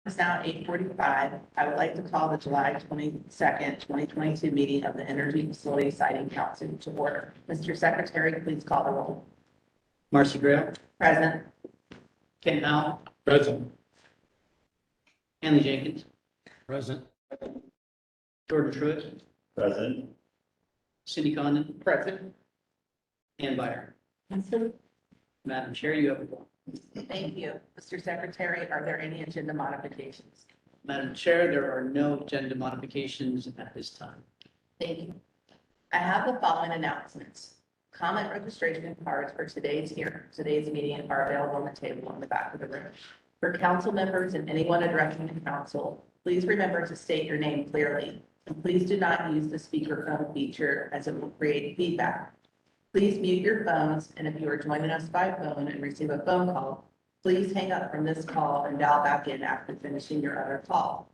It's now 8:45. I would like to call the July 22nd, 2022 meeting of the Energy Facility Siting Council to order. Mr. Secretary, please call the roll. Marcy Grail, Present. Ken Howell, Present. Hanley Jenkins, Present. Jordan Truitt, Present. Cindy Condon, Present. Ann Byer. Madam Chair, you have the floor. Thank you. Mr. Secretary, are there any agenda modifications? Madam Chair, there are no agenda modifications at this time. Thank you. I have the following announcements. Comment registration cards for today's meeting are available on the table in the back of the room. For council members and anyone addressing the council, please remember to state your name clearly. And please do not use the speakerphone feature as it will create feedback. Please mute your phones, and if you are joining us by phone and receive a phone call, please hang up from this call and dial back in after finishing your other call.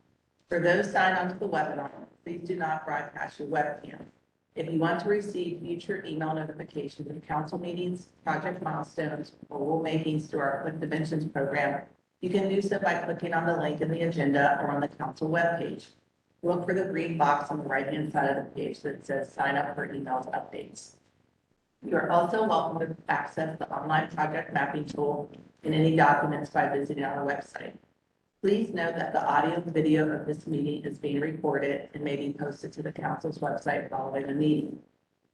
For those signed onto the webinar, please do not broadcast your webcam. If you want to receive future email notifications of council meetings, project milestones, or rulemakings through our Quick Dimensions program, you can do so by clicking on the link in the agenda or on the council webpage. Look for the green box on the right-hand side of the page that says sign up for emails updates. You are also welcome to access the online project mapping tool and any documents by visiting our website. Please note that the audio and video of this meeting is being recorded and may be posted to the council's website following the meeting.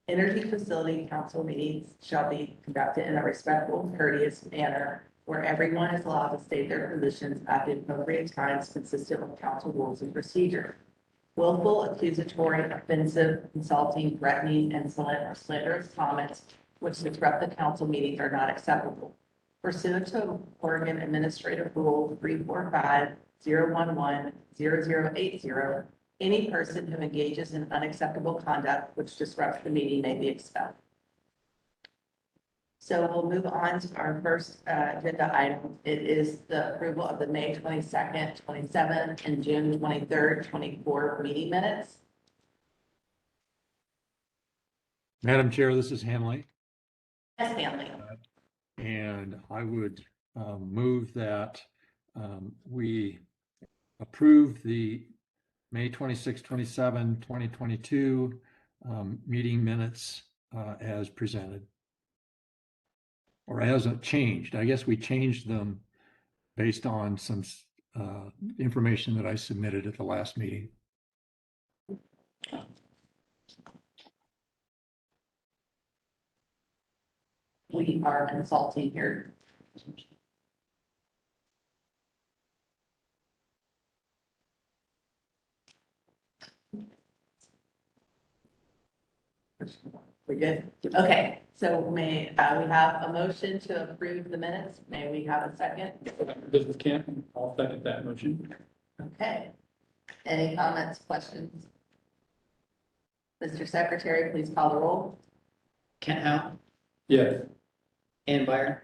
Energy Facility Council meetings shall be conducted in a respectful, courteous manner where everyone is allowed to state their positions at the appropriate times consistent with council rules and procedure. Willful, accusatory, offensive, insulting, threatening, insolent, or slanderous comments which disrupt the council meetings are not acceptable. Pursuant to Oregon Administrative Rule 345-011-0080, any person who engages in unacceptable conduct which disrupts the meeting may be expelled. So we'll move on to our first agenda item. It is the approval of the May 22nd, 27th, and June 23rd, 24 meeting minutes. Madam Chair, this is Hanley, Yes, family. and I would move that we approve the May 26, 27, 2022 meeting minutes as presented. Or as it changed. I guess we changed them based on some information that I submitted at the last meeting. We are consulting here. We're good. Okay, so may we have a motion to approve the minutes? May we have a second? This is Kent. I'll second that motion. Okay. Any comments, questions? Mr. Secretary, please call the roll. Ken Howell, Yes. Ann Byer,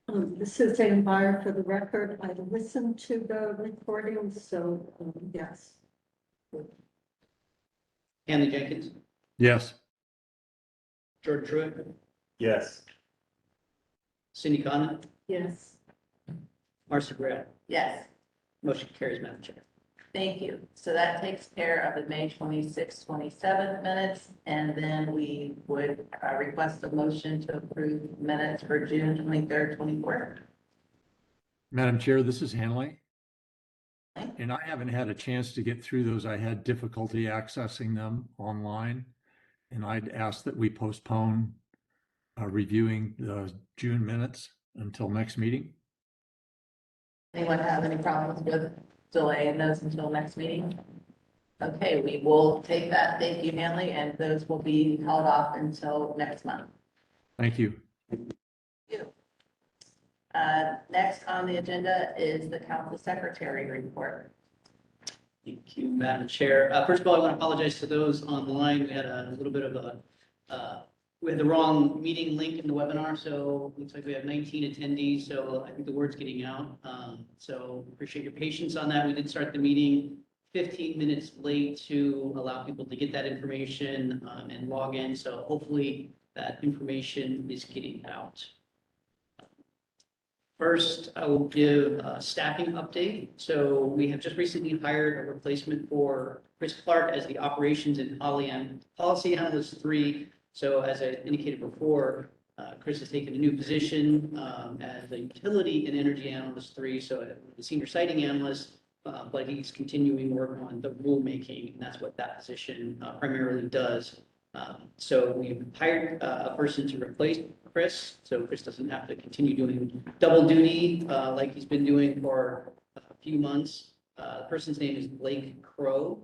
This is Ann Byer for the record. I listened to the recording, so yes. Hanley Jenkins, Yes. Jordan Truitt, Yes. Cindy Condon, Yes. Marcy Grail. Yes, Motion carries, Madam Chair. thank you. So that takes care of the May 26th, 27th minutes. And then we would request a motion to approve minutes for June 23rd, 24th. Madam Chair, this is Hanley. And I haven't had a chance to get through those. I had difficulty accessing them online. And I'd ask that we postpone reviewing the June minutes until next meeting. Anyone have any problems with delaying those until next meeting? Okay, we will take that. Thank you, Hanley, and those will be held off until next month. Thank you. Next on the agenda is the council secretary report. Thank you, Madam Chair. First of all, I want to apologize to those online. We had a little bit of we had the wrong meeting link in the webinar, so it looks like we have 19 attendees, so I think the word's getting out. So appreciate your patience on that. We did start the meeting 15 minutes late to allow people to get that information and log in, so hopefully that information is getting out. First, I will give a staffing update. So we have just recently hired a replacement for Chris Clark as the Operations and Policy Analyst 3. So as I indicated before, Chris has taken a new position as the Utility and Energy Analyst 3, so the Senior Siting Analyst, but he's continuing work on the rulemaking, and that's what that position primarily does. So we've hired a person to replace Chris, so Chris doesn't have to continue doing double duty like he's been doing for a few months. The person's name is Blake Crow.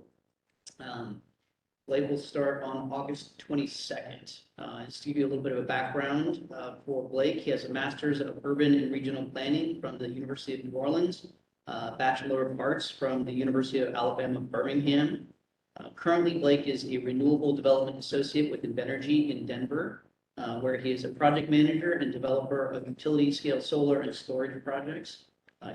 Blake will start on August 22nd. Just to give you a little bit of a background for Blake, he has a Master's of Urban and Regional Planning from the University of New Orleans, Bachelor of Arts from the University of Alabama, Birmingham. Currently, Blake is a Renewable Development Associate with Invenergy in Denver, where he is a project manager and developer of utility-scale solar and storage projects.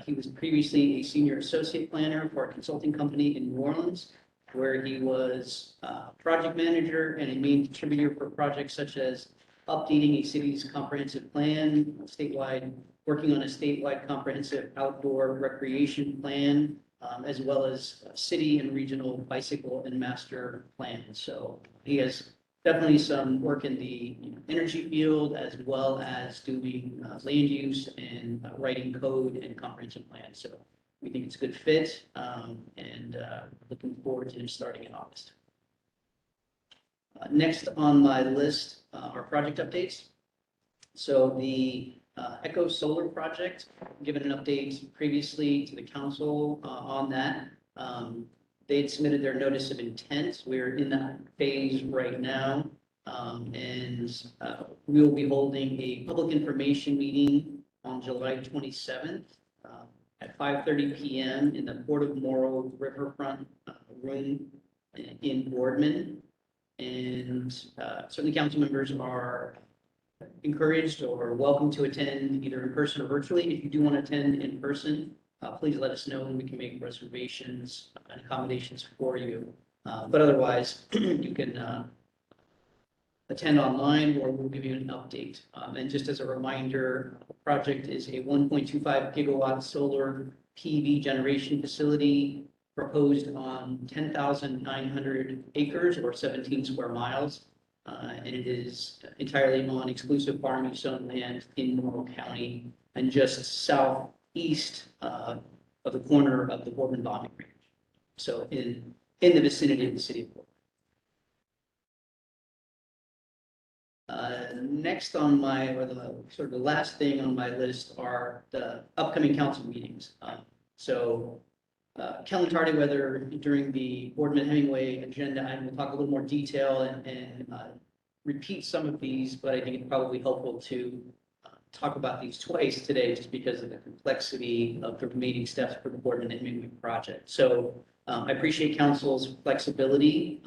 He was previously a Senior Associate Planner for a consulting company in New Orleans, where he was project manager and a main contributor for projects such as updating a city's comprehensive plan, statewide, working on a statewide comprehensive outdoor recreation plan, as well as city and regional bicycle and master plans. So he has definitely some work in the energy field, as well as doing land use and writing code and comprehensive plans. So we think it's a good fit, and looking forward to him starting in August. Next on my list are project updates. So the Echo Solar project, given an update previously to the council on that. They had submitted their notice of intent. We're in that phase right now. And we will be holding a public information meeting on July 27th. At 5:30 p.m. in the Port of Morrow Riverfront room in Boardman. And certainly council members are encouraged or welcome to attend either in person or virtually. If you do want to attend in person, please let us know and we can make reservations and accommodations for you. But otherwise, you can attend online or we'll give you an update. And just as a reminder, the project is a 1.25 gigawatt solar PV generation facility proposed on 10,900 acres or 17 square miles. And it is entirely on exclusive farm use zone land in Morrow County and just southeast of the corner of the Boardman bombing range. So in the vicinity of the city of Boardman. Next on my, or the sort of the last thing on my list are the upcoming council meetings. Kellen Tardyweather during the Boardman Hemingway agenda item will talk a little more detail and repeat some of these, but I think it's probably helpful to talk about these twice today just because of the complexity of the remaining steps for the Boardman Hemingway project. So I appreciate council's flexibility.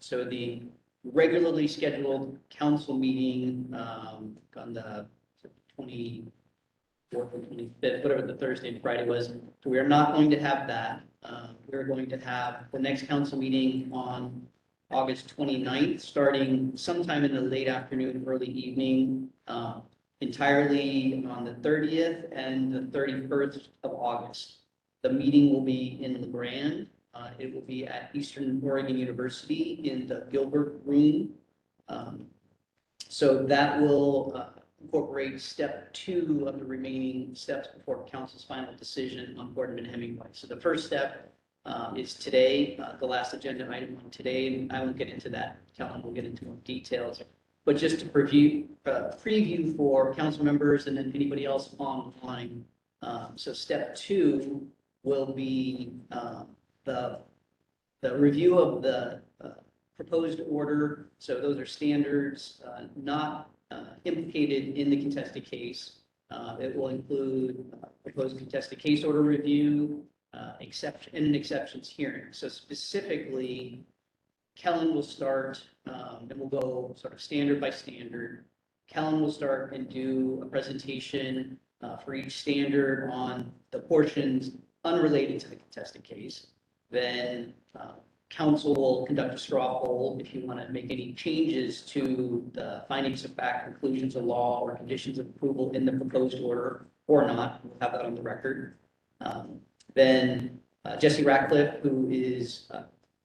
So the regularly scheduled council meeting on the 24th or 25th, whatever the Thursday and Friday was. So we are not going to have that. We're going to have the next council meeting on August 29th, starting sometime in the late afternoon, early evening, entirely on the 30th and the 31st of August. The meeting will be in LeGrand. It will be at Eastern Oregon University in the Gilbert Room. So that will incorporate step 2 of the remaining steps before council's final decision on Boardman Hemingway. So the first step is today, the last agenda item on today, and I won't get into that. Kellen will get into more details. But just to preview for council members and then anybody else online. So step 2 will be the review of the proposed order. So those are standards not implicated in the contested case. It will include proposed contested case order review, exception and an exceptions hearing. So specifically, Kellen will start and we'll go sort of standard by standard. Kellen will start and do a presentation for each standard on the portions unrelated to the contested case. Then council will conduct a straw poll if you want to make any changes to the findings of fact, conclusions of law, or conditions of approval in the proposed order. or not. We'll have that on the record. Then Jesse Ratcliffe, who is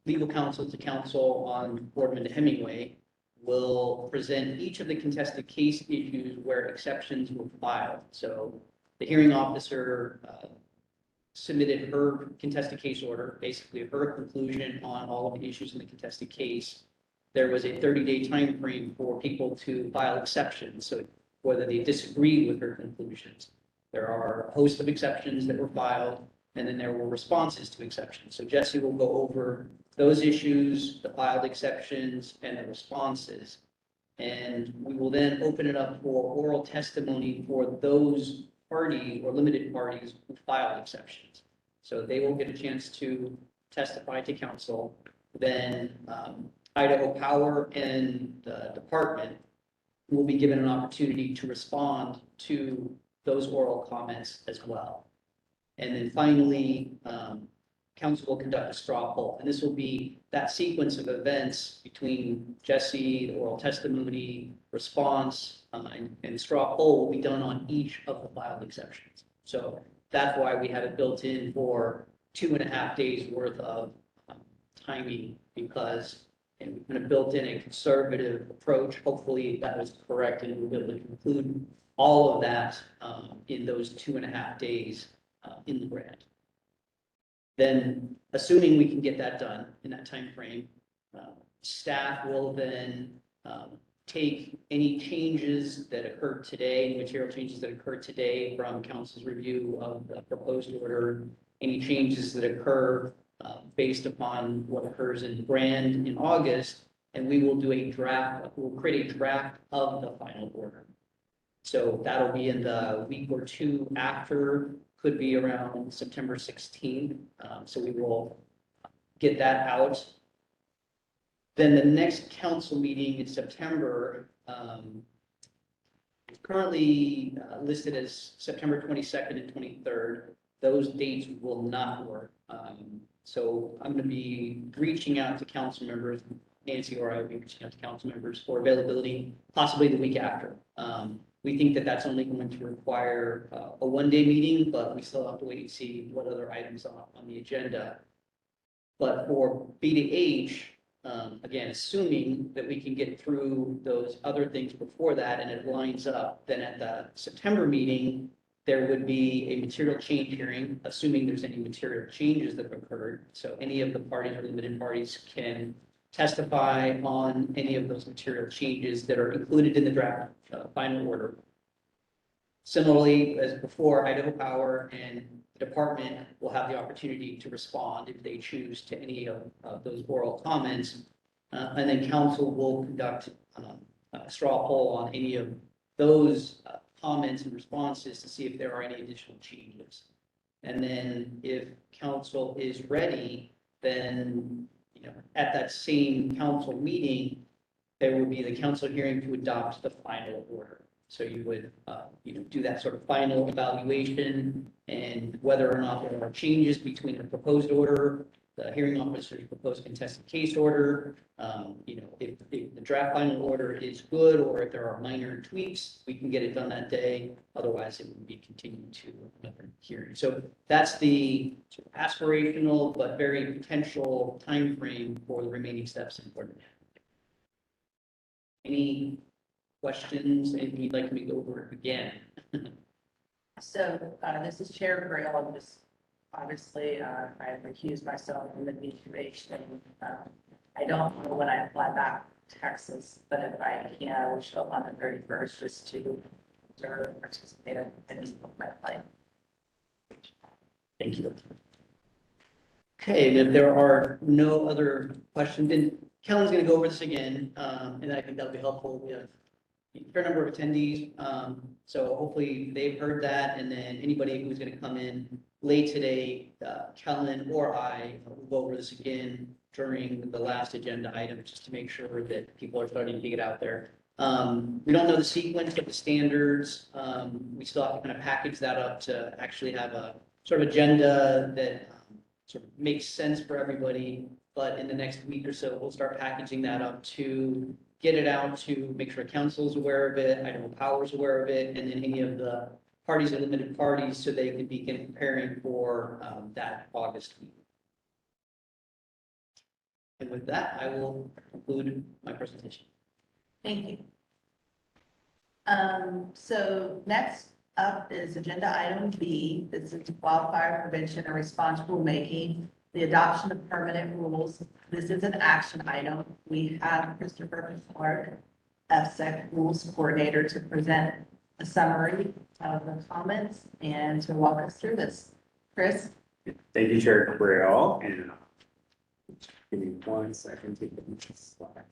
legal counsel to counsel on Boardman to Hemingway, will present each of the contested case issues where exceptions were filed. So the hearing officer submitted her contested case order, basically her conclusion on all of the issues in the contested case. There was a 30-day time frame for people to file exceptions, so whether they disagreed with her conclusions. There are a host of exceptions that were filed, and then there were responses to exceptions. So Jesse will go over those issues, the filed exceptions, and the responses. And we will then open it up for oral testimony for those party or limited parties who filed exceptions. So they will get a chance to testify to counsel. Then Idaho Power and the department will be given an opportunity to respond to those oral comments as well. And then finally, council will conduct a straw poll, and this will be that sequence of events between Jesse, the oral testimony, response, and straw poll will be done on each of the filed exceptions. So that's why we have it built in for 2.5 days worth of timing, because and we kind of built in a conservative approach. Hopefully that was correct, and we'll be able to conclude all of that in those 2.5 days in the grant. Then, assuming we can get that done in that time frame, staff will then take any changes that occurred today, material changes that occurred today from council's review of the proposed order, any changes that occur based upon what occurs in Brand in August, and we will do a draft, we'll create a draft of the final order. So that'll be in the week or two after, could be around September 16th. So we will get that out. Then the next council meeting in September, currently listed as September 22nd and 23rd. Those dates will not work. So I'm going to be reaching out to council members, Nancy or I will be reaching out to council members for availability, possibly the week after. We think that that's only going to require a one-day meeting, but we still have to wait and see what other items are on the agenda. But for B to H, again, assuming that we can get through those other things before that and it lines up, then at the September meeting, there would be a material change hearing, assuming there's any material changes that have occurred. So any of the parties or limited parties can testify on any of those material changes that are included in the draft final order. Similarly, as before, Idaho Power and the department will have the opportunity to respond if they choose to any of those oral comments. And then council will conduct a straw poll on any of those comments and responses to see if there are any additional changes. And then if council is ready, then at that same council meeting, there would be the council hearing to adopt the final order. So you would, do that sort of final evaluation and whether or not there are changes between the proposed order, the hearing officer's proposed contested case order. If the draft final order is good, or if there are minor tweaks, we can get it done that day. Otherwise, it would be continued to another hearing. So that's the sort of aspirational but very potential timeframe for the remaining steps in Boardman. Any questions? Anything you'd like me to go over again? So this is Chair Grail. I'm just obviously I recused myself from the BQH thing. I don't know when I fly back to Texas, but if I can, I will show up on the 31st just to participate in my flight. Thank you. Okay, and if there are no other questions, then Kellen's going to go over this again, and I think that'll be helpful. We have a fair number of attendees, so hopefully they've heard that, and then anybody who's going to come in late today, Kellen or I will go over this again during the last agenda item, just to make sure that people are starting to get out there. We don't know the sequence of the standards. We still have to kind of package that up to actually have a sort of agenda that sort of makes sense for everybody. But in the next week or so, we'll start packaging that up to get it out to make sure council's aware of it, Idaho Power's aware of it, and then any of the parties and limited parties so they can begin preparing for that August meeting. And with that, I will conclude my presentation. Thank you. So next up is agenda item B. This is wildfire prevention and response rulemaking, the adoption of permanent rules. This is an action item. We have Christopher Clark, FSEC Rules Coordinator, to present a summary of the comments and to walk us through this. Chris? Thank you, Chair Cabral, and give me 1 second to get this slide.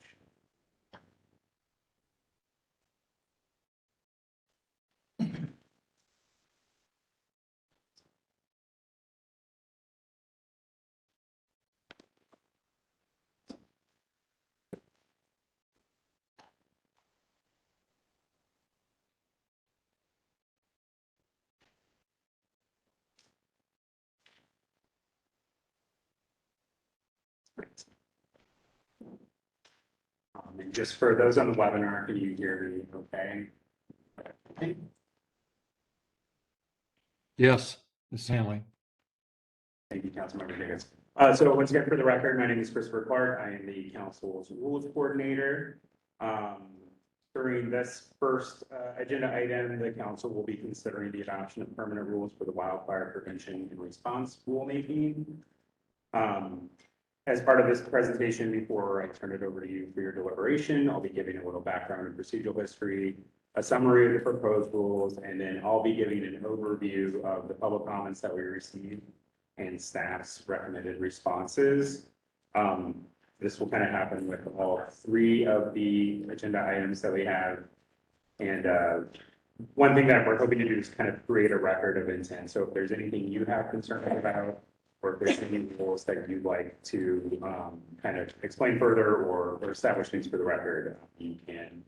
And just for those on the webinar, can you hear me okay? Yes, Ms. Hanley. Thank you, Councilmember Higgins. So once again, for the record, my name is Christopher Clark. I am the council's rules coordinator. During this first agenda item, the council will be considering the adoption of permanent rules for the wildfire prevention and response rulemaking. As part of this presentation, before I turn it over to you for your deliberation, I'll be giving a little background and procedural history, a summary of the proposed rules, and then I'll be giving an overview of the public comments that we received and staff's recommended responses. This will kind of happen with all 3 of the agenda items that we have. And one thing that we're hoping to do is kind of create a record of intent. So if there's anything you have concern about, or if there's any rules that you'd like to kind of explain further or establish things for the record, you can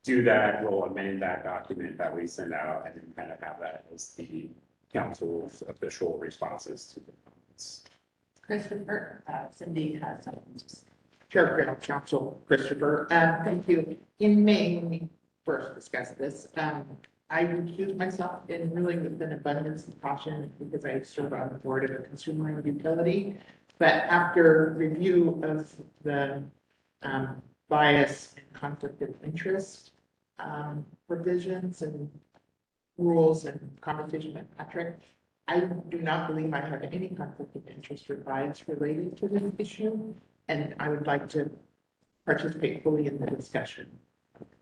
do that. We'll amend that document that we send out and then kind of have that as the council's official responses to the comments. Christopher, Cindy has something to say. Chair Brown, Council Christopher, thank you. In May, when we first discussed this, I recused myself in ruling with an abundance of caution because I serve on the board of a consumer utility. But after review of the bias and conflict of interest provisions and rules and conversation with Patrick, I do not believe I have any conflict of interest or bias related to this issue. And I would like to participate fully in the discussion.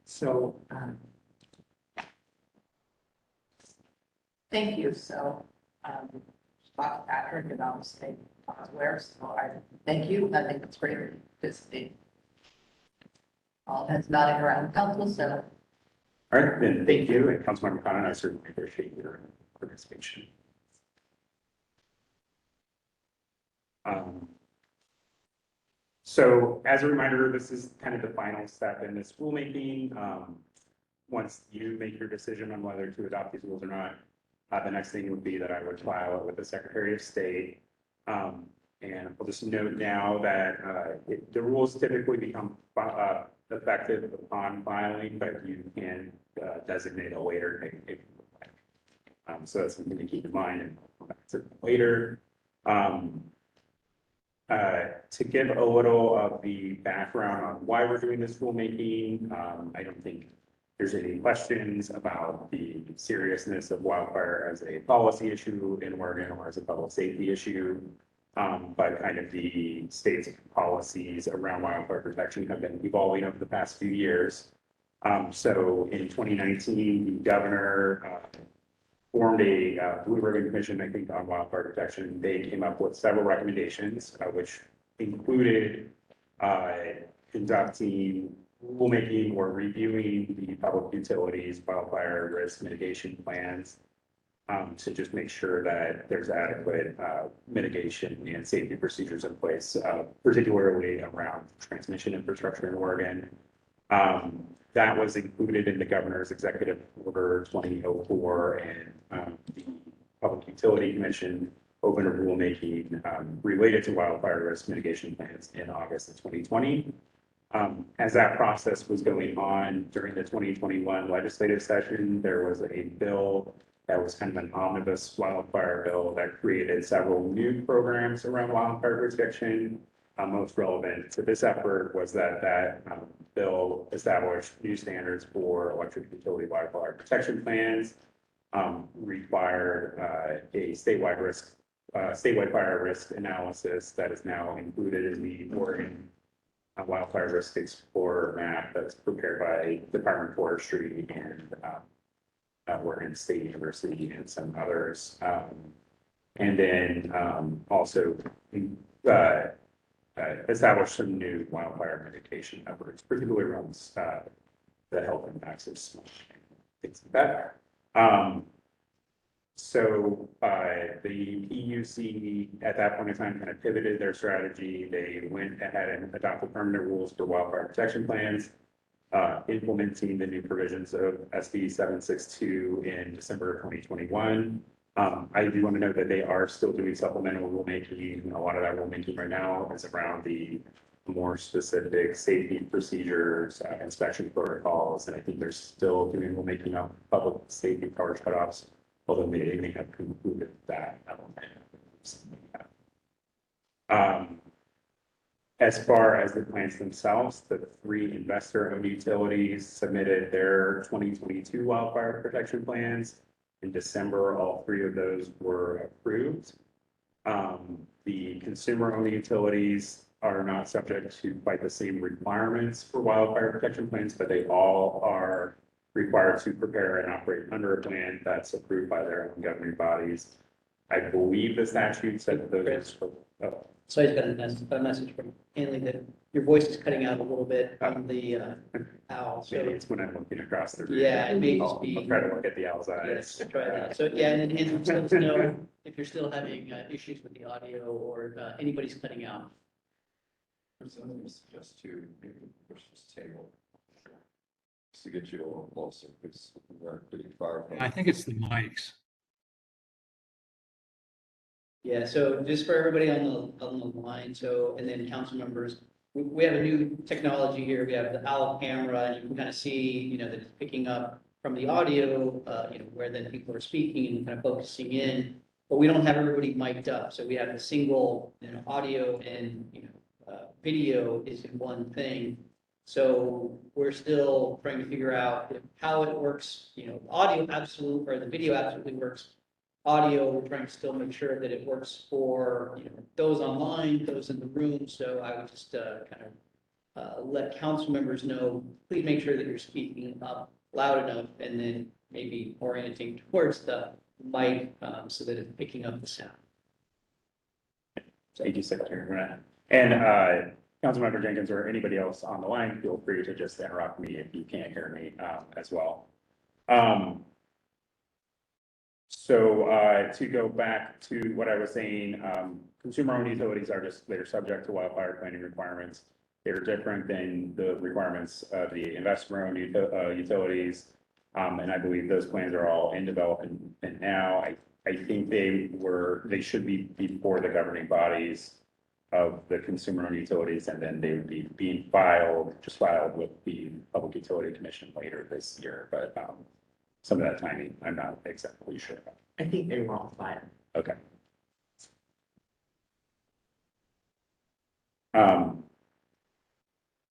So, Thank you. So, talk to Patrick and I'll stay aware. So I thank you. I think it's great to participate. All heads nodding around council, so. All right, then thank you. And Councilmember Khan, I certainly appreciate your participation. So as a reminder, this is kind of the final step in this rulemaking. Once you make your decision on whether to adopt these rules or not, the next thing would be that I would file it with the Secretary of State. And I'll just note now that the rules typically become effective upon filing, but you can designate a later date if you would like. So that's something to keep in mind and come back to later. To give a little of the background on why we're doing this rulemaking, I don't think there's any questions about the seriousness of wildfire as a policy issue in Oregon or as a public safety issue. But kind of the state's policies around wildfire protection have been evolving over the past few years. So in 2019, the governor formed a Blue Ribbon Commission, I think, on wildfire protection. They came up with several recommendations, which included conducting rulemaking or reviewing the public utilities wildfire risk mitigation plans to just make sure that there's adequate mitigation and safety procedures in place, particularly around transmission infrastructure in Oregon. That was included in the governor's executive order 2004, and the Public Utility Commission opened a rulemaking related to wildfire risk mitigation plans in August of 2020. As that process was going on during the 2021 legislative session, there was a bill That was kind of an omnibus wildfire bill that created several new programs around wildfire protection. Most relevant to this effort was that bill established new standards for electric utility wildfire protection plans, required a statewide fire risk analysis that is now included in the Oregon wildfire risk explorer map that's prepared by Department of Forestry and Oregon State University and some others. And then also establish some new wildfire mitigation efforts, particularly around the health impacts of smoke and things like that. So the PUC at that point in time kind of pivoted their strategy. They went ahead and adopted permanent rules for wildfire protection plans, implementing the new provisions of SB 762 in December of 2021. I do want to note that they are still doing supplemental rulemaking. A lot of that rulemaking right now is around the more specific safety procedures, inspection protocols, and I think they're still doing rulemaking on public safety power shutoffs, although they may have concluded that element. As far as the plants themselves, the 3 investor-owned utilities submitted their 2022 wildfire protection plans. In December, all 3 of those were approved. The consumer-owned utilities are not subject to quite the same requirements for wildfire protection plans, but they all are required to prepare and operate under a plan that's approved by their own governing bodies. I believe the statute said that those. So I just got a message from Hanley that your voice is cutting out a little bit on the owl. So Maybe it's when I'm looking across the room. yeah, it may just I'll be. try to look at the owl's Yes, eyes. try that. So yeah, and then Hanley, let us know if you're still having issues with the audio or anybody's cutting out. Something to suggest to maybe push this table. Just to get you a little closer, because we're pretty far from. I think it's the mics. Yeah, so just for everybody on the line, so, and then council members, we have a new technology here. We have the owl camera, and you can kind of see, you know, that it's picking up from the audio, you know, where then people are speaking and kind of focusing in. But we don't have everybody mic'd up, so we have a single, you know, audio and, you know, video is in one thing. So we're still trying to figure out how it works, you know, audio absolutely, or the video absolutely works. Audio, we're trying to still make sure that it works for, you know, those online, those in the room. So I would just kind of let council members know, please make sure that you're speaking up loud enough and then maybe orienting towards the mic so that it's picking up the sound. Thank you, Secretary Burnett. And Councilmember Jenkins or anybody else on the line, feel free to just interrupt me if you can't hear me as well. So to go back to what I was saying, consumer-owned utilities are they're subject to wildfire planning requirements. They're different than the requirements of the investor-owned utilities. And I believe those plans are all in development now. I think they should be before the governing bodies of the consumer-owned utilities, and then they would be being filed with the Public Utility Commission later this year. But some of that timing, I'm not exactly sure about. I think they were all filed. Okay.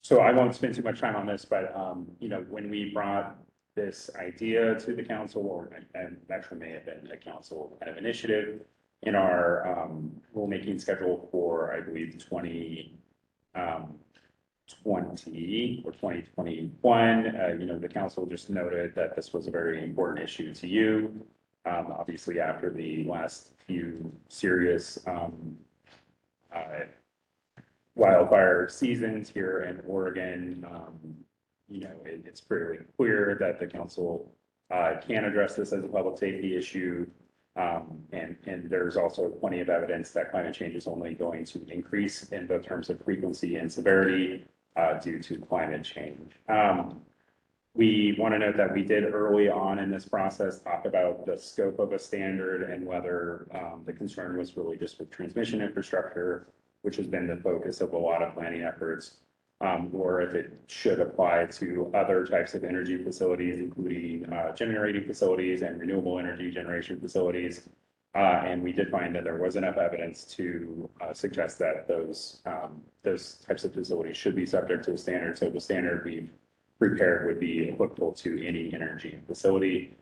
So I won't spend too much time on this, but, you know, when we brought this idea to the council, and actually may have been a council kind of initiative in our rulemaking schedule for, I believe, 2020 or 2021, you know, the council just noted that this was a very important issue to you. Obviously, after the last few serious wildfire seasons here in Oregon, you know, it's fairly clear that the council can address this as a public safety issue. And there's also plenty of evidence that climate change is only going to increase in both terms of frequency and severity due to climate change. We want to note that we did early on in this process talk about the scope of a standard and whether the concern was really just with transmission infrastructure, which has been the focus of a lot of planning efforts. or if it should apply to other types of energy facilities, including generating facilities and renewable energy generation facilities. And we did find that there was enough evidence to suggest that those types of facilities should be subject to the standard. So the standard we've prepared would be applicable to any energy facility.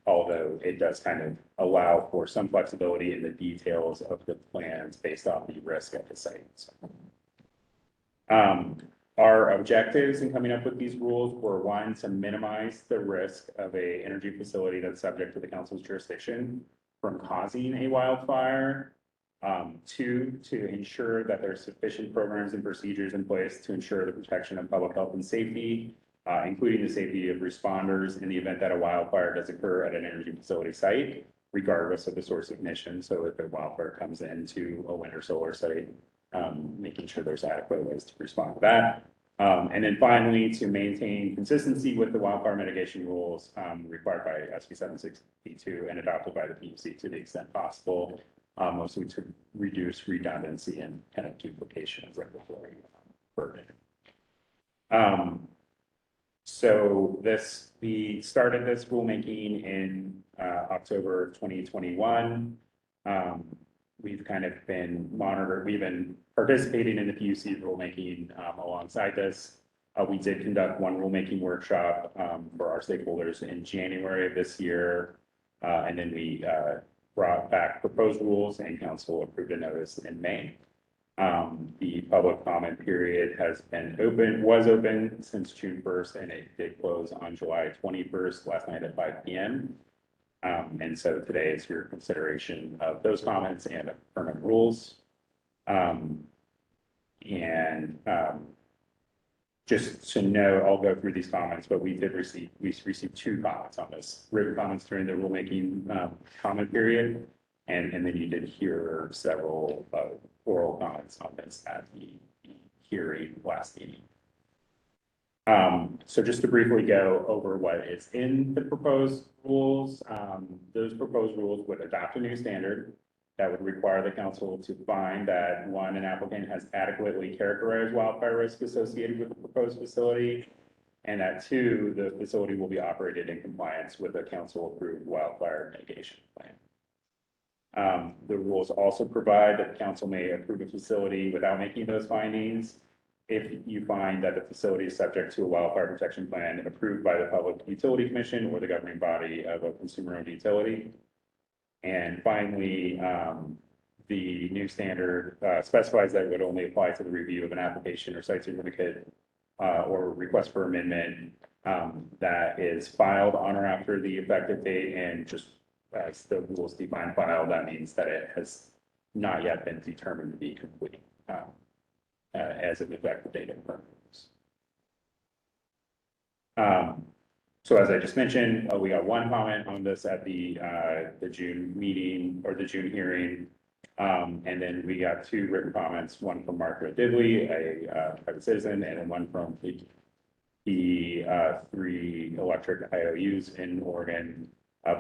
Although it does kind of allow for some flexibility in the details of the plans based off the risk at the site. So, our objectives in coming up with these rules were, one, to minimize the risk of a energy facility that's subject to the council's jurisdiction from causing a wildfire. Two, to ensure that there's sufficient programs and procedures in place to ensure the protection of public health and safety, including the safety of responders in the event that a wildfire does occur at an energy facility site, regardless of the source of ignition. So if a wildfire comes into a wind or solar site, making sure there's adequate ways to respond to that. And then finally, to maintain consistency with the wildfire mitigation rules required by SB 762 and adopted by the PUC to the extent possible, mostly to reduce redundancy and kind of duplication of regulatory burden. So we started this rulemaking in October 2021. We've kind of been we've been participating in the PUC rulemaking alongside this. We did conduct one rulemaking workshop for our stakeholders in January of this year. And then we brought back proposed rules and council approved a notice in May. The public comment period was open since June 1st, and it did close on July 21st, last night at 5 p.m. And so today is your consideration of those comments and permanent rules. Just to know, I'll go through these comments, but we received 2 comments on this, written comments during the rulemaking comment period. And then you did hear several oral comments on this at the hearing last meeting. So just to briefly go over what is in the proposed rules, those proposed rules would adopt a new standard that would require the council to find that, one, an applicant has adequately characterized wildfire risk associated with the proposed facility, and that, two, the facility will be operated in compliance with a council-approved wildfire mitigation plan. The rules also provide that the council may approve a facility without making those findings if you find that the facility is subject to a wildfire protection plan approved by the Public Utility Commission or the governing body of a consumer-owned utility. And finally, the new standard specifies that it would only apply to the review of an application or site certificate or request for amendment that is filed on or after the effective date. And just as the rules define file, that means that it has not yet been determined to be complete as of the effective date of permits. So as I just mentioned, we got one comment on this at the June meeting or the June hearing. And then we got 2 written comments, one from Margaret Dibley, a private citizen, and then one from the 3 electric IOUs in Oregon,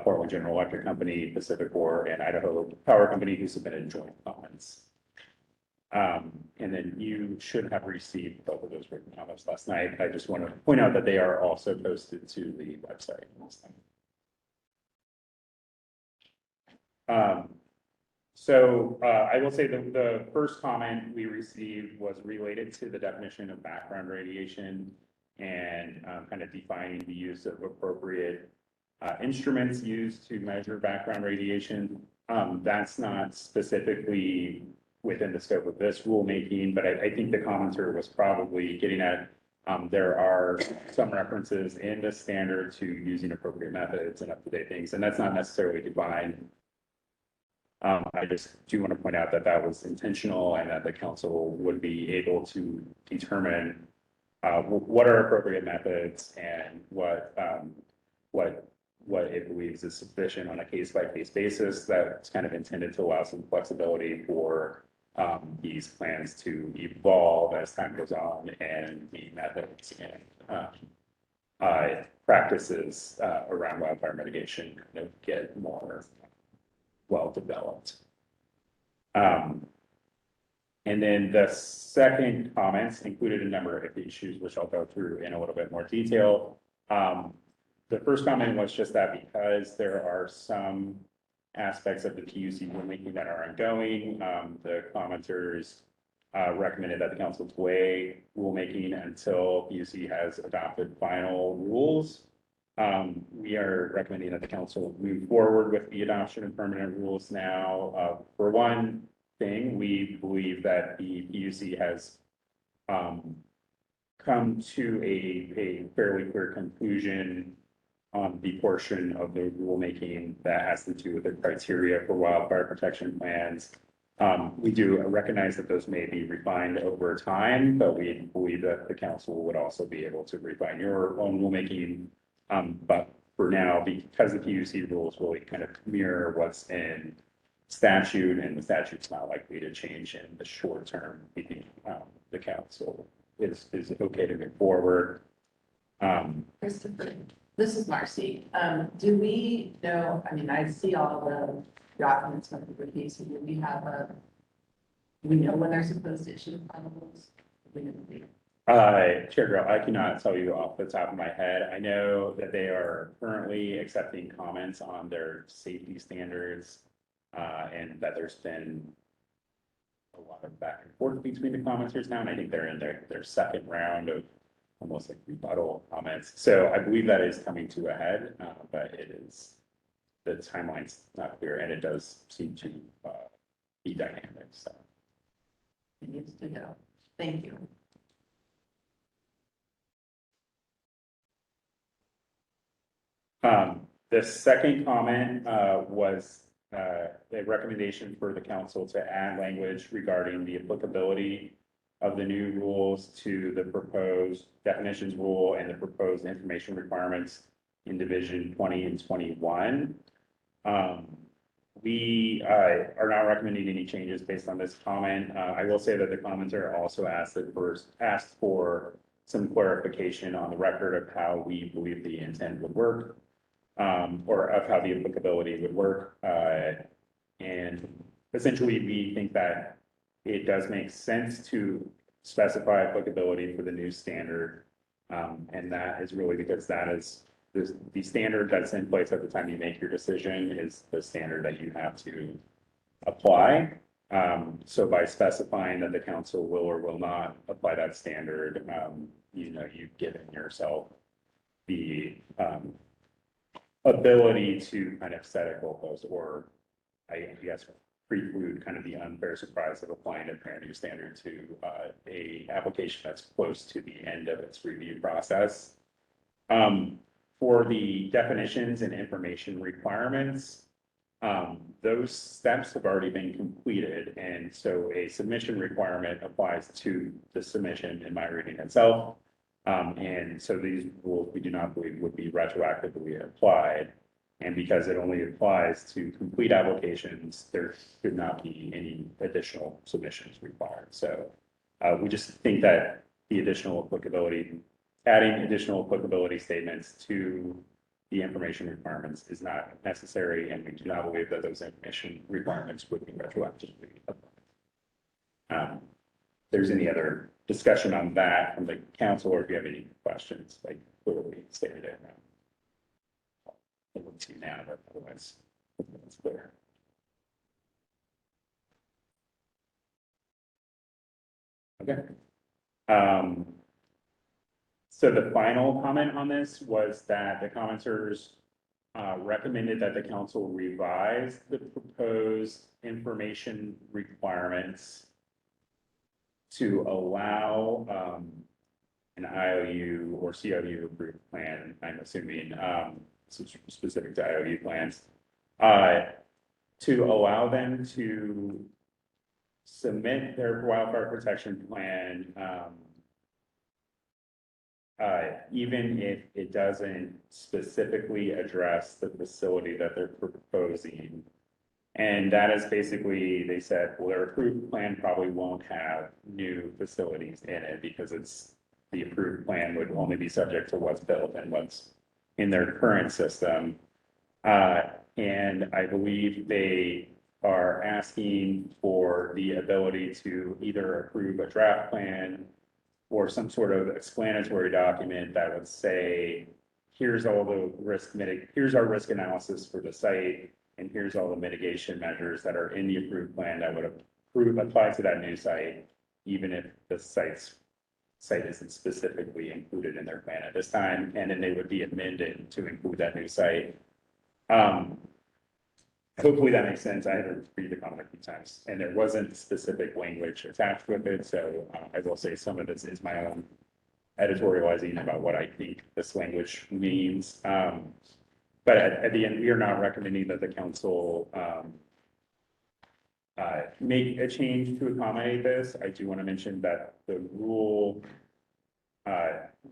Portland General Electric Company, PacifiCorp, and Idaho Power Company, who submitted joint comments. And then you should have received both of those written comments last night. I just want to point out that they are also posted to the website. So I will say that the first comment we received was related to the definition of background radiation and kind of defining the use of appropriate instruments used to measure background radiation. That's not specifically within the scope of this rulemaking, but I think the commenter was probably getting at, there are some references in the standard to using appropriate methods and up-to-date things, and that's not necessarily defined. I just do want to point out that that was intentional and that the council would be able to determine what are appropriate methods and what it believes is sufficient on a case-by-case basis. That's kind of intended to allow some flexibility for these plans to evolve as time goes on and the methods and practices around wildfire mitigation kind of get more well developed. And then the second comments included a number of issues, which I'll go through in a little bit more detail. The first comment was just that because there are some aspects of the PUC rulemaking that are ongoing, the commenters recommended that the council delay rulemaking until PUC has adopted final rules. We are recommending that the council move forward with the adoption of permanent rules now. For one thing, we believe that the PUC has come to a fairly clear conclusion on the portion of the rulemaking that has to do with the criteria for wildfire protection plans. We do recognize that those may be refined over time, but we believe that the council would also be able to refine your own rulemaking. But for now, because the PUC rules really kind of mirror what's in statute, and the statute's not likely to change in the short term, we think the council is okay to move forward. Christopher, this is Marcy. Do we know, I mean, I see all the documents from the reviews, do we have do we know when they're supposed to issue the final rules? We know the date. Chair Grow, I cannot tell you off the top of my head. I know that they are currently accepting comments on their safety standards, and that there's been a lot of back and forth between the commenters now, and I think they're in their second round of almost like rebuttal comments. So I believe that is coming to a head, but the timeline's not clear, and it does seem to be dynamic, so. It needs to go. Thank you. The second comment was a recommendation for the council to add language regarding the applicability of the new rules to the proposed definitions rule and the proposed information requirements in division 20 and 21. We are not recommending any changes based on this comment. I will say that the commenter also asked for some clarification on the record of how we believe the intent would work, or of how the applicability would work. And essentially, we think that it does make sense to specify applicability for the new standard. And that is really because that is the standard that's in place at the time you make your decision is the standard that you have to apply. So by specifying that the council will or will not apply that standard, you've given yourself the ability to kind of set a goalpost, or I guess preclude kind of the unfair surprise of applying a brand new standard to a application that's close to the end of its review process. For the definitions and information requirements, those steps have already been completed, and so a submission requirement applies to the submission in my reading itself. And so these rules we do not believe would be retroactively applied. And because it only applies to complete applications, there should not be any additional submissions required. So we just think that the additional applicability, adding additional applicability statements to the information requirements is not necessary, and we do not believe that those information requirements would be retroactively applied. There's any other discussion on that from the council, or if you have any questions, like clearly stated it. I wouldn't see now, but otherwise it's clear. Okay. So the final comment on this was that the commenters recommended that the council revise the proposed information requirements to allow an IOU or COU approved plan, I'm assuming, specific to IOU plans, to allow them to submit their wildfire protection plan, even if it doesn't specifically address the facility that they're proposing. And that is basically, they said, well, their approved plan probably won't have new facilities in it because the approved plan would only be subject to what's built and what's in their current system. And I believe they are asking for the ability to either approve a draft plan or some sort of explanatory document that would say, here's all the here's our risk analysis for the site, and here's all the mitigation measures that are in the approved plan that would apply to that new site, even if the site isn't specifically included in their plan at this time, and then they would be amended to include that new site. Hopefully that makes sense. I had to read the comment a few times, and there wasn't specific language attached with it, so I will say some of this is my own editorializing about what I think this language means. But at the end, we are not recommending that the council make a change to accommodate this. I do want to mention that the rule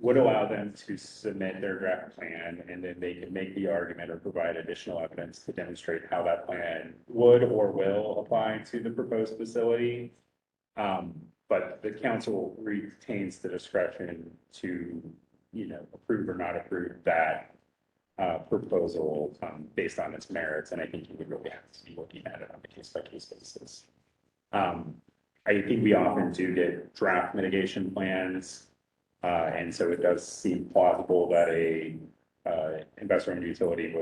would allow them to submit their draft plan, and then they can make the argument or provide additional evidence to demonstrate how that plan would or will apply to the proposed facility. But the council retains the discretion to, approve or not approve that proposal based on its merits, and I think you would really have to be looking at it on a case-by-case basis. I think we often do get draft mitigation plans, and so it does seem plausible that a investor-owned utility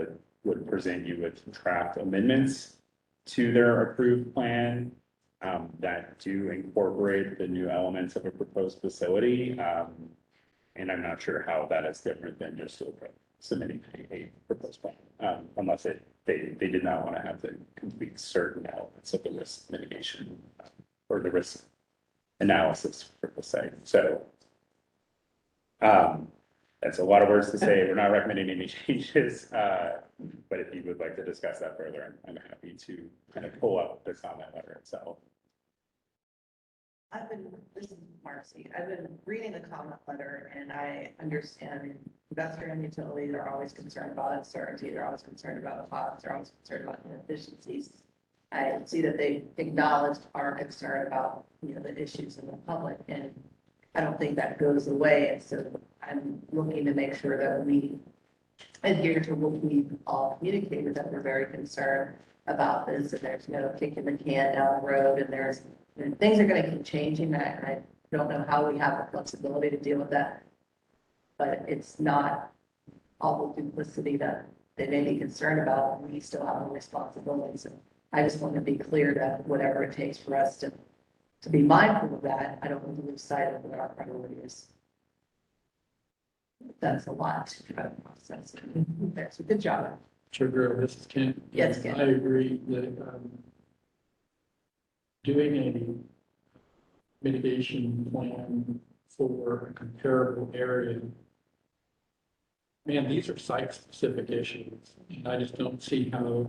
would present you with draft amendments to their approved plan that do incorporate the new elements of a proposed facility. And I'm not sure how that is different than just submitting a proposed plan, unless they did not want to have to complete certain elements of the risk mitigation or the risk analysis for the site. So that's a lot of words to say. We're not recommending any changes, but if you would like to discuss that further, I'm happy to kind of pull up the comment letter itself. This is Marcy, I've been reading the comment letter, and I understand investor-owned utilities are always concerned about uncertainty, they're always concerned about costs, they're always concerned about inefficiencies. I see that they acknowledged our concern about, the issues in the public, and I don't think that goes away, and so I'm looking to make sure that we adhere to what we all communicated, that we're very concerned about this, and there's no kicking the can down the road, and things are going to keep changing. I don't know how we have the flexibility to deal with that, but it's not all the duplicity that they may be concerned about. We still have a responsibility. So I just want to be clear that whatever it takes for us to be mindful of that, I don't want to lose sight of what our priority is. That's a lot to try to process. That's a good job. Sugar, this is Ken. Yes, Ken. I agree that doing a mitigation plan for a comparable area. Man, these are site-specific issues, and I just don't see how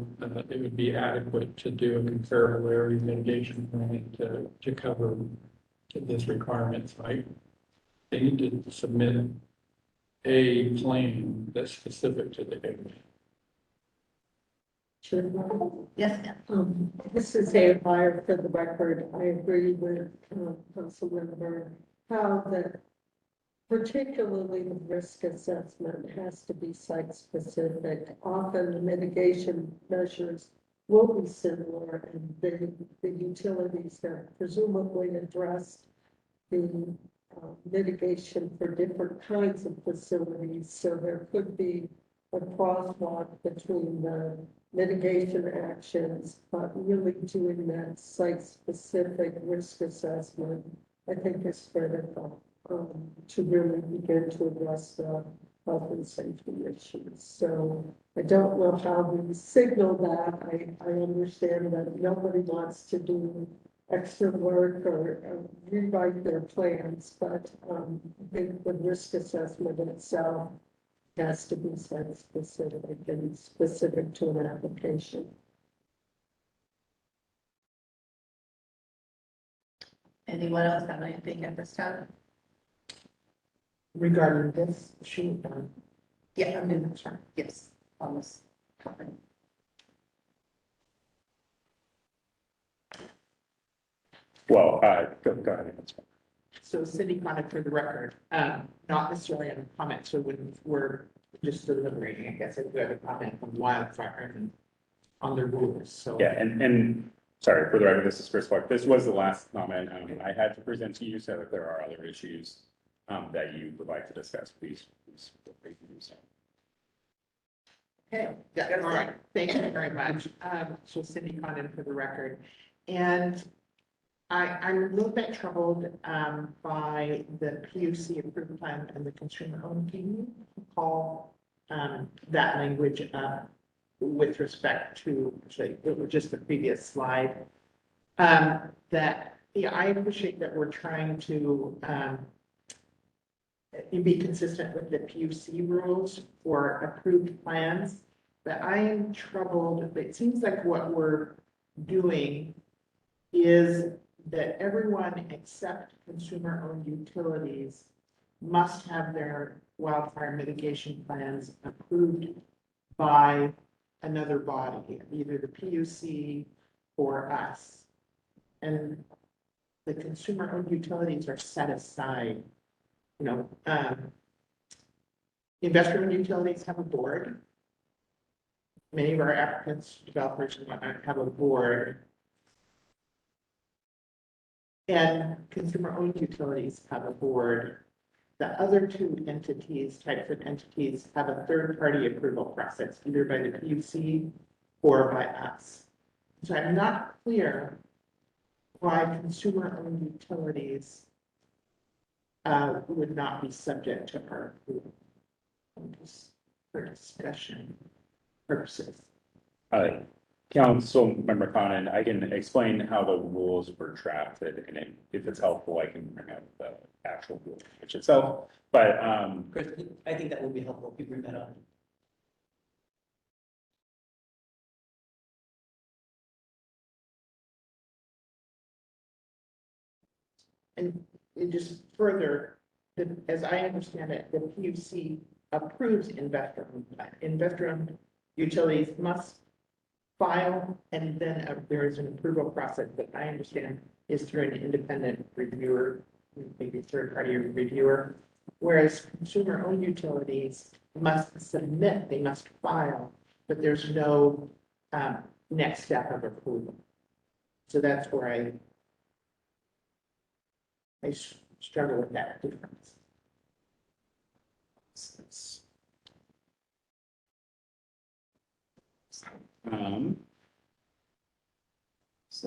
it would be adequate to do a comparable area mitigation plan to cover this requirements, right? They need to submit a plan that's specific to the area. Yes, ma'am. This is a Meyer for the record. I agree with Councilmember Howe that particularly the risk assessment has to be site specific. Often the mitigation measures will be similar, and the utilities have presumably addressed the mitigation for different kinds of facilities. So there could be a crosswalk between the mitigation actions, but really doing that site-specific risk assessment, I think is critical to really begin to address the health and safety issues. So I don't know how we signal that. I understand that nobody wants to do extra work or rewrite their plans, but I think the risk assessment itself has to be site specific and specific to an application. Anyone else have anything at this time? Regarding this, Yeah, I'm in, sure. Yes, on this topic. Well, go ahead. That's fine. so city comment for the record, not necessarily a comment, so when we're just deliberating, I guess if we have a comment on wildfire and on the rules, so. Yeah, and, sorry, for the record, this is Chris Clark. This was the last comment I had to present to you, so if there are other issues that you would like to discuss, please feel free to do so. Okay, yeah, all right, thank you very much. So Cindy Condon for the record. And I'm a little bit troubled by the PUC approved plan and the consumer owned. Can you call that language up with respect to, actually, it was just the previous slide? That, yeah, I appreciate that we're trying to be consistent with the PUC rules for approved plans, but I am troubled. It seems like what we're doing is that everyone except consumer-owned utilities must have their wildfire mitigation plans approved by another body, either the PUC or us. And the consumer-owned utilities are set aside. You know, investor-owned utilities have a board. Many of our applicants, developers, and whatnot have a board. And consumer-owned utilities have a board. The other two types of entities, have a third-party approval process, either by the PUC or by us. So I'm not clear why consumer-owned utilities would not be subject to our approval. Just for discussion purposes. Councilmember Conan, I can explain how the rules were drafted, and if it's helpful, I can bring up the actual rule which itself, but, Chris, I think that would be helpful if you bring that up. And just further, as I understand it, the PUC approves investor-owned utilities must file, and then there is an approval process that I understand is through an independent reviewer, maybe third-party reviewer, whereas consumer-owned utilities must submit, they must file, but there's no next step of approval. So that's where I struggle with that difference. So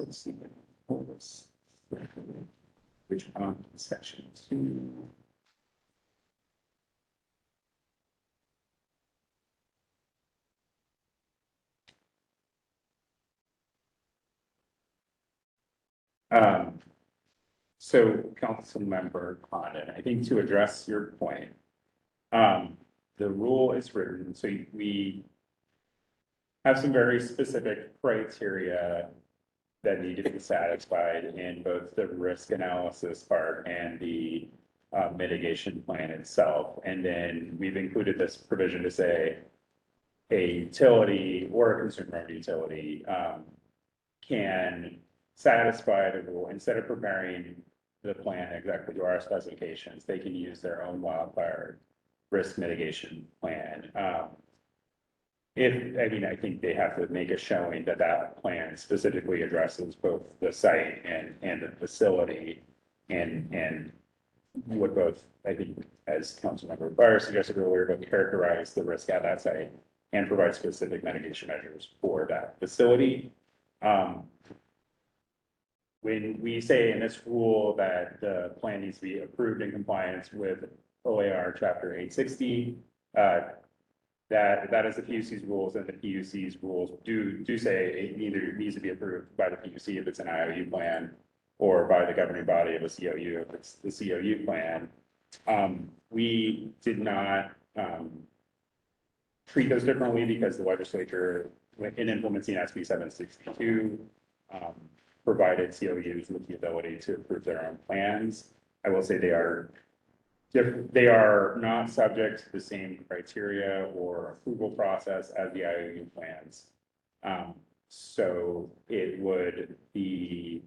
let's see. Which one, section 2. So Councilmember Condon, I think to address your point, the rule is written, so we have some very specific criteria that need to be satisfied in both the risk analysis part and the mitigation plan itself. And then we've included this provision to say a utility or a consumer-owned utility can satisfy the rule. Instead of preparing the plan exactly to our specifications, they can use their own wildfire risk mitigation plan. I think they have to make a showing that that plan specifically addresses both the site and the facility and would both, I think, as Councilmember Byer suggested earlier, but characterize the risk at that site and provide specific mitigation measures for that facility. When we say in this rule that the plan needs to be approved in compliance with OAR Chapter 860, that is the PUC's rules, and the PUC's rules do say it either needs to be approved by the PUC if it's an IOU plan, or by the governing body of a COU if it's the COU plan. We did not treat those differently because the legislature, in implementing SB 762, provided COUs with the ability to approve their own plans. I will say they are not subject to the same criteria or approval process as the IOU plans. So it would be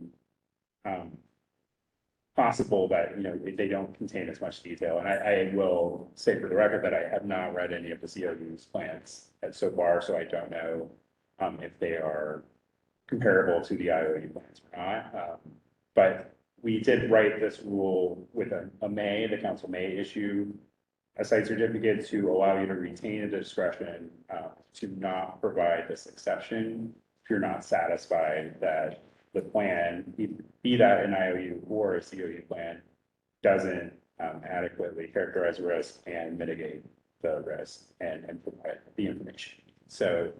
possible that, they don't contain as much detail. And I will say for the record that I have not read any of the COU's plans so far, so I don't know if they are comparable to the IOU plans or not. But we did write this rule with the council may issue a site certificate to allow you to retain a discretion to not provide this exception if you're not satisfied that the plan, be that an IOU or a COU plan, doesn't adequately characterize risk and mitigate the risk and provide the information. So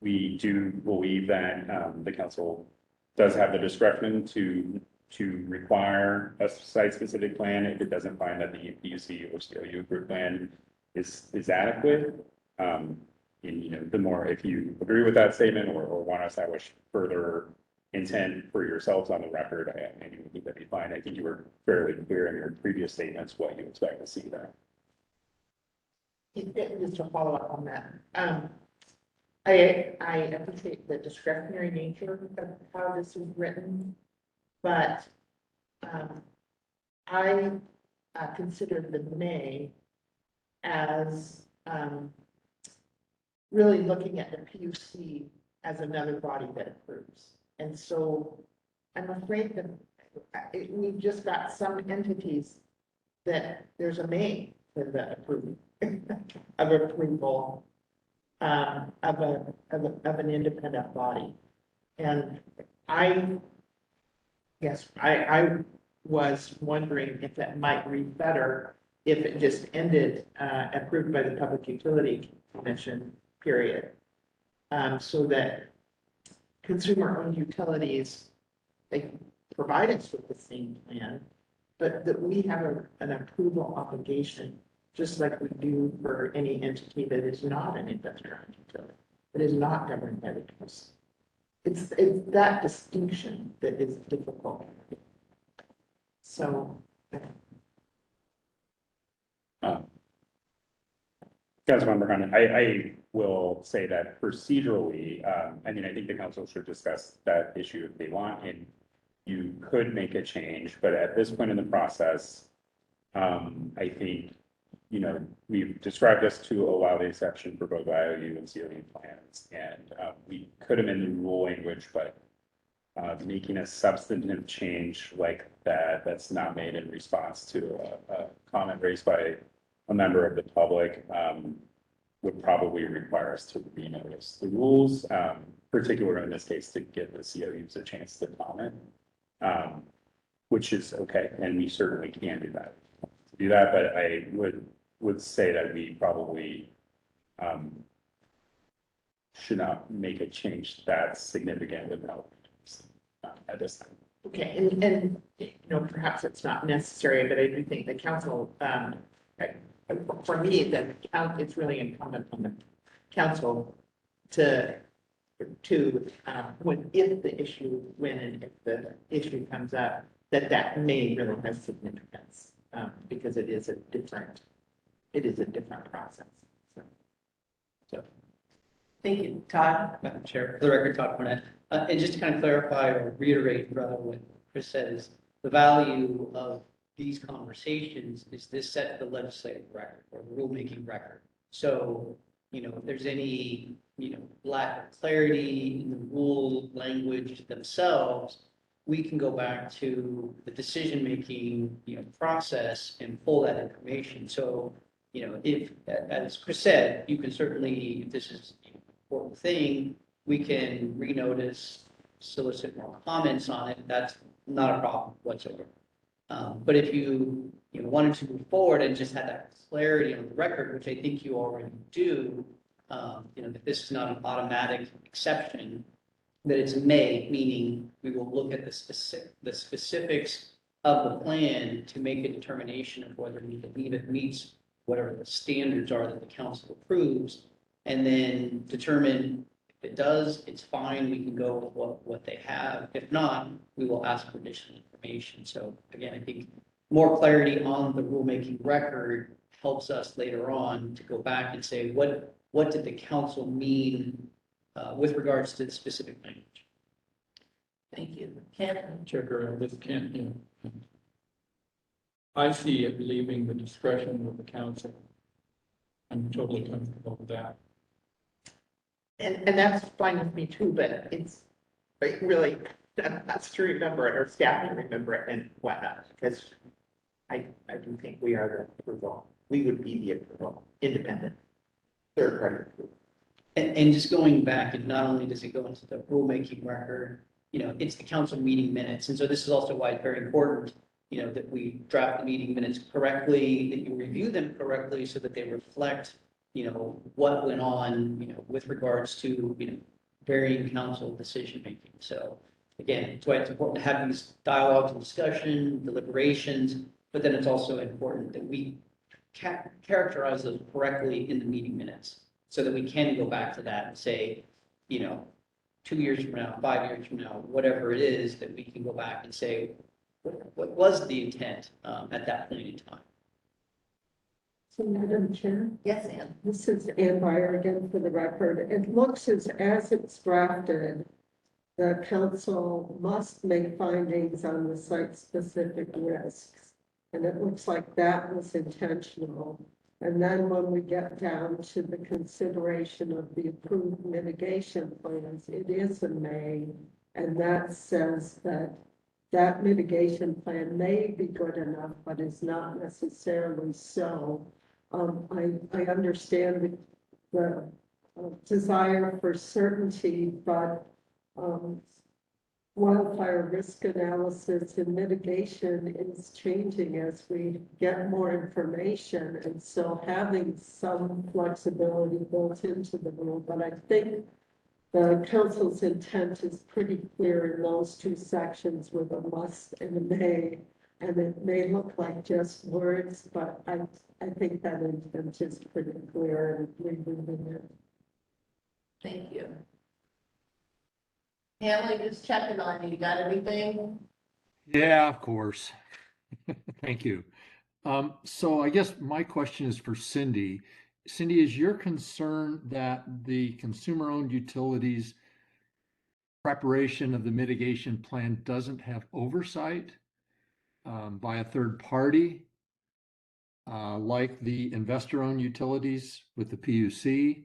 we do believe that the council does have the discretion to require a site-specific plan if it doesn't find that the PUC or COU group plan is adequate. And, you know, the more, if you agree with that statement or want to establish further intent for yourselves on the record, I think that'd be fine. I think you were fairly clear in your previous statements what you expect to see there. Just to follow up on that, I appreciate the discretionary nature of how this is written, but I consider the may as really looking at the PUC as another body that approves. And so I'm afraid that we've just got some entities that there's a may for the approval of approval of an independent body. And I was wondering if that might read better if it just ended approved by the Public Utility Commission, period. So that consumer-owned utilities, they provide us with the same plan, but that we have an approval obligation, just like we do for any entity that is not an investor-owned utility, that is not governed by the council. It's that distinction that is difficult. So. Councilmember Condon, I will say that procedurally, I mean, I think the council should discuss that issue if they want, and you could make a change, but at this point in the process, I think, you know, we've described this to allow the exception for both IOU and COU plans, and we could amend the rule language, but making a substantive change like that, that's not made in response to a comment raised by a member of the public, would probably require us to renotice the rules, particularly in this case, to give the COUs a chance to comment, which is okay, and we certainly can do that. But I would say that we probably should not make a change that's significant without at this time. Okay, and, you know, perhaps it's not necessary, but I do think the council, for me, it's really incumbent on the council to when, if the issue, when and if the issue comes up, that may really have significance, because it is a different process. So. Thank you. Todd? Madam Chair, for the record, Todd Cornett. And just to kind of clarify or reiterate rather what Chris says, the value of these conversations is this set the legislative record or the rulemaking record. So, you know, if there's any, you know, lack of clarity in the rule language themselves, we can go back to the decision-making, you know, process and pull that information. So, you know, if, as Chris said, you can certainly, if this is an important thing, we can renotice, solicit more comments on it. That's not a problem whatsoever. But if you wanted to move forward and just had that clarity on the record, which I think you already do, you know, that this is not an automatic exception, that it's a may, meaning we will look at the specifics of the plan to make a determination of whether we believe it meets whatever the standards are that the council approves, and then determine if it does, it's fine, we can go with what they have. If not, we will ask for additional information. So again, I think more clarity on the rulemaking record helps us later on to go back and say, what did the council mean with regards to the specific language? Thank you. Ken? Chair, this can't, you know, I see it leaving the discretion of the council. I'm totally comfortable with that. And that's fine with me too, but it's like really, that's to remember it, or staff to remember it and whatnot, because I do think we are the approval, we would be the approval, independent, third party. And just going back, and not only does it go into the rulemaking record, it's the council meeting minutes. And so this is also why it's very important, that we draft the meeting minutes correctly, that you review them correctly so that they reflect, what went on, with regards to, varying council decision making. So again, it's why it's important to have these dialogues and discussion, deliberations, but then it's also important that we characterize those correctly in the meeting minutes, so that we can go back to that and say, 2 years from now, 5 years from now, whatever it is, that we can go back and say, what was the intent at that point in time? So Madam Chair, Yes, Ann. this is Ann Byer again for the record. It looks as it's drafted, the council must make findings on the site-specific risks. And it looks like that was intentional. And then when we get down to the consideration of the approved mitigation plans, it is a may. And that says that that mitigation plan may be good enough, but is not necessarily so. I understand the desire for certainty, but wildfire risk analysis and mitigation is changing as we get more information. And so having some flexibility built into the rule, but I think the council's intent is pretty clear in those two sections with a must and a may. And it may look like just words, but I think that intent is pretty clear and removing it. Thank you. Hamley, just checking on you. You got anything? Yeah, of course. Thank you. So I guess my question is for Cindy. Cindy, is your concern that the consumer-owned utilities preparation of the mitigation plan doesn't have oversight by a third party, like the investor-owned utilities with the PUC?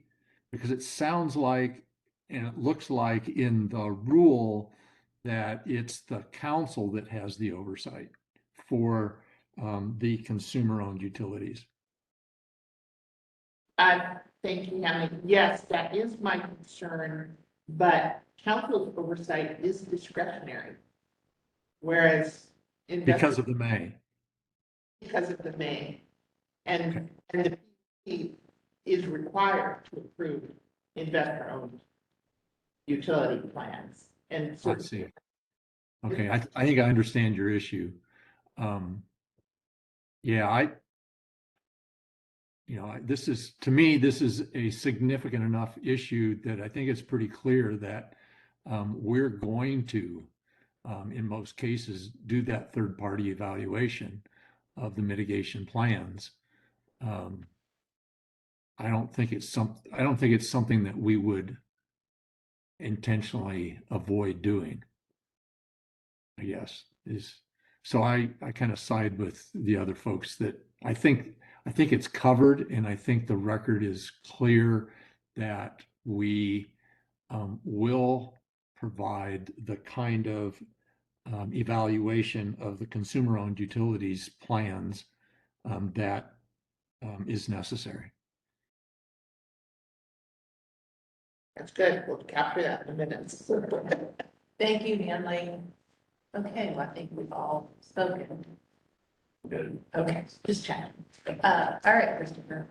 Because it sounds like, and it looks like in the rule, that it's the council that has the oversight for the consumer-owned utilities. Thank you, Hammy. Yes, that is my concern, but council's oversight is discretionary. Whereas. Because of the may. Because of the may. And the PUC is required to approve investor-owned utility plans. And so. I see. Okay, I think I understand your issue. Yeah, this is, to me, this is a significant enough issue that I think it's pretty clear that we're going to, in most cases, do that third-party evaluation of the mitigation plans. I don't think it's something that we would intentionally avoid doing. I guess is, so I kind of side with the other folks that I think it's covered, and I think the record is clear that we will provide the kind of evaluation of the consumer-owned utilities plans that is necessary. That's good. We'll capture that in a minute. Thank you, Hanley. Okay, well, I think we've all spoken. Good. Okay, just checking. All right, Christopher.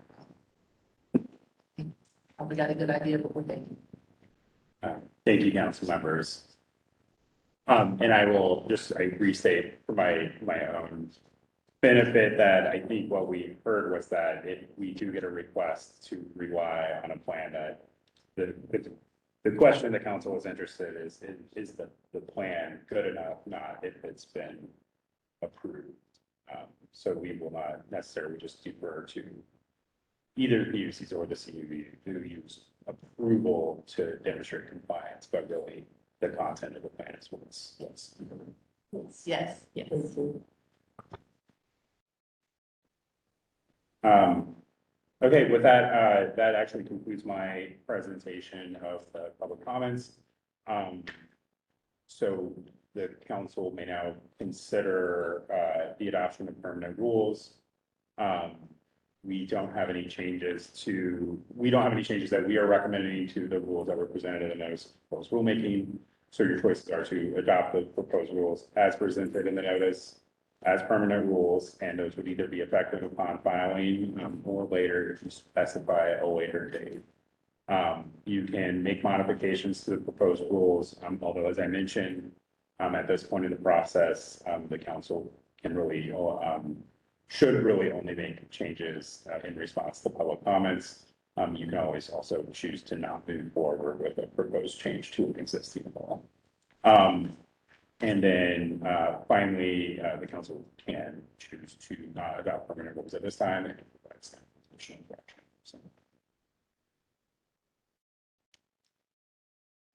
Probably got a good idea of what we're thinking. Thank you, council members. And I will just, restate for my own benefit that I think what we heard was that if we do get a request to rely on a plan, that the question the council is interested is the plan good enough, not if it's been approved. So we will not necessarily just defer to either the PUCs or the CU's approval to demonstrate compliance, but really the content of the plan is what's. Yes, yes. Okay, with that, that actually concludes my presentation of the public comments. So the council may now consider the adoption of permanent rules. We don't have any changes that we are recommending to the rules that were presented in the notice of proposed rulemaking. So your choices are to adopt the proposed rules as presented in the notice as permanent rules, and those would either be effective upon filing or later if you specify a later date. You can make modifications to the proposed rules, although as I mentioned, at this point in the process, the council can really, should really only make changes in response to public comments. You can always also choose to not move forward with a proposed change to an existing law. And then finally, the council can choose to not adopt permanent rules at this time and provide some additional direction. So,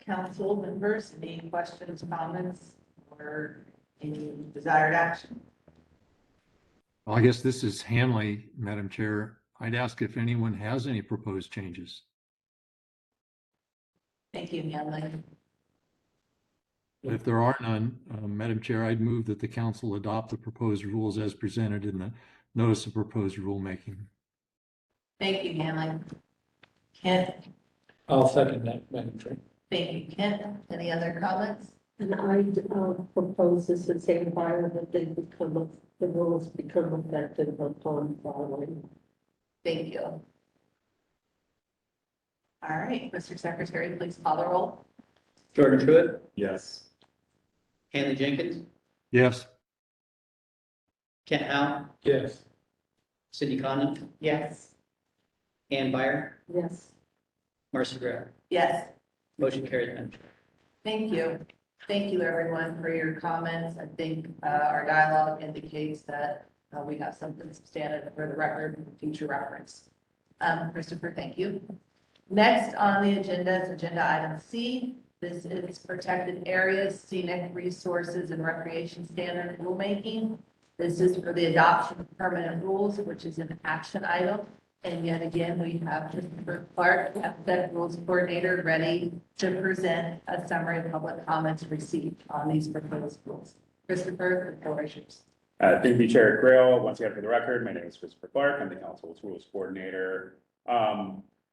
Council members, any questions, comments, or any desired action? Well, I guess this is Hanley, Madam Chair. I'd ask if anyone has any proposed changes. Thank you, Hanley. If there are none, Madam Chair, I'd move that the council adopt the proposed rules as presented in the notice of proposed rulemaking. Thank you, Hanley. Kent, I'll second that, Madam Chair. thank you, Kent. Any other comments? And I propose this as a file that they become, the rules become effective upon filing. Thank you. All right, Mr. Secretary, please call the roll. Jordan Truitt, yes. Hanley Jenkins, Yes. Kent Howe, Yes. Cindy Condon, Yes. Ann Byer, Yes. Marcy Graham. Yes. Motion carried, Madam Chair. Thank you. Thank you, everyone, for your comments. I think our dialogue indicates that we have something substantive for the record and future reference. Christopher, thank you. Next on the agenda is agenda item C. This is protected areas, scenic resources, and recreation standard rulemaking. This is for the adoption of permanent rules, which is an action item. And yet again, we have Christopher Clark, Athletic Rules Coordinator, ready to present a summary of public comments received on these proposed rules. Christopher, the floor is yours. Thank you, Chair Grail. Once again, for the record, my name is Christopher Clark. I'm the council's rules coordinator.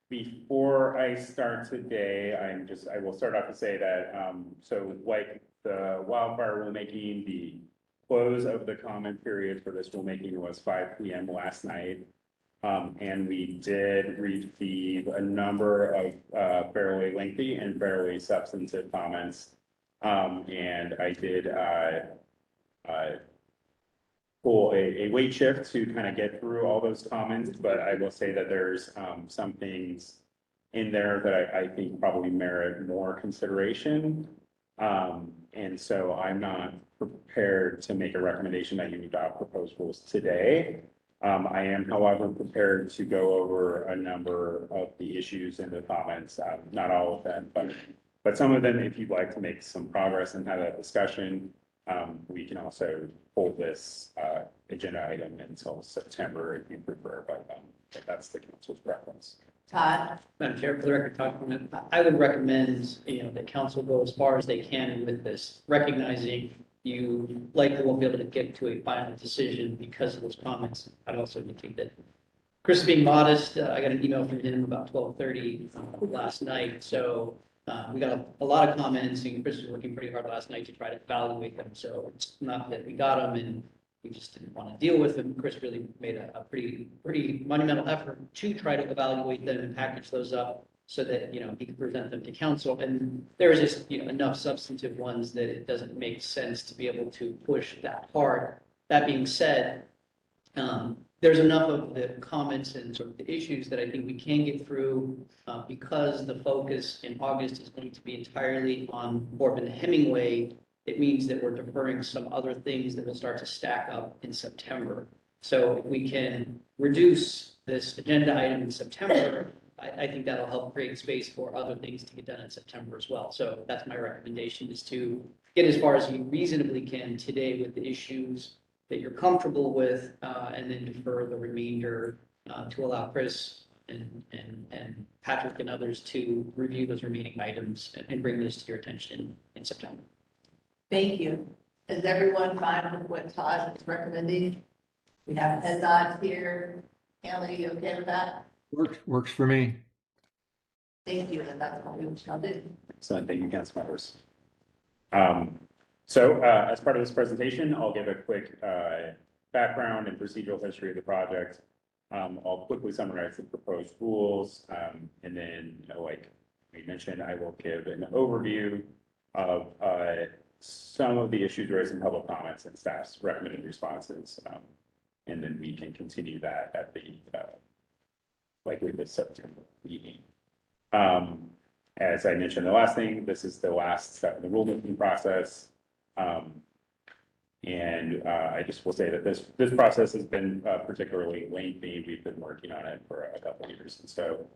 Before I start today, I will start off to say that, so like the wildfire rulemaking, the close of the comment period for this rulemaking was 5 p.m. last night. And we did receive a number of fairly lengthy and fairly substantive comments. And I did pull a weight shift to kind of get through all those comments, but I will say that there's some things in there that I think probably merit more consideration. And so I'm not prepared to make a recommendation that you adopt proposed rules today. I am, however, prepared to go over a number of the issues in the comments, not all of them, but some of them, if you'd like to make some progress and have that discussion, we can also hold this agenda item until September if you prefer, but that's the council's preference. Todd? Madam Chair, for the record document, I would recommend, that council go as far as they can with this, recognizing you likely won't be able to get to a final decision because of those comments. I'd also indicate that Chris being modest, I got an email from him about 12:30 last night. So we got a lot of comments and Chris was working pretty hard last night to try to evaluate them. So it's not that we got them and we just didn't want to deal with them. Chris really made a pretty monumental effort to try to evaluate them and package those up so that, he could present them to council. And there was just, enough substantive ones that it doesn't make sense to be able to push that hard. That being said, there's enough of the comments and sort of the issues that I think we can get through because the focus in August is going to be entirely on Boardman Hemingway. It means that we're deferring some other things that will start to stack up in September. So if we can reduce this agenda item in September, I think that'll help create space for other things to get done in September as well. So that's my recommendation, is to get as far as you reasonably can today with the issues that you're comfortable with, and then defer the remainder to allow Chris and Patrick and others to review those remaining items and bring this to your attention in September. Thank you. Is everyone fine with what Todd is recommending? We have head nods here. Kelly, you okay with that? Works for me. Thank you, and that's what we shall do. So thank you, council members. As part of this presentation, I'll give a quick background and procedural history of the project. I'll quickly summarize the proposed rules, and then, like we mentioned, I will give an overview of some of the issues raised in public comments and staff's recommended responses. And then we can continue that at the likely this September meeting. As I mentioned, the last thing, this is the last step in the rulemaking process. I just will say that this process has been particularly lengthy. We've been working on it for a couple of years. And so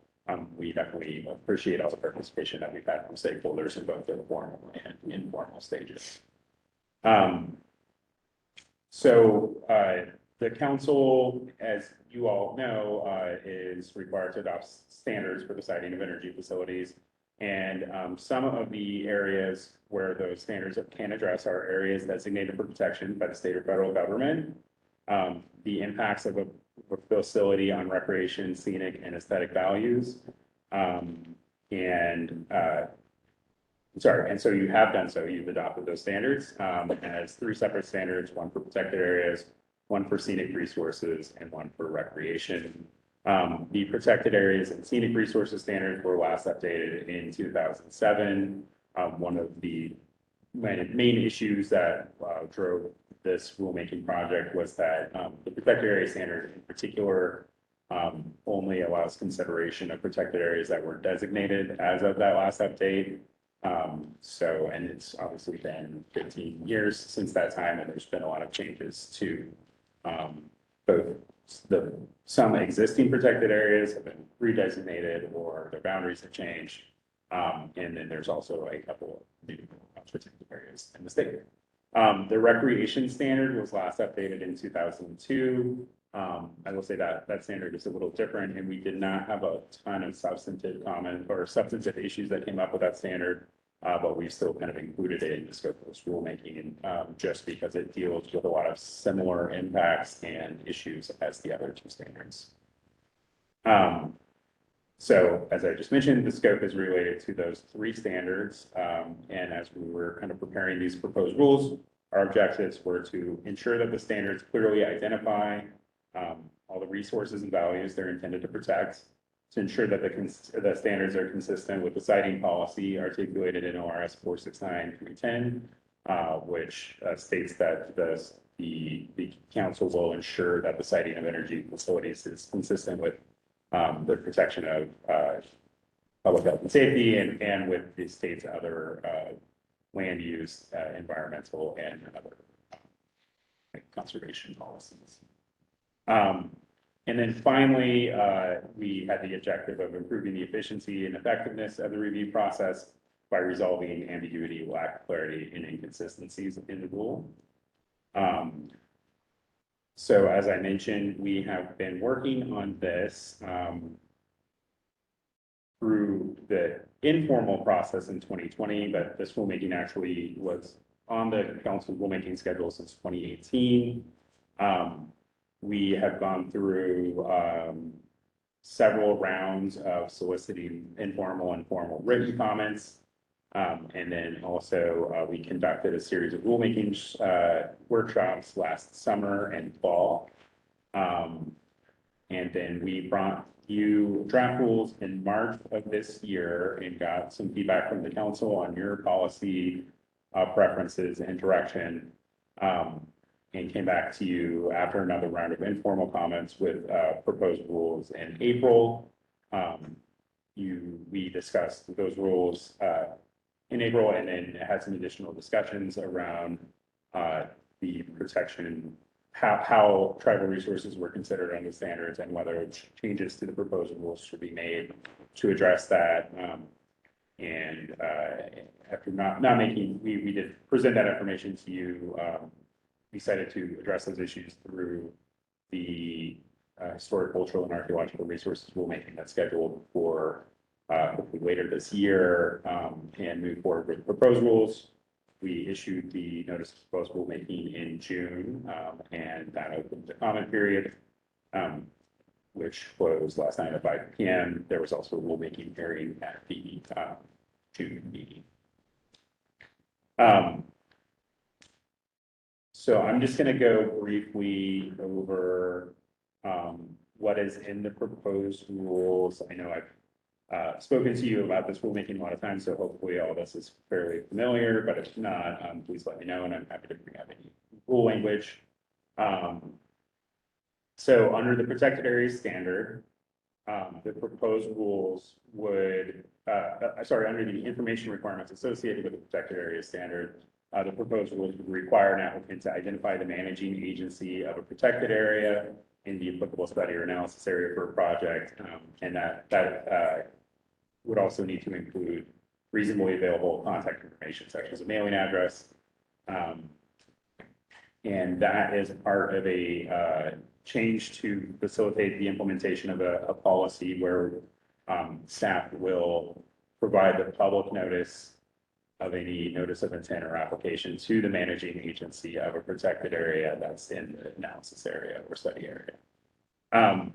we definitely appreciate all the participation that we've had from stakeholders in both the formal and informal stages. The council, as you all know, is required to adopt standards for the siting of energy facilities. And some of the areas where those standards can address are areas designated for protection by the state or federal government. The impacts of a facility on recreation, scenic, and aesthetic values. And so you have done so. You've adopted those standards as 3 separate standards: one for protected areas, one for scenic resources, and one for recreation. The protected areas and scenic resources standards were last updated in 2007. One of the main issues that drove this rulemaking project was that the protected area standard in particular only allows consideration of protected areas that were designated as of that last update. And it's obviously been 15 years since that time, and there's been a lot of changes to both some existing protected areas have been redesignated or their boundaries have changed. And then there's also a couple of new protected areas in the state. The recreation standard was last updated in 2002. I will say that that standard is a little different, and we did not have a ton of substantive comment or substantive issues that came up with that standard. But we still kind of included it in the scope of this rulemaking, just because it deals with a lot of similar impacts and issues as the other 2 standards. So as I just mentioned, the scope is related to those 3 standards. And as we were kind of preparing these proposed rules, our objectives were to ensure that the standards clearly identify all the resources and values they're intended to protect, to ensure that the standards are consistent with the siting policy articulated in ORS 469-310, which states that the council will ensure that the siting of energy facilities is consistent with the protection of public health and safety and with the state's other land use, environmental, and other conservation policies. And then finally, we had the objective of improving the efficiency and effectiveness of the review process by resolving ambiguity, lack of clarity, and inconsistencies in the rule. So as I mentioned, we have been working on this through the informal process in 2020, but this rulemaking actually was on the council rulemaking schedule since 2018. We have gone through several rounds of soliciting informal and formal written comments. And then also we conducted a series of rulemaking workshops last summer and fall. And then we brought you draft rules in March of this year and got some feedback from the council on your policy preferences and direction. And came back to you after another round of informal comments with proposed rules in April. We discussed those rules in April and then had some additional discussions around the protection, how tribal resources were considered under standards and whether changes to the proposed rules should be made to address that. And after not making, we did present that information to you. We decided to address those issues through the historic, cultural, and archaeological resources rulemaking that's scheduled for hopefully later this year, and move forward with proposed rules. We issued the notice of proposed rulemaking in June, and that opened the comment period, which closed last night at 5 p.m. There was also a rulemaking hearing at the June meeting. So I'm just going to go briefly over what is in the proposed rules. I know I've spoken to you about this rulemaking a lot of times, so hopefully all this is fairly familiar, but if not, please let me know, and I'm happy to bring up any rule language. So under the protected area standard, the proposed rules would, under the information requirements associated with the protected area standard, the proposed rules would require an applicant to identify the managing agency of a protected area in the applicable study or analysis area for a project, and that would also need to include reasonably available contact information, such as a mailing address. And that is part of a change to facilitate the implementation of a policy where staff will provide the public notice of any notice of intent or application to the managing agency of a protected area that's in the analysis area or study area.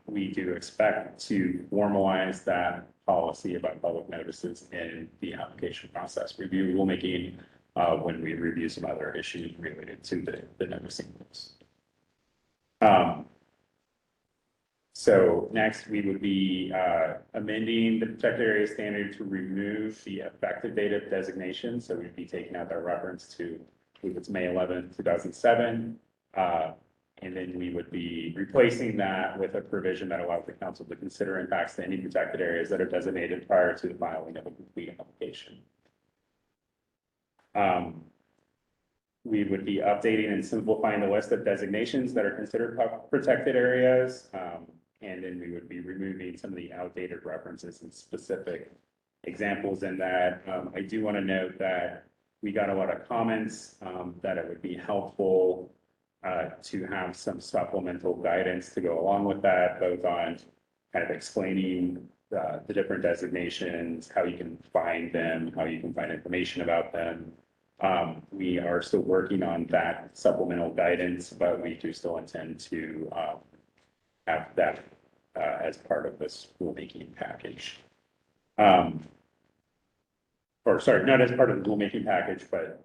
We do expect to formalize that policy about public notices in the application process review rulemaking when we review some other issues related to the noticing rules. So next, we would be amending the protected area standard to remove the effective date of designation. So we'd be taking out that reference to, I believe it's May 11th, 2007. And then we would be replacing that with a provision that allows the council to consider impacts to any protected areas that are designated prior to the filing of a complete application. We would be updating and simplifying the list of designations that are considered protected areas. And then we would be removing some of the outdated references and specific examples in that. I do want to note that we got a lot of comments that it would be helpful to have some supplemental guidance to go along with that, both on kind of explaining the different designations, how you can find them, how you can find information about them. We are still working on that supplemental guidance, but we do still intend to have that as part of this rulemaking package. Or sorry, not as part of the rulemaking package, but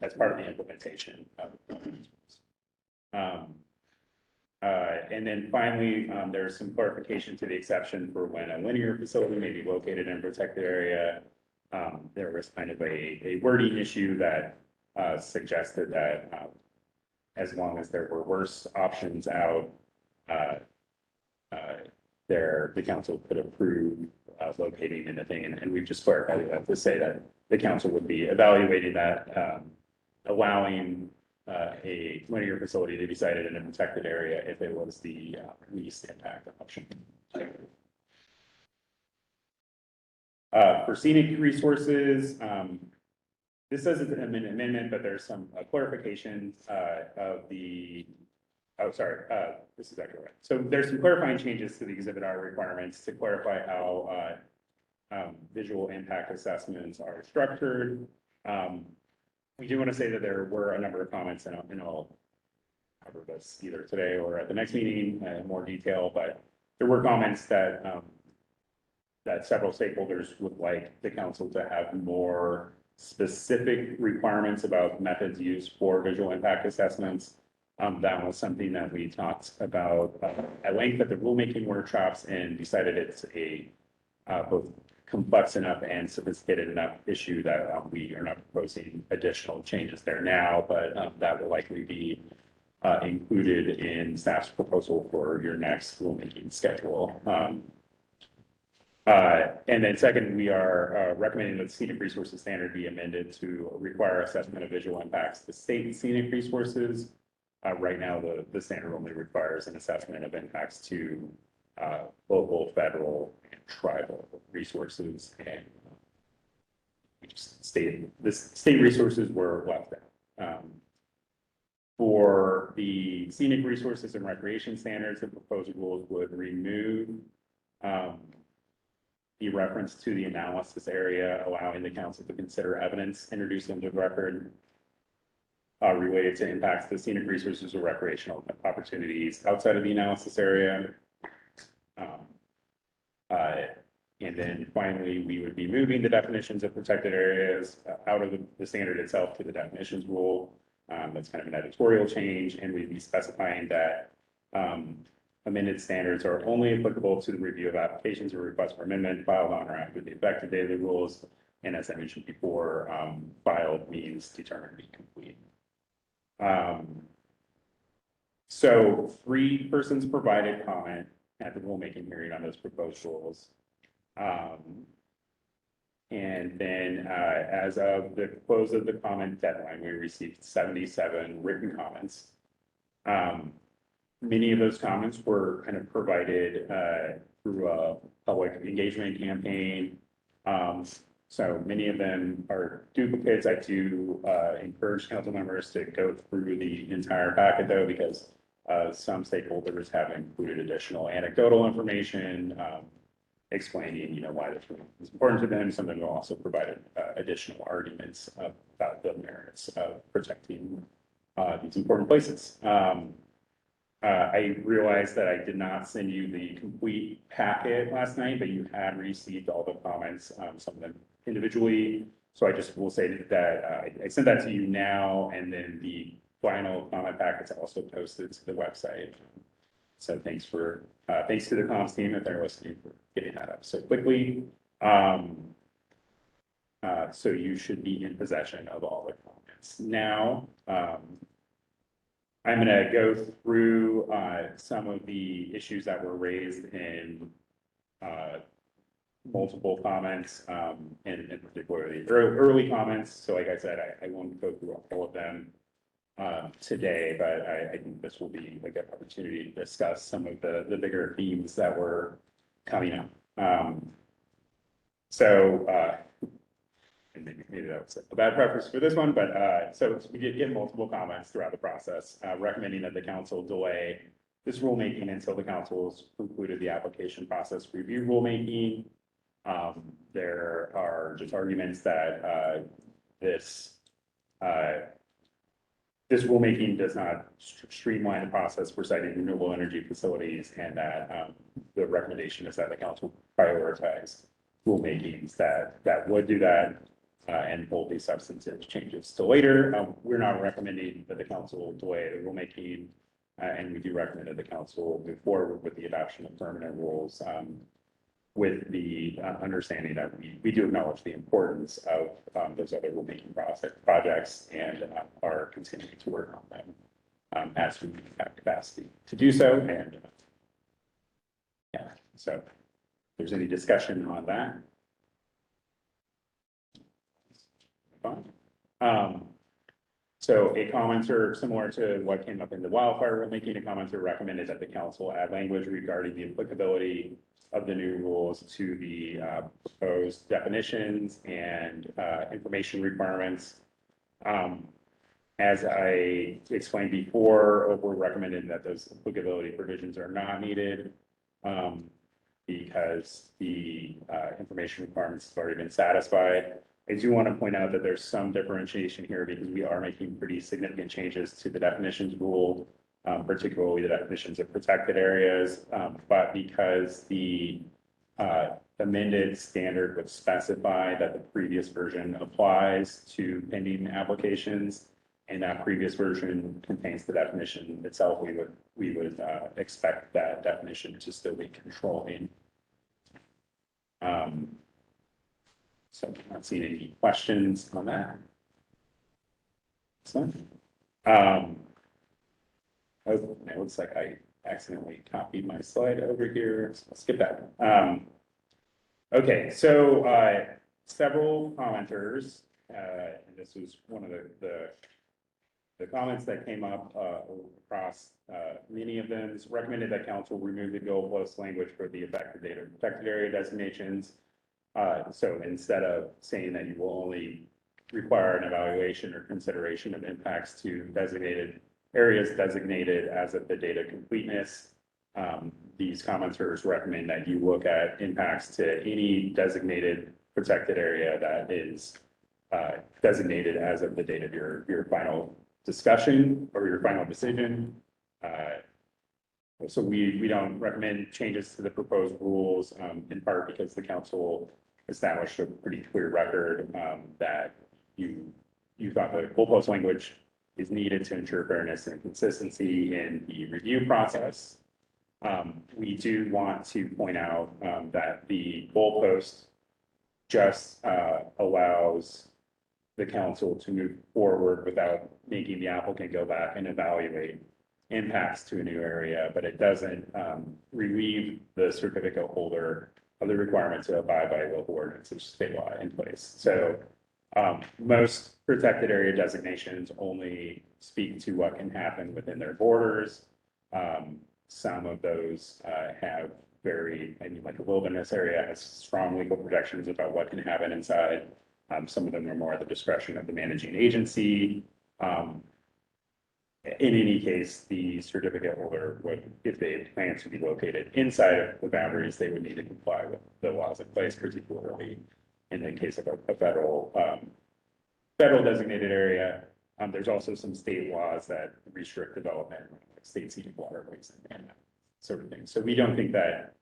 as part of the implementation of and then finally, there's some clarification to the exception for when a linear facility may be located in a protected area. There was kind of a wording issue that suggested that as long as there were worse options out, the council could approve locating anything, and we've just clarified that to say that the council would be evaluating that, allowing a linear facility to be sited in a protected area if it was the least impact option. For scenic resources, this says it's an amendment, but there's some clarifications of the, oh, sorry, this is actually right. So there's some clarifying changes to the Exhibit R requirements to clarify how visual impact assessments are structured. We do want to say that there were a number of comments, and I'll cover this either today or at the next meeting in more detail, but there were comments that that several stakeholders would like the council to have more specific requirements about methods used for visual impact assessments. That was something that we talked about at length at the rulemaking workshops and decided it's a both complex enough and sophisticated enough issue that we are not proposing additional changes there now, but that will likely be included in staff's proposal for your next rulemaking schedule. And then second, we are recommending that the scenic resources standard be amended to require assessment of visual impacts to state scenic resources. Right now, the standard only requires an assessment of impacts to local, federal, and tribal resources, and the state resources were left out. For the scenic resources and recreation standards, the proposed rules would remove the reference to the analysis area, allowing the council to consider evidence introduced into the record related to impacts to scenic resources or recreational opportunities outside of the analysis area. And then finally, we would be moving the definitions of protected areas out of the standard itself to the definitions rule. That's kind of an editorial change, and we'd be specifying that amended standards are only applicable to the review of applications or requests for amendment filed on or after the effective date of the rules. And as I mentioned before, filed means determined to be complete. So 3 persons provided comment at the rulemaking hearing on those proposed rules. And then as of the close of the comment deadline, we received 77 written comments. Many of those comments were kind of provided through a public engagement campaign. So many of them are duplicates. I do encourage council members to go through the entire packet though, because some stakeholders have included additional anecdotal information, explaining, why this is important to them. Some of them also provided additional arguments about the merits of protecting these important places. I realized that I did not send you the complete packet last night, but you had received all the comments, some of them individually. So I just will say that I sent that to you now, and then the final comment packets also posted to the website. So thanks to the comms team if they're listening for getting that up so quickly. So you should be in possession of all the comments. Now, I'm going to go through some of the issues that were raised in multiple comments, and particularly early comments. So like I said, I won't go through all of them today, but I think this will be a good opportunity to discuss some of the bigger themes that were coming up. And maybe that was a bad preface for this one, but so we did get multiple comments throughout the process, recommending that the council delay this rulemaking until the council's concluded the application process review rulemaking. There are just arguments that this rulemaking does not streamline the process for citing renewable energy facilities, and that the recommendation is that the council prioritize rulemakings that would do that and hold these substantive changes to later. We're not recommending that the council delay the rulemaking, and we do recommend that the council move forward with the adoption of permanent rules with the understanding that we do acknowledge the importance of those other rulemaking projects and are continuing to work on them as we have capacity to do so. And yeah, so if there's any discussion on that. Fine. So a commenter similar to what came up in the wildfire rulemaking, a commenter recommended that the council add language regarding the applicability of the new rules to the proposed definitions and information requirements. As I explained before, we're recommending that those applicability provisions are not needed because the information requirements have already been satisfied. I do want to point out that there's some differentiation here because we are making pretty significant changes to the definitions rule, particularly the definitions of protected areas, but because the amended standard would specify that the previous version applies to pending applications, and that previous version contains the definition itself, we would expect that definition to still be controlling. So I'm not seeing any questions on that. So, oh, it looks like I accidentally copied my slide over here. So I'll skip that. Okay, so several commenters, and this was one of the comments that came up across many of them, is recommended that council remove the goalpost language for the effective date of protected area designations. So instead of saying that you will only require an evaluation or consideration of impacts to designated areas designated as of the date of completeness. These commenters recommend that you look at impacts to any designated protected area that is designated as of the date of your final discussion or your final decision. So we don't recommend changes to the proposed rules, in part because the council established a pretty clear record that you thought the goalpost language is needed to ensure fairness and consistency in the review process. We do want to point out that the goalpost just allows the council to move forward without making the applicant go back and evaluate impacts to a new area, but it doesn't relieve the certificate holder of the requirement to abide by local ordinance or state law in place. So most protected area designations only speak to what can happen within their borders. Some of those have like a wilderness area has strong legal protections about what can happen inside. Some of them are more at the discretion of the managing agency. In any case, the certificate holder would, if they plan to be located inside of the boundaries, they would need to comply with the laws in place, particularly in the case of a federal designated area. There's also some state laws that restrict development, like state scenic waterways and that sort of thing. So we don't think that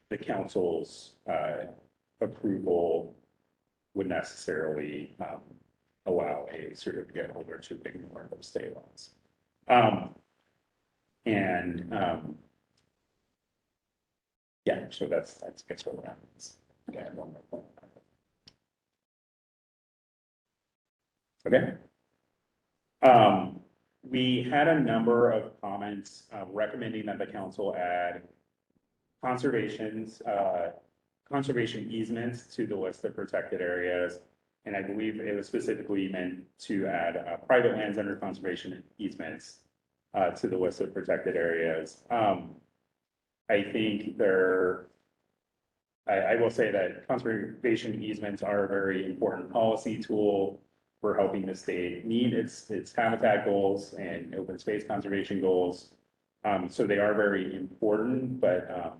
the council's approval would necessarily allow a certificate holder to ignore those state laws. Yeah, so that's where we're at. Okay, one more point. Okay. We had a number of comments recommending that the council add conservation easements to the list of protected areas. And I believe it was specifically meant to add private lands under conservation easements to the list of protected areas. I think I will say that conservation easements are a very important policy tool for helping the state meet its habitat goals and open space conservation goals. So they are very important, but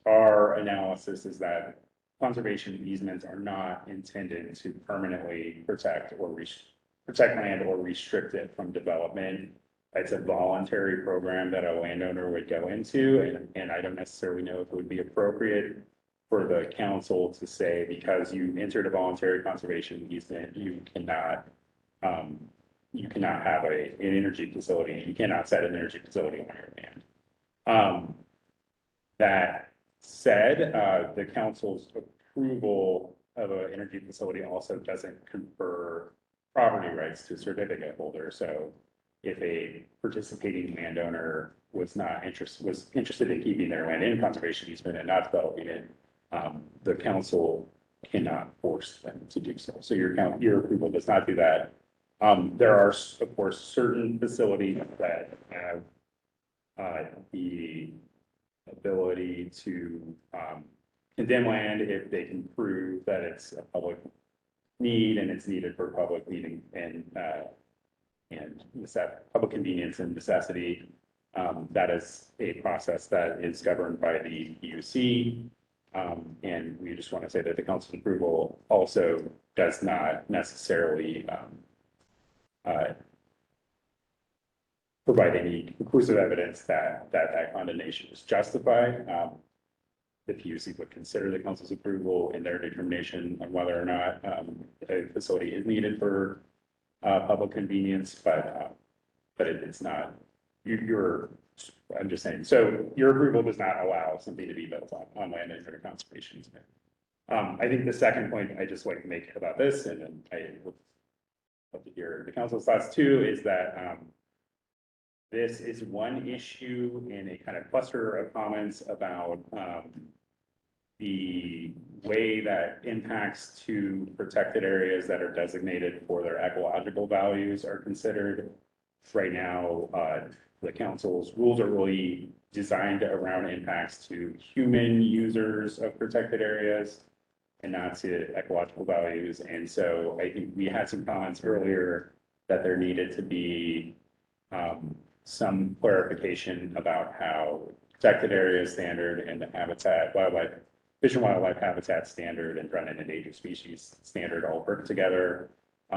our analysis is that conservation easements are not intended to permanently protect land or restrict it from development. It's a voluntary program that a landowner would go into, and I don't necessarily know if it would be appropriate for the council to say, because you entered a voluntary conservation easement, you cannot have an energy facility, you cannot set an energy facility on your land. That said, the council's approval of an energy facility also doesn't confer property rights to certificate holders. So if a participating landowner was interested in keeping their land in conservation easement and not developing it, the council cannot force them to do so. So your approval does not do that. There are, of course, certain facilities that have the ability to condemn land if they can prove that it's a public need and it's needed for public needing and public convenience and necessity. That is a process that is governed by the PUC. And we just want to say that the council's approval also does not necessarily provide any conclusive evidence that condemnation is justified. The PUC would consider the council's approval in their determination on whether or not a facility is needed for public convenience, but it's not. I'm just saying. So your approval does not allow something to be built on land under conservation easement. I think the second point I just like to make about this, and then I would love to hear the council's thoughts too, is that this is one issue in a kind of cluster of comments about the way that impacts to protected areas that are designated for their ecological values are considered. Right now, the council's rules are really designed around impacts to human users of protected areas and not to ecological values. And so I think we had some comments earlier that there needed to be some clarification about how protected area standard and the habitat, wildlife, fish and wildlife habitat standard and threatened and endangered species standard all work together.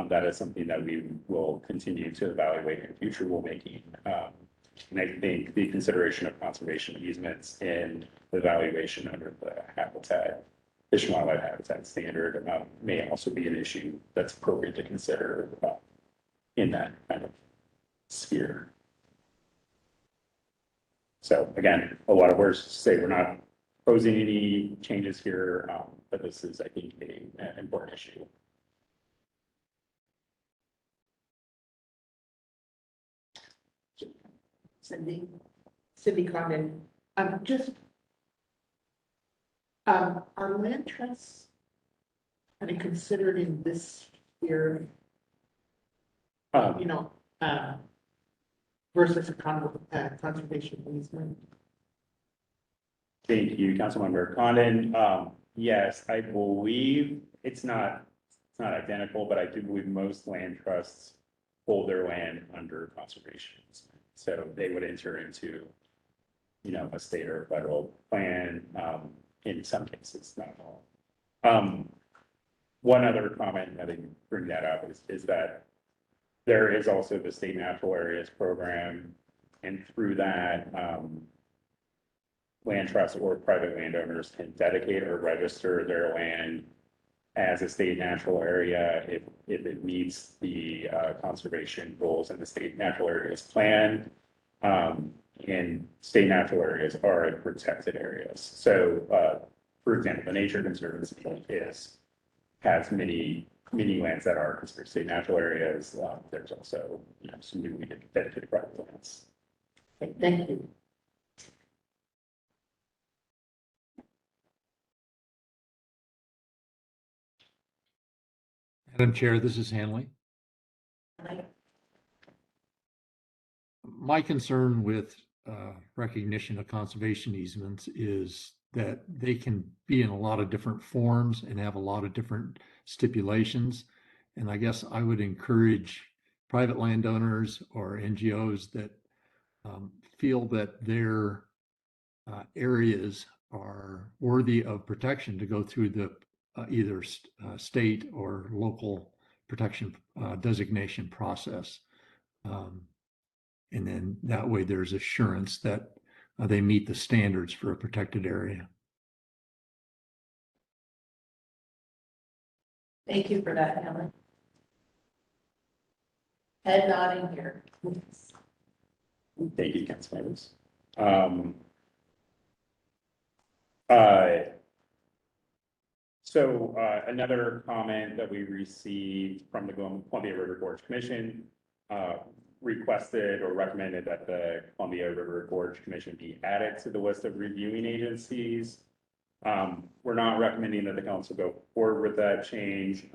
That is something that we will continue to evaluate in future rulemaking. And I think the consideration of conservation easements and the evaluation under the habitat, fish and wildlife habitat standard, may also be an issue that's appropriate to consider in that kind of sphere. So again, a lot of words to say we're not proposing any changes here, but this is, I think, an important issue. Cindy Condon, just, are land trusts kind of considered in this sphere, you know, versus a conservation easement? Thank you, Councilmember Condon. Yes, I believe it's not identical, but I do believe most land trusts hold their land under conservation. So they would enter into, you know, a state or federal plan, in some cases, not all. One other comment, I think, bring that up is that there is also the State Natural Areas Program, and through that, land trusts or private landowners can dedicate or register their land as a state natural area if it meets the conservation goals in the State Natural Areas Plan. And state natural areas are in protected areas. So, for example, the Nature Conservancy has many lands that are considered state natural areas. There's also, you know, some newly dedicated private lands. Okay, thank you. Madam Chair, this is Hanley. My concern with recognition of conservation easements is that they can be in a lot of different forms and have a lot of different stipulations. And I guess I would encourage private landowners or NGOs that feel that their areas are worthy of protection to go through the either state or local protection designation process. And then that way there's assurance that they meet the standards for a protected area. Thank you for that, Helen. Head nodding here. Thank you, Councilmembers. So another comment that we received from the Columbia River Gorge Commission requested or recommended that the Columbia River Gorge Commission be added to the list of reviewing agencies. We're not recommending that the council go forward with that change,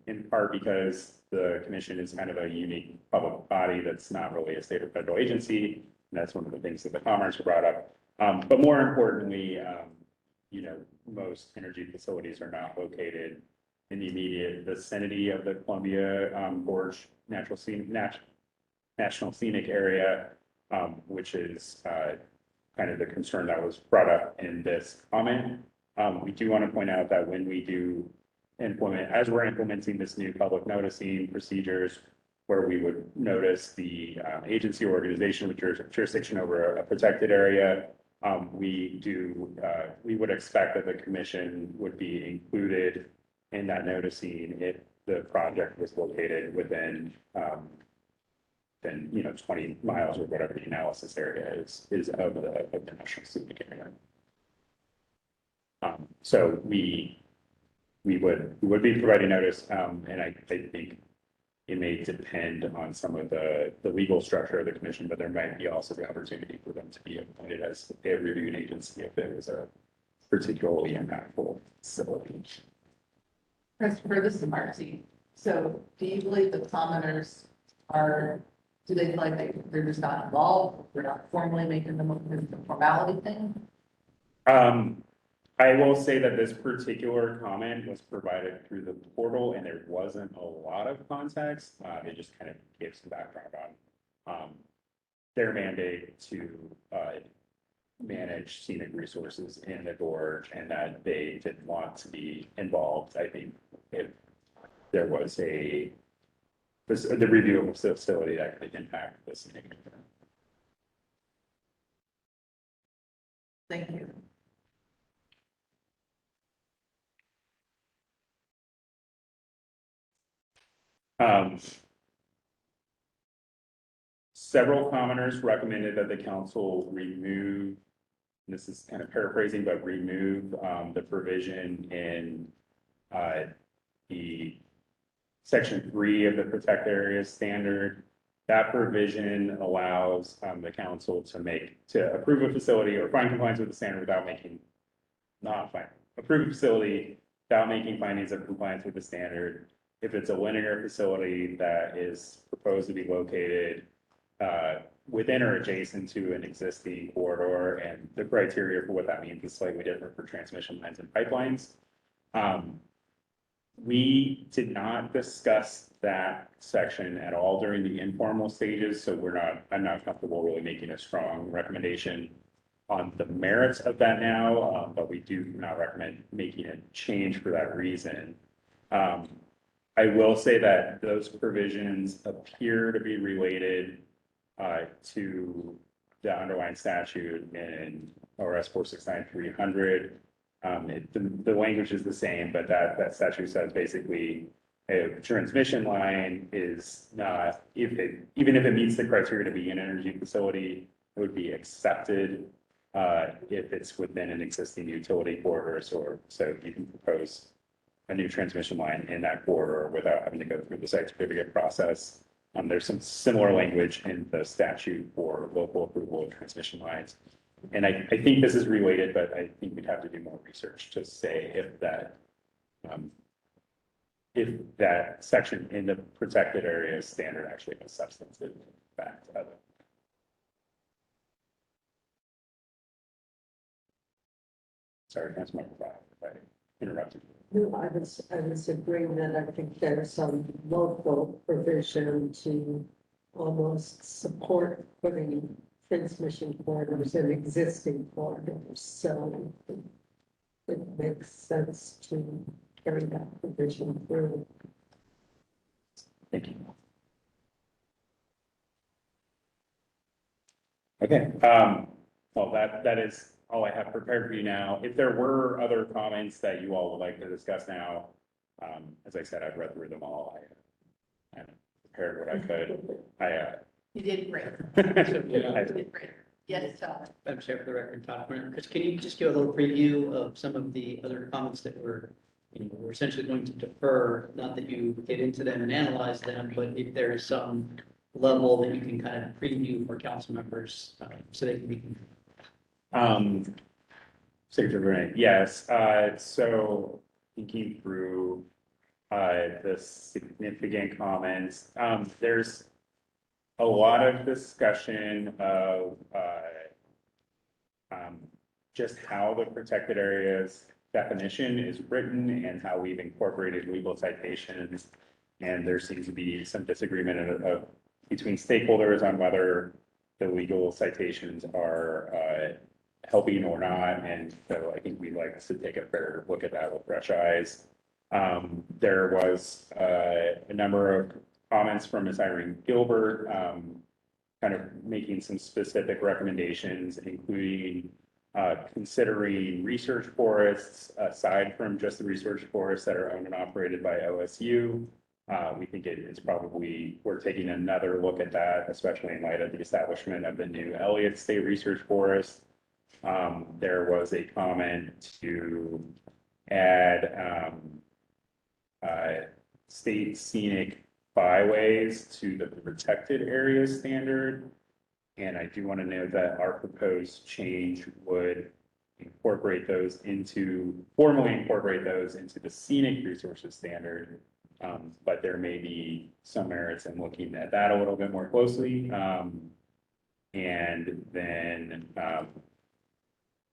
in part because the commission is kind of a unique public body that's not really a state or federal agency. And that's one of the things that the comments brought up. But more importantly, you know, most energy facilities are not located in the immediate vicinity of the Columbia Gorge National Scenic Area, which is kind of the concern that was brought up in this comment. We do want to point out that when we do implement, as we're implementing this new public noticing procedures, where we would notice the agency or organization with jurisdiction over a protected area, we would expect that the commission would be included in that noticing if the project was located within then, you know, 20 miles or whatever the analysis area is of the national scenic area. So we would be providing notice, and I think it may depend on some of the legal structure of the commission, but there might be also the opportunity for them to be appointed as a reviewing agency if it was a particularly impactful facility. Christopher, this is Marcy. So do you believe the commoners do they feel like they're just not involved? We're not formally making them a formality thing? I will say that this particular comment was provided through the portal and there wasn't a lot of context. It just kind of gave some background on their mandate to, manage scenic resources in the gorge and that they didn't want to be involved. I think if there was the review of the facility that could impact the scenic. Thank you. Several commenters recommended that the council remove, this is kind of paraphrasing, but remove the provision in the section 3 of the protected areas standard. That provision allows the council to approve a facility or find compliance with the standard without approve a facility without making findings of compliance with the standard. If it's a linear facility that is proposed to be located within or adjacent to an existing corridor, and the criteria for what that means is slightly different for transmission lines and pipelines. We did not discuss that section at all during the informal stages, so I'm not comfortable really making a strong recommendation on the merits of that now, but we do not recommend making a change for that reason. I will say that those provisions appear to be related to the underlying statute in ORS 469-300. The language is the same, but that statute says basically a transmission line is not, even if it meets the criteria to be an energy facility, it would be accepted if it's within an existing utility corridor. So you can propose a new transmission line in that corridor without having to go through the site certificate process. There's some similar language in the statute for local approval of transmission lines. And I think this is related, but I think we'd have to do more research to say if that section in the protected area standard actually has substantive fact of it. Sorry, that's my provide if I interrupted. No, I was agreeing that I think there's some local provision to almost support putting transmission corridors in existing corridors, so it makes sense to carry that provision through. Thank you. Okay, well, that is all I have prepared for you now. If there were other comments that you all would like to discuss now, as I said, I've read through them all. I prepared what I could. You did great. Yeah. You did great. Yes, Todd. Madam Chair, for the record, Todd Quinn. Chris, can you just give a little preview of some of the other comments that we're essentially going to defer, not that you get into them and analyze them, but if there is some level that you can kind of preview for council members, so they can be. Secretary Burnett, yes, so thinking through the significant comments, there's a lot of discussion of just how the protected areas definition is written and how we've incorporated legal citations. And there seems to be some disagreement between stakeholders on whether the legal citations are helping or not. And so I think we'd like to take a fair look at that with fresh eyes. There was a number of comments from Ms. Irene Gilbert, kind of making some specific recommendations, including considering research forests aside from just the research forests that are owned and operated by OSU. We think it's probably, we're taking another look at that, especially in light of the establishment of the new Elliott State Research Forest. There was a comment to add state scenic byways to the protected areas standard. And I do want to note that our proposed change would formally incorporate those into the scenic resources standard. But there may be some merits in looking at that a little bit more closely. And then,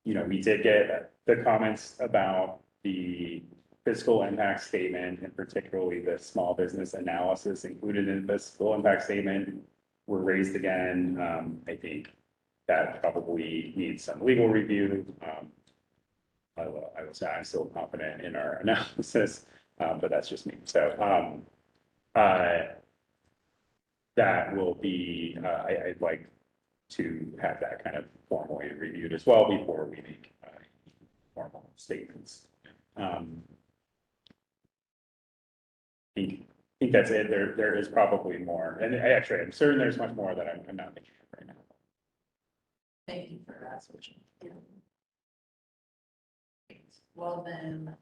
we did get the comments about the fiscal impact statement, and particularly the small business analysis included in the fiscal impact statement. were raised again. I think that probably needs some legal review. I will say I'm still confident in our analysis, but that's just me. So, that will be, I'd like to have that kind of formally reviewed as well before we make formal statements. I think that's it. There is probably more, and I'm certain there's much more that I'm not thinking of right now. Thank you for that, Switch. Well then,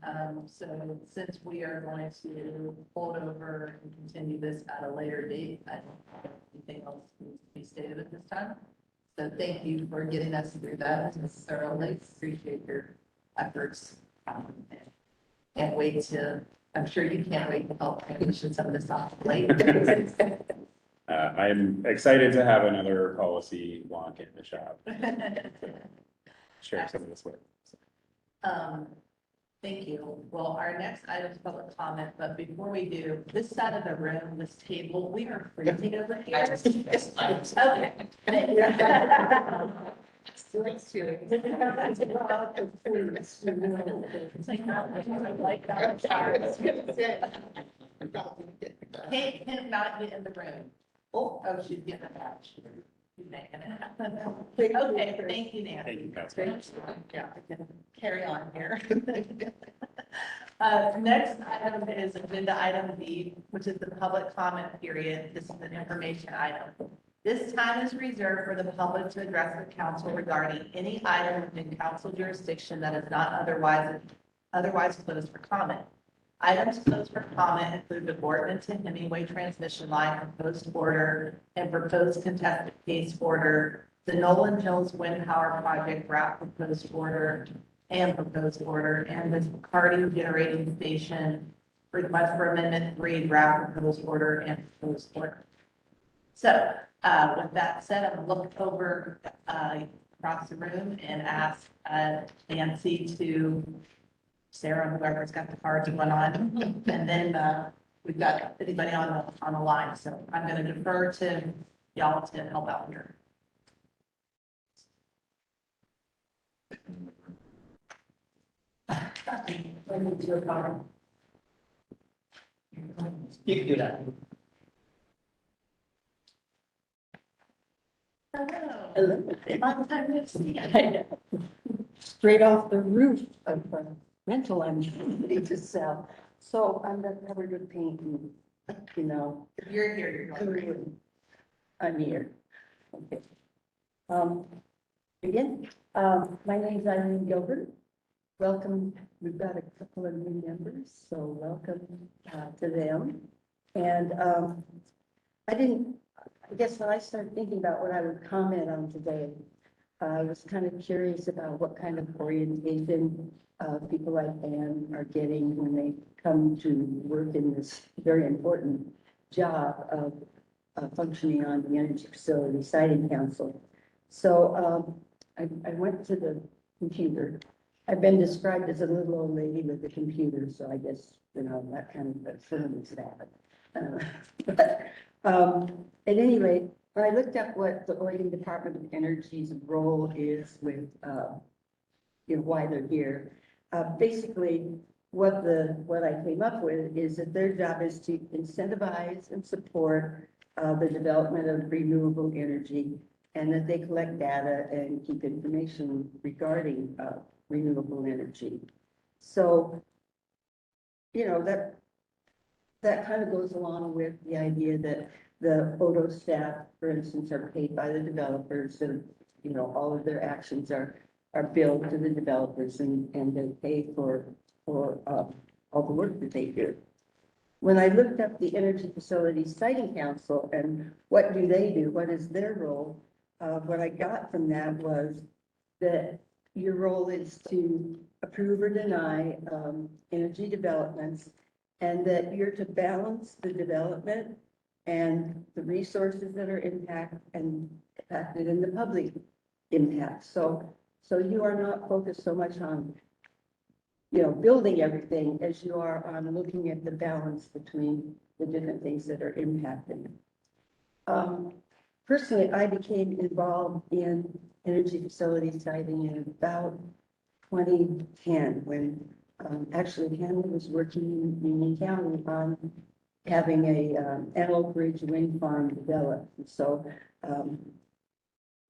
so since we are going to hold over and continue this at a later date, I don't have anything else needs to be stated at this time. So thank you for getting us through that thoroughly. Appreciate your efforts. Can't wait to, I'm sure you can't wait to help transition some of this off late. I'm excited to have another policy wonk in the shop. Share some of this with. Thank you. Well, our next item is public comment, but before we do, this side of the room, this table, we are freezing over here. Okay. Let's do it. It's like, like that. Can't not get in the room. Oh, she's getting a badge. She's making it. Okay, thank you, Nancy. Thank you, Councilman. Yeah, I can carry on here. Next item is agenda item B, which is the public comment period. This is an information item. This time is reserved for the public to address the council regarding any item within council jurisdiction that is not otherwise closed for comment. Items closed for comment include the Boardman to Hemingway transmission line proposed order and proposed contested case order, the Nolan Hills Wind Power Project route proposed order, and the McCarty Generating Station request for amendment 3 draft proposed order and proposed order. So, with that said, I'm gonna look over, across the room and ask, Nancy to, Sarah, whoever's got the cards going on, and then, we've got anybody on the line, so I'm gonna defer to y'all to help out here. You can do that. Hello. Long time no see. Straight off the roof of a rental I'm ready to sell. So I'm not covered with paint and, you know, If you're here, you're going. I'm here. Okay. Again, my name is Eileen Gilbert. Welcome. We've got a couple of new members, so welcome to them. And I guess when I started thinking about what I would comment on today, I was kind of curious about what kind of orientation people like Ann are getting when they come to work in this very important job of functioning on the Energy Facility Siting Council. So I went to the computer. I've been described as a little old lady with a computer, so I guess, you know, that kind of affirms that. At any rate, when I looked up what the Oregon Department of Energy's role is with, you know, why they're here, basically what I came up with is that their job is to incentivize and support the development of renewable energy, and that they collect data and keep information regarding renewable energy. So, you know, that kind of goes along with the idea that the Odo staff, for instance, are paid by the developers, and, you know, all of their actions are billed to the developers, and they pay for all the work that they do. When I looked up the Energy Facilities Siting Council and what do they do, what is their role, what I got from that was that your role is to approve or deny energy developments, and that you're to balance the development and the resources that are impacted in the public impact. So you are not focused so much on, you know, building everything as you are on looking at the balance between the different things that are impacting. personally, I became involved in energy facility siting in about 2010, when actually Hanley was working in Union County on having a Antelope Ridge wind farm developed. And so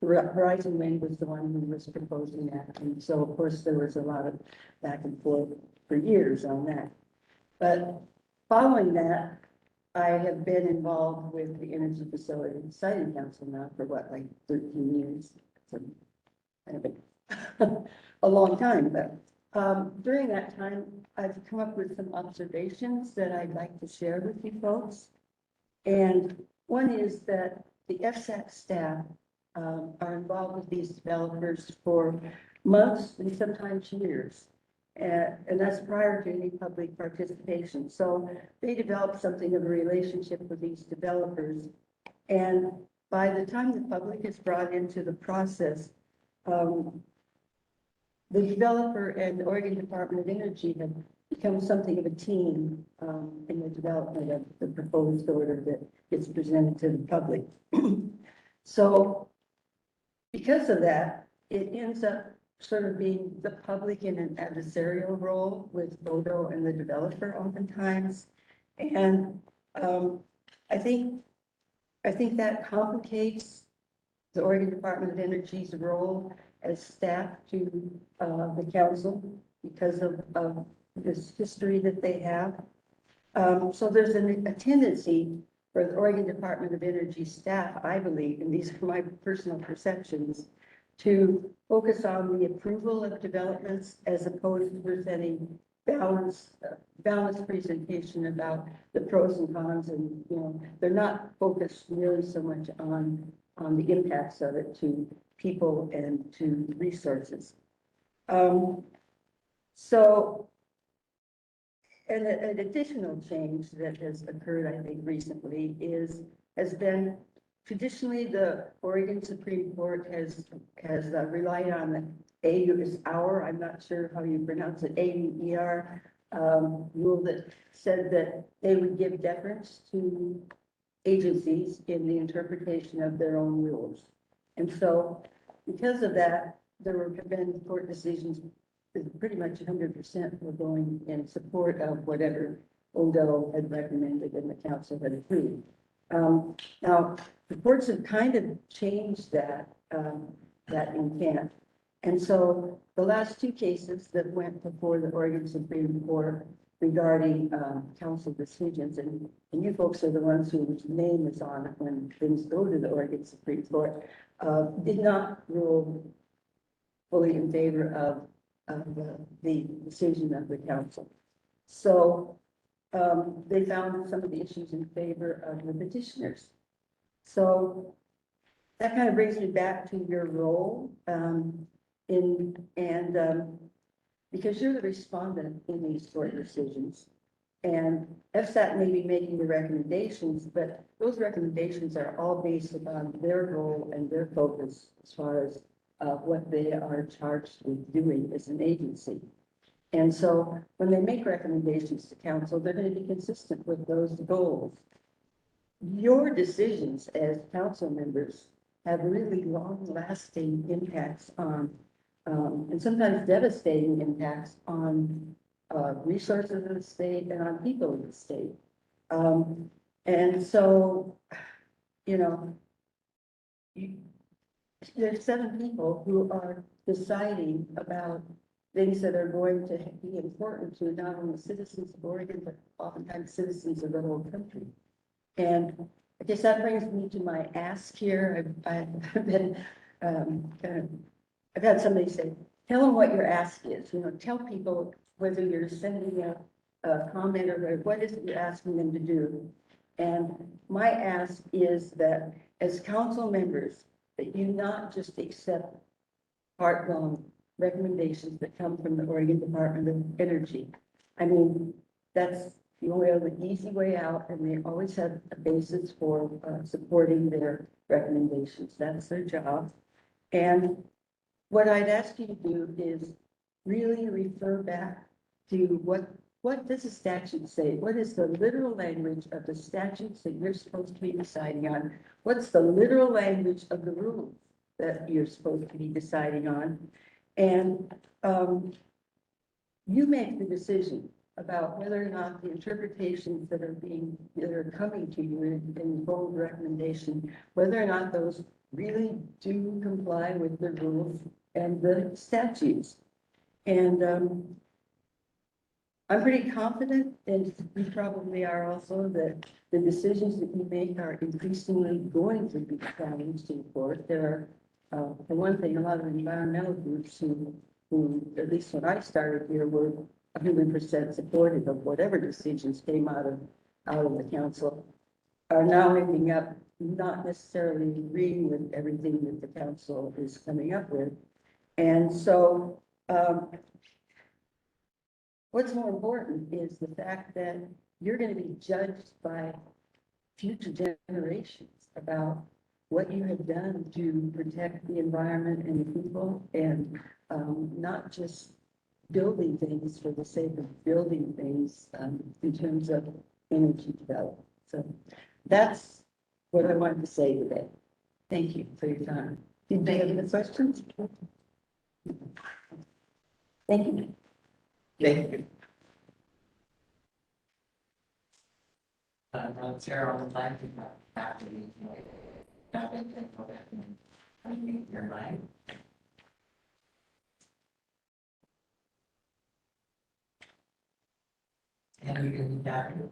Horizon Wind was the one who was proposing that. And so, of course, there was a lot of back and forth for years on that. But following that, I have been involved with the Energy Facility Siting Council now for what, like 13 years? So, kind of a long time, but during that time, I've come up with some observations that I'd like to share with you folks. And one is that the FSAC staff are involved with these developers for months and sometimes years. And that's prior to any public participation. So they develop something of a relationship with these developers. And by the time the public is brought into the process, the developer and the Oregon Department of Energy have become something of a team in the development of the proposed order that gets presented to the public. So because of that, it ends up sort of being the public in an adversarial role with Odo and the developer oftentimes. And I think that complicates the Oregon Department of Energy's role as staff to the council because of this history that they have. So there's a tendency for the Oregon Department of Energy staff, I believe, and these are my personal perceptions, to focus on the approval of developments as opposed to presenting balanced presentation about the pros and cons. And, you know, they're not focused really so much on the impacts of it to people and to resources. So, and an additional change that has occurred, I think, recently has been traditionally the Oregon Supreme Court has relied on the AUR, I'm not sure how you pronounce it, AUER rule that said that they would give deference to agencies in the interpretation of their own rules. And so because of that, there have been court decisions that pretty much 100% were going in support of whatever Odo had recommended and the council had approved. Now, the courts have kind of changed that intent. And so the last two cases that went before the Oregon Supreme Court regarding council decisions, and you folks are the ones whose name is on it when things go to the Oregon Supreme Court, did not rule fully in favor of the decision of the council. So they found some of the issues in favor of the petitioners. So that kind of brings me back to your role because you're the respondent in these court decisions. And FSAT may be making the recommendations, but those recommendations are all based upon their role and their focus as far as what they are charged with doing as an agency. And so when they make recommendations to council, they're going to be consistent with those goals. Your decisions as council members have really long-lasting impacts on, and sometimes devastating impacts on resources of the state and on people of the state. And so, you know, there's 7 people who are deciding about things that are going to be important to not only citizens of Oregon, but oftentimes citizens of the whole country. And I guess that brings me to my ask here. I've been I've had somebody say, tell them what your ask is. You know, tell people whether you're sending a comment or what is it you're asking them to do. And my ask is that as council members, that you not just accept heart-long recommendations that come from the Oregon Department of Energy. I mean, that's the only other easy way out, and they always have a basis for supporting their recommendations. That's their job. And what I'd ask you to do is really refer back to what what does the statute say? What is the literal language of the statutes that you're supposed to be deciding on? What's the literal language of the rules that you're supposed to be deciding on? And you make the decision about whether or not the interpretations that are coming to you in bold recommendation, whether or not those really do comply with the rules and the statutes. And I'm pretty confident, and you probably are also, that the decisions that you make are increasingly going to be challenged in court. There are, for one thing, a lot of environmental groups who, at least when I started here, were 100% supportive of whatever decisions came out of the council, are now ending up not necessarily agreeing with everything that the council is coming up with. And so, what's more important is the fact that you're going to be judged by future generations about what you have done to protect the environment and the people, and not just building things for the sake of building things in terms of energy development. So that's what I wanted to say today. Thank you for your time. Did you have any questions? Thank you. Thank you. Sarah, on the line, after your mind. And you can gather.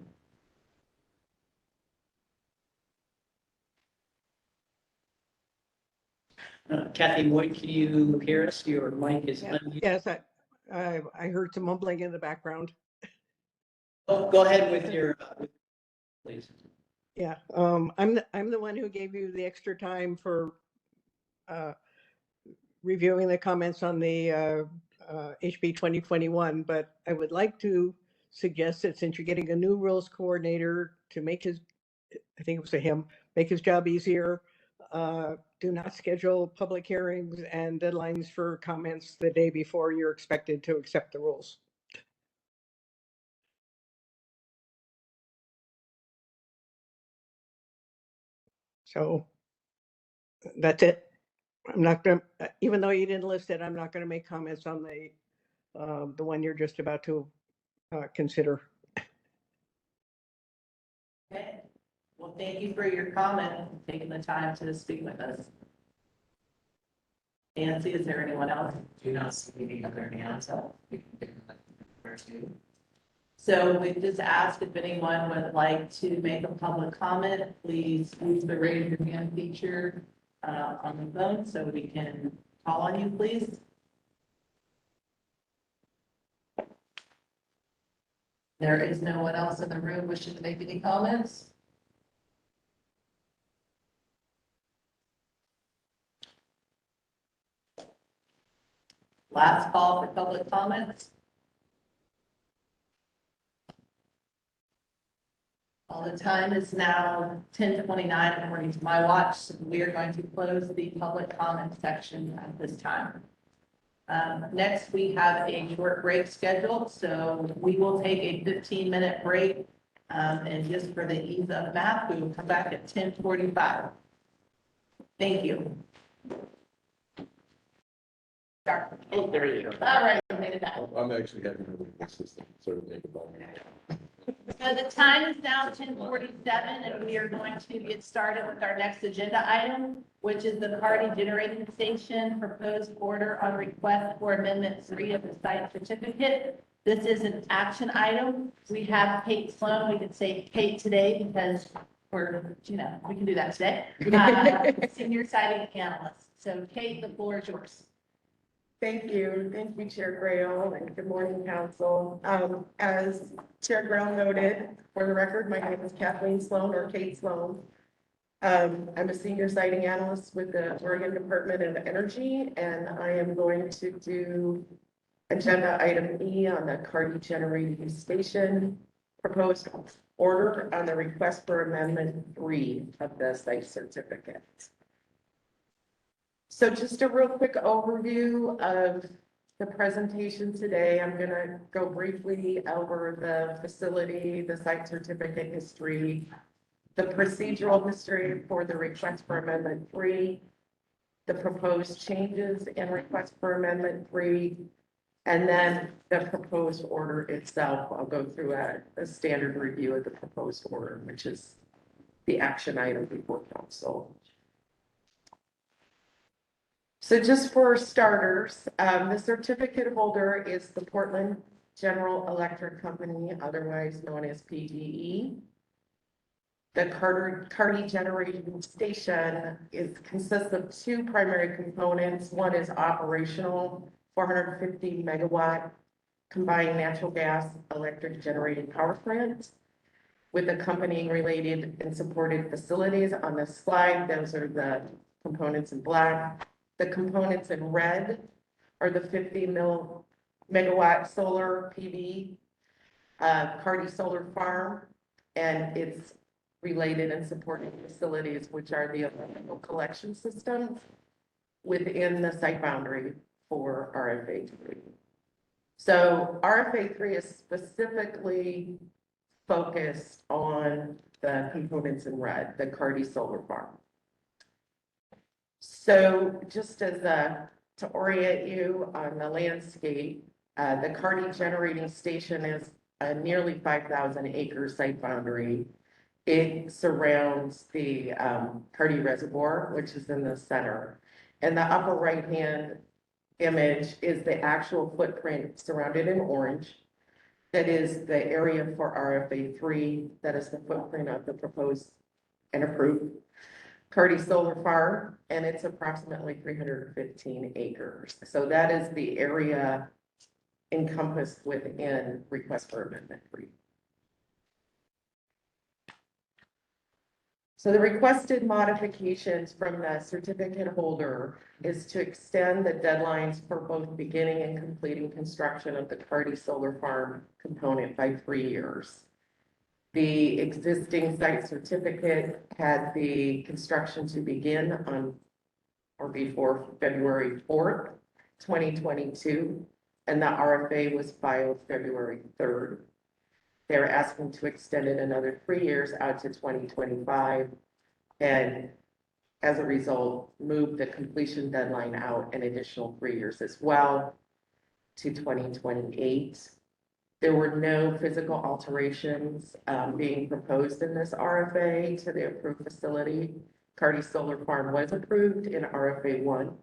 Kathy Moy, can you hear us? Your mic is unmuted. Yes, I heard some mumbling in the background. Oh, go ahead with your, please. Yeah, I'm the one who gave you the extra time for reviewing the comments on the HB 2021, but I would like to suggest that since you're getting a new rules coordinator to make his, I think it was a him, make his job easier, do not schedule public hearings and deadlines for comments the day before you're expected to accept the rules. So that's it. I'm not going to, even though you didn't list it, I'm not going to make comments on the one you're just about to consider. Okay, well, thank you for your comment and taking the time to speak with us. Nancy, is there anyone else? Do not see any other hands up. So we just asked if anyone would like to make a public comment, please use the raise your hand feature on the phone so we can call on you, please. There is no one else in the room wishing to make any comments. Last call for public comments. Well, the time is now 10:29 according to my watch. So we are going to close the public comment section at this time. Next, we have a short break scheduled, so we will take a 15-minute break. And just for the ease of math, we will come back at 10:45. Thank you. Oh, there you go. All right, I made it back. I'm actually having a assistant sort of think about it. So the time is now 10:47, and we are going to get started with our next agenda item, which is the Carty Generating Station proposed order on request for amendment 3 of the site certificate. This is an action item. We have Kate Sloan. We could say Kate today because we're, we can do that today. Senior siting analyst. So Kate, the floor is yours. Thank you. Thank you, Chair Grail, and good morning, council. As Chair Grail noted, for the record, my name is Kathleen Sloan, or Kate Sloan. I'm a senior siting analyst with the Oregon Department of Energy, and I am going to do agenda item E on the Carty Generating Station proposed order on the request for amendment 3 of the site certificate. So just a real quick overview of the presentation today. I'm gonna go briefly over the facility, the site certificate history, the procedural history for the request for amendment 3, the proposed changes in request for amendment 3, and then the proposed order itself. I'll go through a standard review of the proposed order, which is the action item before council. So just for starters, the certificate holder is the Portland General Electric Company, otherwise known as PGE. The Carty Generating Station consists of 2 primary components. One is operational, 450 megawatt combined natural gas electric generating power plant with accompanying related and supported facilities. On this slide, those are the components in black. The components in red are the 50 megawatt solar PV, Carty Solar Farm, and its related and supporting facilities, which are the electrical collection systems within the site boundary for RFA 3. So RFA 3 is specifically focused on the components in red, the Carty Solar Farm. So just as to orient you on the landscape, the Carty Generating Station is a nearly 5,000 acre site boundary. It surrounds the Carty Reservoir, which is in the center. And the upper right-hand image is the actual footprint surrounded in orange. That is the area for RFA 3. That is the footprint of the proposed and approved Carty Solar Farm, and it's approximately 315 acres. So that is the area encompassed within request for amendment 3. So the requested modifications from the certificate holder is to extend the deadlines for both beginning and completing construction of the Carty Solar Farm component by 3 years. The existing site certificate had the construction to begin on or before February 4th, 2022, and the RFA was filed February 3rd. They're asking to extend it another 3 years out to 2025, and as a result, move the completion deadline out an additional 3 years as well to 2028. There were no physical alterations being proposed in this RFA to the approved facility. Carty Solar Farm was approved in RFA 1.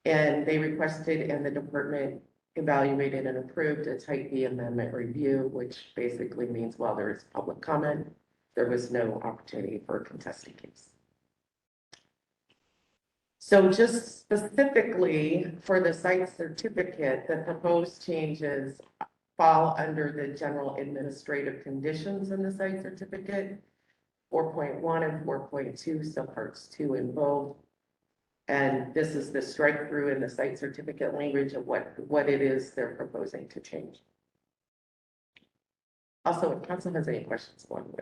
And they requested, and the department evaluated and approved a Type B amendment review, which basically means while there is public comment, there was no opportunity for a contested case. So just specifically for the site certificate, the proposed changes fall under the general administrative conditions in the site certificate, 4.1 and 4.2, subparts 2 and both. And this is the strike through in the site certificate language of what it is they're proposing to change. Also, if council has any questions along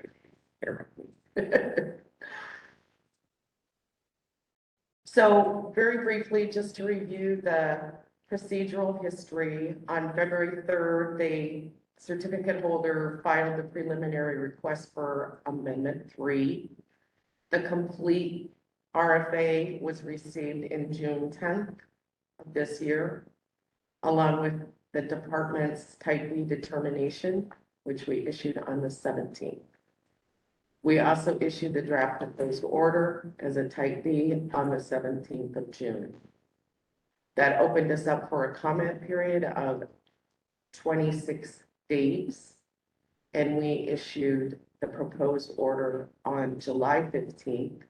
the way. So very briefly, just to review the procedural history, on February 3rd, the certificate holder filed the preliminary request for amendment 3. The complete RFA was received in June 10th of this year, along with the department's Type B determination, which we issued on the 17th. We also issued the draft proposed order as a Type B on the 17th of June. That opened us up for a comment period of 26 days, and we issued the proposed order on July 15th.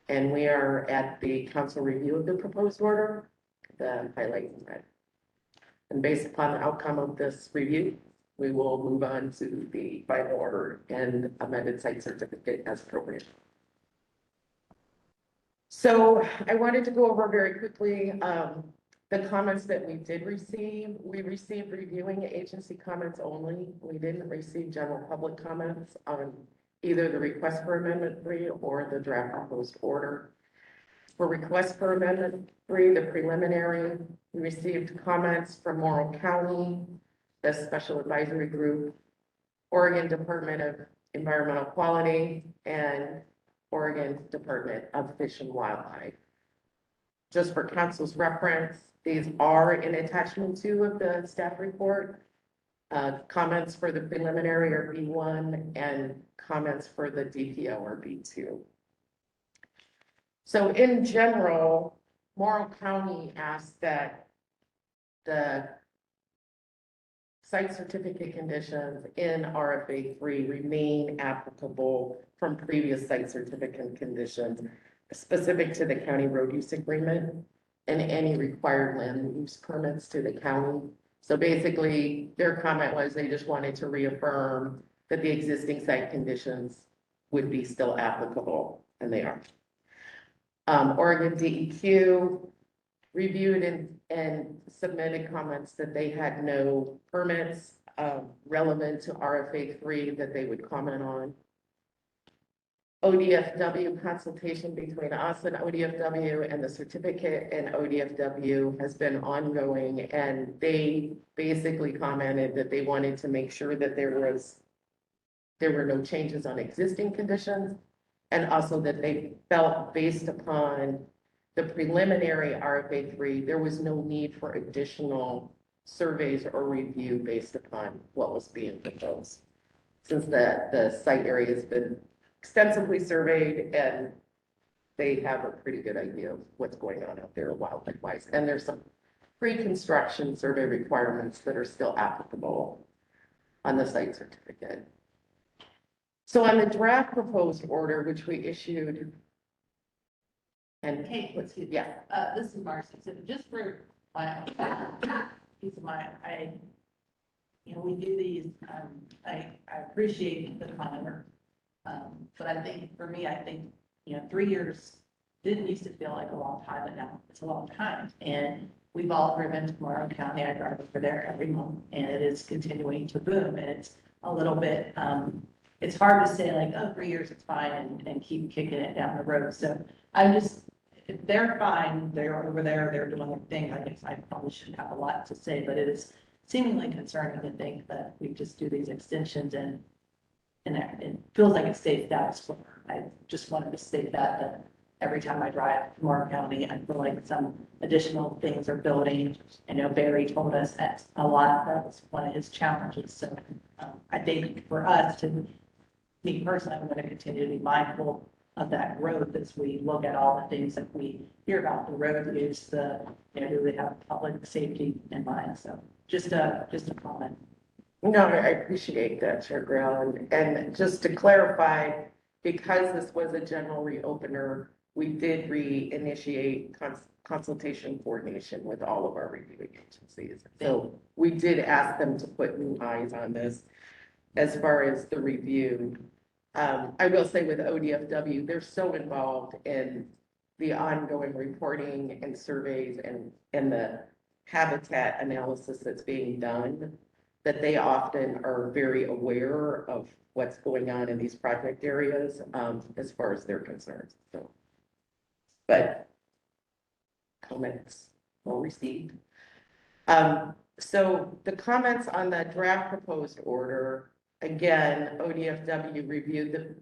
And we are at the council review of the proposed order, the highlight in red. And based upon the outcome of this review, we will move on to the final order and amended site certificate as appropriate. So I wanted to go over very quickly the comments that we did receive. We received reviewing agency comments only. We didn't receive general public comments on either the request for amendment 3 or the draft proposed order. For request for amendment 3, the preliminary, we received comments from Morrow County, the Special Advisory Group, Oregon Department of Environmental Quality, and Oregon Department of Fish and Wildlife. Just for council's reference, these are in attachment 2 of the staff report. Comments for the preliminary are B1 and comments for the DPO are B2. So in general, Morrow County asked that the site certificate conditions in RFA 3 remain applicable from previous site certificate conditions specific to the county road use agreement and any required land use permits to the county. So basically, their comment was they just wanted to reaffirm that the existing site conditions would be still applicable, and they are. Oregon DEQ reviewed and submitted comments that they had no permits relevant to RFA 3 that they would comment on. ODFW consultation between us and ODFW and the certificate and ODFW has been ongoing, and they basically commented that they wanted to make sure that there were no changes on existing conditions, and also that they felt based upon the preliminary RFA 3, there was no need for additional surveys or review based upon what was being proposed. Since the site area has been extensively surveyed and they have a pretty good idea of what's going on out there wildlife wise. And there's some pre-construction survey requirements that are still applicable on the site certificate. So on the draft proposed order, which we issued, and Hey, excuse me. yeah, This is Marcy. So just for my peace of mind, we do these, I appreciate the commenter. But I think, for me, 3 years didn't used to feel like a long time, but now it's a long time. And we've all driven to Morrow County. I drive over there every month, and it is continuing to boom. And it's a little bit, it's hard to say like, oh, 3 years, it's fine, and keep kicking it down the road. So I'm just, if they're fine, they're over there, they're doing their thing. I guess I probably shouldn't have a lot to say, but it is seemingly concerning to think that we just do these extensions and it feels like it stays status quo. I just wanted to state that every time I drive to Morrow County, I feel like some additional things are building. I know Barry told us that a lot, that was one of his challenges. So I think for us me personally, I'm going to continue to be mindful of that growth as we look at all the things that we hear about the road use, do they have public safety in mind? So just a comment. no, I appreciate that, Chair Grail. And just to clarify, because this was a general reopener, we did reinitiate consultation coordination with all of our reviewing agencies. So we did ask them to put new eyes on this as far as the review. I will say with ODFW, they're so involved in the ongoing reporting and surveys and the habitat analysis that's being done, that they often are very aware of what's going on in these project areas, as far as they're concerned. So, but comments well received. So the comments on the draft proposed order, again, ODFW reviewed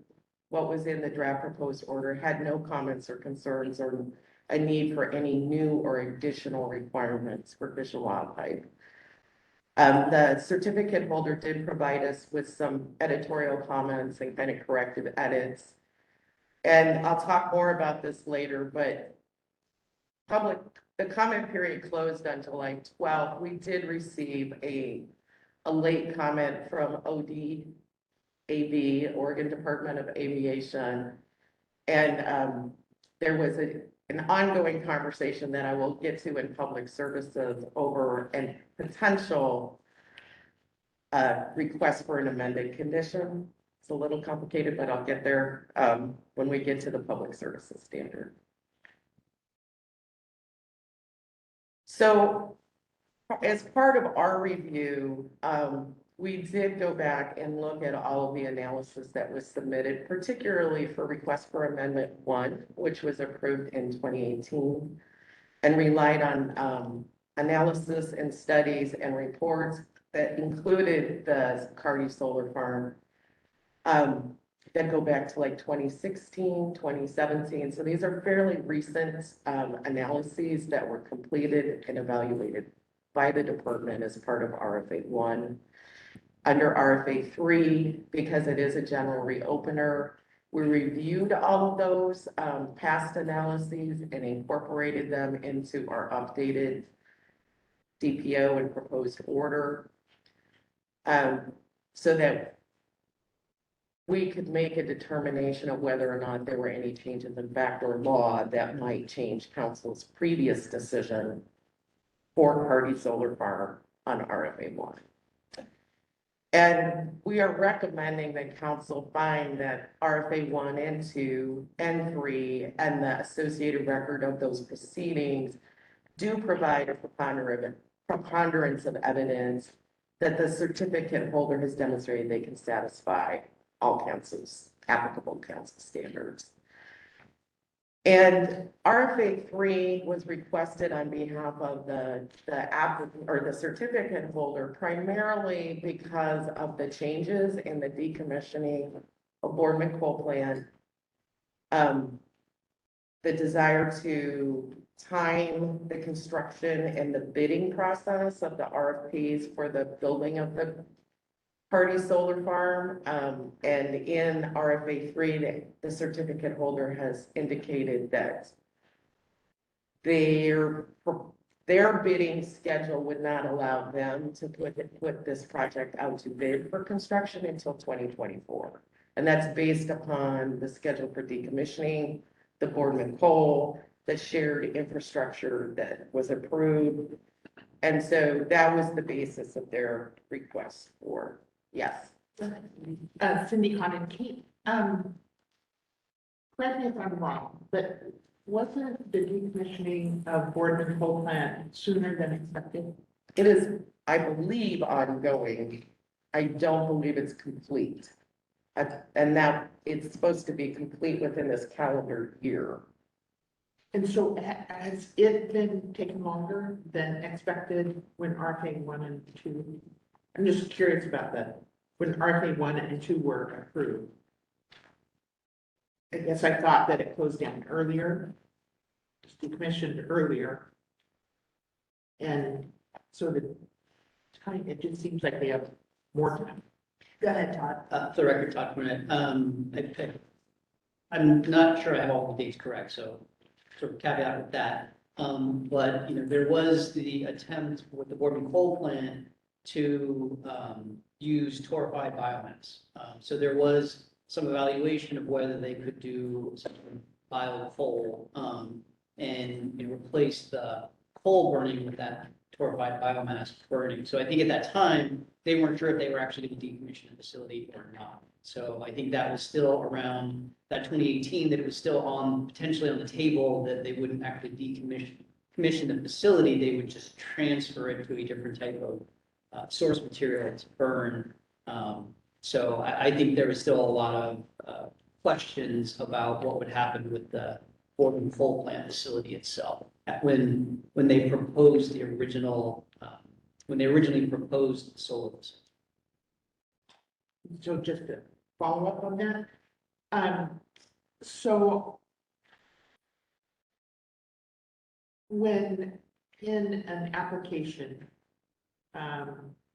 what was in the draft proposed order, had no comments or concerns or a need for any new or additional requirements for Fish and Wildlife. The certificate holder did provide us with some editorial comments and kind of corrective edits. And I'll talk more about this later, but the comment period closed on July 12th. We did receive a late comment from ODAV, Oregon Department of Aviation. And there was an ongoing conversation that I will get to in public services over a potential request for an amended condition. It's a little complicated, but I'll get there when we get to the public services standard. So as part of our review, we did go back and look at all of the analysis that was submitted, particularly for request for amendment 1, which was approved in 2018, and relied on analysis and studies and reports that included the Carty Solar Farm that go back to like 2016, 2017. So these are fairly recent analyses that were completed and evaluated by the department as part of RFA 1. Under RFA 3, because it is a general reopener, we reviewed all of those past analyses and incorporated them into our updated DPO and proposed order, so that we could make a determination of whether or not there were any changes in fact or law that might change council's previous decision for Carty Solar Farm on RFA 1. And we are recommending that council find that RFA 1 and 2 and 3 and the associated record of those proceedings do provide a preponderance of evidence that the certificate holder has demonstrated they can satisfy all council's applicable council standards. And RFA 3 was requested on behalf of the applicant or the certificate holder, primarily because of the changes in the decommissioning of Boardman Coal Plant. The desire to time the construction and the bidding process of the RFPs for the building of the Carty Solar Farm, and in RFA 3, the certificate holder has indicated that their bidding schedule would not allow them to put this project out to bid for construction until 2024. And that's based upon the schedule for decommissioning, the Boardman coal, the shared infrastructure that was approved. And so that was the basis of their request for. Yes. Cindy Condon, Kate, correct me if I'm wrong, but wasn't the decommissioning of Boardman coal plant sooner than expected? It is, I believe, ongoing. I don't believe it's complete. And that it's supposed to be complete within this calendar year. And so has it been taking longer than expected when RFA 1 and 2? I'm just curious about that. When RFA 1 and 2 were approved, I guess I thought that it closed down earlier, decommissioned earlier. And so the time, it just seems like they have more time. Go ahead, Todd. For the record, Todd Burnett. I'm not sure I have all the dates correct, so sort of caveat with that. But, you know, there was the attempt with the Boardman coal plant to use torrefied biomass. So there was some evaluation of whether they could do some biocoal and, you know, replace the coal burning with that torrefied biomass burning. So I think at that time, they weren't sure if they were actually going to decommission the facility or not. So I think that was still around that 2018, that it was still potentially on the table, that they wouldn't actually decommission the facility. They would just transfer it to a different type of source material to burn. So I think there was still a lot of questions about what would happen with the Boardman coal plant facility itself. When they proposed the original, when they originally proposed the solar facility. So just to follow up on that, so when in an application,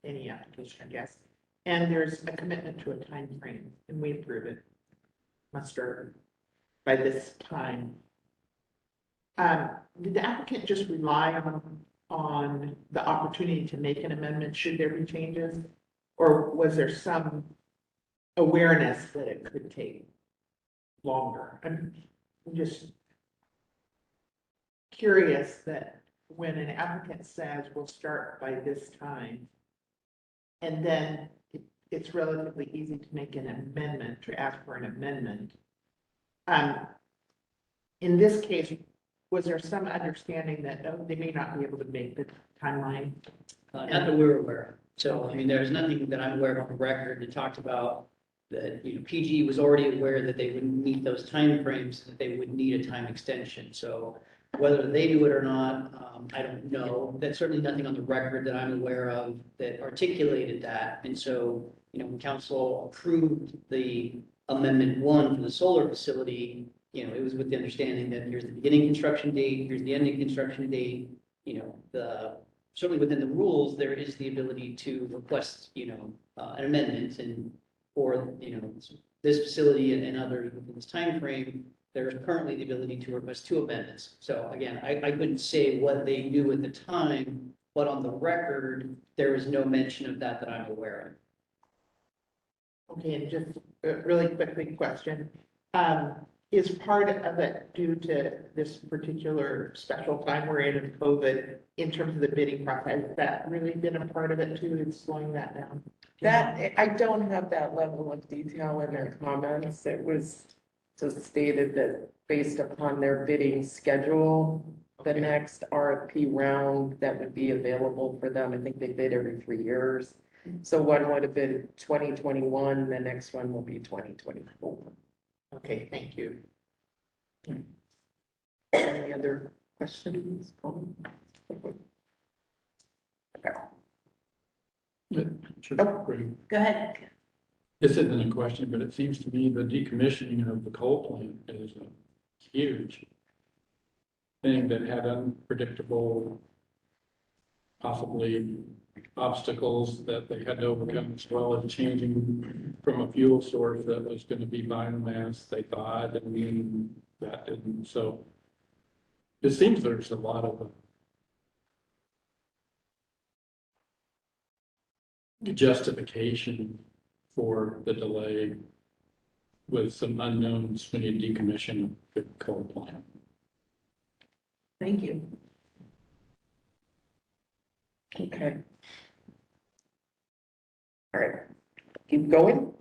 any application, I guess, and there's a commitment to a time frame, and we approve it, must start by this time. Did the applicant just rely on the opportunity to make an amendment should there be changes? Or was there some awareness that it could take longer? I'm just curious that when an applicant says we'll start by this time, and then it's relatively easy to make an amendment, to ask for an amendment. In this case, was there some understanding that they may not be able to make the timeline? Not that we were aware So, I mean, there's nothing that I'm aware of on the record that talked about that, PG was already aware that they wouldn't meet those timeframes, that they would need a time extension. So whether they do it or not, I don't know. That's certainly nothing on the record that I'm aware of that articulated that. And so, when council approved the amendment 1 for the solar facility, it was with the understanding that here's the beginning construction date, here's the ending construction date, certainly within the rules, there is the ability to request, an amendment and for, this facility and others within this timeframe, there's currently the ability to request 2 amendments. So again, I couldn't say what they knew at the time, but on the record, there is no mention of that I'm aware Okay, and just a really quickly question. Is part of it due to this particular special time we're in COVID in terms of the bidding process? Has that really been a part of it too, in slowing that down? That, I don't have that level of detail in their comments. It was just stated that based upon their bidding schedule, the Okay. next RFP round that would be available for them, I think they bid every 3 years. So one would have been 2021, the next one will be 2024. Okay, thank you. Any other questions? Should- Go ahead. This isn't a question, but it seems to me the decommissioning of the coal plant is a huge thing that had unpredictable, possibly obstacles that they had to overcome, as well as changing from a fuel source that was going to be biomass, they thought, and then that didn't. So it seems there's a lot of justification for the delay with some unknowns when you decommission the coal plant. Thank you. Okay. All right, keep going.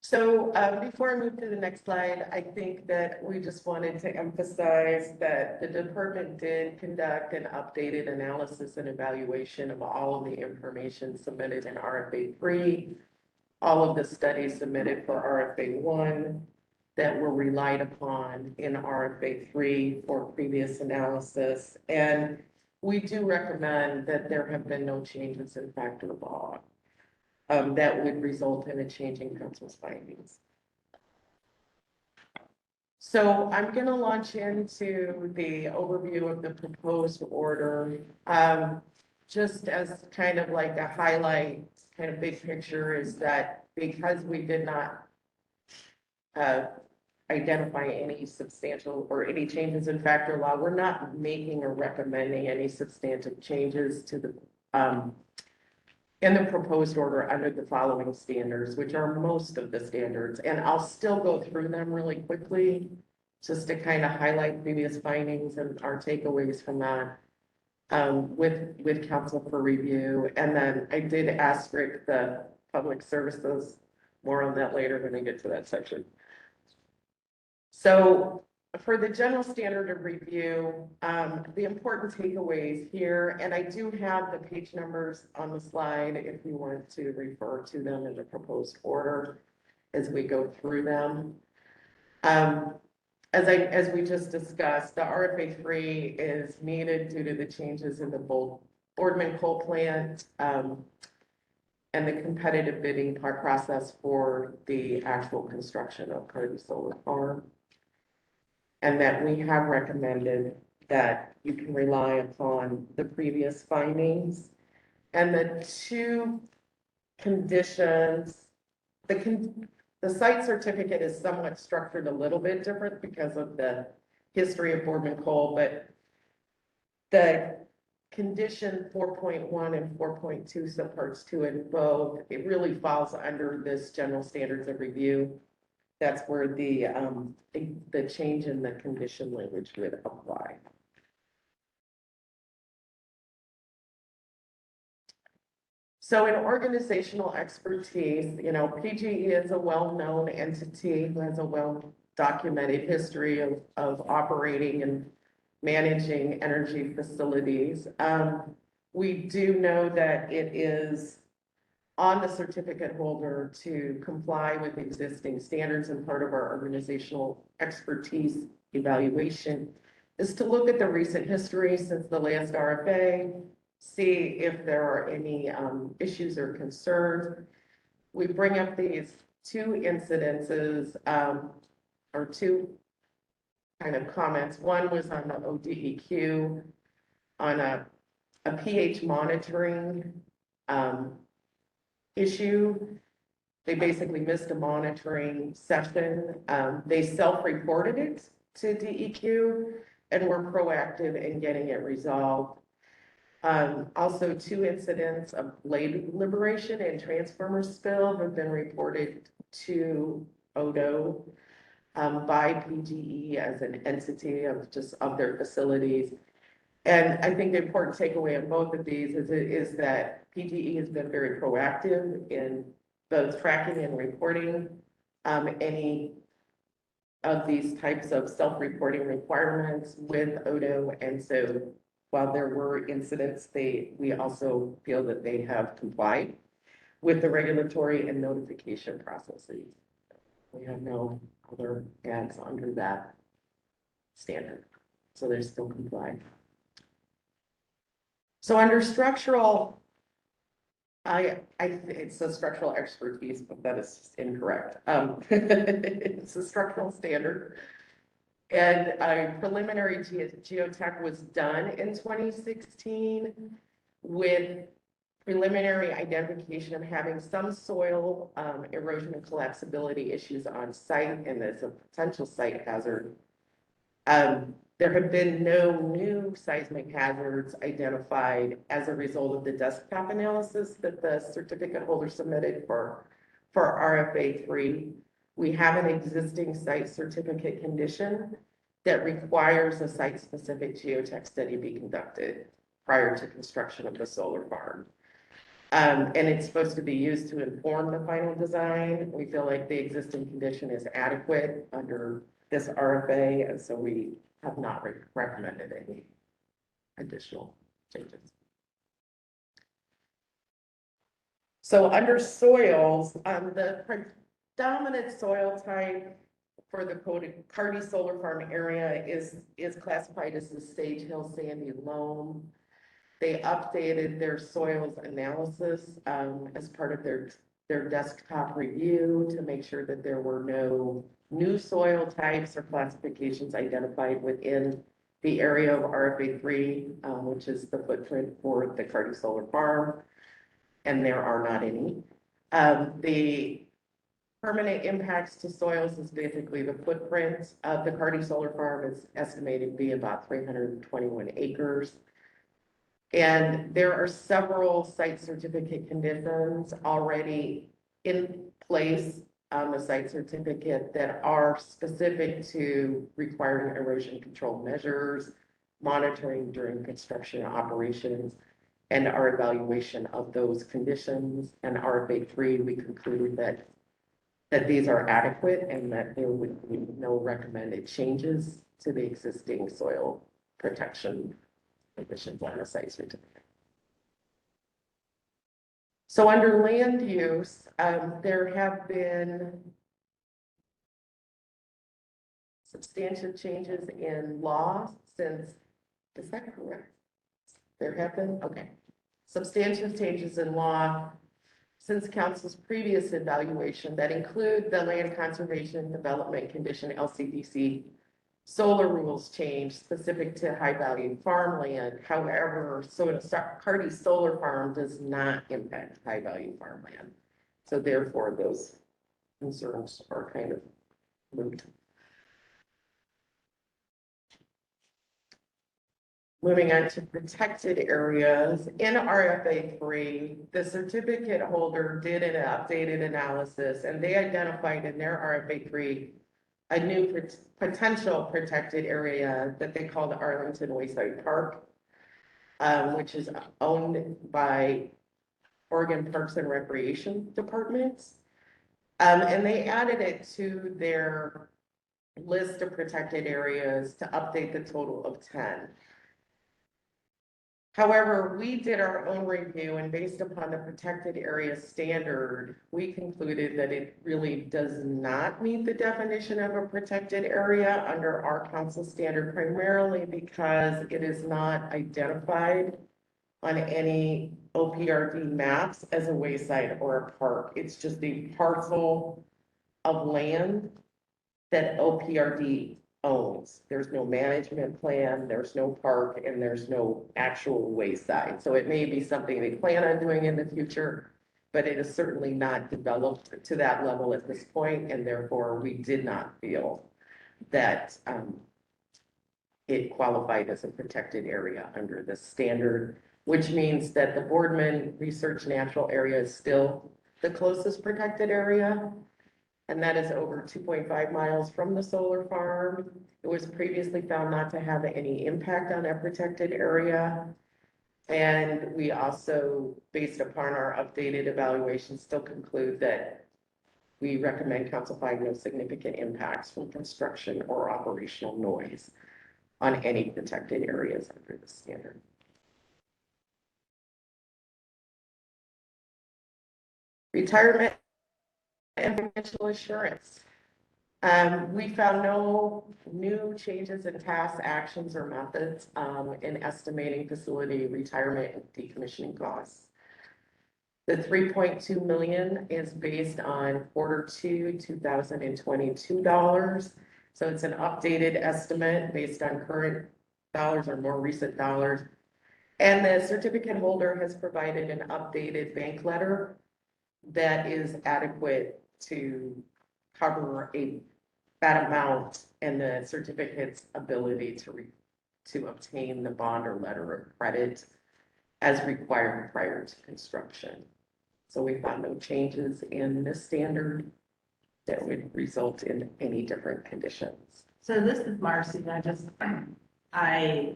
So before I move to the next slide, I think that we just wanted to emphasize that the department did conduct an updated analysis and evaluation of all of the information submitted in RFA 3, all of the studies submitted for RFA 1 that were relied upon in RFA 3 for previous analysis. And we do recommend that there have been no changes in factor law that would result in a change in council's findings. So I'm going to launch into the overview of the proposed order. Just as kind of like a highlight, kind of big picture is that because we did not identify any substantial or any changes in factor law, we're not making or recommending any substantive changes to the in the proposed order under the following standards, which are most of the standards. And I'll still go through them really quickly, just to kind of highlight previous findings and our takeaways from that with council for review. And then I did ask Rick the public services, more on that later when I get to that section. So for the general standard of review, the important takeaways here, and I do have the page numbers on the slide if you want to refer to them in the proposed order as we go through them. As we just discussed, the RFA 3 is needed due to the changes in the Boardman coal plant and the competitive bidding process for the actual construction of Carty Solar Farm. And that we have recommended that you can rely upon the previous findings. And the 2 conditions, the site certificate is somewhat structured a little bit different because of the history of Boardman coal, but the condition 4.1 and 4.2 subparts 2 and both, it really falls under this general standards of review. That's where the change in the condition language would apply. So in organizational expertise, PGE is a well-known entity who has a well-documented history of operating and managing energy facilities. We do know that it is on the certificate holder to comply with existing standards, and part of our organizational expertise evaluation is to look at the recent history since the last RFA, see if there are any issues or concerns. We bring up these two incidences, or two kind of comments. One was on the ODEQ on a pH monitoring issue. They basically missed a monitoring session. They self-reported it to DEQ and were proactive in getting it resolved. Also, two incidents of blade liberation and transformer spill have been reported to ODO by PGE as an entity of their facilities. And I think the important takeaway of both of these is that PGE has been very proactive in both tracking and reporting any of these types of self-reporting requirements with ODO. And so while there were incidents, we also feel that they have complied with the regulatory and notification processes. We have no other ads under that standard, so they're still compliant. So under structural, it's a structural expertise, but that is just incorrect. It's a structural standard. And a preliminary geotech was done in 2016 with preliminary identification of having some soil erosion and collapsibility issues on site, and as a potential site hazard. There have been no new seismic hazards identified as a result of the desktop analysis that the certificate holder submitted for RFA 3. We have an existing site certificate condition that requires a site-specific geotech study be conducted prior to construction of the solar farm. And it's supposed to be used to inform the final design. We feel like the existing condition is adequate under this RFA, and so we have not recommended any additional changes. So under soils, the predominant soil type for the Carty Solar Farm area is classified as the Sage Hill Sandy Loam. They updated their soils analysis as part of their desktop review to make sure that there were no new soil types or classifications identified within the area of RFA 3, which is the footprint for the Carty Solar Farm, and there are not any. The permanent impacts to soils is basically the footprint of the Carty Solar Farm is estimated to be about 321 acres. And there are several site certificate conditions already in place on the site certificate that are specific to requiring erosion control measures, monitoring during construction operations, and our evaluation of those conditions. And RFA 3, we concluded that these are adequate and that there would be no recommended changes to the existing soil protection conditions on the site certificate. So under land use, there have been substantial changes in law since, is that correct? There have been, okay. Substantial changes in law since council's previous evaluation that include the Land Conservation Development Condition LCDC solar rules change specific to high value farmland. However, Carty Solar Farm does not impact high value farmland. So therefore those concerns are kind of moot. Moving on to protected areas, in RFA 3, the certificate holder did an updated analysis and they identified in their RFA 3 a new potential protected area that they call the Arlington Wayside Park, which is owned by Oregon Parks and Recreation Departments. And they added it to their list of protected areas to update the total of 10. However, we did our own review and based upon the protected area standard, we concluded that it really does not meet the definition of a protected area under our council standard, primarily because it is not identified on any OPRD maps as a wayside or a park. It's just a parcel of land that OPRD owns. There's no management plan, there's no park, and there's no actual wayside. So it may be something they plan on doing in the future, but it is certainly not developed to that level at this point, and therefore we did not feel that it qualified as a protected area under the standard, which means that the Boardman Research Natural Area is still the closest protected area. And that is over 2.5 miles from the solar farm. It was previously found not to have any impact on that protected area. And we also, based upon our updated evaluation, still conclude that we recommend council find no significant impacts from construction or operational noise on any protected areas under the standard. Retirement and financial assurance. We found no new changes in tasks, actions, or methods in estimating facility retirement and decommissioning costs. The 3.2 million is based on Q2 2022 dollars. So it's an updated estimate based on current dollars or more recent dollars. And the certificate holder has provided an updated bank letter that is adequate to cover that amount and the certificate's ability to obtain the bond or letter of credit as required prior to construction. So we found no changes in the standard that would result in any different conditions. So this is Marcy, I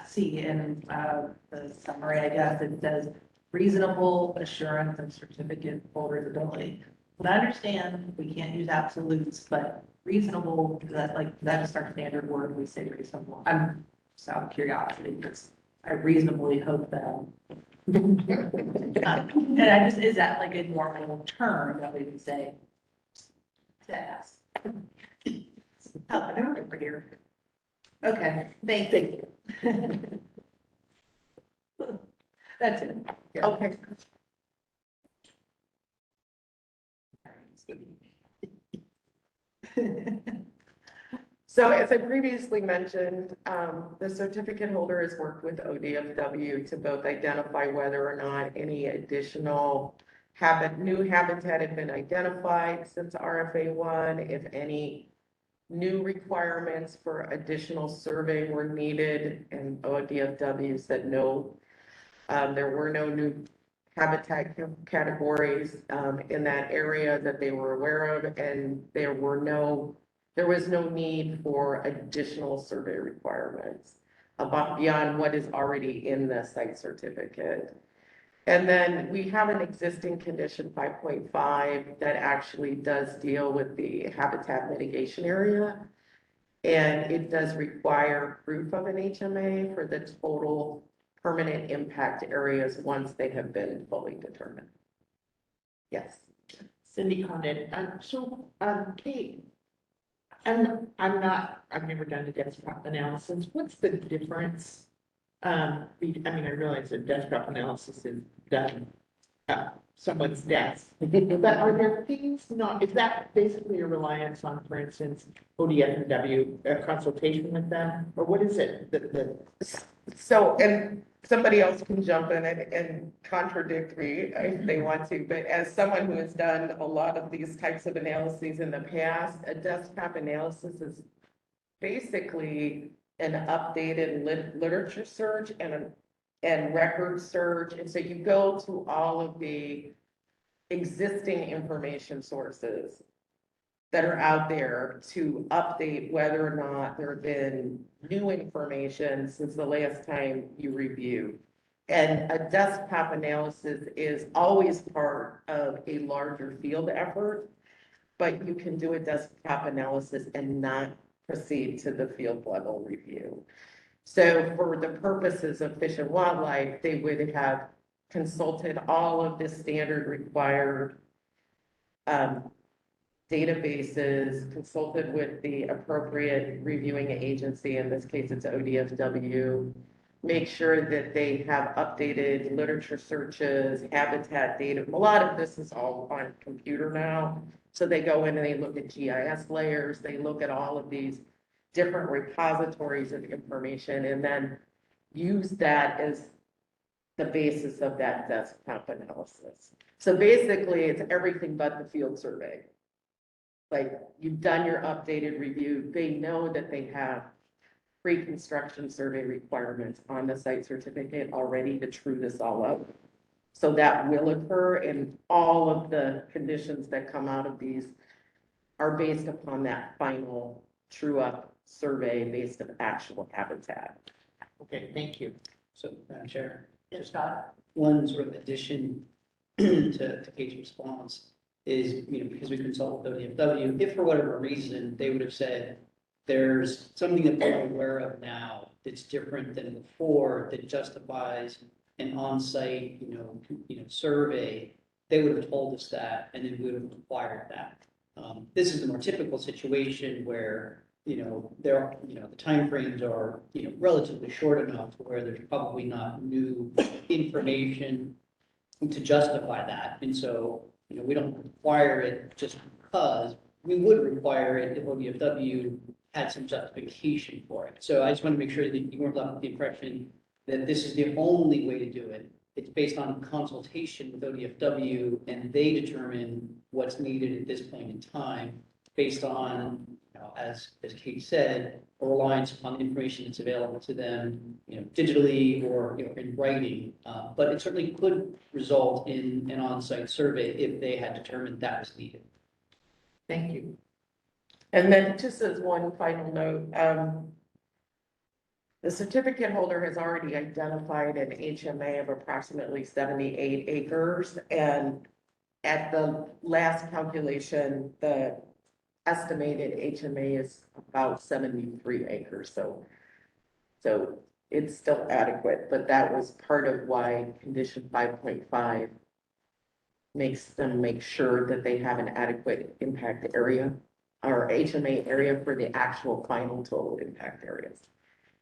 see in the summary, I guess, it says reasonable assurance of certificate holder's ability. But I understand we can't use absolutes, but reasonable, that's our standard word, we say reasonable. I'm just out of curiosity, because I reasonably hope that. And I just, is that like a normal term that we would say? Yes. Help it out over here. Okay, thank you. That's it. Okay. So as I previously mentioned, the certificate holder has worked with ODFW to both identify whether or not any additional new habitat had been identified since RFA 1, if any new requirements for additional survey were needed, and ODFW said no. There were no new habitat categories in that area that they were aware of, and there was no need for additional survey requirements beyond what is already in the site certificate. And then we have an existing condition 5.5 that actually does deal with the habitat mitigation area. And it does require proof of an HMA for the total permanent impact areas once they have been fully determined. Yes. Cindy Condon, Kate, I've never done a desktop analysis. What's the difference? I realize that desktop analysis is done someone's desk, but are there things is that basically a reliance on, for instance, ODFW consultation with them, or what is it So, and somebody else can jump in and contradict me if they want to, but as someone who has done a lot of these types of analyses in the past, a desktop analysis is basically an updated literature search and record search. And so you go to all of the existing information sources that are out there to update whether or not there have been new information since the last time you reviewed. And a desktop analysis is always part of a larger field effort, but you can do a desktop analysis and not proceed to the field level review. So for the purposes of Fish and Wildlife, they would have consulted all of the standard required databases, consulted with the appropriate reviewing agency, in this case, it's ODFW, make sure that they have updated literature searches, habitat data. A lot of this is all on computer now. So they go in and they look at GIS layers, they look at all of these different repositories of information, and then use that as the basis of that desktop analysis. So basically, it's everything but the field survey. Like, you've done your updated review, they know that they have pre-construction survey requirements on the site certificate already to true this all up. So that will occur, and all of the conditions that come out of these are based upon that final true up survey based on actual habitat. Okay, thank you. So, Madam Chair, Yes, Scott? one sort of addition to Kate's response is, because we consult with ODFW, if for whatever reason, they would have said, there's something that we're aware of now that's different than before that justifies an on-site, survey, they would have told us that, and then we would have required that. This is the more typical situation where, there are, the timeframes are, relatively short enough to where there's probably not new information to justify that. And so, we don't require it just because. We would require it if ODFW had some justification for it. So I just want to make sure that you weren't left with the impression that this is the only way to do it. It's based on consultation with ODFW, and they determine what's needed at this point in time based on, as Kate said, a reliance upon the information that's available to them, digitally or in writing. But it certainly could result in an on-site survey if they had determined that was needed. Thank you. And then just as one final note, the certificate holder has already identified an HMA of approximately 78 acres. And at the last calculation, the estimated HMA is about 73 acres. So it's still adequate, but that was part of why condition 5.5 makes them make sure that they have an adequate impact area or HMA area for the actual final total impact areas.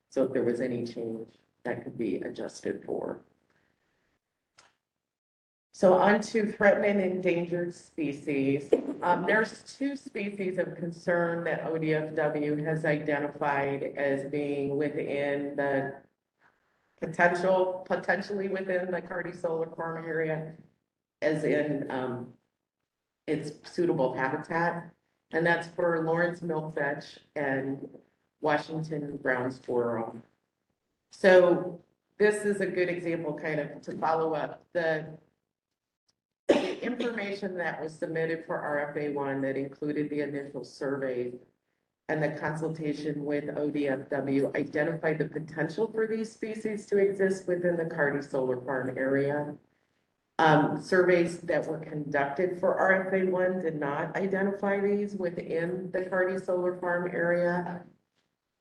So if there was any change, that could be adjusted for. So on to threatened and endangered species. There's two species of concern that ODFW has identified as being within the potentially within the Carty Solar Farm area, as in its suitable habitat. And that's for Lawrence milkfetch and Washington brown squirrel. So this is a good example kind of to follow up. The information that was submitted for RFA1 that included the initial survey and the consultation with ODFW identified the potential for these species to exist within the Carty Solar Farm area. Surveys that were conducted for RFA1 did not identify these within the Carty Solar Farm area.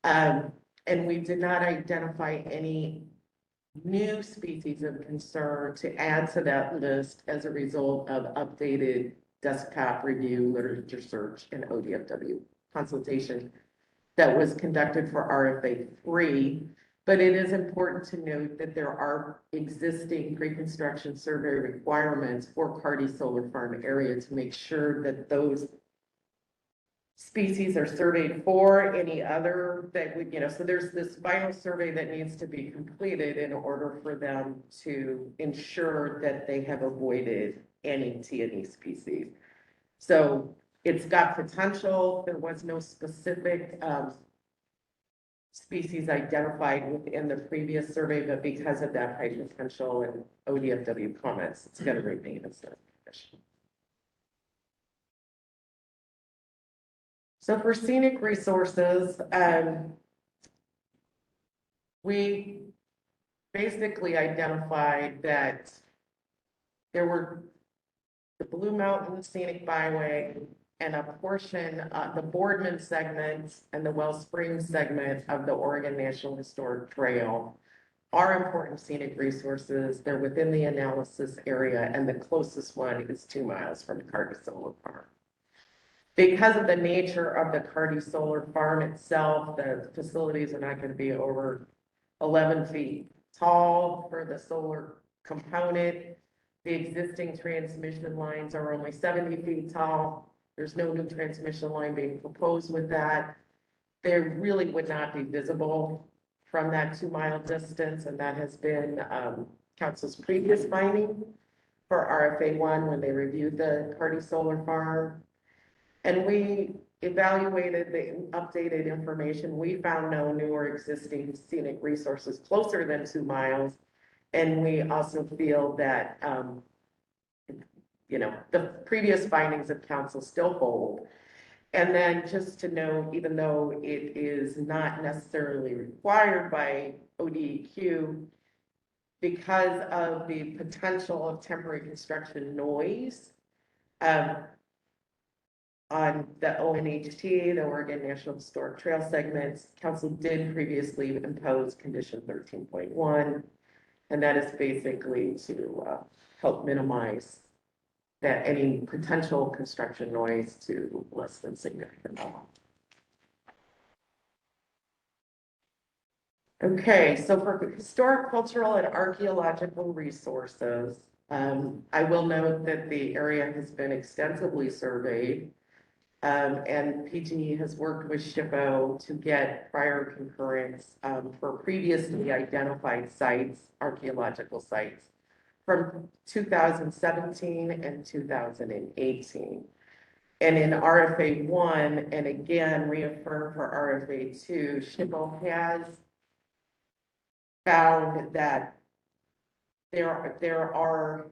And we did not identify any new species of concern to add to that list as a result of updated desktop review, literature search, and ODFW consultation that was conducted for RFA3. But it is important to note that there are existing pre-construction survey requirements for Carty Solar Farm area to make sure that those species are surveyed for any other that would, so there's this final survey that needs to be completed in order for them to ensure that they have avoided any T&E species. So it's got potential. There was no specific species identified within the previous survey, but because of that high potential and ODFW comments, it's going to remain as a condition. So for scenic resources, we basically identified that there were the Blue Mountain Scenic Byway, and a portion, the Boardman segment and the Wellspring segment of the Oregon National Historic Trail are important scenic resources. They're within the analysis area, and the closest one is 2 miles from Carty Solar Farm. Because of the nature of the Carty Solar Farm itself, the facilities are not going to be over 11 feet tall for the solar component. The existing transmission lines are only 70 feet tall. There's no new transmission line being proposed with that. They really would not be visible from that 2 mile distance, and that has been council's previous finding for RFA 1 when they reviewed the Carty Solar Farm. And we evaluated the updated information. We found no new or existing scenic resources closer than 2 miles. And we also feel that, the previous findings of council still hold. And then just to note, even though it is not necessarily required by ODEQ, because of the potential of temporary construction noise, on the ONHT, the Oregon National Historic Trail segments, council did previously impose condition 13.1. And that is basically to help minimize that any potential construction noise to less than significant level. Okay, so for historic, cultural, and archaeological resources, I will note that the area has been extensively surveyed. And PG has worked with SHPO to get prior concurrence for previously identified sites, archaeological sites, from 2017 and 2018. And in RFA 1, and again reaffirmed for RFA 2, SHPO has found that there are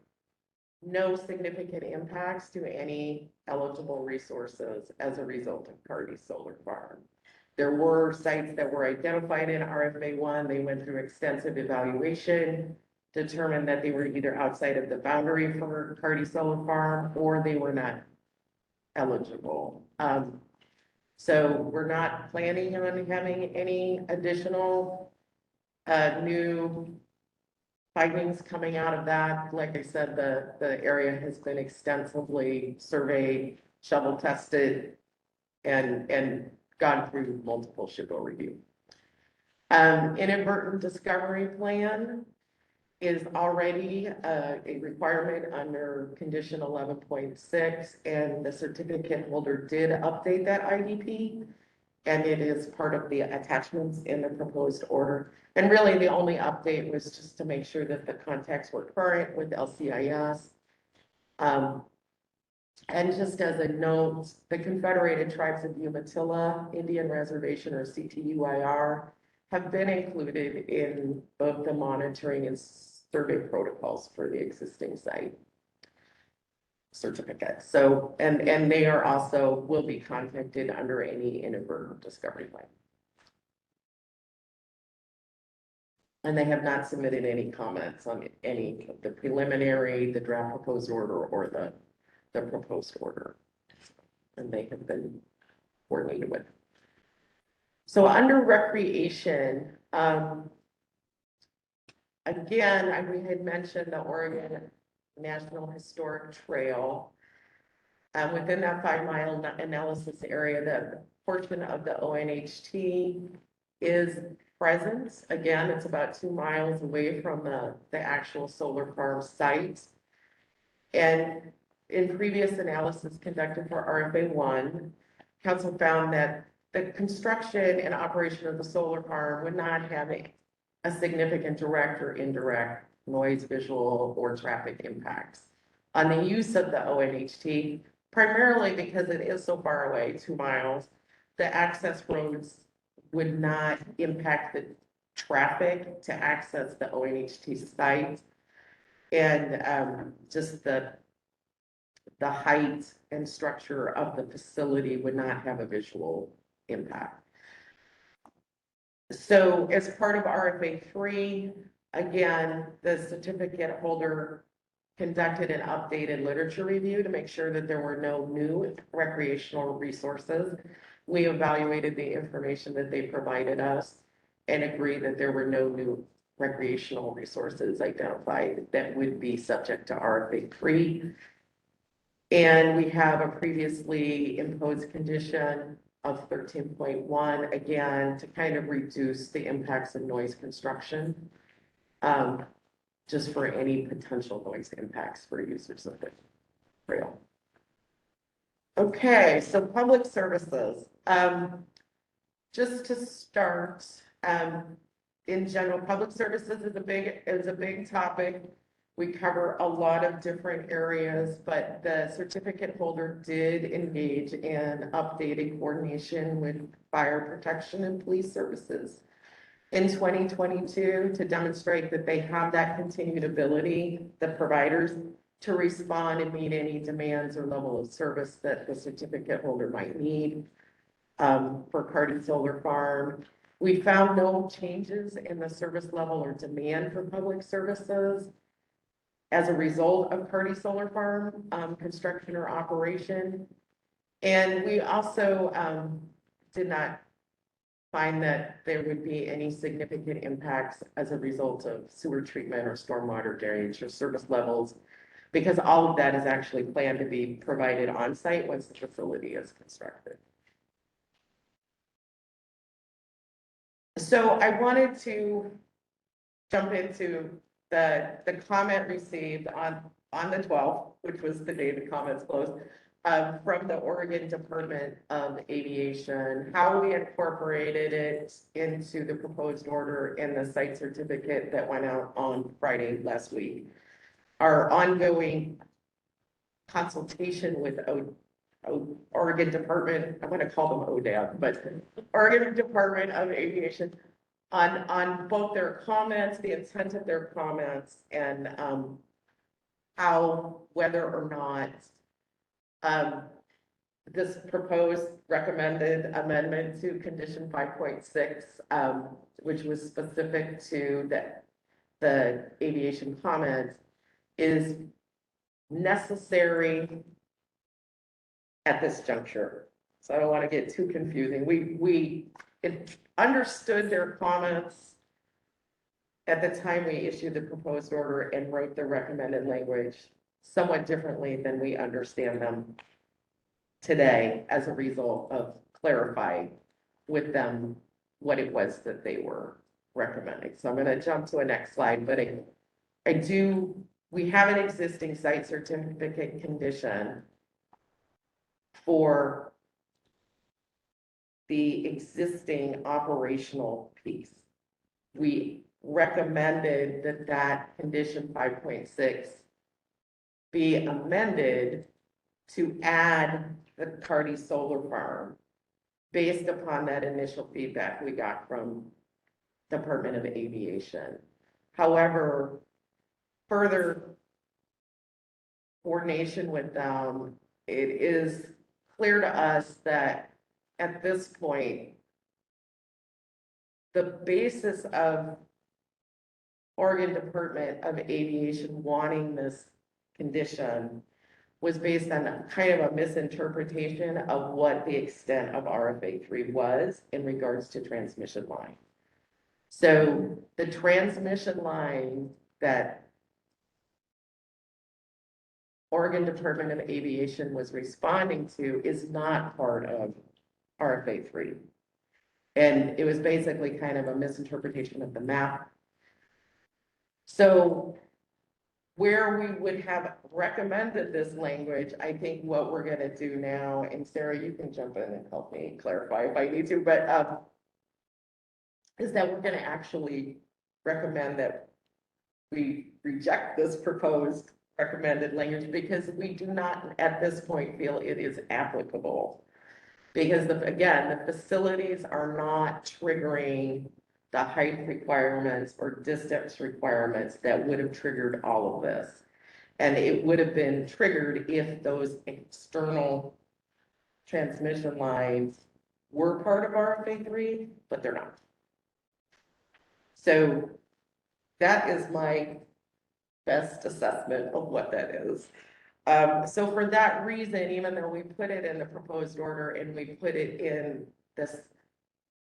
no significant impacts to any eligible resources as a result of Carty Solar Farm. There were sites that were identified in RFA 1. They went through extensive evaluation, determined that they were either outside of the boundary for Carty Solar Farm or they were not eligible. So we're not planning on having any additional new findings coming out of that. Like I said, the area has been extensively surveyed, shovel tested, and gone through multiple SHPO review. Inadvertent discovery plan is already a requirement under condition 11.6, and the certificate holder did update that IDP, and it is part of the attachments in the proposed order. And really, the only update was just to make sure that the contacts were current with LCIS. And just as a note, the Confederated Tribes of Umatilla Indian Reservation, or CTUIR, have been included in both the monitoring and survey protocols for the existing site certificate. So, and they are also will be contacted under any inadvertent discovery plan. And they have not submitted any comments on any of the preliminary, the draft proposed order, or the proposed order. And they have been coordinated with. So under recreation, again, we had mentioned the Oregon National Historic Trail. Within that 5 mile analysis area, the portion of the ONHT is present. Again, it's about 2 miles away from the actual solar farm site. And in previous analysis conducted for RFA 1, council found that the construction and operation of the solar farm would not have a significant direct or indirect noise, visual, or traffic impacts on the use of the ONHT, primarily because it is so far away, 2 miles. The access roads would not impact the traffic to access the ONHT site. And just the height and structure of the facility would not have a visual impact. So as part of RFA 3, again, the certificate holder conducted an updated literature review to make sure that there were no new recreational resources. We evaluated the information that they provided us and agreed that there were no new recreational resources identified that would be subject to RFA 3. And we have a previously imposed condition of 13.1, again, to kind of reduce the impacts of noise construction. Just for any potential noise impacts for users of the trail. Okay, so public services. Just to start, in general, public services is a big topic. We cover a lot of different areas, but the certificate holder did engage in updated coordination with fire protection and police services in 2022 to demonstrate that they have that continued ability, the providers, to respond and meet any demands or level of service that the certificate holder might need for Carty Solar Farm. We found no changes in the service level or demand for public services as a result of Carty Solar Farm construction or operation. And we also did not find that there would be any significant impacts as a result of sewer treatment or stormwater drainage or service levels, because all of that is actually planned to be provided on site once the facility is constructed. So I wanted to jump into the comment received on the 12th, which was the day the comments closed, from the Oregon Department of Aviation, how we incorporated it into the proposed order in the site certificate that went out on Friday last week. Our ongoing consultation with Oregon Department, I'm going to call them ODAV, but Oregon Department of Aviation on both their comments, the intent of their comments, and how, whether or not this proposed recommended amendment to condition 5.6, which was specific to the aviation comment, is necessary at this juncture. So I don't want to get too confusing. We understood their comments at the time we issued the proposed order and wrote the recommended language somewhat differently than we understand them today as a result of clarifying with them what it was that they were recommending. So I'm going to jump to a next slide, but we have an existing site certificate condition for the existing operational piece. We recommended that condition 5.6 be amended to add the Carty Solar Farm based upon that initial feedback we got from Department of Aviation. However, further coordination with them, it is clear to us that at this point, the basis of Oregon Department of Aviation wanting this condition was based on kind of a misinterpretation of what the extent of RFA 3 was in regards to transmission line. So the transmission line that Oregon Department of Aviation was responding to is not part of RFA 3. And it was basically kind of a misinterpretation of the map. So where we would have recommended this language, I think what we're going to do now, and Sarah, you can jump in and help me clarify if I need to, but is that we're going to actually recommend that we reject this proposed recommended language because we do not at this point feel it is applicable. Because again, the facilities are not triggering the height requirements or distance requirements that would have triggered all of this. And it would have been triggered if those external transmission lines were part of RFA 3, but they're not. So that is my best assessment of what that is. So for that reason, even though we put it in the proposed order and we put it in this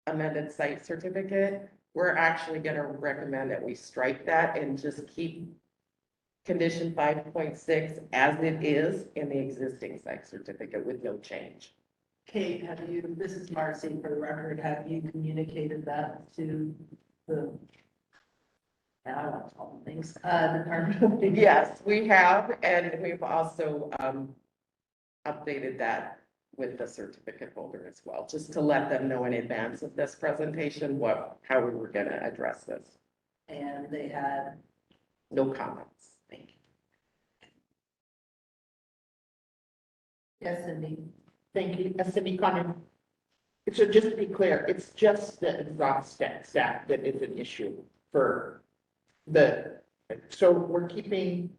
amended site certificate, we're actually gonna recommend that we strike that and just keep condition 5.6 as it is in the existing site certificate with no change. Kate, this is Marcy for the record, have you communicated that to the, I don't want to call them things, Department of? Yes, we have, and we've also, updated that with the certificate holder as well, just to let them know in advance of this presentation how we were gonna address this. And they had, No comments. thank you. Yes, Cindy. Thank you, Cindy Connor. So just to be clear, it's just the exhaust stack that is an issue for so we're keeping,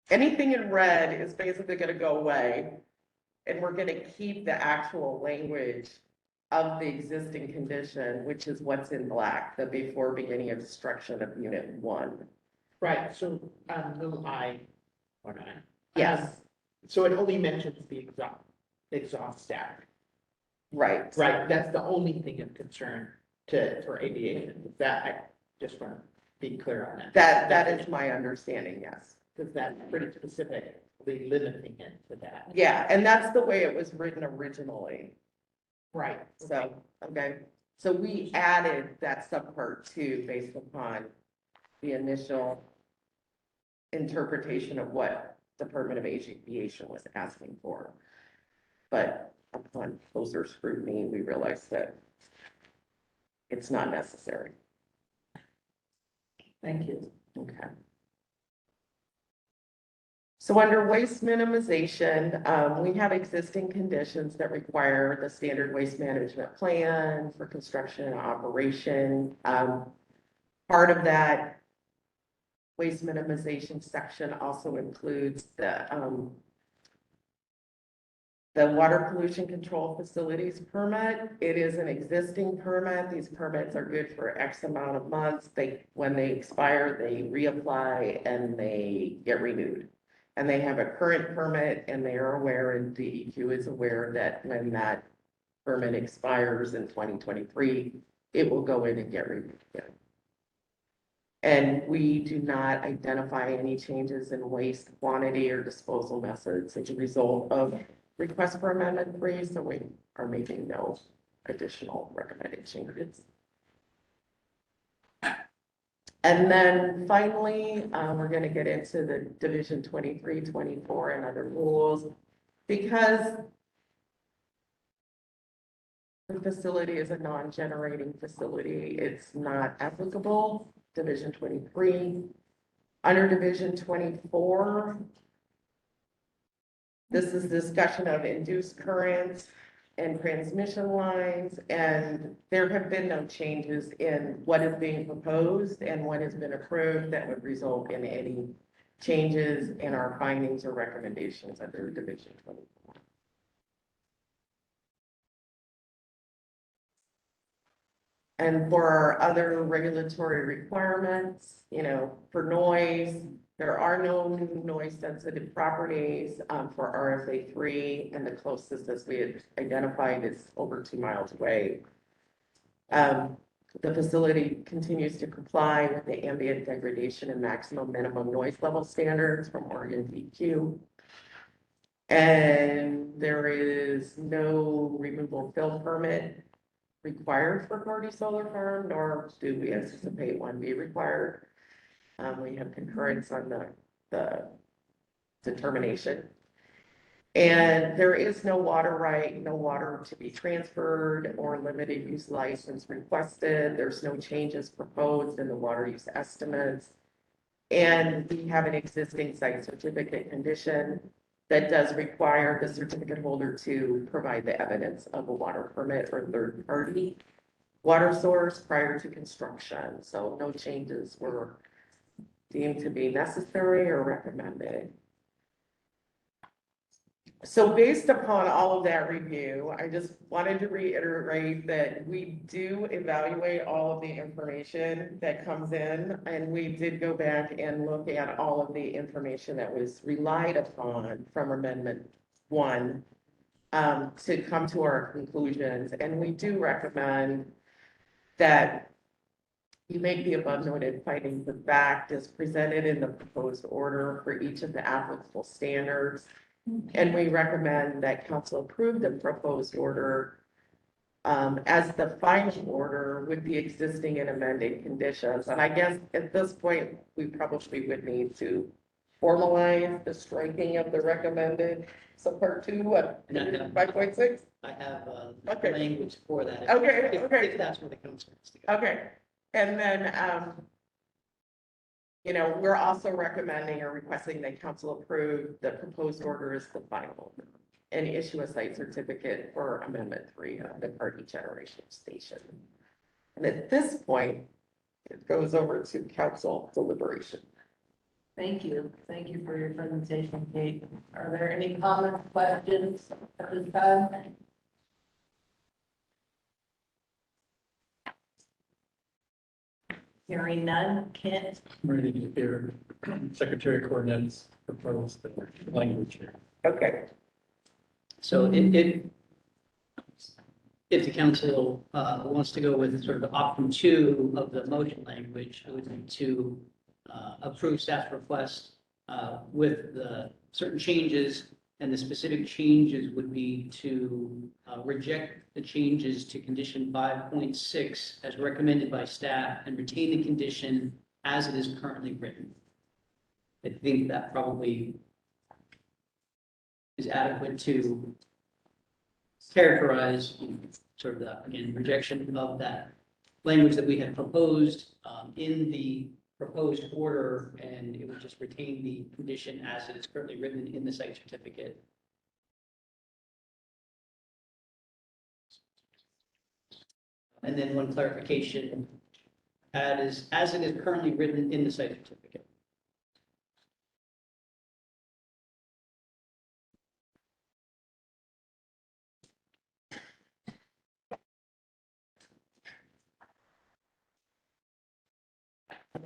Anything in red is basically gonna go away, and we're gonna keep the actual language of the existing condition, which is what's in black, the before beginning of destruction of unit 1. right, so, little I. Yes, So it only mentions the exhaust stack, right. right? That's the only thing of concern for aviation. That, I just want to be clear on that. That is my understanding, yes. Because that's pretty specifically limiting it to that. Yeah, and that's the way it was written originally. Right. So, okay, so we added that subpart 2 based upon the initial interpretation of what Department of Aviation was asking for. But upon closer scrutiny, we realized that it's not necessary. Thank you. Okay. So under waste minimization, we have existing conditions that require the standard waste management plan for construction and operation. Part of that waste minimization section also includes the water pollution control facilities permit. It is an existing permit. These permits are good for X amount of months. When they expire, they reapply and they get renewed. And they have a current permit, and they are aware, and DEQ is aware that when that permit expires in 2023, it will go in and get renewed again. And we do not identify any changes in waste quantity or disposal methods as a result of request for amendment 3, so we are making no additional recommended changes. And then finally, we're going to get into the Division 23, 24 and other rules. Because the facility is a non-generating facility, it's not applicable. Division 23. Under Division 24, this is discussion of induced currents and transmission lines, and there have been no changes in what is being proposed and what has been approved that would result in any changes in our findings or recommendations under Division 24. And for our other regulatory requirements, for noise, there are no new noise sensitive properties for RSA 3, and the closest as we had identified is over 2 miles away. The facility continues to comply with the ambient degradation and maximum minimum noise level standards from Oregon DEQ. And there is no removal fill permit required for Carty Solar Farm, nor do we anticipate one be required. We have concurrence on the determination. And there is no water right, no water to be transferred or limited use license requested. There's no changes proposed in the water use estimates. And we have an existing site certificate condition that does require the certificate holder to provide the evidence of a water permit or third-party water source prior to construction. So no changes were deemed to be necessary or recommended. So based upon all of that review, I just wanted to reiterate that we do evaluate all of the information that comes in. And we did go back and look at all of the information that was relied upon from Amendment 1 to come to our conclusions. And we do recommend that you make the above noted findings of fact as presented in the proposed order for each of the applicable standards. And we recommend that council approve the proposed order as the final order with the existing and amended conditions. And I guess at this point, we probably would need to formalize the striking of the recommended subpart 2 at 5.6. I have, Okay. language for that. Okay, If- okay. If that's where the council wants to go. Okay, and then, we're also recommending or requesting that council approve the proposed order as the final and issue a site certificate for Amendment 3 of the party generation station. And at this point, it goes over to council deliberation. Thank you. Thank you for your presentation, Kate. Are there any comments, questions at this time? Hearing none, Kent? Ready to hear Secretary Cornet's proposed language here. Okay, So if the council wants to go with sort of option 2 of the motion language, it would be to approve staff's request with the certain changes, and the specific changes would be to reject the changes to condition 5.6 as recommended by staff and retain the condition as it is currently written. I think that probably is adequate to characterize sort of the, again, rejection of that language that we had proposed in the proposed order, and it would just retain the condition as it is currently written in the site certificate. And then one clarification, as it is currently written in the site certificate.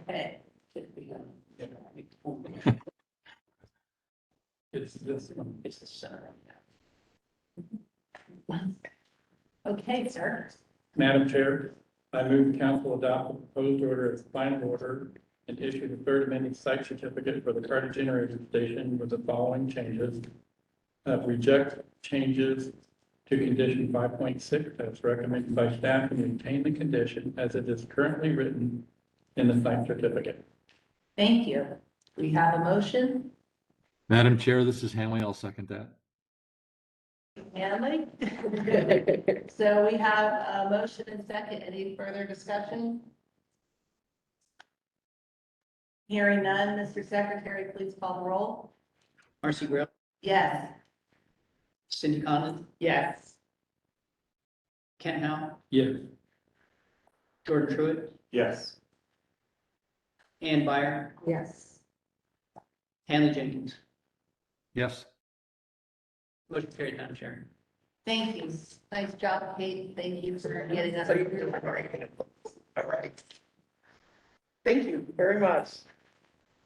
Okay. Should be, It's this one. It's the center. Okay, sir. Madam Chair, I move the council adopt the proposed order as final order and issue the third amending site certificate for the Carter Generator Station with the following changes. Reject changes to condition 5.6 as recommended by staff and maintain the condition as it is currently written in the site certificate. Thank you. We have a motion. Madam Chair, this is Hanley. I'll second that. Hanley? So we have a motion and second. Any further discussion? Hearing none, Mr. Secretary, please call the roll. Marcy Grill, Yes. Cindy Condon, yes. Kent Howe, Yes. Jordan Truitt, Yes. Ann Byer, Yes. Hanley Jenkins. Yes. Motion carried, Madam Chair. Thank you. Nice job, Kate. Thank you for getting us. So you do it right. All right. Thank you very much.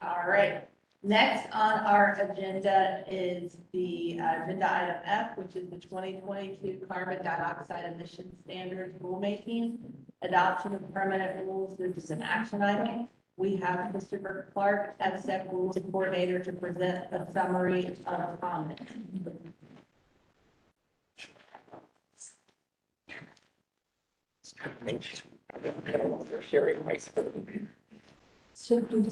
All right. Next on our agenda is the agenda item F, which is the 2022 carbon dioxide emission standards rulemaking. Adoption of permanent rules. This is an action item. We have Christopher Clark, FSEC Rules Coordinator, to present a summary of comments. They're sharing my screen. So do the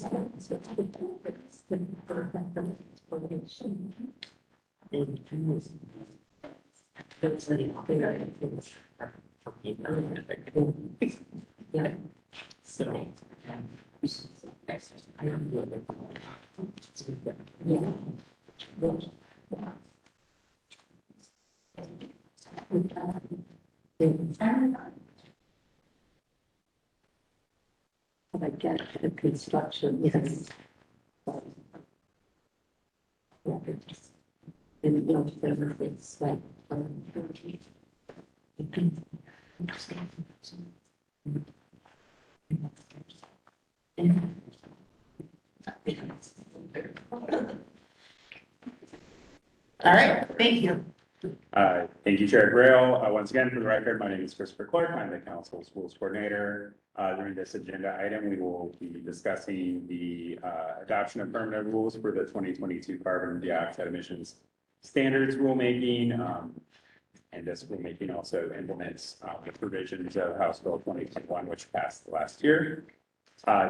Yeah. So. I get the construction. Yes. In benefits like. All right, thank you. Thank you, Chair Grail. Once again, for the record, my name is Christopher Clark. I'm the council's rules coordinator. During this agenda item, we will be discussing the adoption of permanent rules for the 2022 carbon dioxide emissions standards rulemaking. And this rulemaking also implements the provisions of House Bill 2021, which passed last year.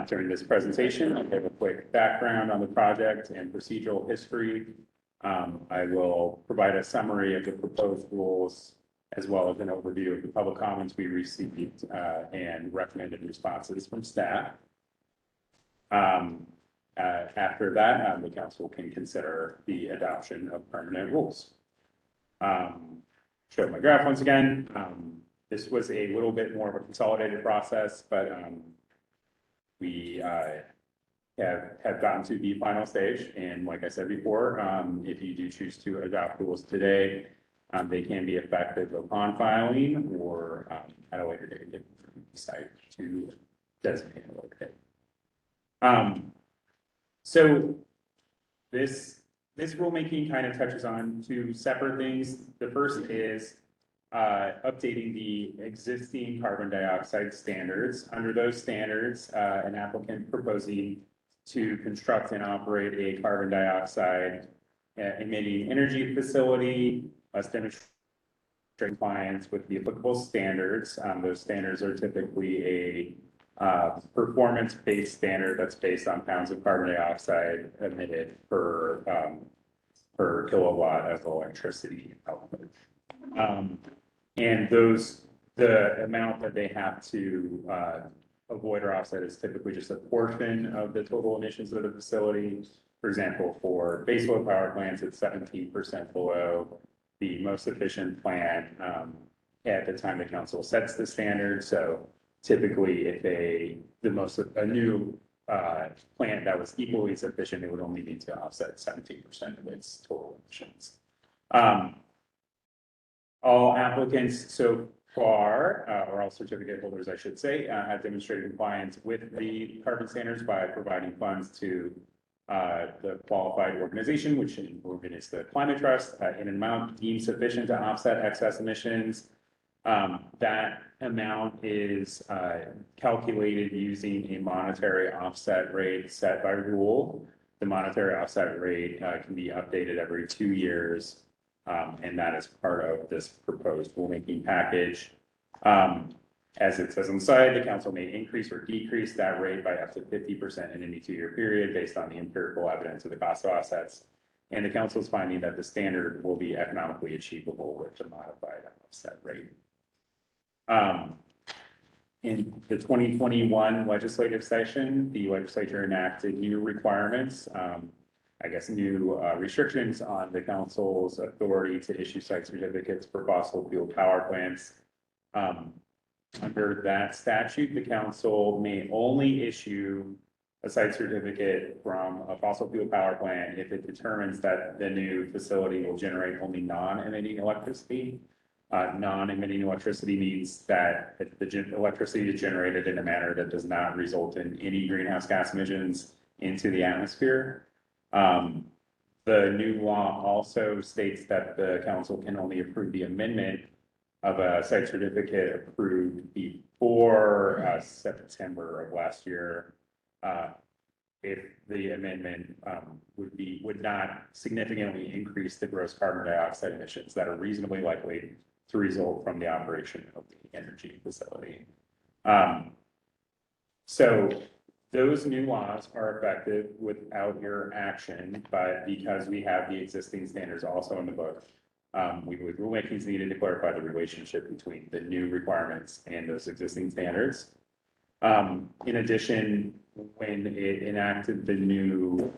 During this presentation, I'll give a quick background on the project and procedural history. I will provide a summary of the proposed rules, as well as an overview of the public comments we received and recommended responses from staff. After that, the council can consider the adoption of permanent rules. Show my graph once again. This was a little bit more of a consolidated process, but we have gotten to the final stage. And like I said before, if you do choose to adopt rules today, they can be effective upon filing or at a later date if you decide to designate a later date. So this rulemaking kind of touches on two separate things. The first is updating the existing carbon dioxide standards. Under those standards, an applicant proposing to construct and operate a carbon dioxide emitting energy facility must demonstrate compliance with the applicable standards. Those standards are typically a performance-based standard that's based on pounds of carbon dioxide emitted per kilowatt of electricity output. And the amount that they have to avoid or offset is typically just a portion of the total emissions of the facility. For example, for baseload power plants, it's 17% below the most efficient plant at the time the council sets the standard. So typically, if a new plant that was equally as efficient, it would only need to offset 17% of its total emissions. All applicants so far, or all certificate holders, I should say, have demonstrated compliance with the carbon standards by providing funds to the qualified organization, which in Oregon is the Climate Trust, in an amount deemed sufficient to offset excess emissions. That amount is calculated using a monetary offset rate set by rule. The monetary offset rate can be updated every 2 years. And that is part of this proposed rulemaking package. As it says on the side, the council may increase or decrease that rate by up to 50% in any 2-year period based on the empirical evidence of the cost of offsets. And the council is finding that the standard will be economically achievable with the modified offset rate. In the 2021 legislative session, the legislature enacted new requirements, new restrictions on the council's authority to issue site certificates for fossil fuel power plants. Under that statute, the council may only issue a site certificate from a fossil fuel power plant if it determines that the new facility will generate only non-emitting electricity. Non-emitting electricity means that the electricity is generated in a manner that does not result in any greenhouse gas emissions into the atmosphere. The new law also states that the council can only approve the amendment of a site certificate approved before September of last year. If the amendment would not significantly increase the gross carbon dioxide emissions that are reasonably likely to result from the operation of the energy facility. So those new laws are effective without your action, but because we have the existing standards also in the book, we believe rulemaking is needed to clarify the relationship between the new requirements and those existing standards. In addition, when it enacted the new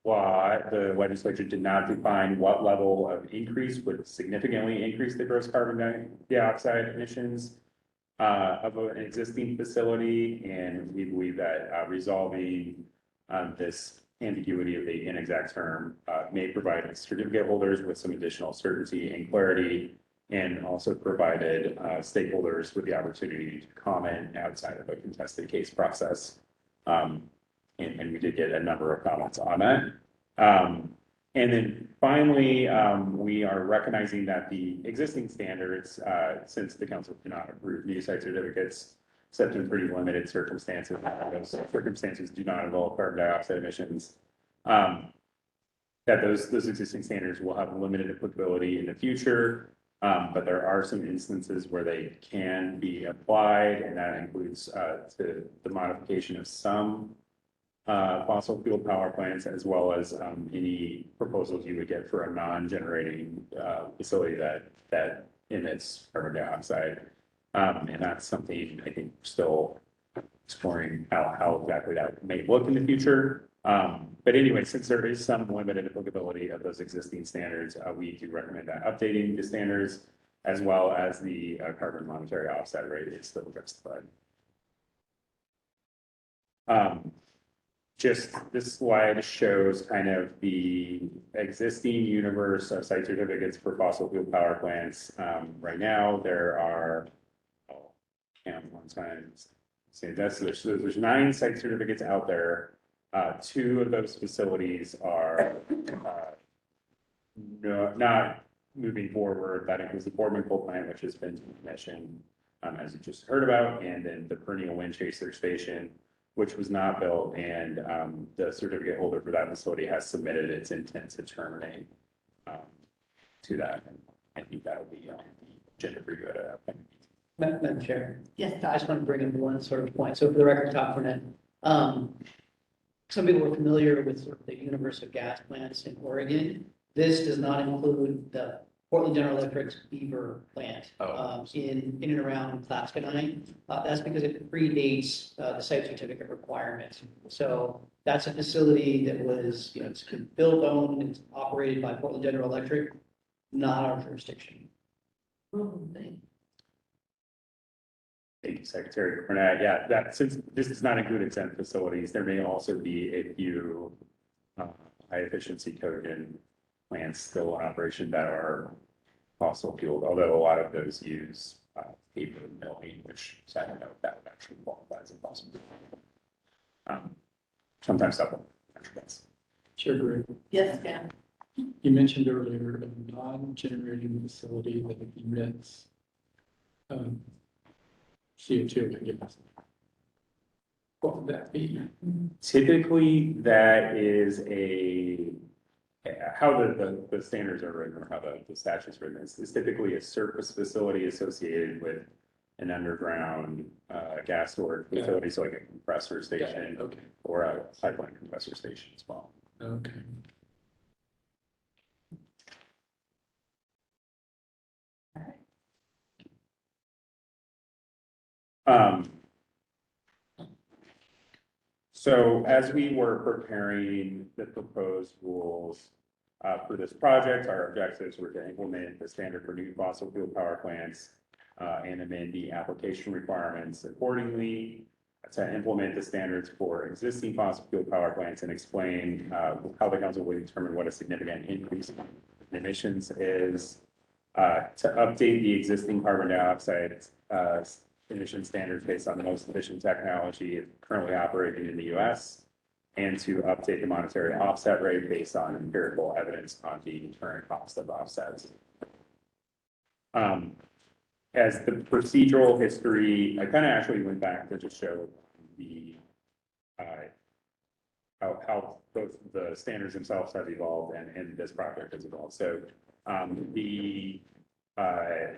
law, the legislature did not define what level of increase would significantly increase the gross carbon dioxide emissions of an existing facility. And we believe that resolving this ambiguity of the inexact term, may provide certificate holders with some additional certainty and clarity, and also provided stakeholders with the opportunity to comment outside of a contested case process. And we did get a number of comments on that. And then finally, we are recognizing that the existing standards, since the council cannot approve new site certificates, except in pretty limited circumstances, those circumstances do not involve carbon dioxide emissions, that those existing standards will have limited applicability in the future. But there are some instances where they can be applied, and that includes to the modification of some fossil fuel power plants, as well as any proposals you would get for a non-generating facility that emits carbon dioxide. And that's something I think we're still exploring how exactly that may look in the future. But anyway, since there is some limited applicability of those existing standards, we do recommend that updating the standards, as well as the carbon monetary offset rate is still justified. Just this slide shows kind of the existing universe of site certificates for fossil fuel power plants. Right now, there are, count one time, say that's, there's 9 site certificates out there. 2 of those facilities are not moving forward. That includes the Boardman coal plant, which has been commissioned, as you just heard about, and then the perennial wind chaser station, which was not built, and the certificate holder for that facility has submitted its intent to terminate to that. And I think that'll be agenda for you at Madam Chair. Yes, I just want to bring in one sort of point. So for the record, top for some people are familiar with sort of the universe of gas plants in Oregon. This does not include the Portland General Electric's Beaver plant in and around Clascanine. That's because it predates the site certificate requirements. So that's a facility that was, it's built, owned, and operated by Portland General Electric, not our jurisdiction. Thank you, Secretary Burnett. Yeah, that since this does not include exempt facilities, there may also be a few high efficiency cogen plants still in operation that are fossil fueled, although a lot of those use paper milling, which I don't know if that would actually qualify as a fossil fuel. Sometimes double. Sure, Greg. yes, Dan. You mentioned earlier a non-generating facility that emits CO2, I guess. What would that be? Typically, that is how the standards are written, or how the statute's written, is typically a surface facility associated with an underground gas storage facility, so like a compressor station, Okay. or a pipeline compressor station as well. Okay. So as we were preparing the proposed rules for this project, our objectives were to implement the standard for new fossil fuel power plants and amend the application requirements accordingly, to implement the standards for existing fossil fuel power plants, and explain how the council will determine what a significant increase in emissions is, to update the existing carbon dioxide emission standards based on the most efficient technology currently operating in the US, and to update the monetary offset rate based on empirical evidence on the current cost of offsets. As the procedural history, I kind of actually went back to just show the how both the standards themselves have evolved and this project has evolved. So the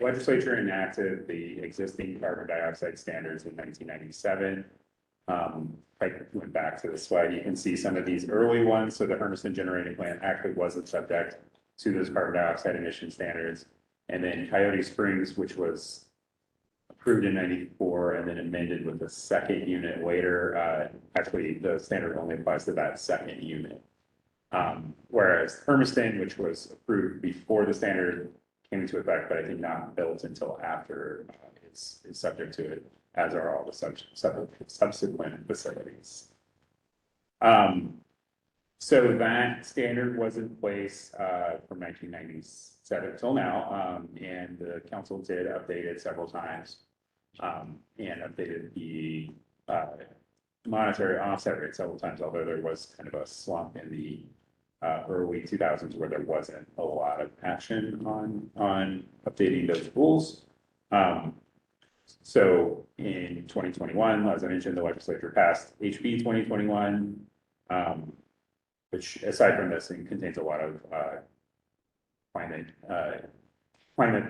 legislature enacted the existing carbon dioxide standards in 1997. I went back to the slide. You can see some of these early ones. So the Hermiston generating plant actually wasn't subject to those carbon dioxide emission standards. And then Coyote Springs, which was approved in 94 and then amended with the second unit later. Actually, the standard only applies to that second unit. Whereas Hermiston, which was approved before the standard came into effect, but I think not built until after, is subject to it, as are all the subsequent facilities. So that standard was in place from 1997 till now, and the council did update it several times. And updated the monetary offset rate several times, although there was kind of a slump in the early 2000s where there wasn't a lot of action on updating those rules. So in 2021, as I mentioned, the legislature passed HB 2021, which aside from this, it contains a lot of climate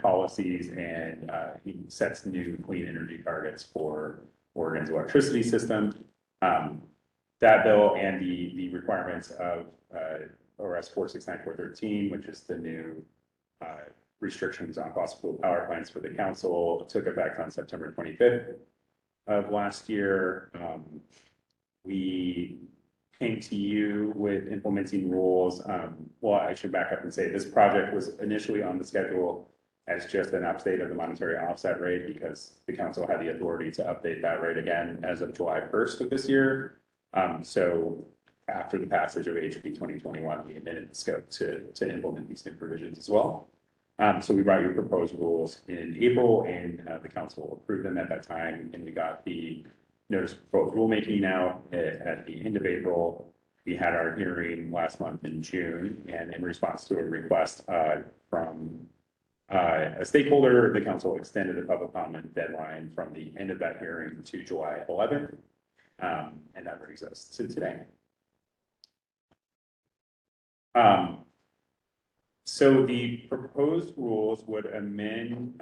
policies and he sets new clean energy targets for Oregon's electricity system. That bill and the requirements of ORS 469413, which is the new restrictions on fossil fuel power plants for the council, took effect on September 25th of last year. We came to you with implementing rules. Well, I should back up and say this project was initially on the schedule as just an update of the monetary offset rate because the council had the authority to update that rate again as of July 1st of this year. So after the passage of HB 2021, we amended the scope to implement these new provisions as well. So we brought you proposed rules in April and the council approved them at that time. And we got the notice of proposed rulemaking out at the end of April. We had our hearing last month in June, and in response to a request from a stakeholder, the council extended the public comment deadline from the end of that hearing to July 11th. And that brings us to today. So the proposed rules would amend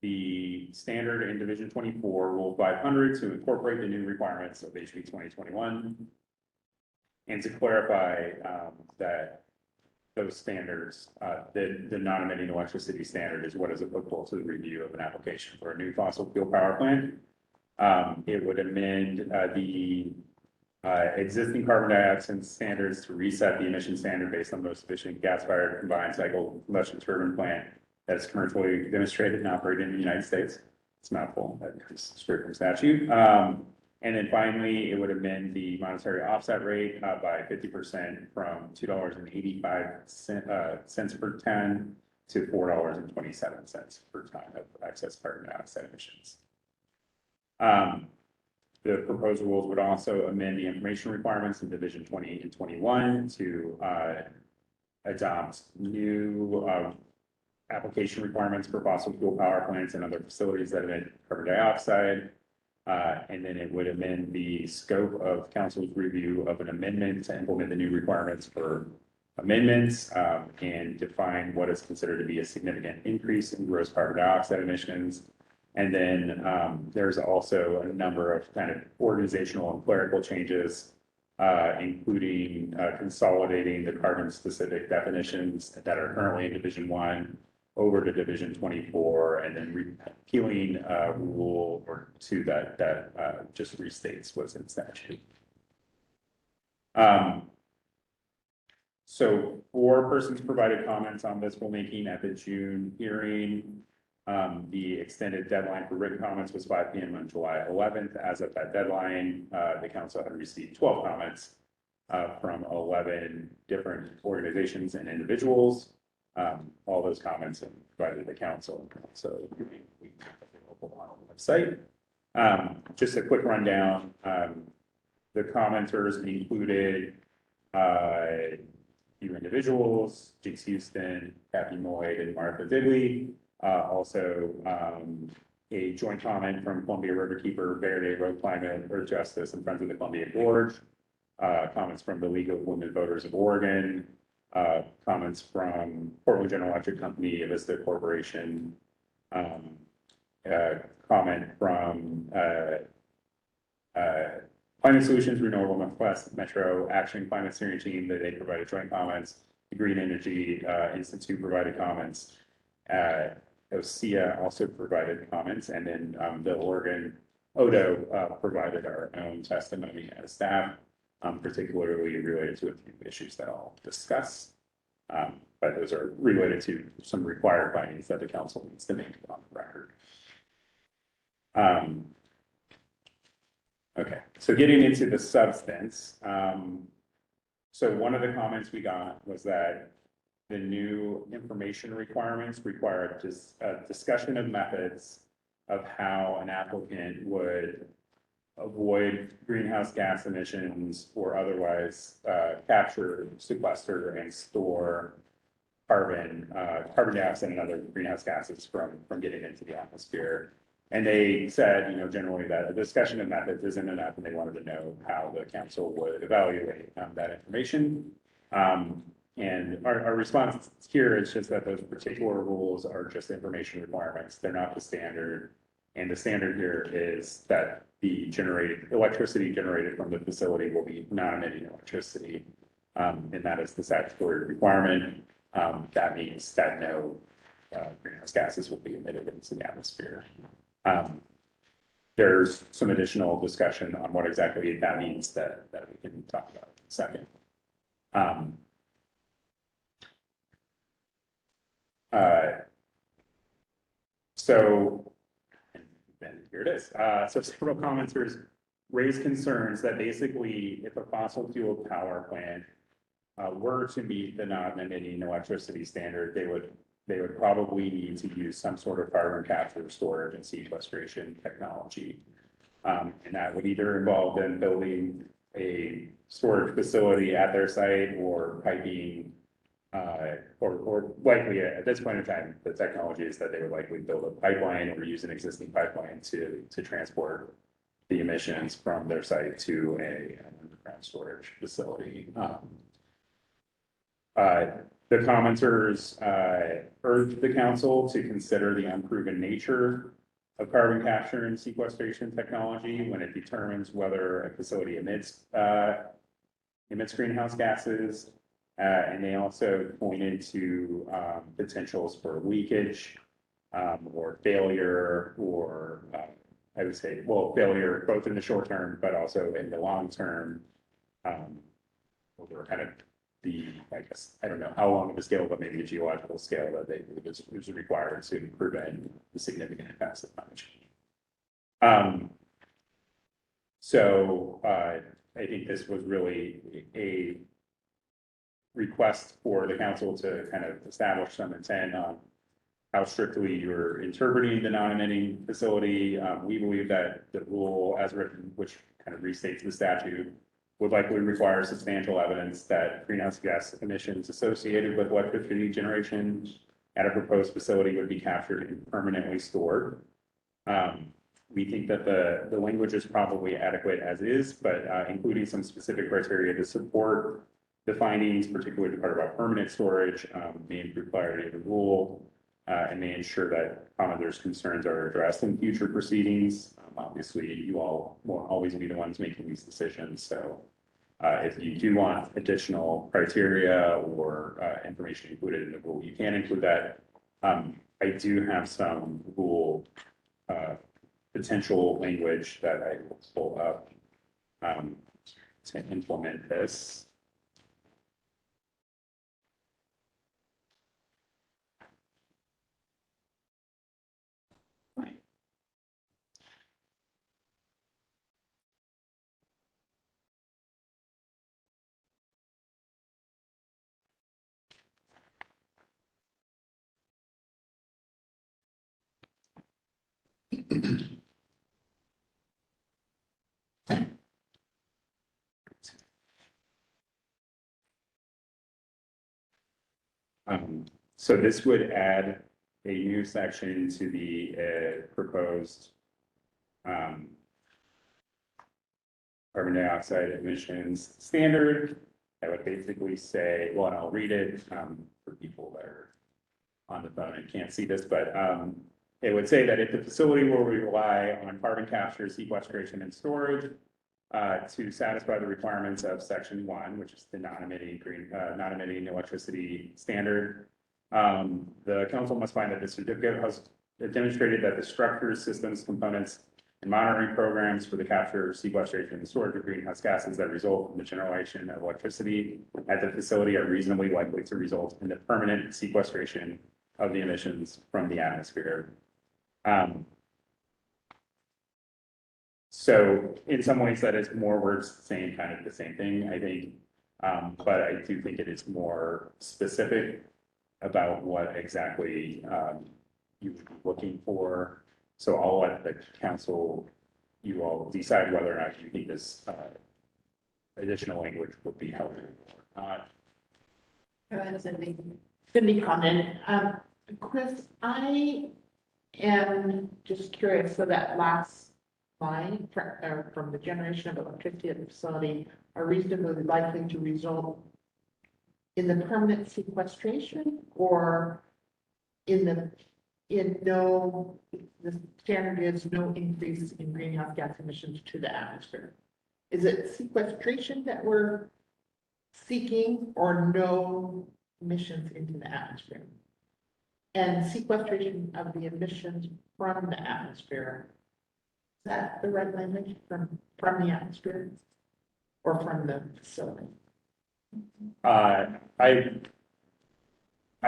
the standard in Division 24, Rule 500 to incorporate the new requirements of HB 2021 and to clarify that those standards, the non-emitting electricity standard is what is applicable to the review of an application for a new fossil fuel power plant. It would amend the existing carbon dioxide standards to reset the emission standard based on the most efficient gas-fired combined cycle combustion turbine plant that's commercially demonstrated and operated in the United States. It's a mouthful, that is straight from statute. And then finally, it would amend the monetary offset rate by 50% from $2.85 per ton to $4.27 per ton of excess carbon dioxide emissions. The proposed rules would also amend the information requirements in Division 20 and 21 to adopt new application requirements for fossil fuel power plants and other facilities that emit carbon dioxide. And then it would amend the scope of council's review of an amendment to implement the new requirements for amendments and define what is considered to be a significant increase in gross carbon dioxide emissions. And then there's also a number of kind of organizational and clerical changes, including consolidating the carbon specific definitions that are currently in Division 1 over to Division 24, and then repealing Rule or 2 that just restates what's in statute. So 4 persons provided comments on this rulemaking at the June hearing. The extended deadline for written comments was 5 p.m. on July 11th. As of that deadline, the council had received 12 comments from 11 different organizations and individuals. All those comments have provided the council, so we available on the website. Just a quick rundown. The commenters included a few individuals: Jinx Houston, Kathy Moyd, and Martha Digley. Also, a joint comment from Columbia Riverkeeper, Verde Road Climate, Earth Justice, and Friends of the Columbia Gorge. Comments from the League of Women Voters of Oregon. Comments from Portland General Electric Company, Avista Corporation. Comment from Climate Solutions, Renewable Northwest Metro Action Climate Steering Team, that they provided joint comments. The Green Energy Institute provided comments. OSEA also provided comments, and then the Oregon ODO provided our own testimony as staff, particularly related to a few issues that I'll discuss. But those are related to some required findings that the council needs to make on the record. Okay, so getting into the substance, so one of the comments we got was that the new information requirements require just a discussion of methods of how an applicant would avoid greenhouse gas emissions or otherwise capture, sequester, and store carbon dioxide and other greenhouse gases from getting into the atmosphere. And they said, you know, generally that a discussion of methods isn't enough, and they wanted to know how the council would evaluate that information. And our response here is just that those particular rules are just information requirements. They're not the standard. And the standard here is that the electricity generated from the facility will be non-emitting electricity. And that is the statutory requirement. That means that no greenhouse gases will be emitted into the atmosphere. There's some additional discussion on what exactly that means that we can talk about in a second. So, and here it is. So several commenters raised concerns that basically if a fossil fuel power plant were to meet the non-emitting electricity standard, they would probably need to use some sort of carbon capture, storage, and sequestration technology. And that would either involve them building a storage facility at their site or piping, or likely at this point in time, the technology is that they would likely build a pipeline or use an existing pipeline to transport the emissions from their site to an underground storage facility. The commenters urged the council to consider the unproven nature of carbon capture and sequestration technology when it determines whether a facility emits greenhouse gases. And they also pointed to potentials for leakage or failure, or I would say, well, failure both in the short term, but also in the long term. Over kind of I guess, I don't know how long of a scale, but maybe a geological scale that they was required to prevent the significant impacts of climate change. So I think this was really a request for the council to kind of establish some intent on how strictly you're interpreting the non-emitting facility. We believe that the rule as written, which kind of restates the statute, would likely require substantial evidence that greenhouse gas emissions associated with electricity generation at a proposed facility would be captured and permanently stored. We think that the language is probably adequate as is, but including some specific criteria to support the findings, particularly the part about permanent storage, may improve clarity of the rule, and may ensure that commenters' concerns are addressed in future proceedings. Obviously, you all won't always be the ones making these decisions, so if you do want additional criteria or information included in the rule, you can include that. I do have some rule potential language that I will pull up to implement this. So this would add a new section to the proposed carbon dioxide emissions standard. That would basically say, well, and I'll read it for people that are on the phone and can't see this, but it would say that if the facility will rely on carbon capture, sequestration, and storage to satisfy the requirements of section 1, which is the non-emitting electricity standard, the council must find that the certificate has demonstrated that the structures, systems, components, and monitoring programs for the capture, sequestration, and storage of greenhouse gases that result from the generation of electricity at the facility are reasonably likely to result in the permanent sequestration of the emissions from the atmosphere. So in some ways that is more words saying kind of the same thing, I think. But I do think it is more specific about what exactly, you would be looking for. So I'll let the council, you all decide whether or not you think this, additional language would be helpful or not. Go ahead, Cindy. Cindy Condon. Chris, I am just curious, so that last line from the generation of electricity at the facility are reasonably likely to result in the permanent sequestration or in no, the standard is no increase in greenhouse gas emissions to the atmosphere. Is it sequestration that we're seeking or no emissions into the atmosphere? And sequestration of the emissions from the atmosphere, is that the right language, from the atmosphere or from the facility? I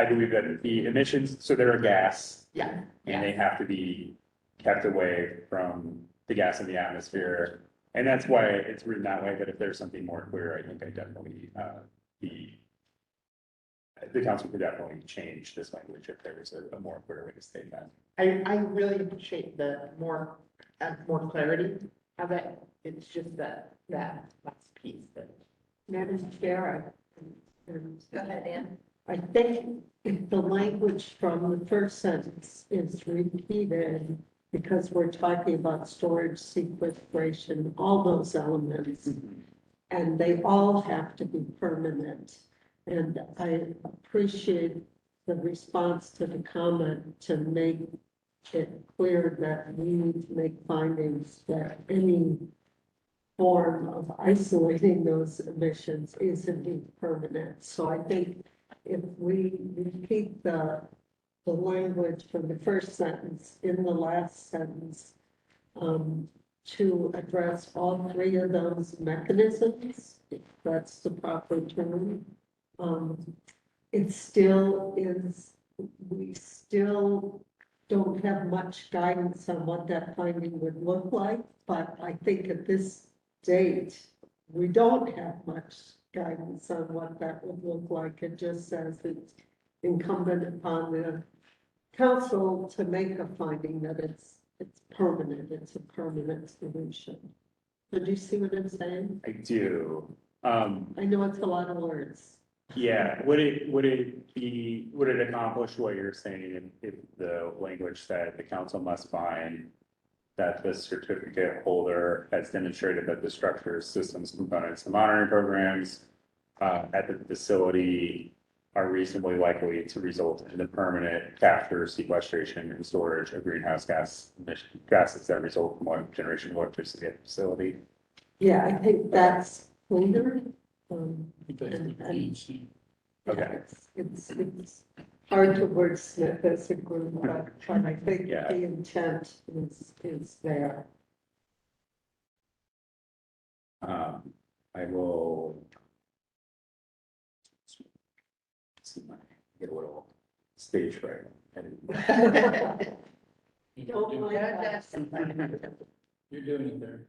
believe that the emissions, so they're a gas, Yeah. and they have to be kept away from the gas in the atmosphere. And that's why it's written that way, but if there's something more clear, I think I definitely, the council could definitely change this language if there was a more clear way to state that. I really appreciate the more clarity of it. It's just that last piece that. Madam Chair, Go ahead, Ann. I think if the language from the first sentence is repeated, because we're talking about storage, sequestration, all those elements, and they all have to be permanent. And I appreciate the response to the comment to make it clear that we need to make findings that any form of isolating those emissions is indeed permanent. So I think if we repeat the language from the first sentence in the last sentence, to address all three of those mechanisms, if that's the proper term, it still is, we still don't have much guidance on what that finding would look like, but I think at this date, we don't have much guidance on what that would look like. It just says it's incumbent upon the council to make a finding that it's permanent, it's a permanent solution. So do you see what I'm saying? I do. I know it's a lot of words. Yeah, would it accomplish what you're saying if the language said the council must find that the certificate holder has demonstrated that the structures, systems, components, and monitoring programs at the facility are reasonably likely to result in the permanent capture, sequestration, and storage of greenhouse gases that result from one generation of electricity at the facility? Yeah, I think that's cleaner. Okay. It's hard to wordsmith as a group, but I think Yeah. the intent is there. I will. See my, get a little stage fright. Don't mind that. You're doing it there.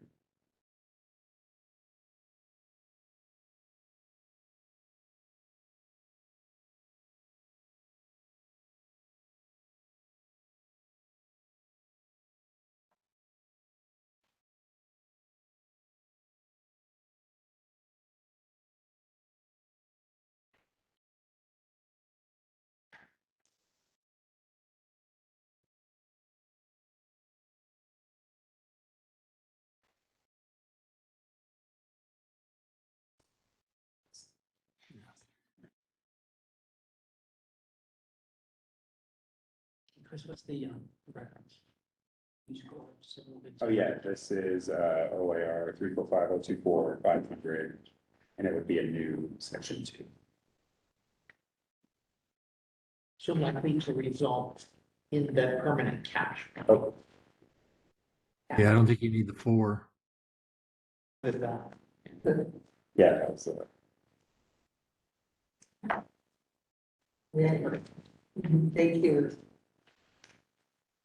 Chris, what's the reference? You scroll just a little bit. Oh, yeah, this is OAR 345024500, and it would be a new section 2. So likely to result in the permanent capture. Oh, Yeah, I don't think you need the 4. With that. yeah, that was Yeah. Thank you.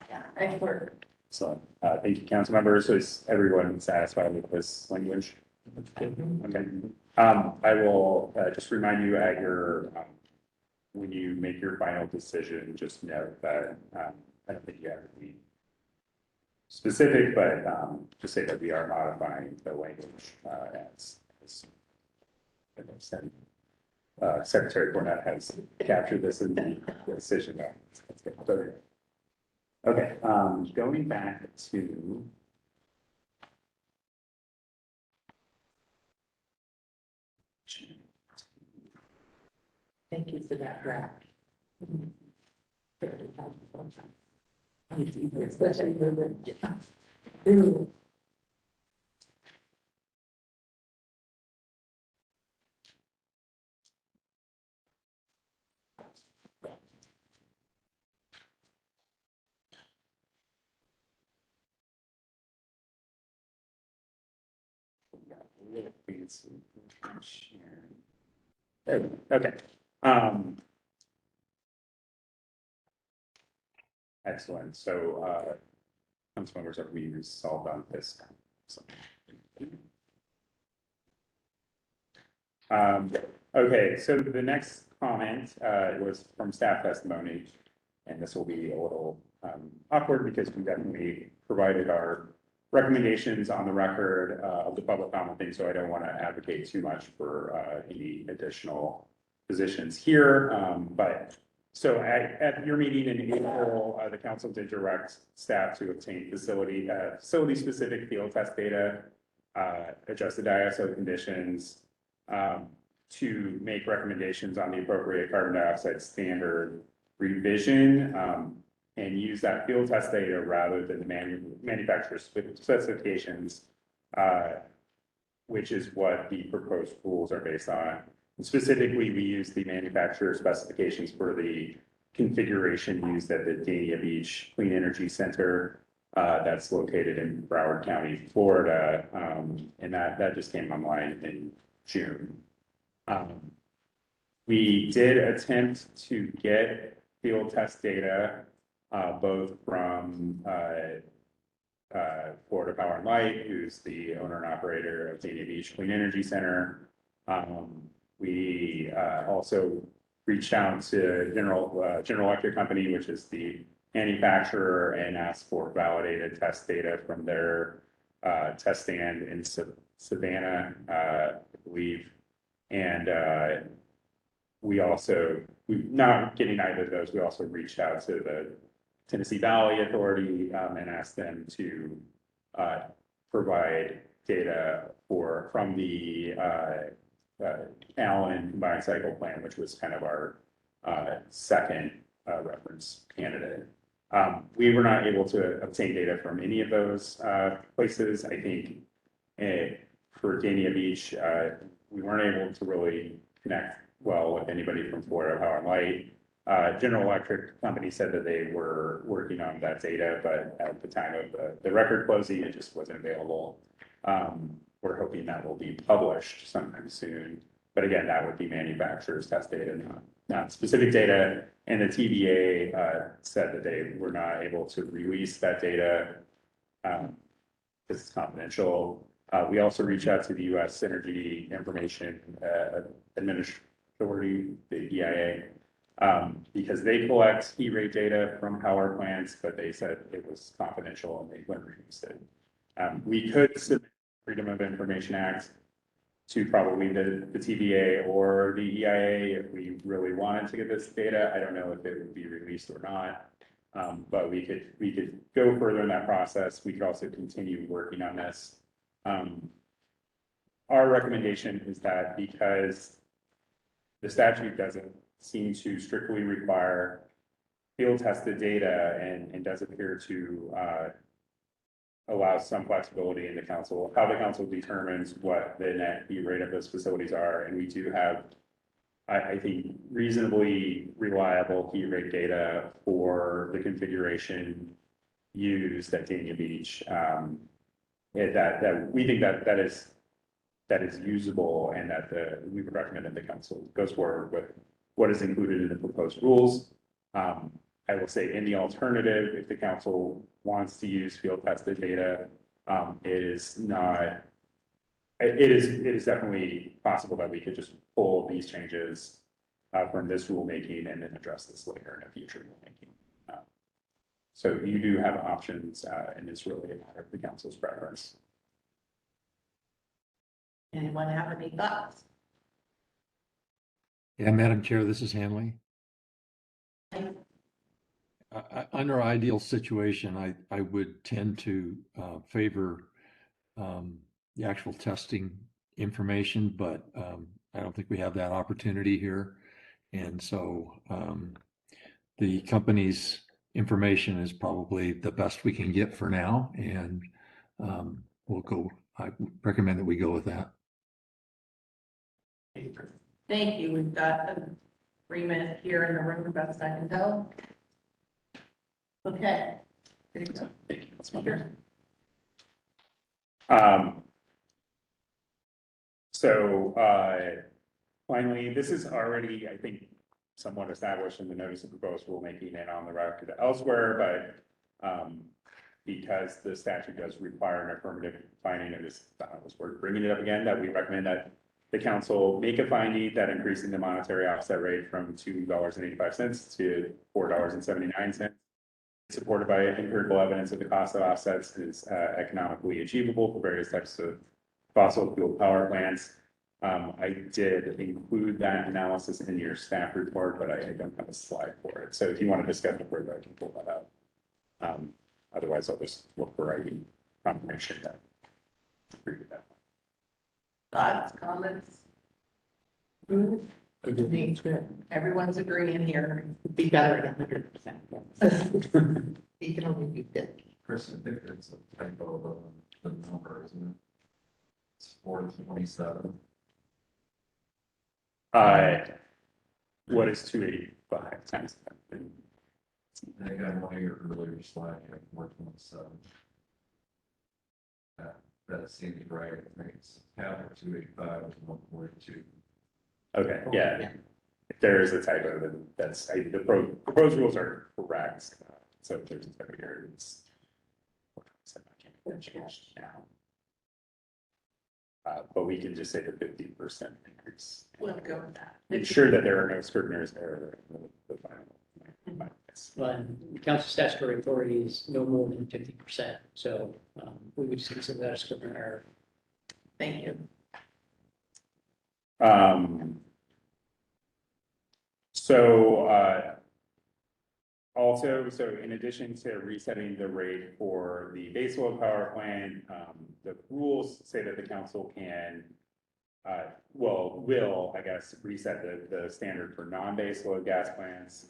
Yeah, nice work. So, thank you, council members. Is everyone satisfied with this language? Okay. I will, just remind you at your, when you make your final decision, just note that, I don't think you have to be specific, but, just say that we are modifying the language, as I said. Secretary Cornett has captured this in the decision. Okay, going back to. Thank you for that draft. Especially for the. Okay. Excellent. So, council members, are we resolved on this? So, okay, so the next comment, was from staff testimony. And this will be a little, awkward because we definitely provided our recommendations on the record, of the public comment thing. So I don't want to advocate too much for, any additional positions here. But so at your meeting in April, the council did direct staff to obtain facility-specific field test data, adjusted ISO conditions, to make recommendations on the appropriate carbon dioxide standard revision, and use that field test data rather than the manufacturer's specifications, which is what the proposed rules are based on. And specifically, we use the manufacturer specifications for the configuration used at the Dania Beach Clean Energy Center, that's located in Broward County, Florida, and that just came online in June. We did attempt to get field test data, both from Florida Power and Light, who's the owner and operator of Dania Beach Clean Energy Center. We also reached out to General Electric Company, which is the manufacturer, and asked for validated test data from their test stand in Savannah, I believe. And not getting either of those, we also reached out to the Tennessee Valley Authority, and asked them to provide data from the Allen combined cycle plant, which was kind of our second reference candidate. We were not able to obtain data from any of those places. I think for Dania Beach, we weren't able to really connect well with anybody from Florida Power and Light. General Electric Company said that they were working on that data, but at the time of the record closing, it just wasn't available. We're hoping that will be published sometime soon. But again, that would be manufacturers' test data, not specific data. And the TVA said that they were not able to release that data because it's confidential. We also reached out to the U.S. Energy Information Administration, the EIA, because they collect heat rate data from power plants, but they said it was confidential and they wouldn't release it. We could submit Freedom of Information Act to probably the TVA or the EIA if we really wanted to get this data. I don't know if it would be released or not, but we could go further in that process. We could also continue working on this. Our recommendation is that because the statute doesn't seem to strictly require field tested data and does appear to allow some flexibility in the council, how the council determines what the net heat rate of those facilities are. And we do have, I think, reasonably reliable heat rate data for the configuration used at Dania Beach. That we think that is usable, and that we would recommend that the council goes forward with what is included in the proposed rules. I will say in the alternative, if the council wants to use field tested data, it is not, it is definitely possible that we could just pull these changes from this rulemaking and then address this later in a future rulemaking. So you do have options, and it's really a matter of the council's preference. Anyone have any thoughts? Yeah, Madam Chair, this is Hanley. Under ideal situation, I would tend to favor the actual testing information, but I don't think we have that opportunity here. And so the company's information is probably the best we can get for now, and I recommend that we go with that. Thank you. We've got an agreement here in the room, best I can tell. Okay. There you go. Thank you. That's my Sure. Finally, this is already, I think, somewhat established in the notice of proposed rulemaking and on the record elsewhere, but because the statute does require an affirmative finding, it is, was worth bringing it up again, that we recommend that the council make a finding that increasing the monetary offset rate from $2.85 to $4.79, supported by empirical evidence that the cost of offsets is economically achievable for various types of fossil fuel power plants. I did include that analysis in your staff report, but I don't have a slide for it. So if you want to discuss it further, I can pull that out. Otherwise, I'll just look for writing confirmation that I agree with that. Thoughts, comments? Everyone's agreeing here. Be better at 100%. You can only do 50. Chris, I think it's a typo of the number, isn't it? It's 427. What is 285 times? I think on one of your earlier slides, you have 427. That seems right. I think it's half of 285 is 142. Okay, yeah. If there is a typo, then that's, the proposed rules are correct. So if there's a typo here, it's. I can't change now. But we can just say the 50% increase. We'll go with that. Ensure that there are no scrivener's error in the final. But council statutory authority is no more than 50%. So we would just consider that a scrivener error. Thank you. Also, in addition to resetting the rate for the baseload power plant, the rules say that the council can, will, I guess, reset the standard for non-baseload gas plants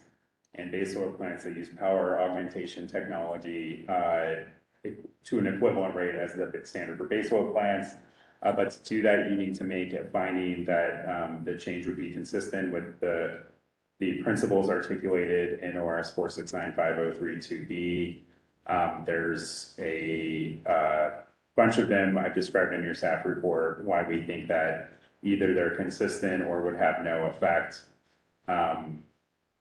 and baseload plants that use power augmentation technology to an equivalent rate as the standard for baseload plants. But to do that, you need to make a finding that the change would be consistent with the principles articulated in ORS 4695032B. There's a bunch of them I've described in your staff report, why we think that either they're consistent or would have no effect.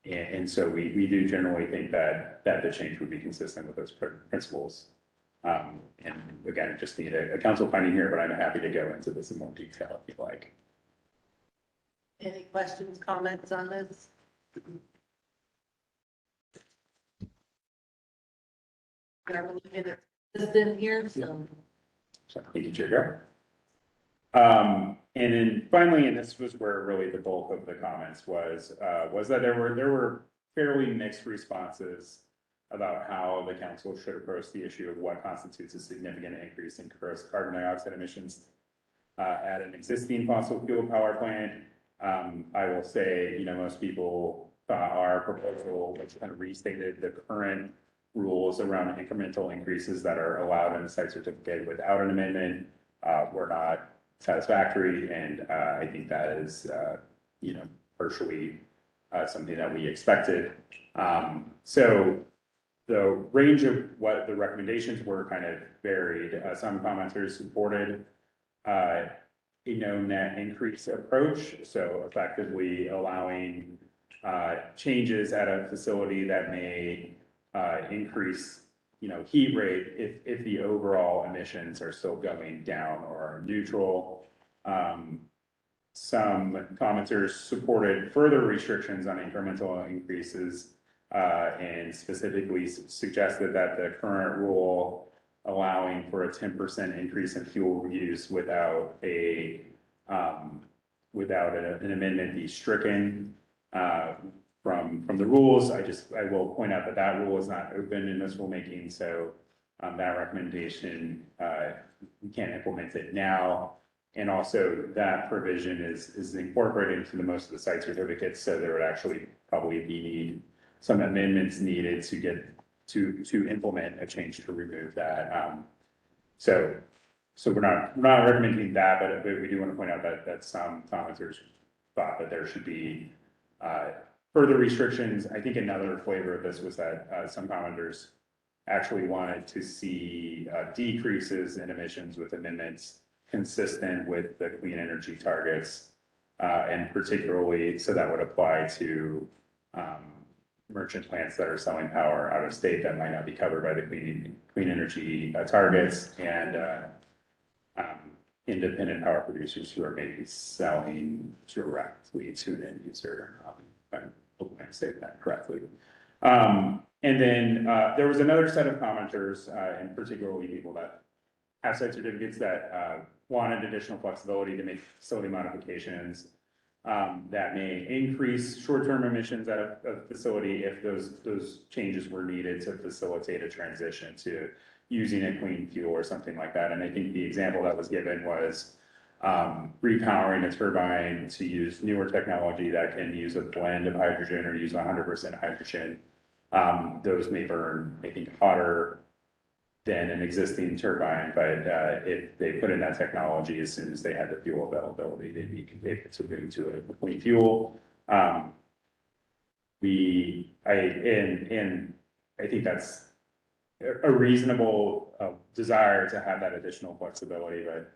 And so we do generally think that the change would be consistent with those principles. And again, just need a council finding here, but I'm happy to go into this in more detail if you like. Any questions, comments on this? It's in here, so. So thank you, Chair. And then finally, and this was where really the bulk of the comments was that there were fairly mixed responses about how the council should approach the issue of what constitutes a significant increase in gross carbon dioxide emissions at an existing fossil fuel power plant. I will say, most people thought our proposal, which kind of restated the current rules around incremental increases that are allowed in the site certificate without an amendment, were not satisfactory. And I think that is, partially something that we expected. So the range of what the recommendations were kind of varied. Some commenters supported a no net increase approach, so effectively allowing changes at a facility that may increase, heat rate if the overall emissions are still going down or are neutral. Some commenters supported further restrictions on incremental increases and specifically suggested that the current rule allowing for a 10% increase in fuel use without an amendment be stricken from the rules. I will point out that that rule is not open in this rulemaking, so that recommendation, we can't implement it now. And also that provision is incorporated into most of the site certificates, so there would actually probably be some amendments needed to get to implement a change to remove that. So we're not recommending that, but we do want to point out that some commenters thought that there should be further restrictions. I think another flavor of this was that some commenters actually wanted to see decreases in emissions with amendments consistent with the clean energy targets, and particularly, so that would apply to merchant plants that are selling power out of state that might not be covered by the clean energy targets, and independent power producers who are maybe selling directly to an end user. I'm hoping I say that correctly. And then there was another set of commenters, and particularly people that have site certificates that wanted additional flexibility to make facility modifications that may increase short-term emissions at a facility if those changes were needed to facilitate a transition to using a clean fuel or something like that. And I think the example that was given was repowering a turbine to use newer technology that can use a blend of hydrogen or use 100% hydrogen. Those may burn, I think, hotter than an existing turbine, but if they put in that technology, as soon as they had the fuel availability, they'd be able to move to a clean fuel. I think that's a reasonable desire to have that additional flexibility, but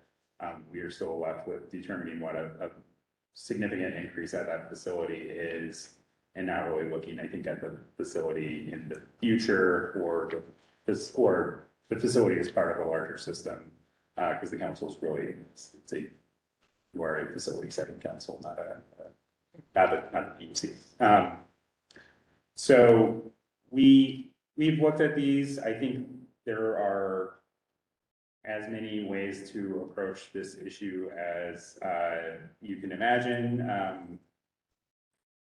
we are still left with determining what a significant increase at that facility is, and not really looking, I think, at the facility in the future or the facility is part of a larger system, because the council is really, you are a facility setting council, not an EC. So we've looked at these. I think there are as many ways to approach this issue as you can imagine.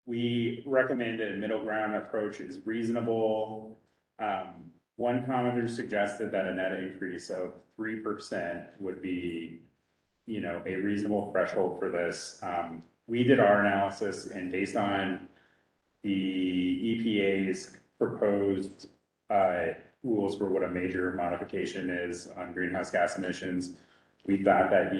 We recommend a middle ground approach is reasonable. One commenter suggested that a net increase of 3% would be, a reasonable threshold for this. We did our analysis, and based on the EPA's proposed rules for what a major modification is on greenhouse gas emissions, we thought that,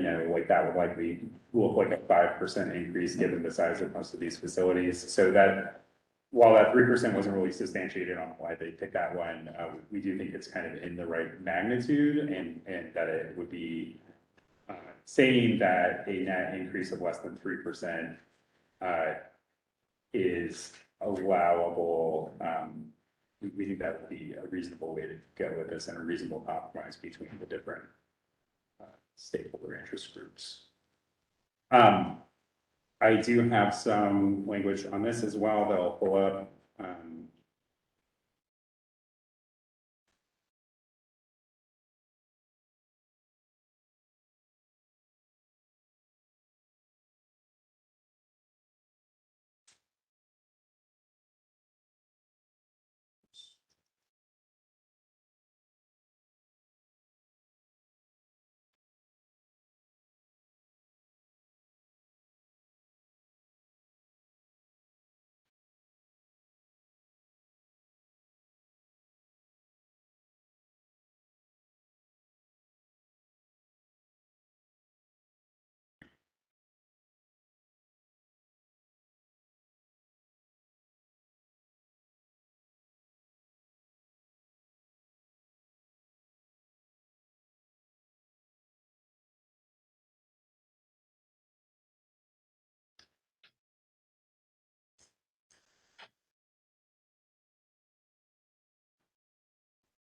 that would likely look like a 5% increase given the size of most of these facilities. So that, while that 3% wasn't really substantiated on why they picked that one, we do think it's kind of in the right magnitude, and that it would be saying that a net increase of less than 3% is allowable. We think that would be a reasonable way to go with this and a reasonable compromise between the different stakeholder interest groups. I do have some language on this as well that I'll pull up.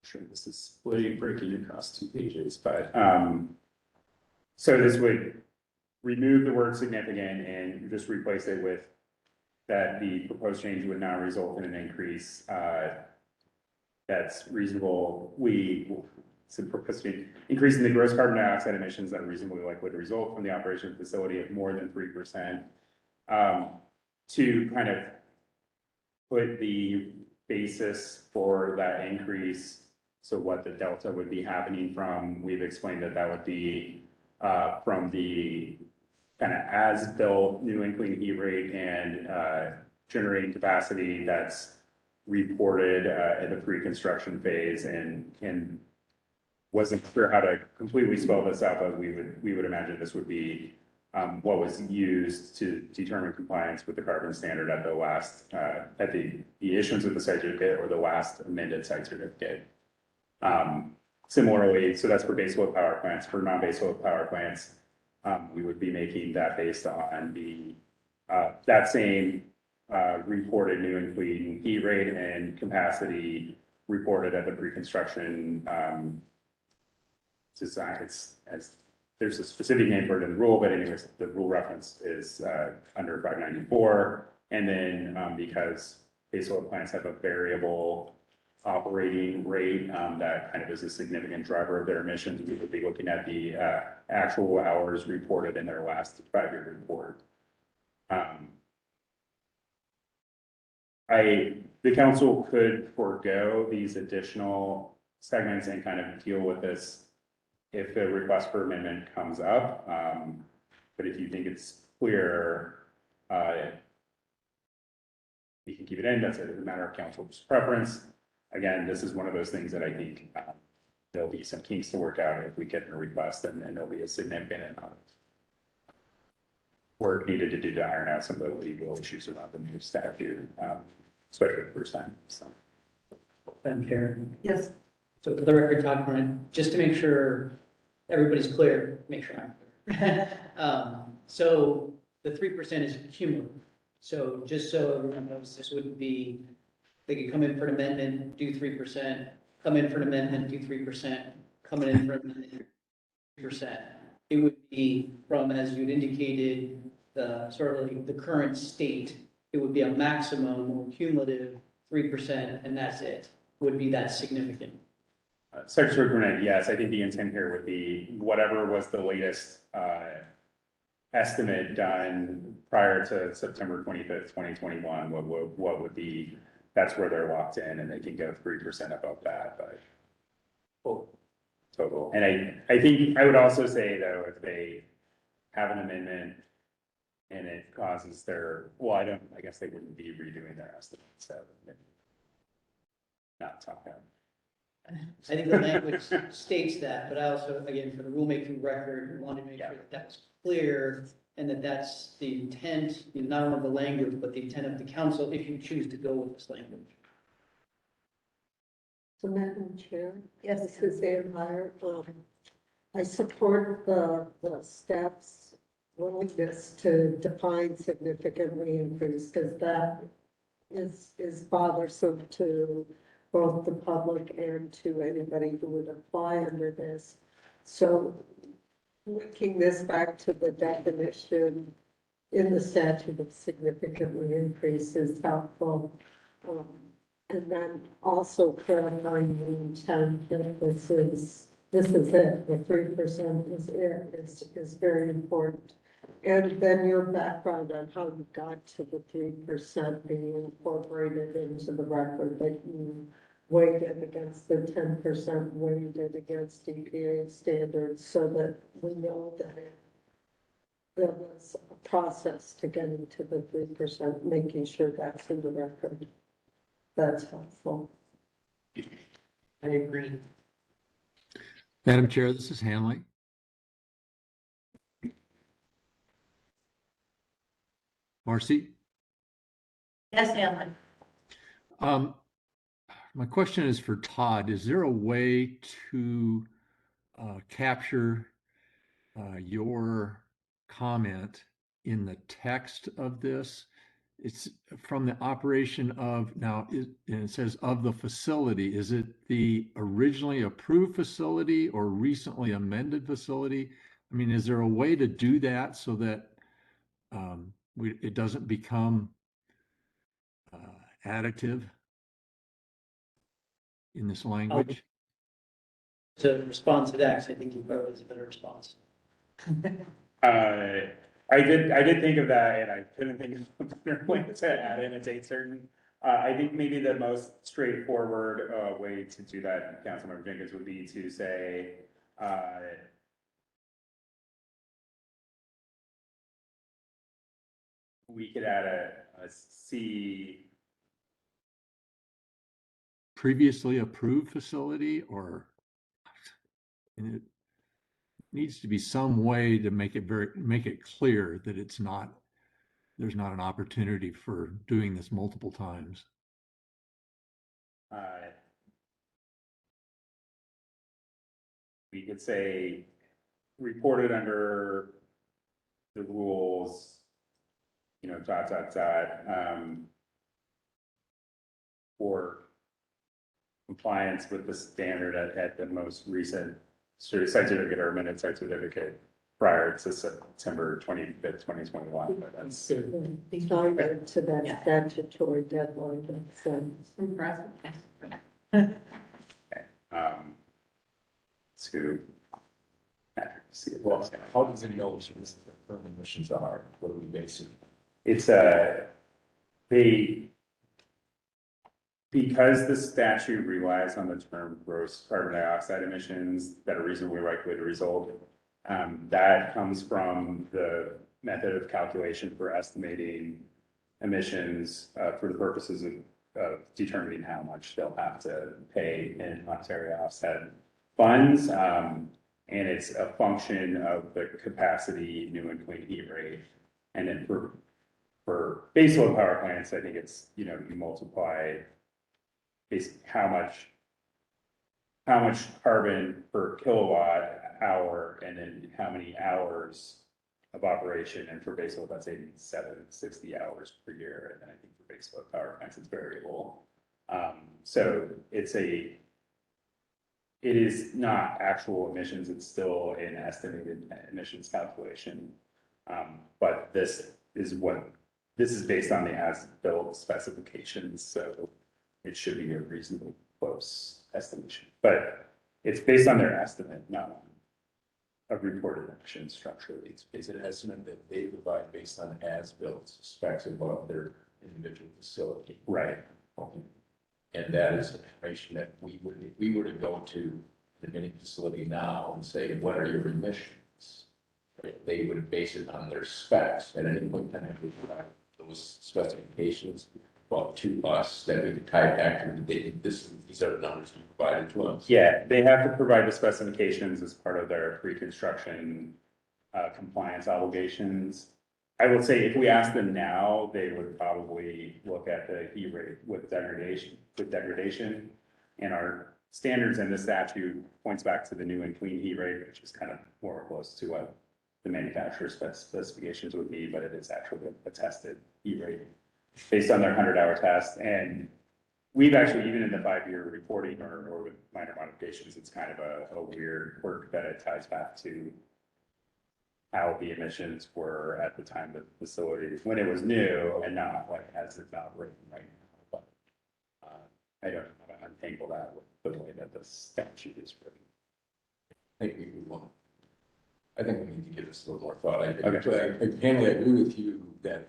sure this is splitting, breaking across 2 pages, but, so this would remove the word significant and just replace it with that the proposed change would not result in an increase, that's reasonable. Increasing the gross carbon dioxide emissions that are reasonably likely to result from the operation of the facility of more than 3%. To kind of put the basis for that increase, so what the delta would be happening from, we've explained that that would be from the kind of as-built new and clean heat rate and generating capacity that's reported at the pre-construction phase, and wasn't clear how to completely spell this out, but we would imagine this would be what was used to determine compliance with the carbon standard at the last, at the issuance of the site certificate or the last amended site certificate. Similarly, so that's for baseload power plants. For non-baseload power plants, we would be making that based on the, that same reported new and clean heat rate and capacity reported at the pre-construction design. It's as there's a specific name for it in the rule, but anyways, the rule reference is under 594. And then because baseload plants have a variable operating rate, that kind of is a significant driver of their emissions, we would be looking at the actual hours reported in their last 5-year report. The council could forego these additional segments and kind of deal with this if the request for amendment comes up. But if you think it's clear, we can keep it in. That's a matter of council's preference. Again, this is one of those things that I think there'll be some kinks to work out if we get a request, and there'll be a significant amount of work needed to do to iron out some of the legal issues around the new statute, especially the first time. So. Madam Chair. Yes. So for the record, Todd Curran, just to make sure everybody's clear, make sure I'm clear. So the 3% is cumulative. So just so everyone knows, this wouldn't be, they could come in for an amendment, do 3%, come in for an amendment, do 3%, come in for an amendment, 3%. It would be from, as you'd indicated, the sort of like the current state, it would be a maximum or cumulative 3%, and that's it, would be that significant. Secretary Burnett, yes, I think the intent here would be whatever was the latest estimate done prior to September 25th, 2021, what would be, that's where they're locked in, and they can go 3% above that, but total. And I think I would also say though, if they have an amendment and it causes their, well, I guess they wouldn't be redoing their estimate, so not talk about. I think the language states that, but I also, again, for the rulemaking record, wanted to make sure that that's clear and that that's the intent, not only the language, but the intent of the council if you choose to go with this language. So Madam Chair, yes, this is Ann Meyer. I support the staff's willingness to define significantly increase, because that is bothersome to both the public and to anybody who would apply under this. So linking this back to the definition in the statute of significantly increase is helpful. And then also clarifying the intent that this is it, the 3% is it, is very important. And then your background on how you got to the 3% being incorporated into the record, that you weighted against the 10% weighted against EPA standards, so that we know that there was a process to getting to the 3%, making sure that's in the record. That's helpful. I agree. Madam Chair, this is Hanley. Marcy? Yes, Hanley. My question is for Todd. Is there a way to capture your comment in the text of this it's from the operation of, now, and it says of the facility, is it the originally approved facility or recently amended facility? I mean, is there a way to do that so that it doesn't become additive in this language? To respond to that, 'cause I think you probably has a better response. I did think of that and I couldn't think of a better way to add in a date certain. I think maybe the most straightforward, way to do that, Councilmember Jenkins, would be to say, we could add a C, Previously approved facility, or and it needs to be some way to make it clear that it's not, there's not an opportunity for doing this multiple times. we could say reported under the rules, for compliance with the standard at the most recent site certificate or amended site certificate prior to September 25th, 2021, but that's. Prior to that statutory deadline, makes sense. To. See, Well, how does it know what the current emissions are? What are we basing? It's because the statute relies on the term gross carbon dioxide emissions that are reasonably likely to result. That comes from the method of calculation for estimating emissions for the purposes of determining how much they'll have to pay in monetary offset funds. And it's a function of the capacity, new and clean heat rate. And then for baseload power plants, I think it's, you multiply basically how much carbon per kilowatt hour, and then how many hours of operation. And for baseload, that's 60 hours per year. And then I think for baseload power plants, it's variable. So it is not actual emissions, it's still an estimated emissions calculation. But this is based on the as-built specifications, so it should be a reasonably close estimation. But it's based on their estimate, not on a reported emissions structurally. It's an estimate that they provide based on as-built specs above their individual facility. Right. And that is information that if we were to go to the mini facility now and say, what are your emissions? They would base it on their specs, and at any point in time, they would provide those specifications to us that we could tie back to. These are the numbers you provided to us. Yeah, they have to provide the specifications as part of their pre-construction compliance obligations. I will say if we ask them now, they would probably look at the heat rate with degradation. And our standards in the statute points back to the new and clean heat rate, which is kind of more close to what the manufacturer's specifications would be, but it is actually a tested heat rate based on their 100-hour test. And we've actually, even in the 5-year reporting or with minor modifications, it's kind of a weird quirk that it ties back to how the emissions were at the time of the facility when it was new, and not like as it's operating right now. But I don't know how to untangle that with the way that the statute is written. I think we need to give this a little more thought. I Okay. Hanley, I agree with you that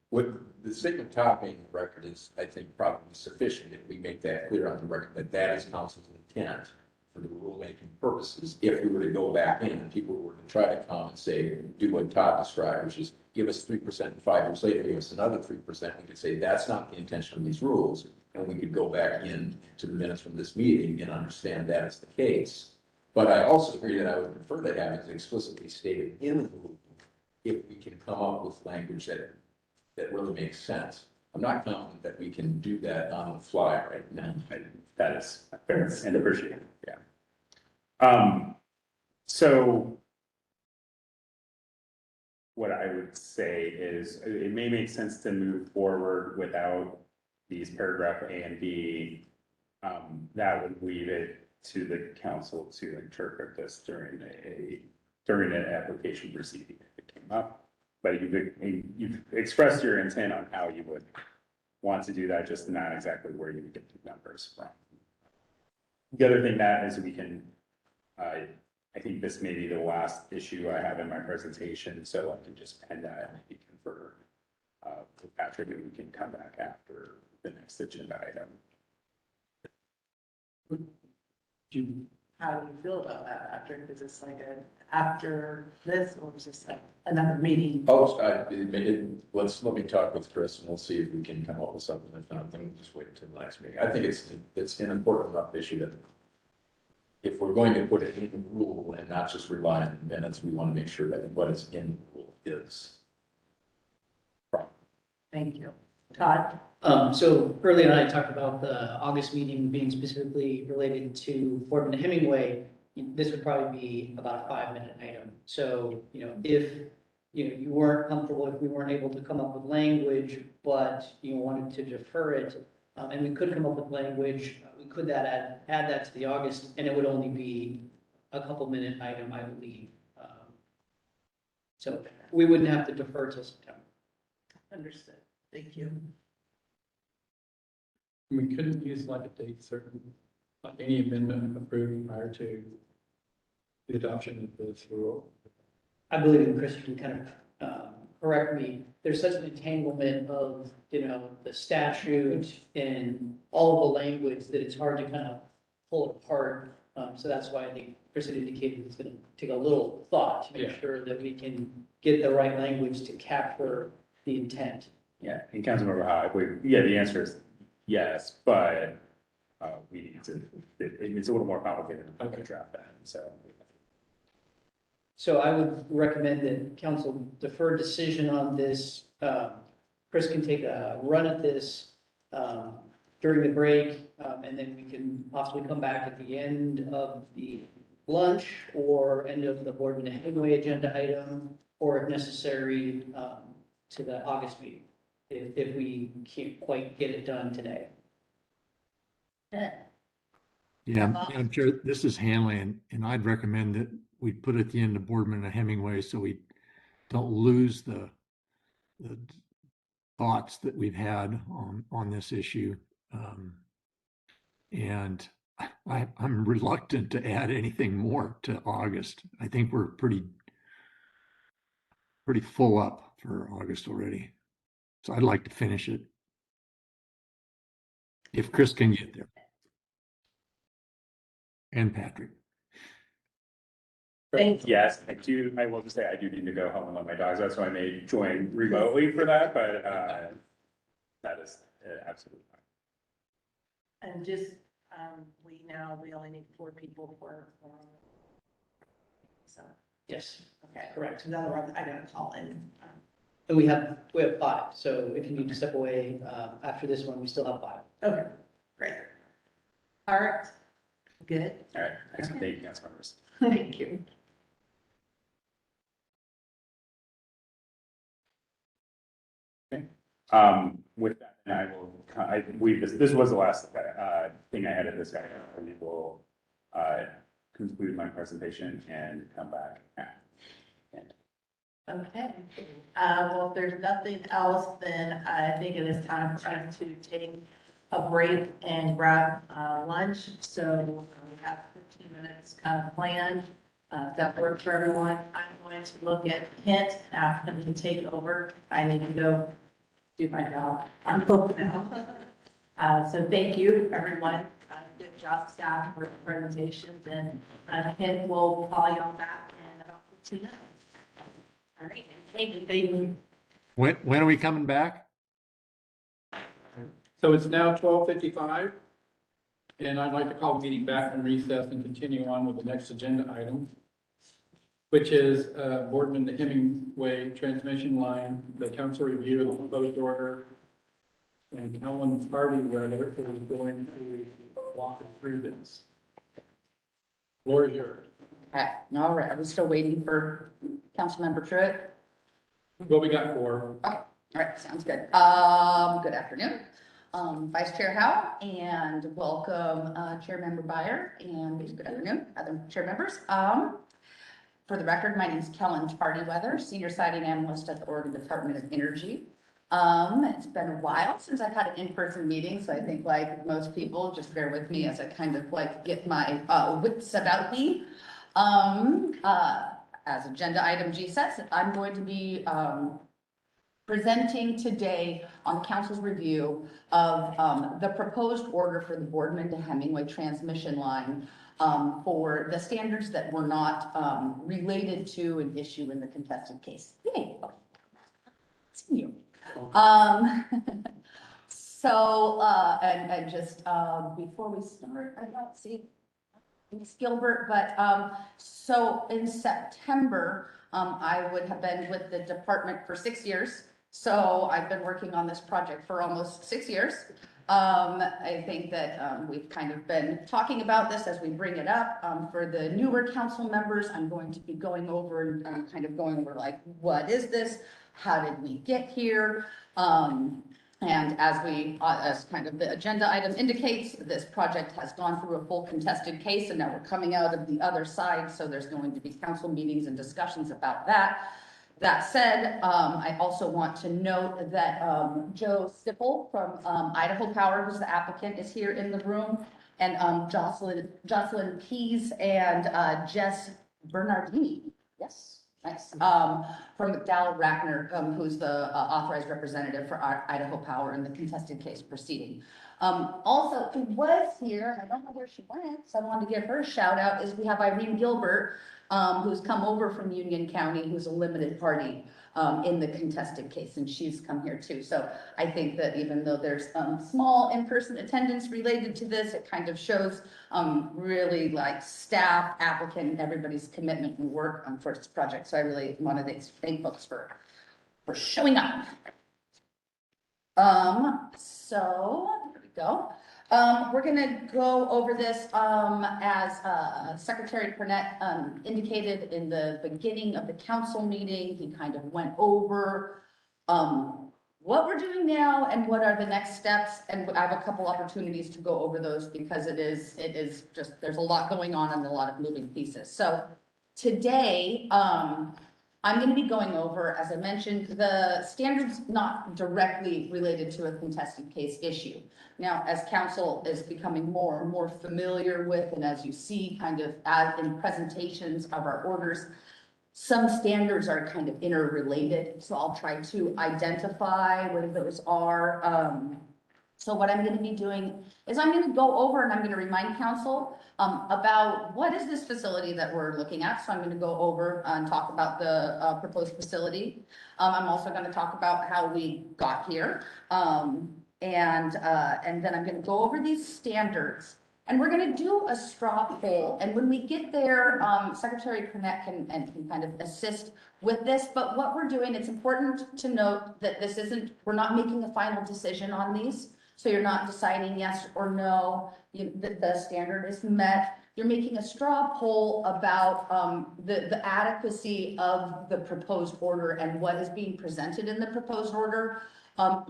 what the statement topping record is, I think, probably sufficient if we make that clear on the record that is council's intent for the rulemaking purposes. If we were to go back in and people were to try to come and say, do what Todd described, which is give us 3% and 5 years later, give us another 3%, we could say that's not the intention of these rules. And we could go back in to the minutes from this meeting and understand that is the case. But I also agree that I would prefer to have it explicitly stated in the rule if we can come up with language that really makes sense. I'm not confident that we can do that on the fly right now. That is fair and appreciated, yeah. So what I would say is it may make sense to move forward without these paragraph A and B. That would leave it to the council to interpret this during an application proceeding if it came up. But you've expressed your intent on how you would want to do that, just not exactly where you would get the numbers from. The other thing that is we can, I think this may be the last issue I have in my presentation, so I can just pen that and maybe confer with Patrick, and we can come back after the next agenda item. How do you feel about that, Patrick? Is this like after this, or is this like another meeting? Oh, let me talk with Chris and we'll see if we can come up with something. If not, then we'll just wait until the next meeting. I think it's an important enough issue that if we're going to put it in the rule and not just rely on the minutes, we want to make sure that what is in the rule is proper. Thank you. Todd? So earlier I talked about the August meeting being specifically related to Boardman and Hemingway. This would probably be about a 5-minute item. So, if, you weren't comfortable, if we weren't able to come up with language, but you wanted to defer it, and we could come up with language, we could add that to the August, and it would only be a couple-minute item, I believe. So we wouldn't have to defer till September. Understood. Thank you. We couldn't use like a date certain, like any amendment approved prior to the adoption of this rule. I believe in Chris, you can kind of correct me. There's such an entanglement of, the statute and all the language that it's hard to kind of pull it apart. So that's why I think Chris had indicated it's going to take a little thought to make sure that we can get the right language to capture the intent. Yeah, and Councilmember Howe, the answer is yes, but we need to, it's a little more complicated to draft that, so. So I would recommend that council defer decision on this. Chris can take a run at this during the break, and then we can possibly come back at the end of the lunch or end of the Boardman and Hemingway agenda item, or if necessary, to the August meeting, if we can't quite get it done today. Yeah, Madam Chair, this is Hanley, and I'd recommend that we put at the end of Boardman and Hemingway so we don't lose the thoughts that we've had on this issue. And I'm reluctant to add anything more to August. I think we're pretty full up for August already. So I'd like to finish it. If Chris can get there. And Patrick. Thank you. Yes, I will just say, I do need to go home and let my dogs out, so I may join remotely for that, but that is absolutely fine. And just, we only need 4 people for, so, Yes, okay. correct. In other words, I gotta call in. And we have 5, so if you need to step away after this one, we still have 5. Okay, great. All right, good. All right, excellent. Thank you, council members. Thank you. With that, this was the last thing I had at this guy. We will conclude my presentation and come back. Okay, well, if there's nothing else, then I think it is time for us to take a break and grab lunch. So we have 15 minutes kind of planned. If that works for everyone, I'm going to look at Kent, ask him to take over. I need to go do my job. I'm booked now. So thank you, everyone. Good job, staff, for the presentations, and Kent will call y'all back in about 15 minutes. All right, thank you. When are we coming back? So it's now 12:55, and I'd like to call the meeting back from recess and continue on with the next agenda item, which is Boardman to Hemingway transmission line, the council review of the proposed order. And Helen Hardy-Weather is going to walk us through this. Floor is yours. Okay, all right, I was still waiting for Councilmember Truitt. What we got for, All right, sounds good. Good afternoon, Vice Chair Howe, and welcome, Chair Member Byer, and good afternoon, other chair members. For the record, my name is Kellen Tardyweather, Senior Siting Analyst at the Oregon Department of Energy. It's been a while since I've had an in-person meeting, so I think like most people, just bear with me as I kind of like get my wits about me. As agenda item G says, I'm going to be presenting today on council's review of the proposed order for the Boardman to Hemingway transmission line for the standards that were not related to an issue in the contested case. Yay. It's you. And just before we start, I don't see Ms. Gilbert, but so in September, I would have been with the department for 6 years. So I've been working on this project for almost 6 years. I think that we've kind of been talking about this as we bring it up. For the newer council members, I'm going to be going over and kind of going over like, what is this? How did we get here? And as kind of the agenda item indicates, this project has gone through a full contested case, and now we're coming out of the other side. So there's going to be council meetings and discussions about that. That said, I also want to note that Joe Stipple from Idaho Power, who's the applicant, is here in the room, and Jocelyn Pease and Jess Bernardini. Yes, nice. From McDowell Rackner, who's the authorized representative for Idaho Power in the contested case proceeding. Also, who was here, I don't know where she went, so I wanted to give her a shout out, is we have Irene Gilbert, who's come over from Union County, who's a limited party in the contested case, and she's come here too. So I think that even though there's small in-person attendance related to this, it kind of shows really like staff, applicant, and everybody's commitment and work for this project. So I really wanted to thank folks for showing up. So there we go. We're gonna go over this as Secretary Purnett indicated in the beginning of the council meeting. He kind of went over what we're doing now and what are the next steps. And I have a couple opportunities to go over those because it is just, there's a lot going on and a lot of moving pieces. So today, I'm going to be going over, as I mentioned, the standards not directly related to a contested case issue. Now, as council is becoming more and more familiar with, and as you see kind of as in presentations of our orders, some standards are kind of interrelated. So I'll try to identify what those are. So what I'm going to be doing is I'm going to go over and I'm going to remind council about what is this facility that we're looking at. So I'm going to go over and talk about the proposed facility. I'm also going to talk about how we got here. And then I'm going to go over these standards. And we're going to do a straw poll. And when we get there, Secretary Purnett can kind of assist with this. But what we're doing, it's important to note that this isn't, we're not making a final decision on these. So you're not deciding yes or no, the standard is met. You're making a straw poll about the adequacy of the proposed order and what is being presented in the proposed order,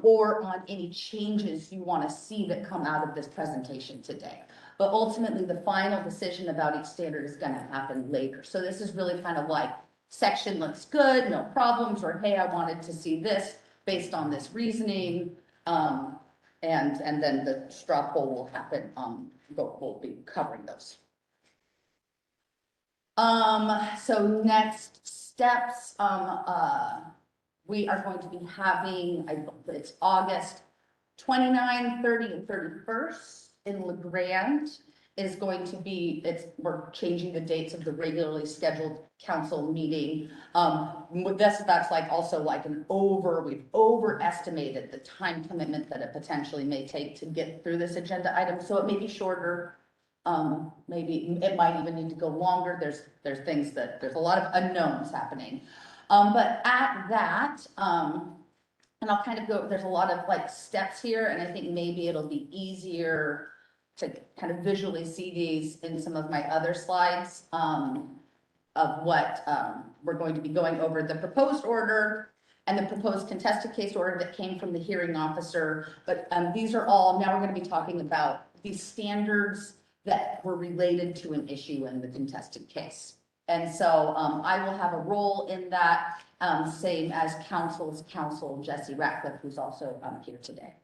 or on any changes you want to see that come out of this presentation today. But ultimately, the final decision about each standard is going to happen later. So this is really kind of like section looks good, no problems, or hey, I wanted to see this based on this reasoning. And then the straw poll will happen, we'll be covering those. So next steps, we are going to be having, it's August 29, 30, and 31st in LeGrand is going to be, we're changing the dates of the regularly scheduled council meeting. With this, that's like also like we've overestimated the time commitment that it potentially may take to get through this agenda item. So it may be shorter. Maybe it might even need to go longer. There's things that, there's a lot of unknowns happening. But at that, and I'll kind of go, there's a lot of like steps here, and I think maybe it'll be easier to kind of visually see these in some of my other slides of what we're going to be going over. The proposed order and the proposed contested case order that came from the hearing officer. But these are all, now we're going to be talking about these standards that were related to an issue in the contested case. And so I will have a role in that, same as council Jesse Ratcliffe, who's also here today.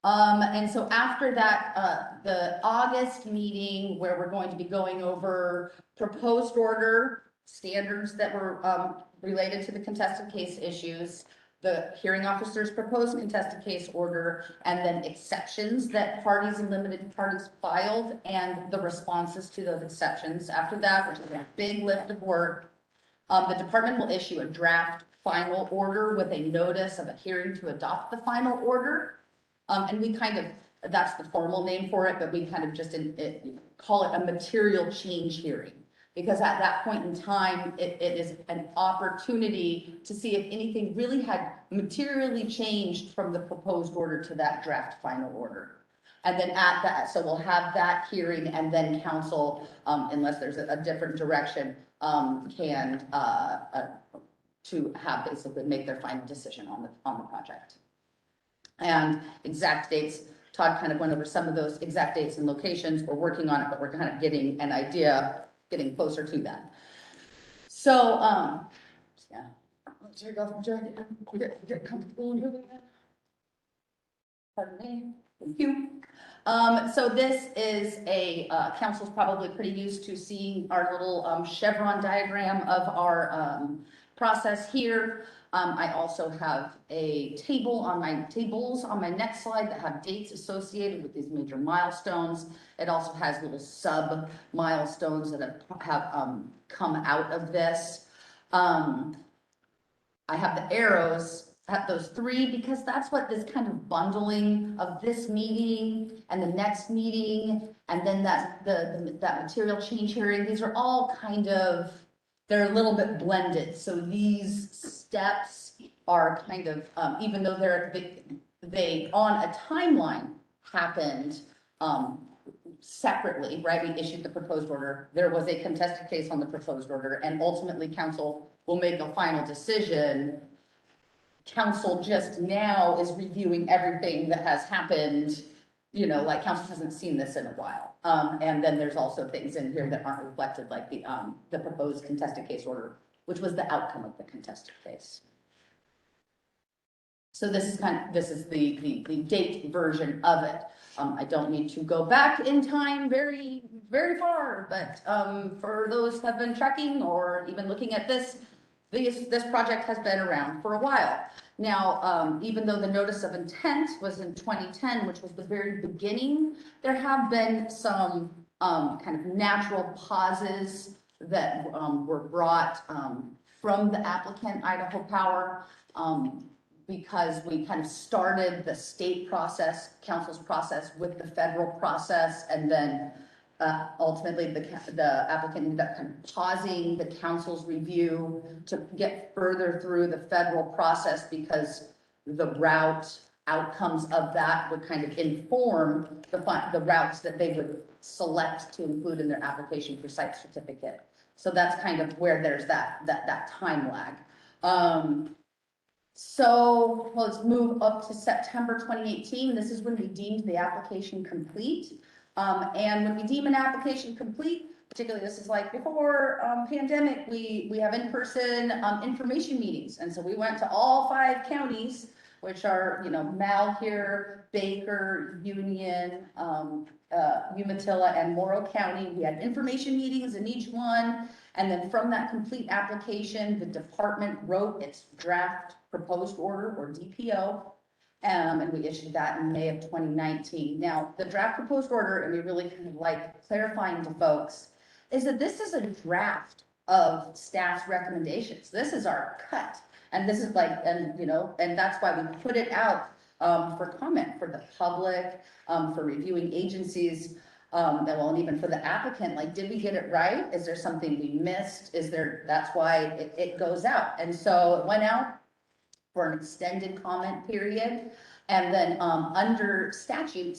And so after that, the August meeting where we're going to be going over proposed order, standards that were related to the contested case issues, the hearing officer's proposed contested case order, and then exceptions that parties and limited parties filed, and the responses to those exceptions. After that, which is a big lift of work, the department will issue a draft final order with a notice of a hearing to adopt the final order. And we kind of, that's the formal name for it, but we kind of just call it a material change hearing. Because at that point in time, it is an opportunity to see if anything really had materially changed from the proposed order to that draft final order. And then at that, so we'll have that hearing, and then council, unless there's a different direction, can to have basically make their final decision on the project. And exact dates, Todd kind of went over some of those exact dates and locations. We're working on it, but we're kind of getting an idea, getting closer to that. So, yeah. Take off my jacket. Get comfortable and moving. Pardon me. Thank you. So this is a, council's probably pretty used to seeing our little chevron diagram of our process here. I also have a tables on my next slide that have dates associated with these major milestones. It also has little sub milestones that have come out of this. I have the arrows at those three because that's what this kind of bundling of this meeting and the next meeting, and then that material change hearing, these are all kind of, they're a little bit blended. So these steps are kind of, even though they on a timeline happened separately, right? We issued the proposed order. There was a contested case on the proposed order, and ultimately council will make a final decision. Council just now is reviewing everything that has happened, you know, like council hasn't seen this in a while. And then there's also things in here that aren't reflected, like the proposed contested case order, which was the outcome of the contested case. So this is the date version of it. I don't need to go back in time very, very far, but for those who have been tracking or even looking at this, this project has been around for a while. Now, even though the notice of intent was in 2010, which was the very beginning, there have been some kind of natural pauses that were brought from the applicant, Idaho Power, because we kind of started the state process, council's process with the federal process, and then ultimately the applicant ended up kind of pausing the council's review to get further through the federal process because the route outcomes of that would kind of inform the routes that they would select to include in their application for site certificate. So that's kind of where there's that time lag. So let's move up to September 2018. This is when we deemed the application complete. And when we deem an application complete, particularly this is like before pandemic, we have in-person information meetings. And so we went to all 5 counties, which are, you know, Malheur, Baker, Union, Umatilla, and Morrow County. We had information meetings in each one. And then from that complete application, the department wrote its draft proposed order, or DPO. And we issued that in May of 2019. Now, the draft proposed order, and we really kind of like clarifying to folks, is that this is a draft of staff's recommendations. This is our cut. And this is like, and you know, and that's why we put it out for comment for the public, for reviewing agencies, and even for the applicant, like, did we get it right? Is there something we missed? That's why it goes out. And so it went out for an extended comment period. And then, under statute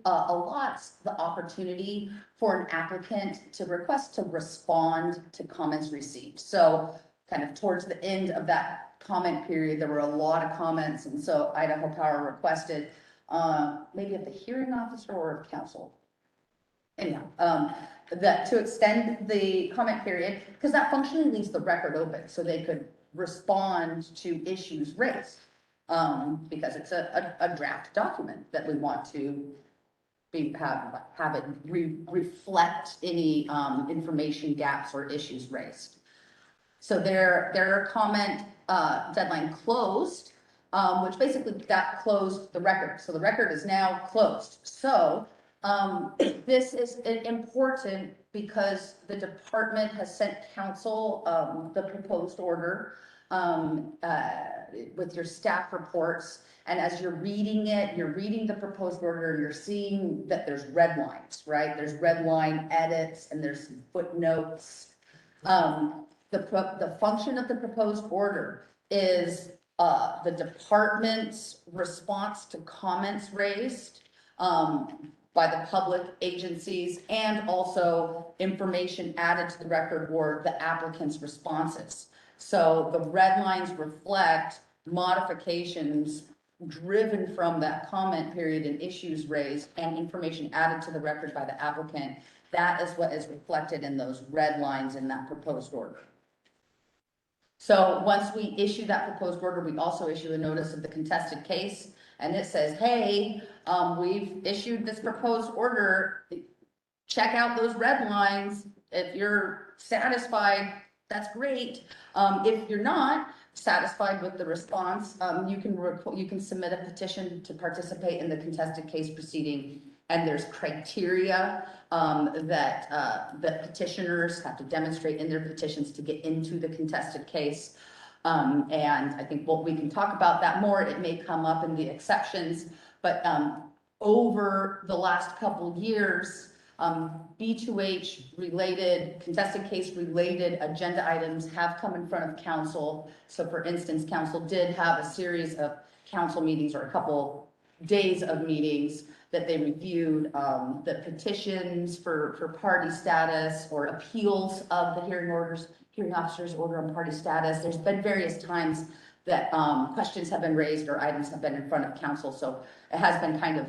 allots the opportunity for an applicant to request to respond to comments received. So kind of towards the end of that comment period, there were a lot of comments, and so Idaho Power requested, maybe of the hearing officer or of council. Anyhow, that to extend the comment period, because that functionally leaves the record open, so they could respond to issues raised. Because it's a draft document that we want to have it reflect any, information gaps or issues raised. So their comment, deadline closed, which basically that closed the record. So the record is now closed. So, this is important because the department has sent council, the proposed order, with your staff reports. And as you're reading it, you're reading the proposed order, and you're seeing that there's red lines, right? There's red line edits and there's footnotes. The function of the proposed order is, the department's response to comments raised, by the public agencies, and also information added to the record or the applicant's responses. So the red lines reflect modifications driven from that comment period and issues raised and information added to the record by the applicant. That is what is reflected in those red lines in that proposed order. So once we issue that proposed order, we also issue a notice of the contested case, and it says, hey, we've issued this proposed order. Check out those red lines. If you're satisfied, that's great. If you're not satisfied with the response, you can submit a petition to participate in the contested case proceeding. And there's criteria that petitioners have to demonstrate in their petitions to get into the contested case. And I think we can talk about that more. It may come up in the exceptions, but over the last couple years, B2H related, contested case related agenda items have come in front of council. So for instance, council did have a series of council meetings or a couple days of meetings that they reviewed, the petitions for party status or appeals of the hearing officer's order on party status. There's been various times that questions have been raised or items have been in front of council. So it has been kind of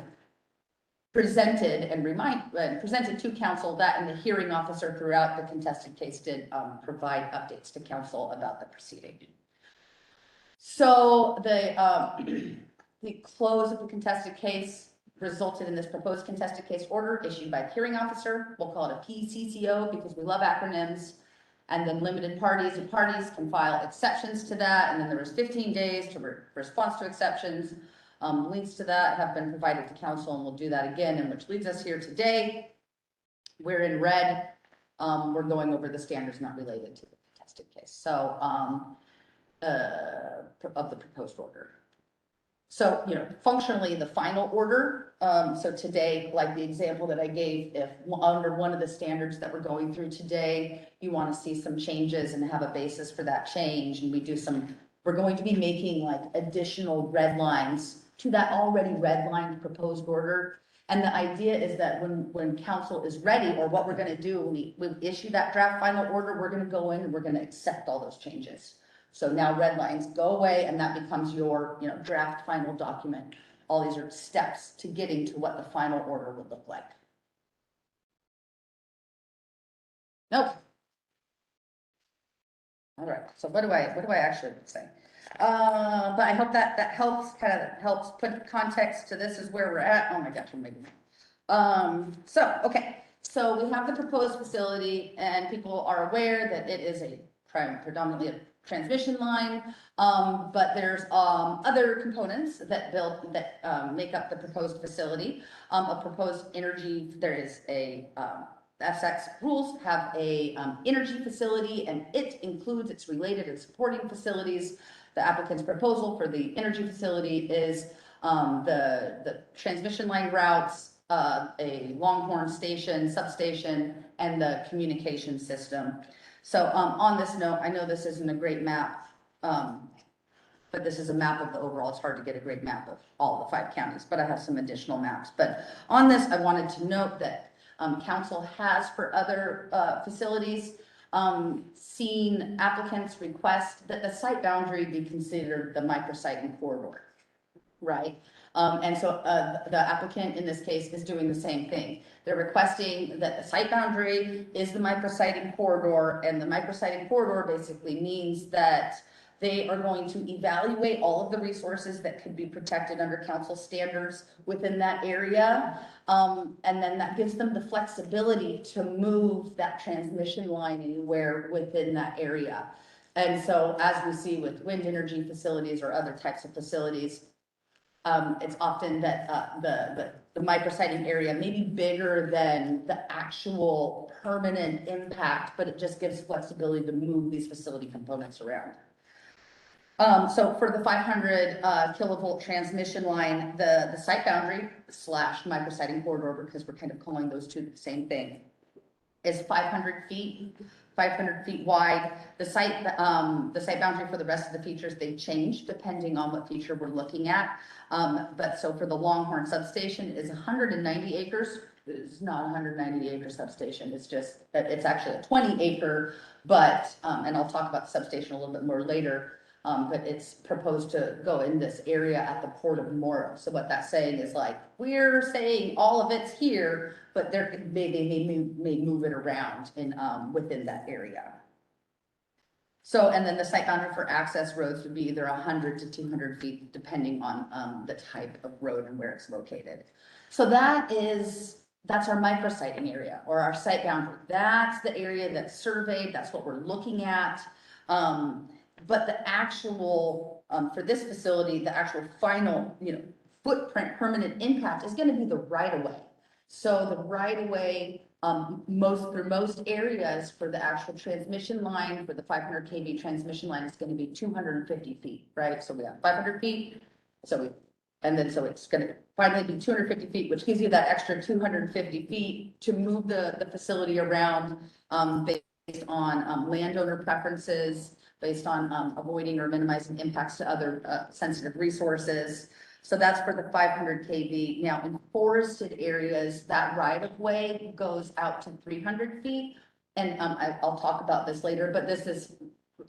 presented and presented to council that, and the hearing officer throughout the contested case did provide updates to council about the proceeding. So the close of the contested case resulted in this proposed contested case order issued by the hearing officer. We'll call it a PCCO because we love acronyms. And then limited parties and parties can file exceptions to that. And then there was 15 days to response to exceptions. Links to that have been provided to council, and we'll do that again, and which leads us here today. We're in red. We're going over the standards not related to the contested case. So of the proposed order. So, functionally the final order. So today, like the example that I gave, if under one of the standards that we're going through today, you want to see some changes and have a basis for that change, and we're going to be making like additional red lines to that already redlined proposed order. And the idea is that when council is ready, or what we're going to do, we issue that draft final order, we're going to go in and we're going to accept all those changes. So now red lines go away, and that becomes your, draft final document. All these are steps to getting to what the final order would look like. Nope. All right. So what do I actually say? But I hope that helps, helps put context to this is where we're at. Oh my gosh, I'm making. Okay. So we have the proposed facility, and people are aware that it is predominantly a transmission line, but there's other components that make up the proposed facility. A proposed energy, there is a FSX rules have a energy facility, and it includes its related and supporting facilities. The applicant's proposal for the energy facility is the transmission line routes, a Longhorn station, substation, and the communication system. So on this note, I know this isn't a great map, but this is a map of the overall. It's hard to get a great map of all the 5 counties, but I have some additional maps. But on this, I wanted to note that council has for other facilities seen applicants request that the site boundary be considered the microsite and corridor, right? And so the applicant in this case is doing the same thing. They're requesting that the site boundary is the micrositing corridor, and the micrositing corridor basically means that they are going to evaluate all of the resources that could be protected under council standards within that area. And then that gives them the flexibility to move that transmission line anywhere within that area. And so as we see with wind energy facilities or other types of facilities, it's often that the micrositing area may be bigger than the actual permanent impact, but it just gives flexibility to move these facility components around. So for the 500 kilovolt transmission line, the site boundary / micrositing corridor, because we're kind of calling those two the same thing, is 500 feet wide. The site boundary for the rest of the features, they change depending on what feature we're looking at. But so for the Longhorn substation is 190 acres. It's not a 190 acre substation. It's actually a 20 acre, but, and I'll talk about the substation a little bit more later. But it's proposed to go in this area at the Port of Morrow. So what that's saying is like, we're saying all of it's here, but they may move it around in within that area. So, and then the site boundary for access roads would be either 100 to 200 feet, depending on the type of road and where it's located. So that's our micrositing area or our site boundary. That's the area that's surveyed. That's what we're looking at. But the actual, for this facility, the actual final, footprint permanent impact is going to be the right of way. So the right of way, for most areas for the actual transmission line, for the 500 kV transmission line, is going to be 250 feet, right? So we have 500 feet. So it's going to finally be 250 feet, which gives you that extra 250 feet to move the facility around, based on landowner preferences, based on avoiding or minimizing impacts to other sensitive resources. So that's for the 500 kV. Now in forested areas, that right of way goes out to 300 feet. And I'll talk about this later, but this is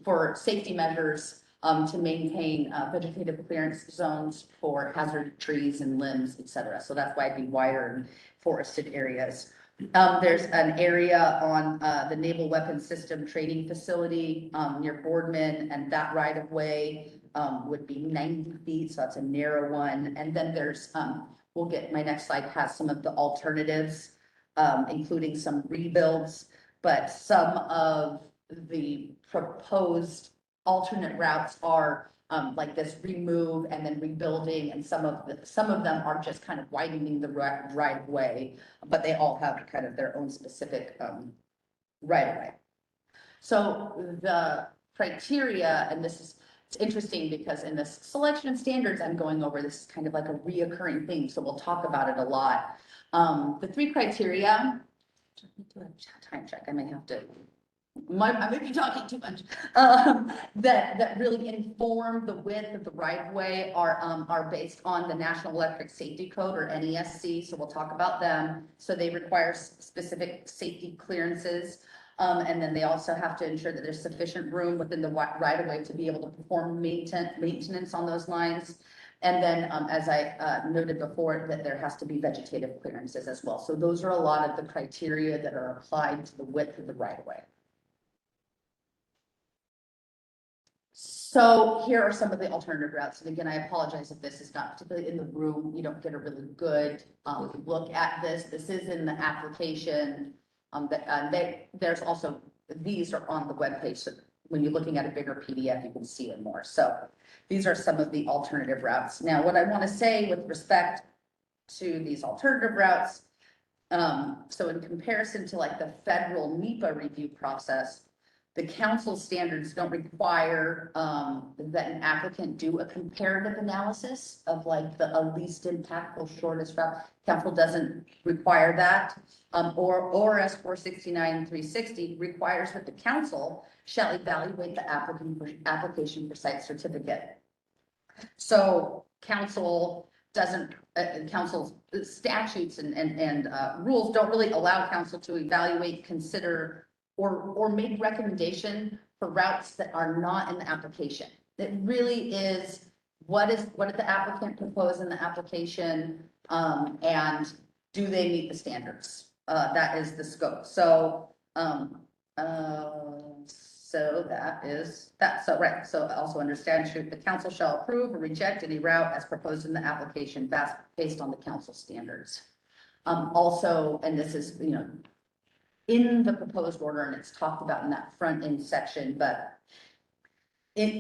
for safety measures to maintain vegetative clearance zones for hazard trees and limbs, et cetera. So that's why it'd be wider in forested areas. There's an area on the Naval Weapons System Training Facility near Boardman, and that right of way would be 90 feet, so that's a narrow one. And then there's, my next slide has some of the alternatives, including some rebuilds, but some of the proposed alternate routes are like this remove and then rebuilding, and some of them are just kind of widening the right of way, but they all have kind of their own specific right of way. So the criteria, and it's interesting because in this selection of standards I'm going over, this is kind of like a reoccurring thing, so we'll talk about it a lot. The 3 criteria, time check, I may have to. I may be talking too much. That really inform the width of the right of way are based on the National Electric Safety Code, or NESC. So we'll talk about them. So they require specific safety clearances. And then they also have to ensure that there's sufficient room within the right of way to be able to perform maintenance on those lines. And then, as I noted before, that there has to be vegetative clearances as well. So those are a lot of the criteria that are applied to the width of the right of way. So here are some of the alternative routes. And again, I apologize if this is not particularly in the room. You don't get a really good look at this. This is in the application. There's also, these are on the webpage. So when you're looking at a bigger PDF, you can see it more. So these are some of the alternative routes. Now, what I want to say with respect to these alternative routes, so in comparison to like the federal NEPA review process, the council standards don't require that an applicant do a comparative analysis of like the least impactful shortest route. Council doesn't require that. ORS 469-360 requires that the council shall evaluate the application for site certificate. So council doesn't, council's statutes and rules don't really allow council to evaluate, consider, or make recommendation for routes that are not in the application. It really is, what did the applicant propose in the application? And do they meet the standards? That is the scope. So, so that is that. So, right. So also under statute, the council shall approve or reject any route as proposed in the application based on the council standards. Also, and this is, you know, in the proposed order, and it's talked about in that front end section, but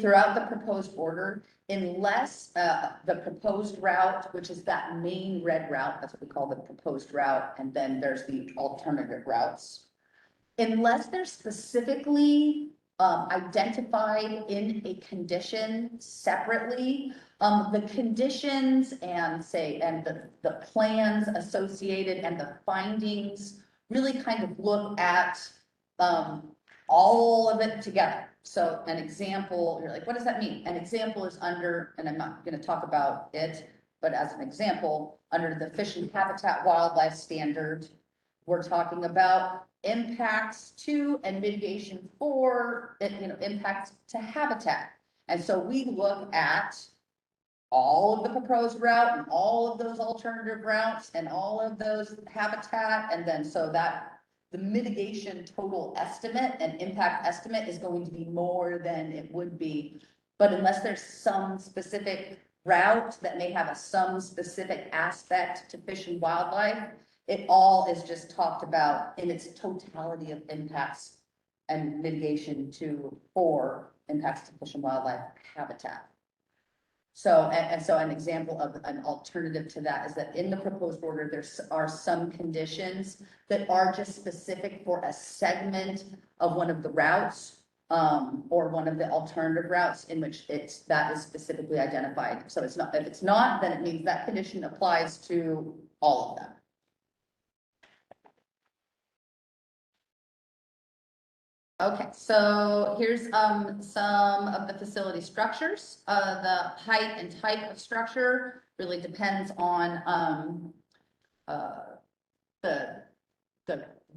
throughout the proposed order, unless the proposed route, which is that main red route, that's what we call the proposed route, and then there's the alternative routes. Unless they're specifically identified in a condition separately, the conditions and the plans associated and the findings really kind of look at all of it together. So an example, you're like, what does that mean? An example is under, and I'm not going to talk about it, but as an example, under the Fish and Habitat Wildlife Standard, we're talking about impacts to and mitigation for, impacts to habitat. And so we look at all of the proposed route and all of those alternative routes and all of those habitat. And then so that the mitigation total estimate and impact estimate is going to be more than it would be. But unless there's some specific route that may have some specific aspect to fish and wildlife, it all is just talked about in its totality of impacts and mitigation for impacts to fish and wildlife habitat. So, and so an example of an alternative to that is that in the proposed order, there are some conditions that are just specific for a segment of one of the routes, or one of the alternative routes in which that is specifically identified. So it's not, if it's not, then it means that condition applies to all of them. Okay, so here's some of the facility structures. The height and type of structure really depends on the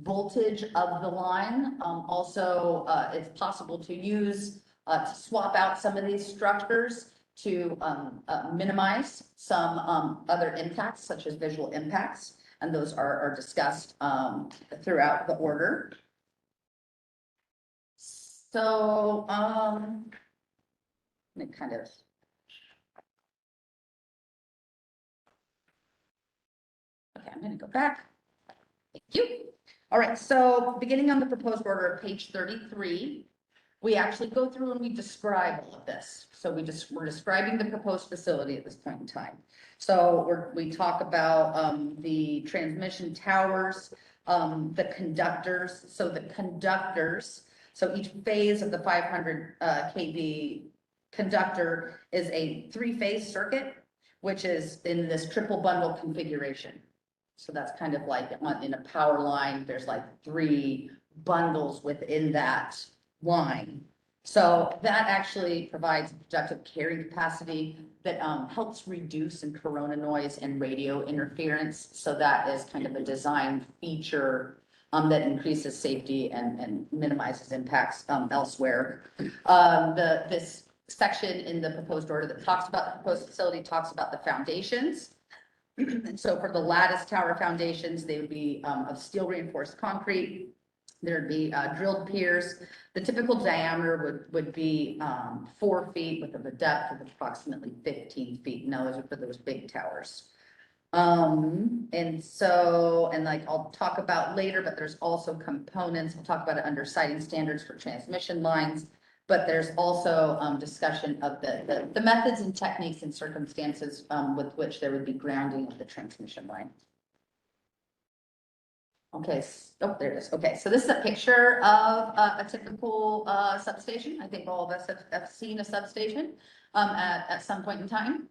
voltage of the line. Also, it's possible to use to swap out some of these structures to minimize some other impacts, such as visual impacts, and those are discussed throughout the order. So, let me kind of. Okay, I'm gonna go back. Thank you. All right, so beginning on the proposed order of page 33, we actually go through and we describe all of this. So we're describing the proposed facility at this point in time. So we talk about the transmission towers, the conductors. So the conductors. So each phase of the 500 kV conductor is a 3-phase circuit, which is in this triple bundle configuration. So that's kind of like in a power line, there's like 3 bundles within that line. So that actually provides productive carrying capacity that helps reduce corona noise and radio interference. So that is kind of a design feature that increases safety and minimizes impacts elsewhere. This section in the proposed order that talks about the proposed facility talks about the foundations. And so for the lattice tower foundations, they would be of steel reinforced concrete. There'd be drilled piers. The typical diameter would be 4 feet with a depth of approximately 15 feet. Now those are for those big towers. And so, and like I'll talk about later, but there's also components. I'll talk about it under siting standards for transmission lines, but there's also discussion of the methods and techniques and circumstances with which there would be grounding of the transmission line. Okay, oh, there it is. Okay, so this is a picture of a typical substation. I think all of us have seen a substation at some point in time.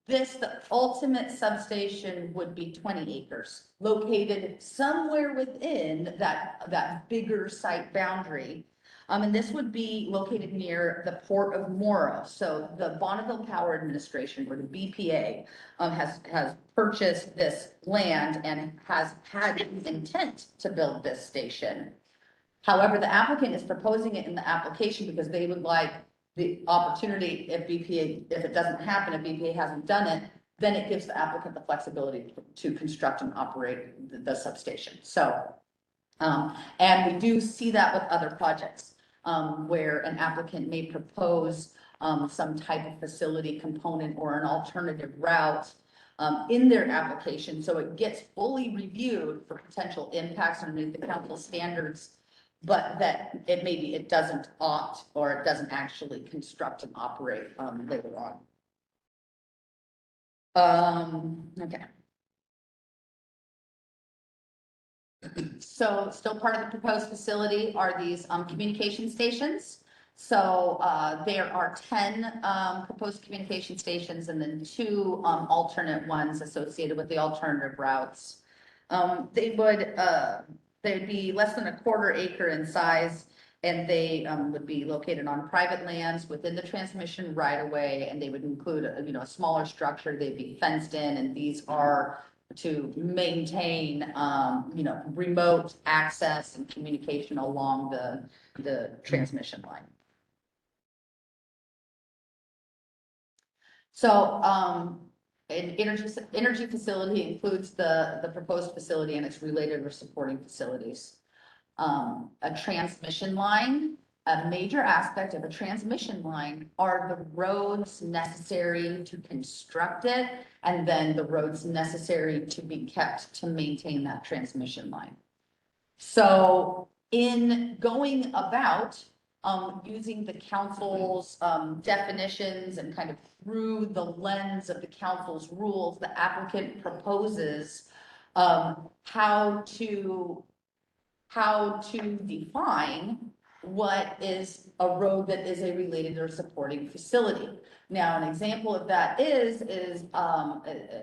The ultimate substation would be 20 acres, located somewhere within that bigger site boundary. And this would be located near the Port of Morrow. So the Bonneville Power Administration, or the BPA, has purchased this land and has had intent to build this station. However, the applicant is proposing it in the application because they would like the opportunity, if it doesn't happen, if BPA hasn't done it, then it gives the applicant the flexibility to construct and operate the substation. So, and we do see that with other projects, where an applicant may propose some type of facility component or an alternative route in their application, so it gets fully reviewed for potential impacts underneath the council standards, but that it doesn't opt, or it doesn't actually construct and operate later on. Okay. So still part of the proposed facility are these communication stations. So there are 10 proposed communication stations and then 2 alternate ones associated with the alternative routes. They'd be less than a quarter acre in size, and they would be located on private lands within the transmission right of way, and they would include a smaller structure. They'd be fenced in, and these are to maintain remote access and communication along the transmission line. So an energy facility includes the proposed facility and its related or supporting facilities. A transmission line, a major aspect of a transmission line are the roads necessary to construct it, and then the roads necessary to be kept to maintain that transmission line. So in going about using the council's definitions and kind of through the lens of the council's rules, the applicant proposes how to define what is a road that is a related or supporting facility. Now, an example of that is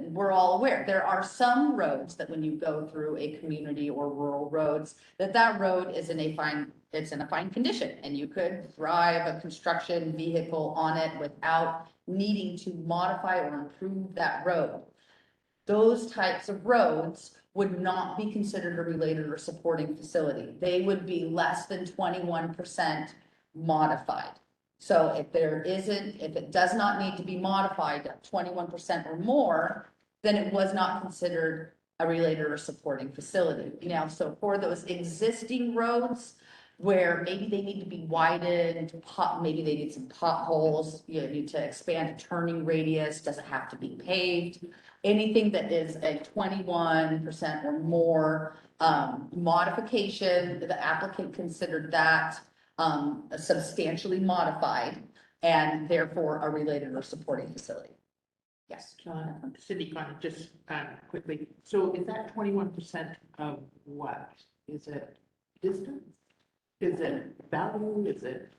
we're all aware, there are some roads that when you go through a community or rural roads, that road is in a fine condition, and you could drive a construction vehicle on it without needing to modify or improve that road. Those types of roads would not be considered a related or supporting facility. They would be less than 21% modified. So if it does not need to be modified 21% or more, then it was not considered a related or supporting facility. Now, so for those existing roads where maybe they need to be widened, maybe they need some potholes, you need to expand a turning radius, doesn't have to be paved. Anything that is a 21% or more modification, the applicant considered that substantially modified and therefore a related or supporting facility. Yes. Cindy, just quickly, so is that 21% of what? Is it distance? Is it value? Is it?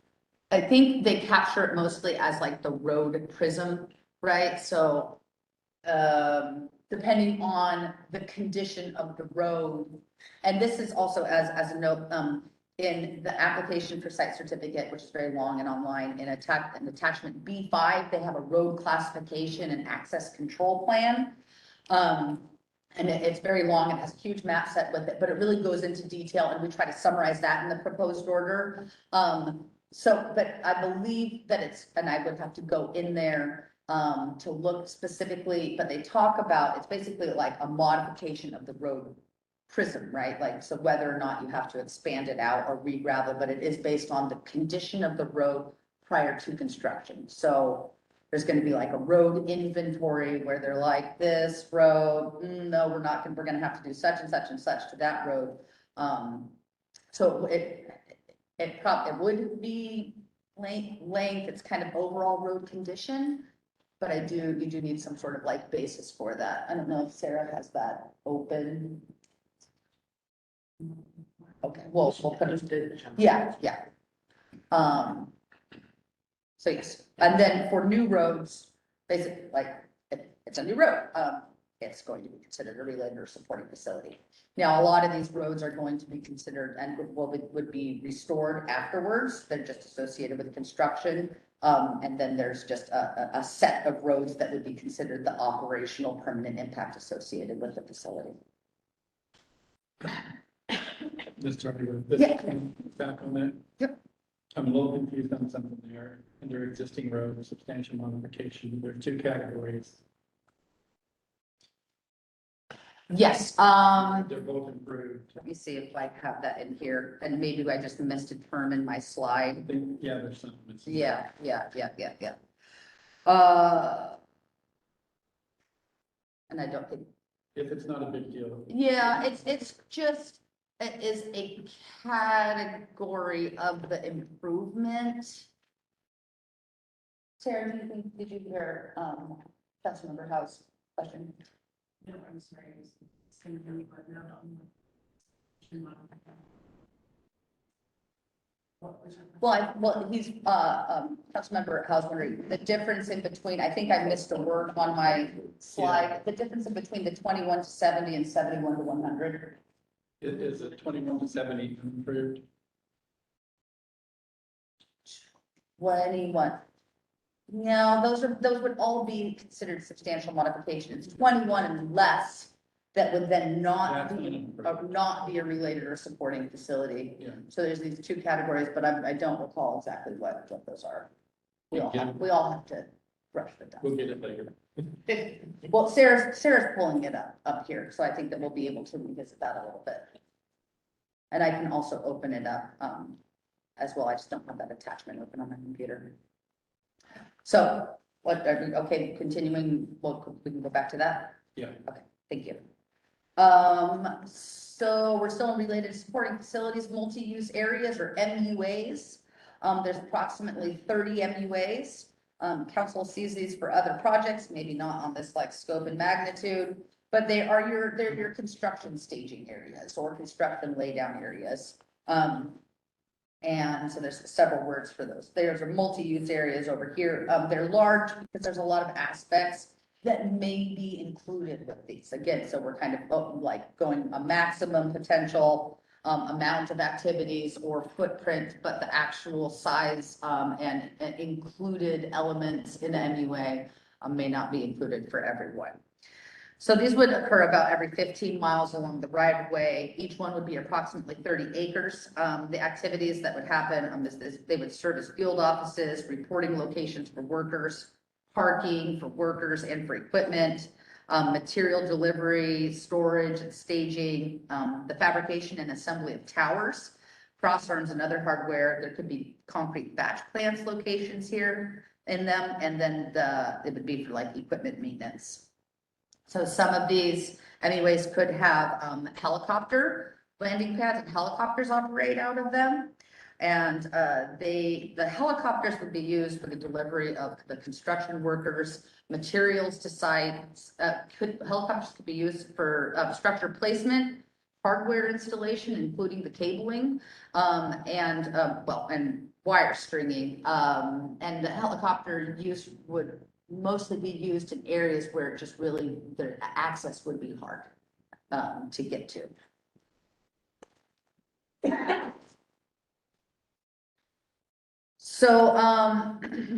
I think they capture it mostly as like the road prism, right? So depending on the condition of the road, and this is also as a note, in the application for site certificate, which is very long and online, in attachment B5, they have a road classification and access control plan. And it's very long, it has a huge map set with it, but it really goes into detail, and we try to summarize that in the proposed order. But I believe that and I would have to go in there to look specifically, but they talk about, it's basically like a modification of the road prism, right? Like, so whether or not you have to expand it out or re-gravel, but it is based on the condition of the road prior to construction. So there's going to be like a road inventory where they're like, this road, no, we're going to have to do such and such and such to that road. So it would be length, it's kind of overall road condition, but you do need some sort of like basis for that. I don't know if Sarah has that open. Okay, well, we'll put it, yeah. So yes, and then for new roads, basically like it's a new road. it's going to be considered a related or supporting facility. Now, a lot of these roads are going to be considered and would be restored afterwards. They're just associated with construction. And then there's just a set of roads that would be considered the operational permanent impact associated with the facility. Just talking Yeah. back on that. Yep. I'm a little confused on something there. Under existing road, substantial modification, there are two categories. Yes, They're both improved. let me see if I have that in here, and maybe I just missed a term in my slide. I think, yeah, there's some. missing. Yeah. And I don't think, If it's not a big deal. yeah, it's just, it is a category of the improvement. Sarah, do you think, did you hear, Councilmember Howe's question? No, I'm sorry. It's gonna be put out on. Well, he's, Councilmember Howe's wondering, the difference in between, I think I missed a word on my slide, the difference in between the 21 to 70 and 71 to 100. Is it 21 to 70 improved? 21. No, those would all be considered substantial modifications. 21 and less that would then not That's be, unimproved. not be a related or supporting facility. Yeah. So there's these two categories, but I don't recall exactly what those are. We all Yeah. have to brush it down. We'll get it later. Well, Sarah's pulling it up here, so I think that we'll be able to revisit that a little bit. And I can also open it up, as well. I just don't have that attachment open on my computer. So, okay, continuing, we can go back to that? Yeah. Okay, thank you. So we're still in related supporting facilities, multi-use areas or MUAs. There's approximately 30 MUAs. Council sees these for other projects, maybe not on this like scope and magnitude, but they're your construction staging areas or construction laydown areas. And so there's several words for those. There's a multi-use areas over here. They're large because there's a lot of aspects that may be included with these. Again, so we're kind of like going a maximum potential amount of activities or footprint, but the actual size and included elements in the MUA may not be included for everyone. So these would occur about every 15 miles along the right of way. Each one would be approximately 30 acres. The activities that would happen, they would serve as field offices, reporting locations for workers, parking for workers and for equipment, material delivery, storage and staging, the fabrication and assembly of towers, cross arms and other hardware. There could be concrete batch plants locations here in them, and then it would be for like equipment maintenance. So some of these anyways could have helicopter landing pads and helicopters operate out of them. And the helicopters would be used for the delivery of the construction workers, materials to sites. Helicopters could be used for structure placement, hardware installation, including the cabling, and wire stringing. And the helicopter use would mostly be used in areas where just really the access would be hard to get to. So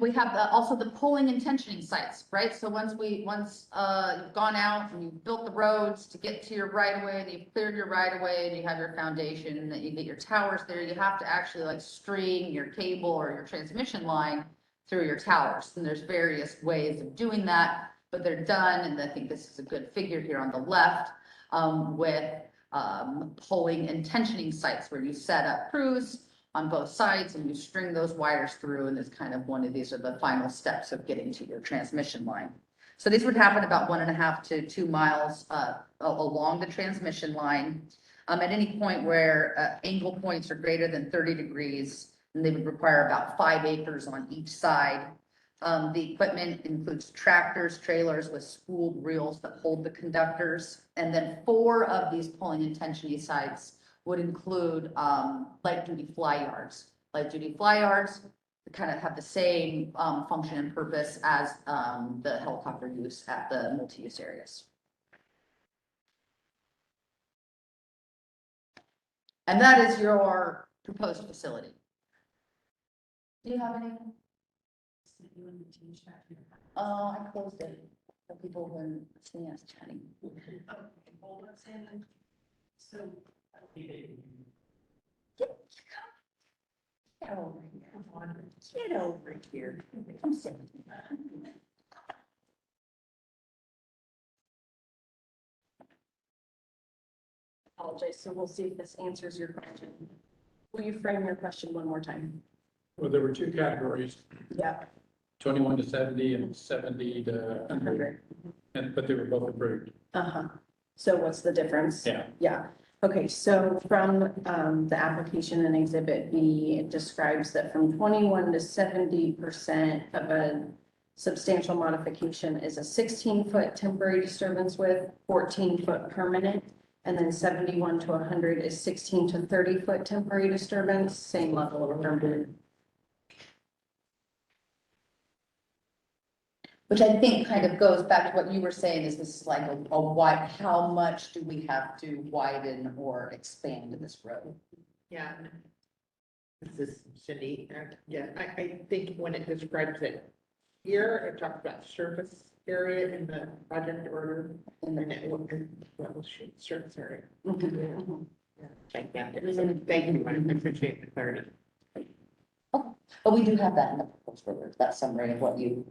we have also the pulling and tensioning sites, right? So once you've gone out and you've built the roads to get to your right of way, and you've cleared your right of way, and you have your foundation, and then you get your towers there, you have to actually like string your cable or your transmission line through your towers. And there's various ways of doing that, but they're done. And I think this is a good figure here on the left with pulling and tensioning sites where you set up crews on both sides and you string those wires through. And it's kind of these are the final steps of getting to your transmission line. So these would happen about 1.5 to 2 miles along the transmission line. At any point where angle points are greater than 30 degrees, and they would require about 5 acres on each side. The equipment includes tractors, trailers with spooled reels that hold the conductors. And then 4 of these pulling and tensioning sites would include light duty fly yards. Light duty fly yards kind of have the same function and purpose as the helicopter use at the multi-use areas. And that is your proposed facility. Do you have any? Oh, I closed it. So people when seeing us chatting. So. Get over here. Get over here. Come sit. Apologize, so we'll see if this answers your question. Will you frame your question one more time? Well, there were two categories, Yeah. 21 to 70 and 70 to 100, but they were both approved. Uh-huh. So what's the difference? Yeah. Yeah. Okay, so from the application in Exhibit B, it describes that from 21 to 70% of a substantial modification is a 16-foot temporary disturbance width, 14-foot permanent, and then 71 to 100 is 16 to 30-foot temporary disturbance, same level of permanent. Which I think kind of goes back to what you were saying, is this like a wide, how much do we have to widen or expand this road? Yeah. This is Cindy. Yeah, I think when it describes it here, it talks about surface area in the project order. And then it will, surface area. Gigantic. Thank you, I appreciate the clarity. But we do have that in the proposed order, that summary of what you.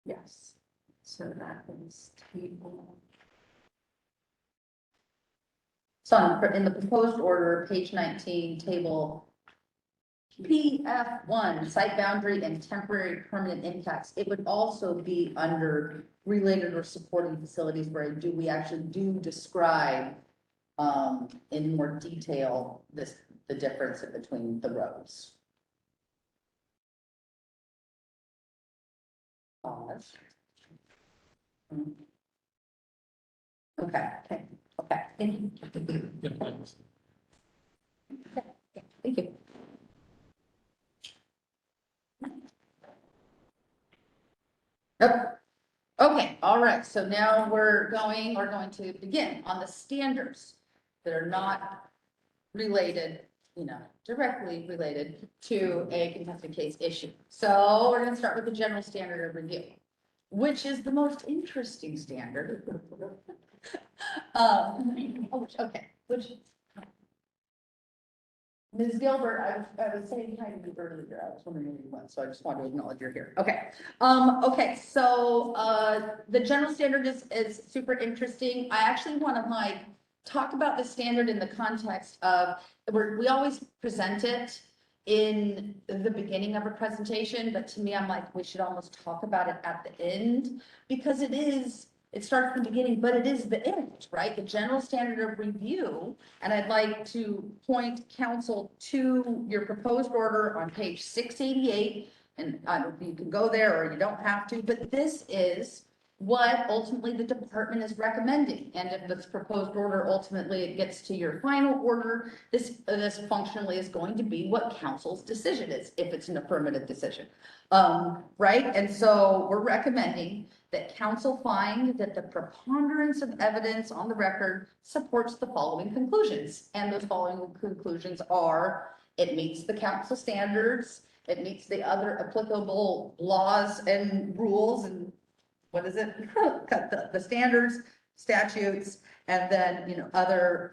Yes. So that is table. So in the proposed order, page 19, table PF1, site boundary and temporary permanent impacts. It would also be under related or supporting facilities where we actually do describe in more detail the difference in between the roads. Pause. Okay, thank you. Yeah, thanks. Thank you. Yep. Okay, all right, so now we're going to begin on the standards that are not related, directly related to a contested case issue. So we're gonna start with the general standard of review, which is the most interesting standard. Which Ms. Gilbert, I was saying hi to you earlier. I was wondering where you went, so I just wanted to acknowledge you're here. Okay. So the general standard is super interesting. I actually want to talk about the standard in the context of we always present it in the beginning of a presentation, but to me, I'm like, we should almost talk about it at the end because it starts from the beginning, but it is the end, right? The general standard of review. And I'd like to point council to your proposed order on page 688. And you can go there or you don't have to, but this is what ultimately the department is recommending. And if this proposed order, ultimately it gets to your final order, this functionally is going to be what council's decision is, if it's an affirmative decision. Right? And so we're recommending that council find that the preponderance of evidence on the record supports the following conclusions. And those following conclusions are, it meets the council standards, it meets the other applicable laws and rules and what is it? the standards, statutes, and then, other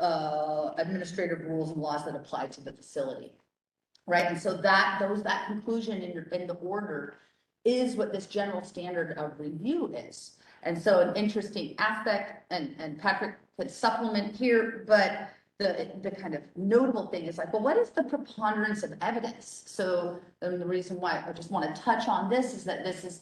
administrative rules and laws that apply to the facility. Right, and so that conclusion in the order is what this general standard of review is. And so an interesting aspect, and Patrick could supplement here, but the kind of notable thing is well, what is the preponderance of evidence? So the reason why I just want to touch on this is that this is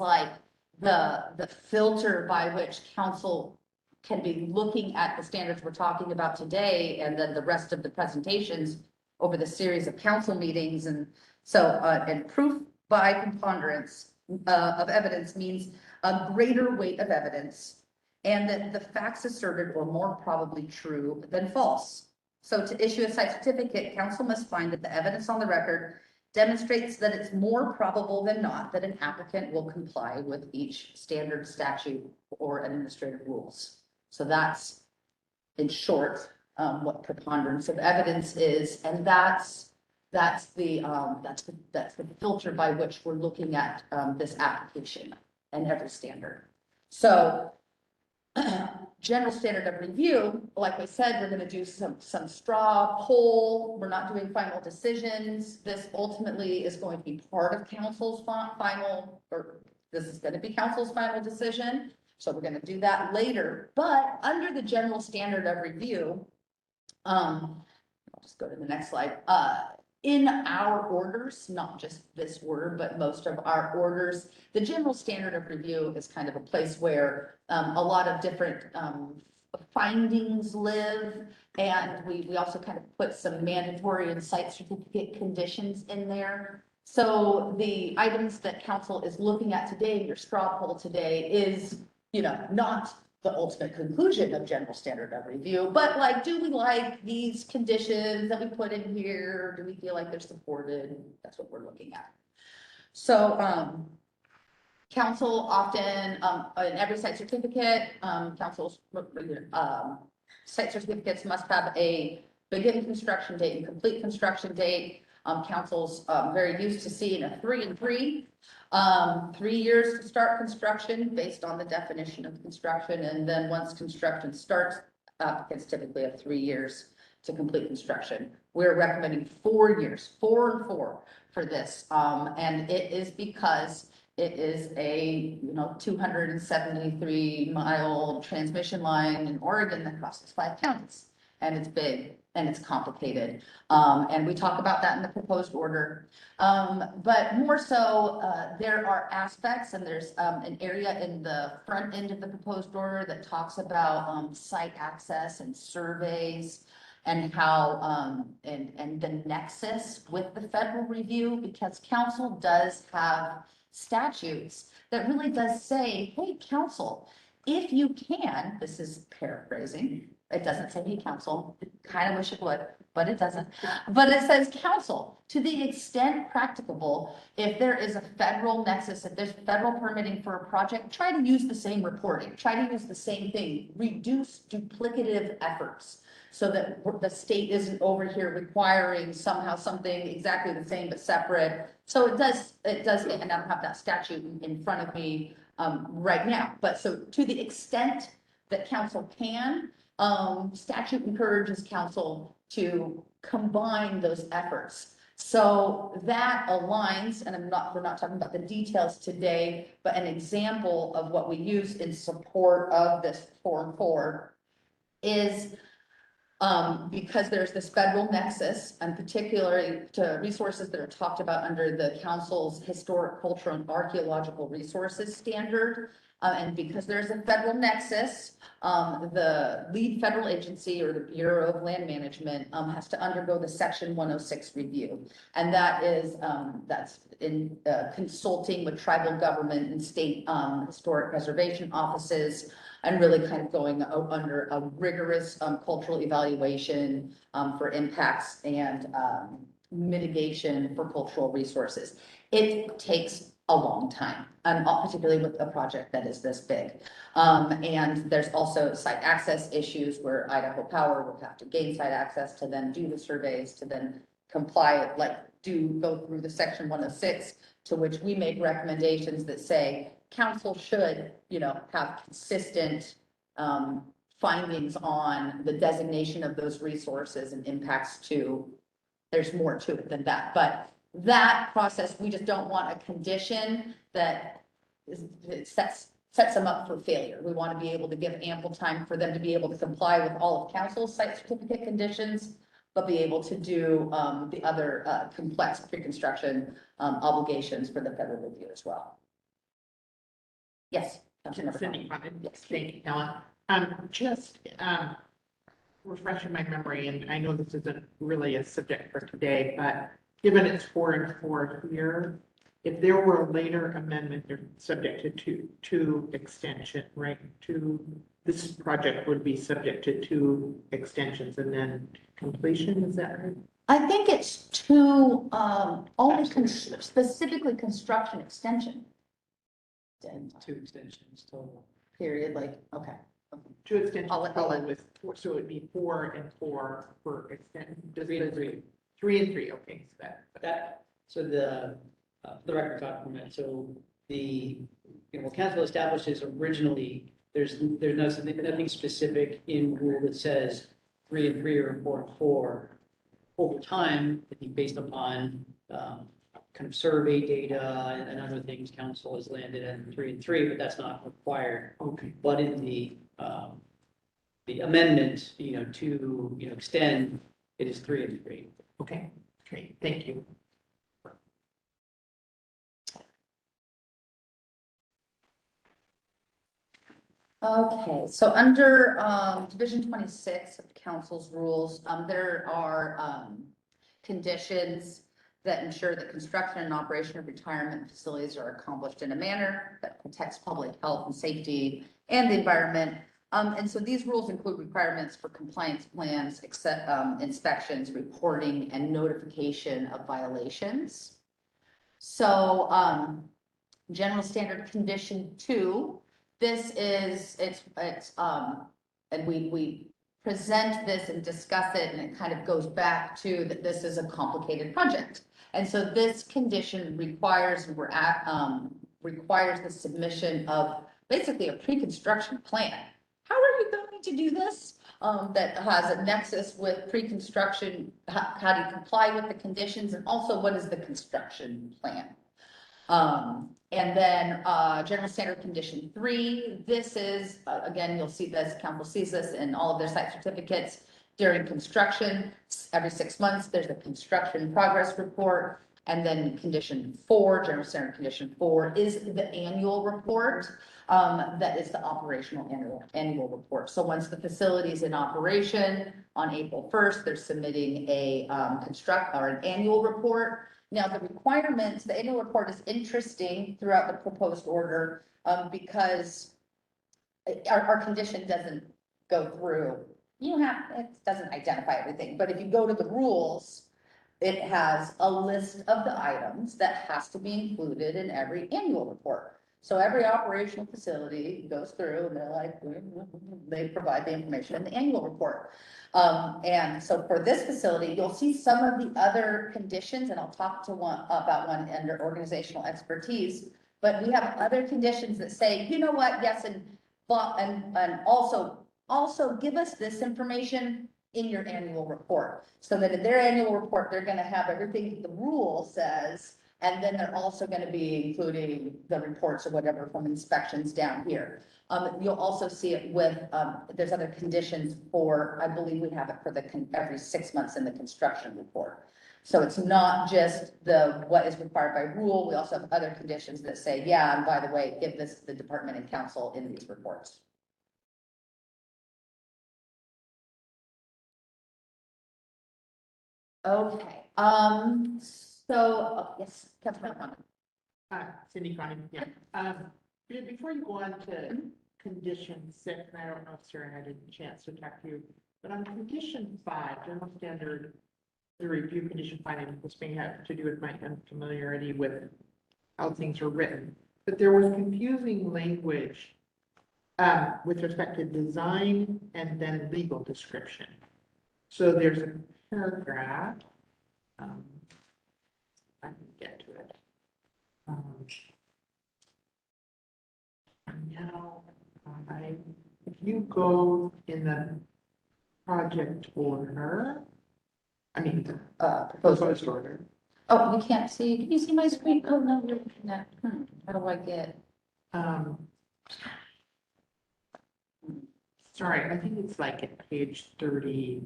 the filter by which council can be looking at the standards we're talking about today, and then the rest of the presentations over the series of council meetings. And so, and proof by preponderance of evidence means a greater weight of evidence, and that the facts asserted are more probably true than false. So to issue a site certificate, council must find that the evidence on the record demonstrates that it's more probable than not that an applicant will comply with each standard statute or administrative rules. So that's, in short, what preponderance of evidence is, and that's the filter by which we're looking at this application and every standard. So general standard of review, like I said, we're going to do some straw poll. We're not doing final decisions. This ultimately is going to be part of council's final, or this is going to be council's final decision. So we're going to do that later. But under the general standard of review, I'll just go to the next slide. In our orders, not just this order, but most of our orders, the general standard of review is kind of a place where a lot of different findings live. And we also kind of put some mandatory and site certificate conditions in there. So the items that council is looking at today, your straw poll today, is, you know, not the ultimate conclusion of general standard of review, but like, do we like these conditions that we put in here? Do we feel like they're supported? That's what we're looking at. So, council often, in every site certificate, council's, site certificates must have a beginning construction date and complete construction date. Council's very used to seeing a 3 and 3. 3 years to start construction based on the definition of construction. And then once construction starts, applicants typically have 3 years to complete construction. We're recommending 4 years, 4 and 4 for this. And it is because it is a, 273-mile transmission line in Oregon that crosses 5 counties. And it's big and it's complicated. And we talk about that in the proposed order. But more so, there are aspects, and there's an area in the front end of the proposed order that talks about site access and surveys and how, and the nexus with the federal review, because council does have statutes that really does say, hey, council, if you can, this is paraphrasing, it doesn't say, hey, council, kind of wish it would, but it doesn't. But it says, council, to the extent practicable, if there is a federal nexus, if there's federal permitting for a project, try to use the same reporting, try to use the same thing, reduce duplicative efforts so that the state isn't over here requiring somehow something exactly the same but separate. So it does, and I don't have that statute in front of me right now, but so to the extent that council can, statute encourages council to combine those efforts. So that aligns, and we're not talking about the details today, but an example of what we use in support of this 4 and 4 is because there's this federal nexus, and particularly to resources that are talked about under the council's historic, cultural, and archaeological resources standard. And because there's a federal nexus, the lead federal agency or the Bureau of Land Management has to undergo the Section 106 review. And that is, that's in consulting with tribal government and state historic preservation offices, and really kind of going under a rigorous cultural evaluation for impacts and mitigation for cultural resources. It takes a long time, and particularly with a project that is this big. And there's also site access issues where Idaho Power will have to gain site access to then do the surveys, to then comply, go through the Section 106, to which we make recommendations that say council should, have consistent findings on the designation of those resources and impacts to, there's more to it than that, but that process, we just don't want a condition that sets them up for failure. We want to be able to give ample time for them to be able to comply with all of council's site certificate conditions, but be able to do the other complex pre-construction obligations for the federal review as well. Yes. Cindy, Yes. thank you, Helen. Just refreshing my memory, and I know this isn't really a subject for today, but given it's 4 and 4 here, if there were a later amendment, they're subjected to extension, right? This project would be subject to 2 extensions and then completion, is that right? I think it's to, only specifically construction extension. Then, 2 extensions total. period, like, okay. Two extensions I'll let- total with, so it'd be 4 and 4 per extension. 3 and 3. 3 and 3, okay, so That, so the record document, so what council established is originally, there's nothing specific in rule that says 3 and 3 or 4 and 4. Over time, I think based upon, kind of survey data and other things, council has landed at 3 and 3, but that's not required. Okay. But in the amendment, to, extend, it is 3 and 3. okay, great, thank you. Okay, so under Division 26 of council's rules, there are conditions that ensure that construction and operation of retirement facilities are accomplished in a manner that protects public health and safety and the environment. And so these rules include requirements for compliance plans, inspections, reporting, and notification of violations. So general standard condition 2. This is, and we present this and discuss it, and it kind of goes back to that this is a complicated project. And so this condition requires the submission of basically a pre-construction plan. How are you going to do this? That has a nexus with pre-construction, how do you comply with the conditions, and also what is the construction plan? And then, general standard condition 3, this is, again, you'll see this, council sees this in all of their site certificates during construction. Every 6 months, there's a construction progress report. And then condition 4, general standard condition 4 is the annual report. That is the operational annual report. So once the facility is in operation on April 1st, they're submitting a an annual report. Now, the requirements, the annual report is interesting throughout the proposed order because our condition doesn't go through. It doesn't identify everything, but if you go to the rules, it has a list of the items that has to be included in every annual report. So every operational facility goes through and they're like, they provide the information in the annual report. And so for this facility, you'll see some of the other conditions, and I'll talk to about one under organizational expertise, but we have other conditions that say, you know what, yes, and also give us this information in your annual report. So that in their annual report, they're gonna have everything the rule says, and then they're also gonna be including the reports or whatever from inspections down here. You'll also see it with, there's other conditions for, I believe we have it for every 6 months in the construction report. So it's not just what is required by rule, we also have other conditions that say, yeah, and by the way, give this to the department and council in these reports. Okay, yes, Councilman. Cindy Connie, yeah. Before you go on to condition 6, and I don't know if Sarah had a chance to talk to you, but on condition 5, general standard, the review condition 5, and this may have to do with my unfamiliarity with how things are written, but there was confusing language with respect to design and then legal description. So there's a paragraph, I can get to it. Now, if you go in the project order, proposed order. Oh, you can't see, can you see my screen? Oh, no, you're looking at, how do I get? Sorry, I think it's like at page 30.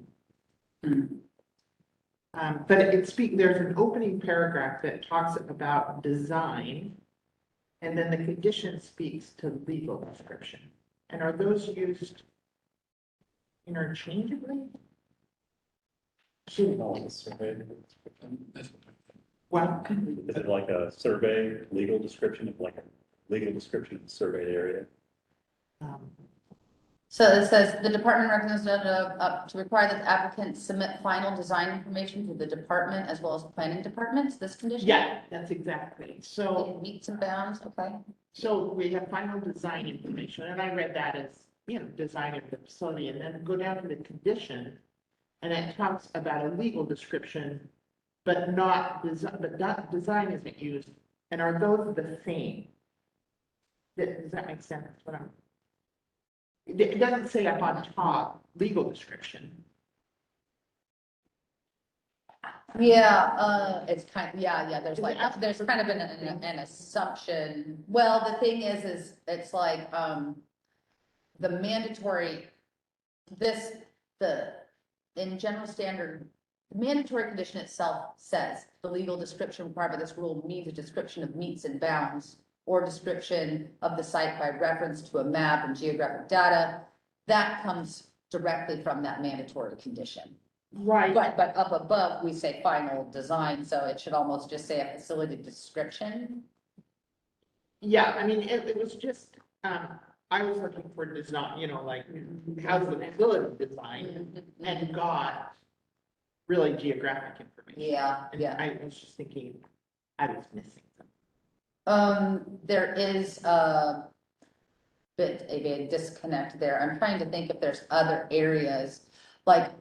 But there's an opening paragraph that talks about design, and then the condition speaks to legal description. And are those used interchangeably? What? Is it like a survey, legal description of like a legal description of the surveyed area? So it says the department recommends to require that the applicant submit final design information to the department as well as planning departments, this condition? Yeah, that's exactly. So, It meets and bounds, okay? so we have final design information, and I read that as, you know, design of the facility, and then go down to the condition. And it talks about a legal description, but not design isn't used. And are those the same? Does that make sense? What I'm, it doesn't say up on top, legal description. Yeah, it's kind, yeah, there's like, there's kind of an assumption. Well, the thing is it's like, the mandatory, in general standard, the mandatory condition itself says the legal description required by this rule means a description of meets and bounds or description of the site by reference to a map and geographic data. That comes directly from that mandatory condition. Right. But up above, we say final design, so it should almost just say a facility description. Yeah, I mean, it was just, I was looking for design, you know, like, how's the facility designed, and got really geographic information. Yeah, And yeah. I was just thinking, I was missing something. There is a bit of a disconnect there. I'm trying to think if there's other areas, like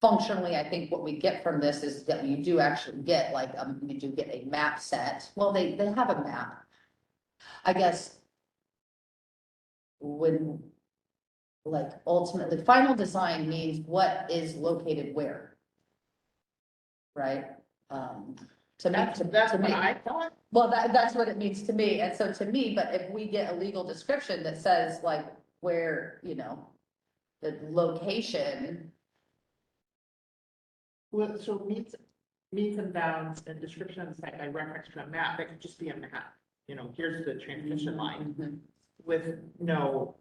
functionally, I think what we get from this is that you do actually get like, you do get a map set. Well, they have a map. I guess when, like, ultimately, final design means what is located where. Right? To me, That's to what me. I thought. Well, that's what it means to me. And so to me, but if we get a legal description that says like where, you know, the location. Well, so meets and bounds and description of the site by reference to a map, that could just be a map. You know, here's the transmission line with no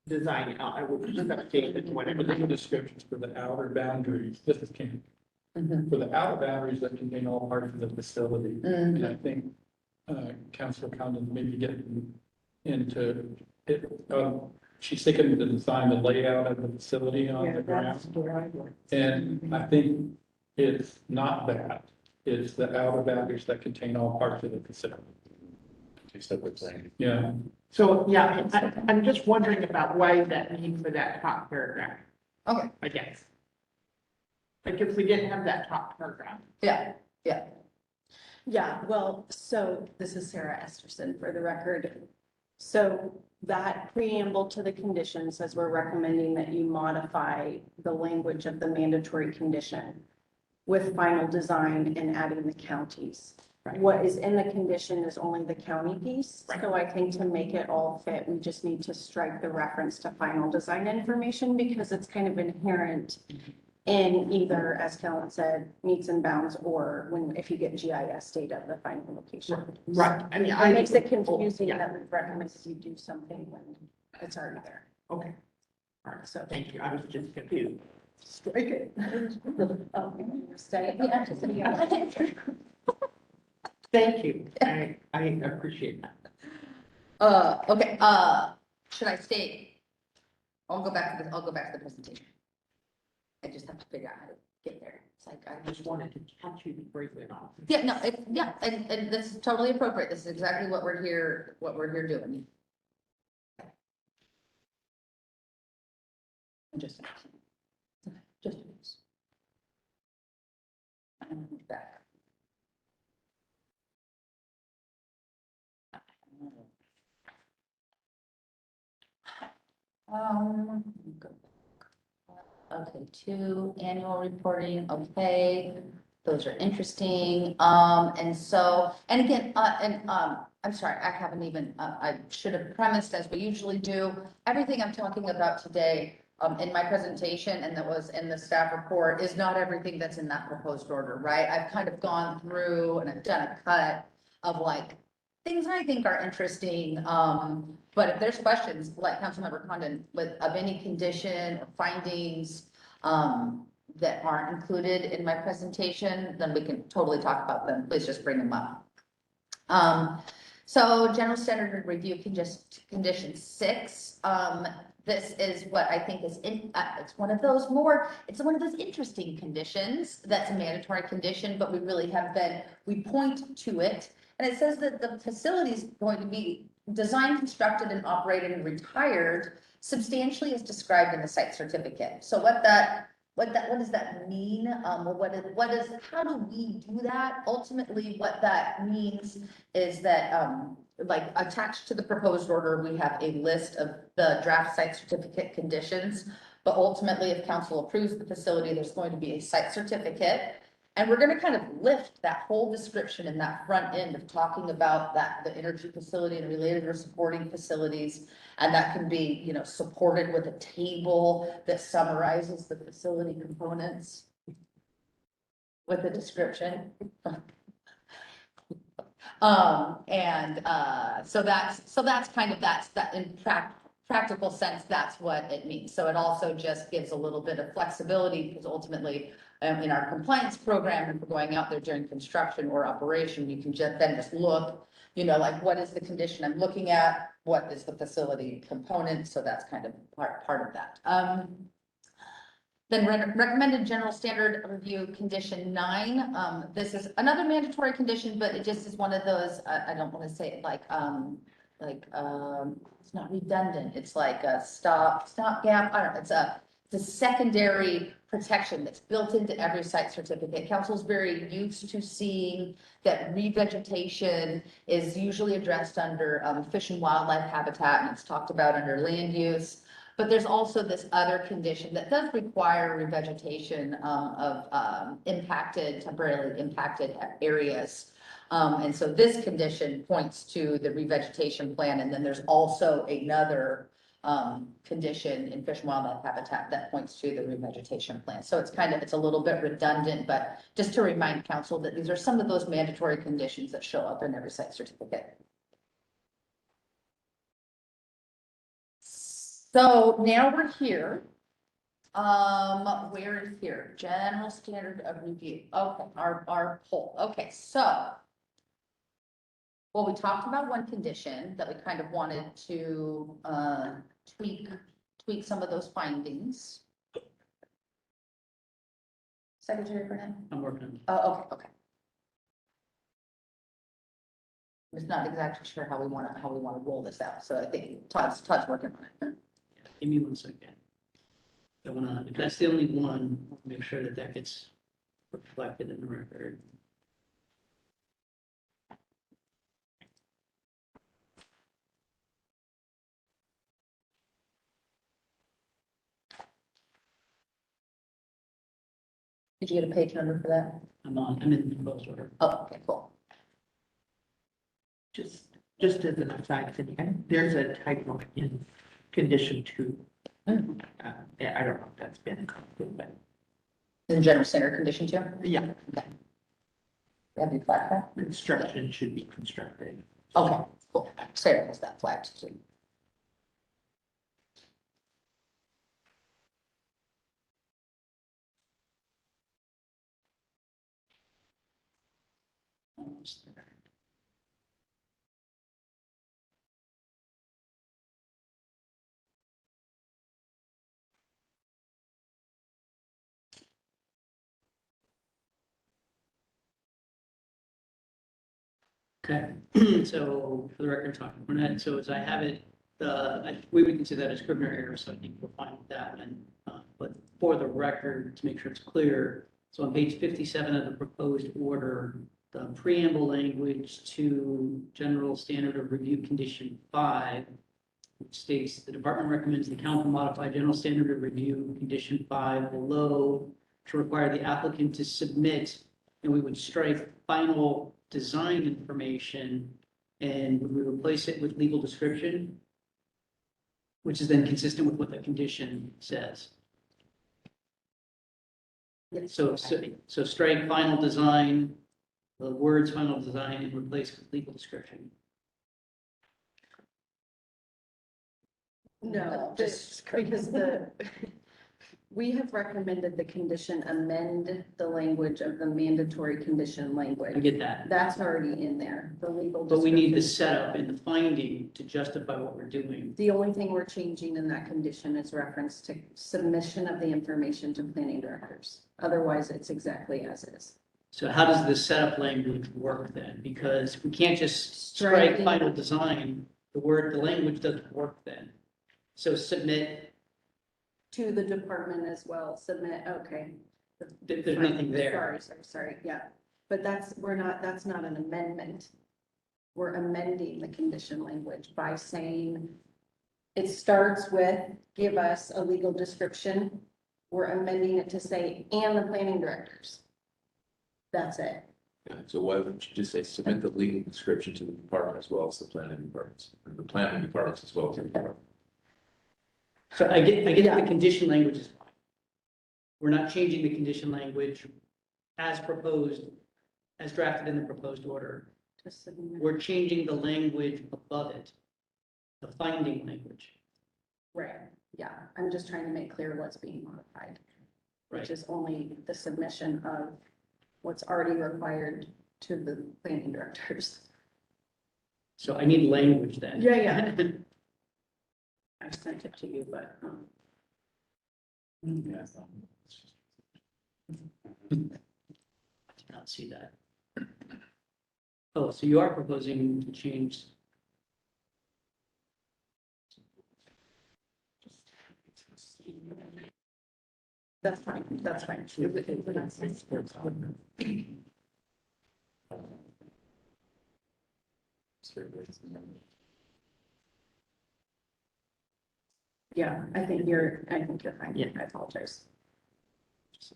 design. I would just update it, But whatever. legal descriptions for the outer boundaries, this is Ken, for the outer boundaries that contain all parts of the facility. And I think, Councilor Condon maybe getting into it, she's thinking to design the layout of the facility on the ground. And I think it's not that, it's the outer boundaries that contain all parts of the facility. Yeah. So, yeah, I'm just wondering about why that need for that top paragraph, Okay, I guess. Like if we didn't have that top paragraph. yeah. Yeah, well, so this is Sarah Esterson for the record. So that preamble to the condition says we're recommending that you modify the language of the mandatory condition with final design and adding the counties. What is in the condition is only the county piece. So I think to make it all fit, we just need to strike the reference to final design information because it's kind of inherent in either, as Kellen said, meets and bounds, or when, if you get GIS data of the final location. Right, I mean, It makes it confusing yeah. that we've recommended you do something when it's already there. Okay. All right, So thank you, I was just confused. strike it. Thank you, I appreciate that. Okay, should I state? I'll go back to the presentation. I just have to figure out how to get there. It's like, I just wanted to catch you briefly off. yeah, no, and this is totally appropriate. This is exactly what we're here doing. Just back. Okay, 2 annual reporting, okay, those are interesting, and so, and again, I'm sorry, I haven't even, I should have premised as we usually do, everything I'm talking about today, in my presentation and that was in the staff report is not everything that's in that proposed order, right? I've kind of gone through and I've done a cut of like, things I think are interesting, but if there's questions, like Councilmember Condon, of any condition or findings that aren't included in my presentation, then we can totally talk about them. Please just bring them up. So general standard review condition 6, this is what I think is it's one of those interesting conditions that's a mandatory condition, but we point to it. And it says that the facility is going to be designed, constructed, and operated and retired substantially as described in the site certificate. So what does that mean? How do we do that? Ultimately, what that means is that, like attached to the proposed order, we have a list of the draft site certificate conditions. But ultimately, if council approves the facility, there's going to be a site certificate. And we're going to kind of lift that whole description in that front end of talking about the energy facility and related or supporting facilities. And that can be, you know, supported with a table that summarizes the facility components with a description. So that's kind of, that in practical sense, that's what it means. So it also just gives a little bit of flexibility, because ultimately, in our compliance program, if we're going out there during construction or operation, you can just look, you know, like, what is the condition I'm looking at? What is the facility component? So that's kind of part of that. Then recommended general standard review condition 9. This is another mandatory condition, but it just is one of those, I don't want to say it like, it's not redundant. It's like a stopgap. I don't know. It's a secondary protection that's built into every site certificate. Council is very used to seeing that revegetation is usually addressed under fish and wildlife habitat, and it's talked about under land use. But there's also this other condition that does require revegetation of temporarily impacted areas. And so this condition points to the revegetation plan, and then there's also another condition in fish and wildlife habitat that points to the revegetation plan. So it's a little bit redundant, but just to remind council that these are some of those mandatory conditions that show up in every site certificate. So now we're here. Where is here? General standard of review. Okay, our poll. Okay, so. Well, we talked about one condition that we kind of wanted to tweak some of those findings. Secretary Burnett? I'm working on it. Oh, okay. I'm just not exactly sure how we want to roll this out. So I think Todd's working on it. Give me 1 second. If that's the only one, I'll make sure that gets reflected in the record. Did you get a page number for that? I'm in the proposed order. Oh, okay, cool. Just as an aside, there's a typo in condition 2. I don't know if that's been included, but. In general standard condition 2? Yeah. Okay. Have you flagged that? Construction should be constructed. Okay, cool. Sarah has that flagged too. Almost there. Okay, so for the record, talking Burnett, so as I have it, we would consider that a Scrivener error, so I think we're fine with that one. But for the record, to make sure it's clear, so on page 57 of the proposed order, the preamble language to general standard of review condition 5, which states the department recommends the council modify general standard of review condition 5 below to require the applicant to submit, and we would strike final design information, and we replace it with legal description, which is then consistent with what the condition says. So strike final design, the words final design, and replace with legal description. No, Just because We have recommended the condition amend the language of the mandatory condition I language. get that. That's already in there, the legal. But we need the description. setup and the finding to justify what we're doing. The only thing we're changing in that condition is reference to submission of the information to planning directors. Otherwise, it's exactly as is. So how does the setup language work then? Because we can't just strike Striking. final design, the language doesn't work then. So submit, To the department as well, submit, okay. there's nothing there. Sorry, yeah. But that's not an amendment. We're amending the condition language by saying it starts with, give us a legal description. We're amending it to say, and the planning directors. That's it. Yeah, so why wouldn't you just say submit the legal description to the department as well as the planning departments, or the planning departments as well as the department? So I get Yeah. the condition language is fine. We're not changing the condition language as proposed, as drafted in the proposed order. To submit. We're changing the language above it, the finding language. Right, yeah. I'm just trying to make clear what's being modified, which Right. is only the submission of what's already required to the planning directors. So I need language then. Yeah. I sent it to you, but, I did not see that. Oh, so you are proposing to change. that's fine, that's fine. Yeah, I think you're fine. Yeah. I apologize. So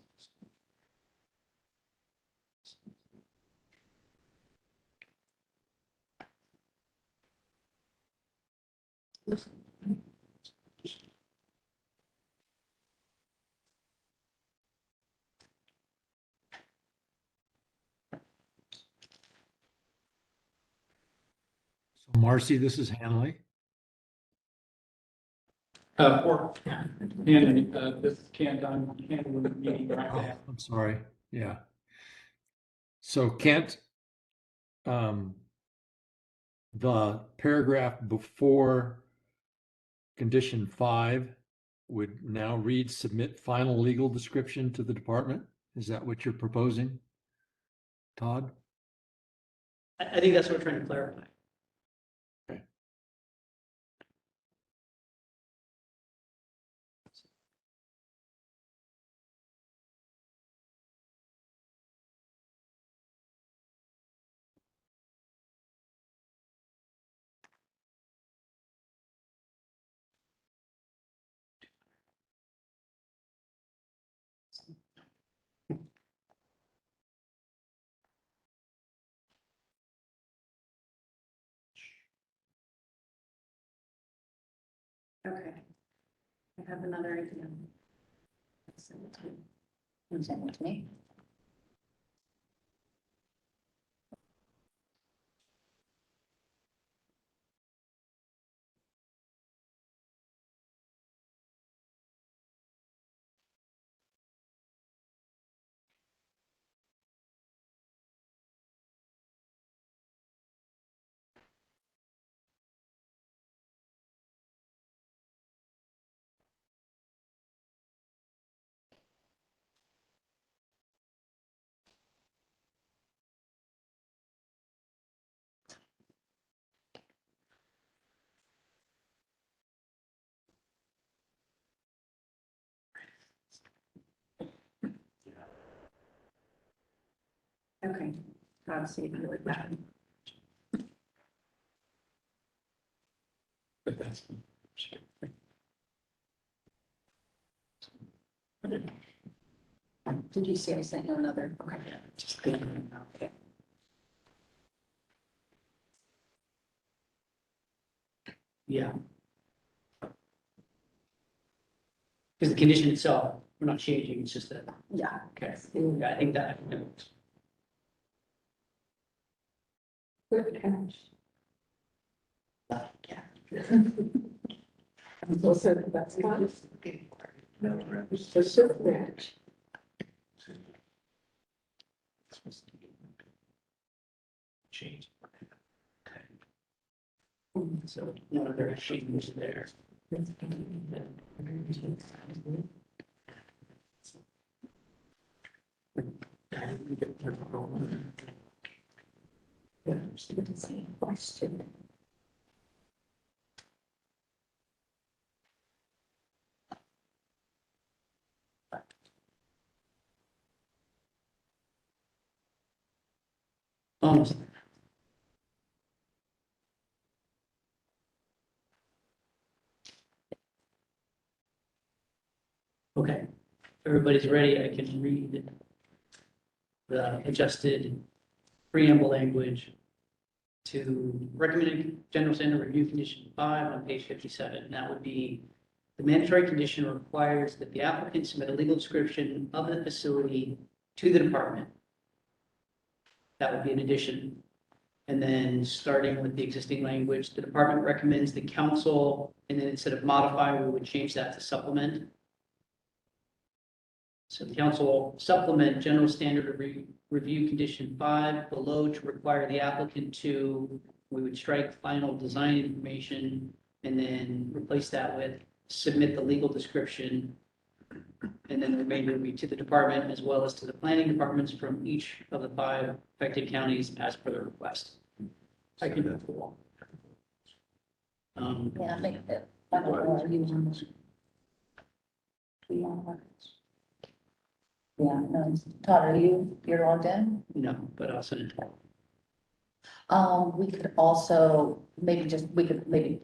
Marcy, this is Hanley. This is Kent, I'm handling the meeting right Oh, now. I'm sorry. Yeah. So Kent, the paragraph before condition 5 would now read submit final legal description to the department. Is that what you're proposing? Todd? I think that's what we're trying to clarify. Okay. I have another idea. Send it to me. Send it to me. Okay, I'll see if you like that. Did you see I sent you another? Okay. Okay. Yeah. Because the condition itself, we're not changing, it's just that, Yeah. okay. Yeah, I think that. Good catch. Yeah. So that's fine. Specific. Change. So one of their changes there. Question. Almost. Okay, everybody's ready. I can read the adjusted preamble language to recommended general standard review condition 5 on page 57. That would be the mandatory condition requires that the applicant submit a legal description of the facility to the department. That would be an addition. And then starting with the existing language, the department recommends the council, and then instead of modify, we would change that to supplement. So the council will supplement general standard review condition 5 below to require the applicant to, we would strike final design information and then replace that with submit the legal description. And then the remainder would be to the department as well as to the planning departments from each of the 5 affected counties as per the request. I can move along. Yeah, make it. I don't know, are you- Yeah, no, Todd, you're logged in? No, but I'll send it. We could also, we could maybe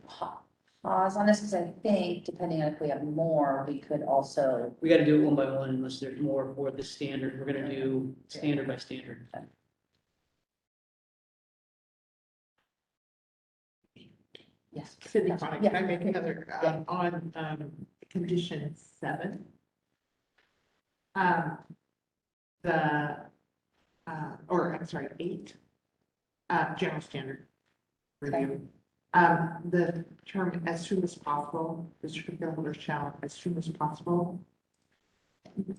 pause on this, because I think depending on if we have more, we could also. We got to do it one by one unless there's more for the standard. We're going to do standard by standard. Yes. Cindy Connick, can I make another, Yeah. on, condition 7? The, or I'm sorry, 8, general standard review. The term as soon as possible, the certificate holder shall as soon as possible.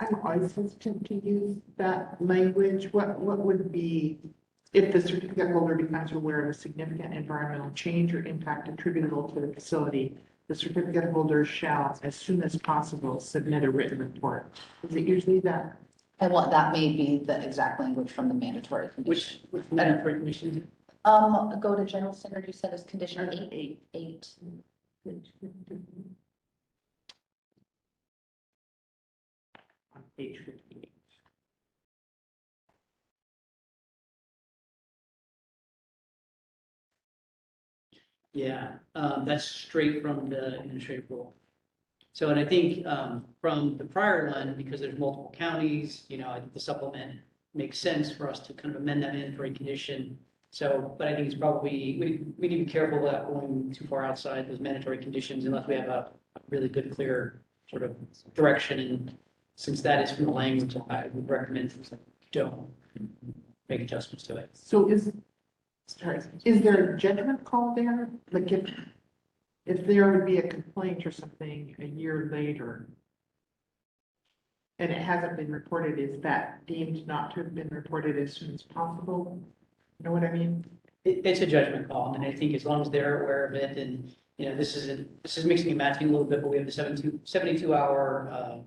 I'm always hesitant to use that language. What would be, if the certificate holder becomes aware of a significant environmental change or impact attributable to the facility, the certificate holder shall, as soon as possible, submit a written report. Is it usually that? And what, that may be the exact language from the mandatory condition. Which mandatory condition? Go to general standard, you said is condition 8. On page 58. Yeah, that's straight from the administrative rule. So, and I think from the prior one, because there's multiple counties, I think the supplement makes sense for us to kind of amend that mandatory condition. So, but I think it's probably, we need to be careful about going too far outside those mandatory conditions unless we have a really good, clear sort of direction. And since that is from the language, I would recommend don't make adjustments to it. So is there a judgment call there? Like if there would be a complaint or something a year later and it hasn't been reported, is that deemed not to have been reported as soon as possible? You know what I mean? It's a judgment call, and I think as long as they're aware of it, and, this is mixing and matching a little bit, but we have the 72-hour,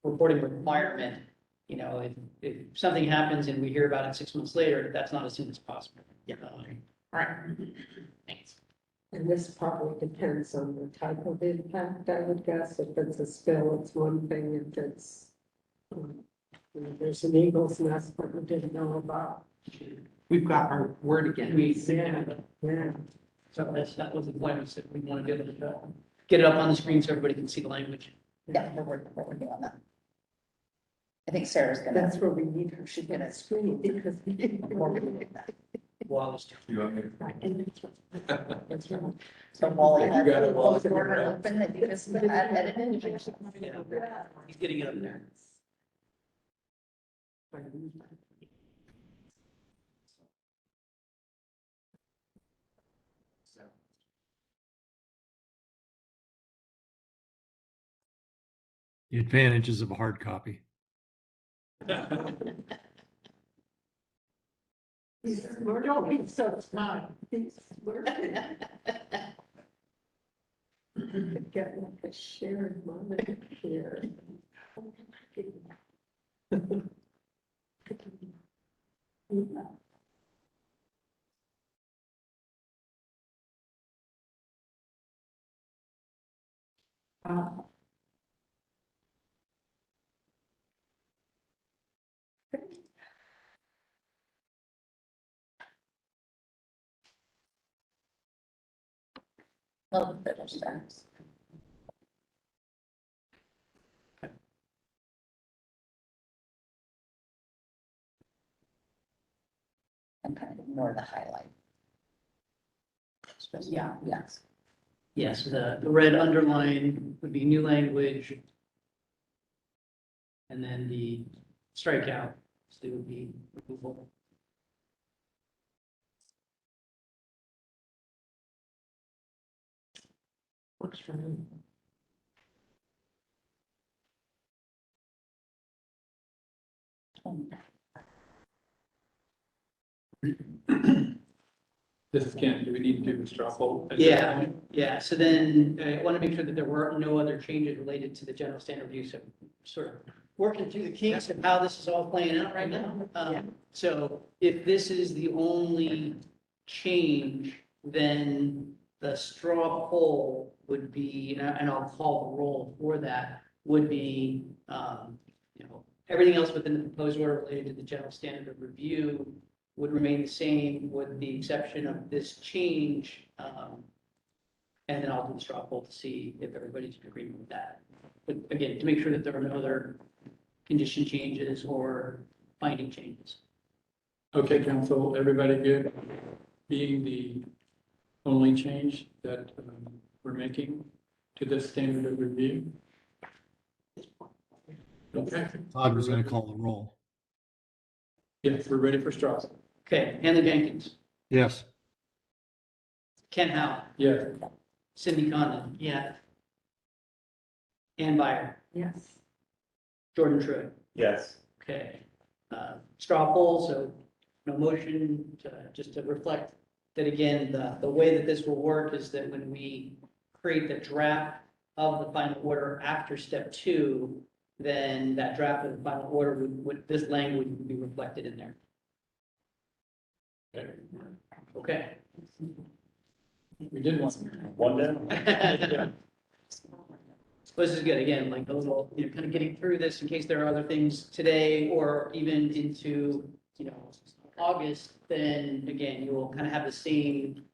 reporting requirement. If something happens and we hear about it 6 months later, that's not as soon as possible. Yeah. All right. Thanks. And this probably depends on the type of impact, I would guess. If it's a spill, it's one thing. If it's, there's an eagle's nest that we didn't know about. We've got our word again. Yeah. So that was the point, we said we want to be able to get it up on the screen so everybody can see the language. Yeah, we're working on that. I think Sarah's gonna. That's where we need her. She's gonna screen because. We're working on that. Wallace. So Wally You has got it, the Wally. order open that you just edited. He's getting it up there. The advantages of a hard copy. Don't be so smart. He's working. Get like a shared monitor here. A little bit of steps. And kind of ignore the highlight. Yeah, yes. Yes, the red underline would be new language. And then the strikeout, so it would be removal. Works for me. This is Ken, do we need to do the straw poll? at this Yeah, point? yeah, so then I want to make sure that there were no other changes related to the general standard use of sort of working through the kinks of how this is all playing out right now. So if this is the only change, then the straw poll would be, and I'll call the roll for that, would be, everything else within the proposed order related to the general standard of review would remain the same with the exception of this change. And then I'll do the straw poll to see if everybody's in agreement with that. But again, to make sure that there are no other condition changes or finding changes. Okay, council, everybody good? Being the only change that we're making to this standard of review? Okay, Todd was going to call the roll. yes, we're ready for straws. Okay, Hanley Jenkins, Yes. Ken Howe, Yes, Cindy Condon. Yeah. Ann Byer, Yes. Jordan Truitt. Yes. Okay. Straw poll, so no motion, just to reflect that again, the way that this will work is that when we create the draft of the final order after step 2, then that draft of the final order would this language would be reflected in there. Okay. we did one. One down. This is good, again, like a little, kind of getting through this in case there are other things today or even into, August, then again, you will kind of have the same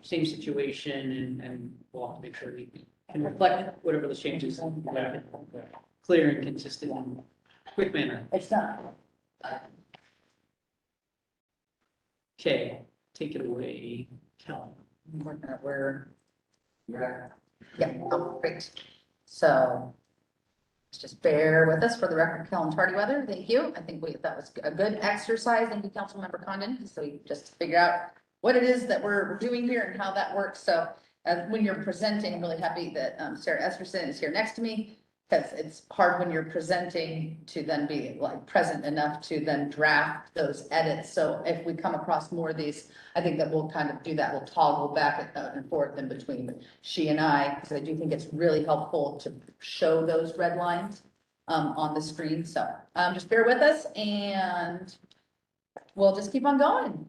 situation and we'll have to make sure we can reflect whatever the changes are. Clear and consistent and quick manner. It's not. Okay, take it away, Kelly. Yeah, oh, great. So just bear with us for the record, Kellen Tardyweather. Thank you. I think that was a good exercise. Thank you, Councilmember Condon. So we just figure out what it is that we're doing here and how that works. So when you're presenting, I'm really happy that Sarah Esperson is here next to me, because it's hard when you're presenting to then be like present enough to then draft those edits. So if we come across more of these, I think that we'll kind of do that. We'll toggle back and forth in between she and I, because I do think it's really helpful to show those red lines on the screen. So just bear with us and we'll just keep on going.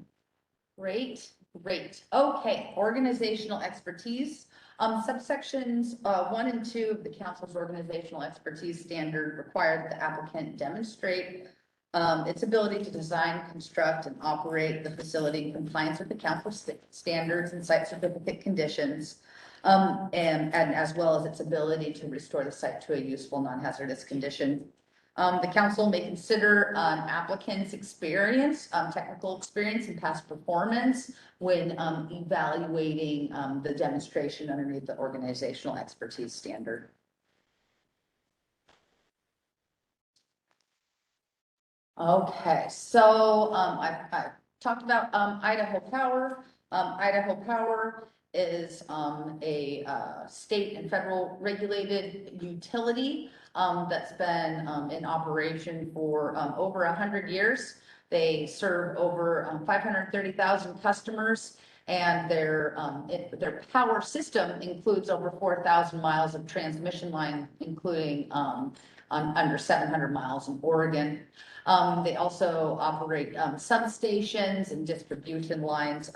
Great, great. Okay, organizational expertise. Subsections 1 and 2 of the council's organizational expertise standard require that the applicant demonstrate its ability to design, construct, and operate the facility in compliance with the council standards and site certificate conditions, and as well as its ability to restore the site to a useful non-hazardous condition. The council may consider an applicant's experience, technical experience and past performance when evaluating the demonstration underneath the organizational expertise standard. Okay, so I talked about Idaho Power. Idaho Power is a state and federal regulated utility. that's been in operation for over 100 years. They serve over 530,000 customers, and their power system includes over 4,000 miles of transmission line, including under 700 miles in Oregon. They also operate substations and distribution lines,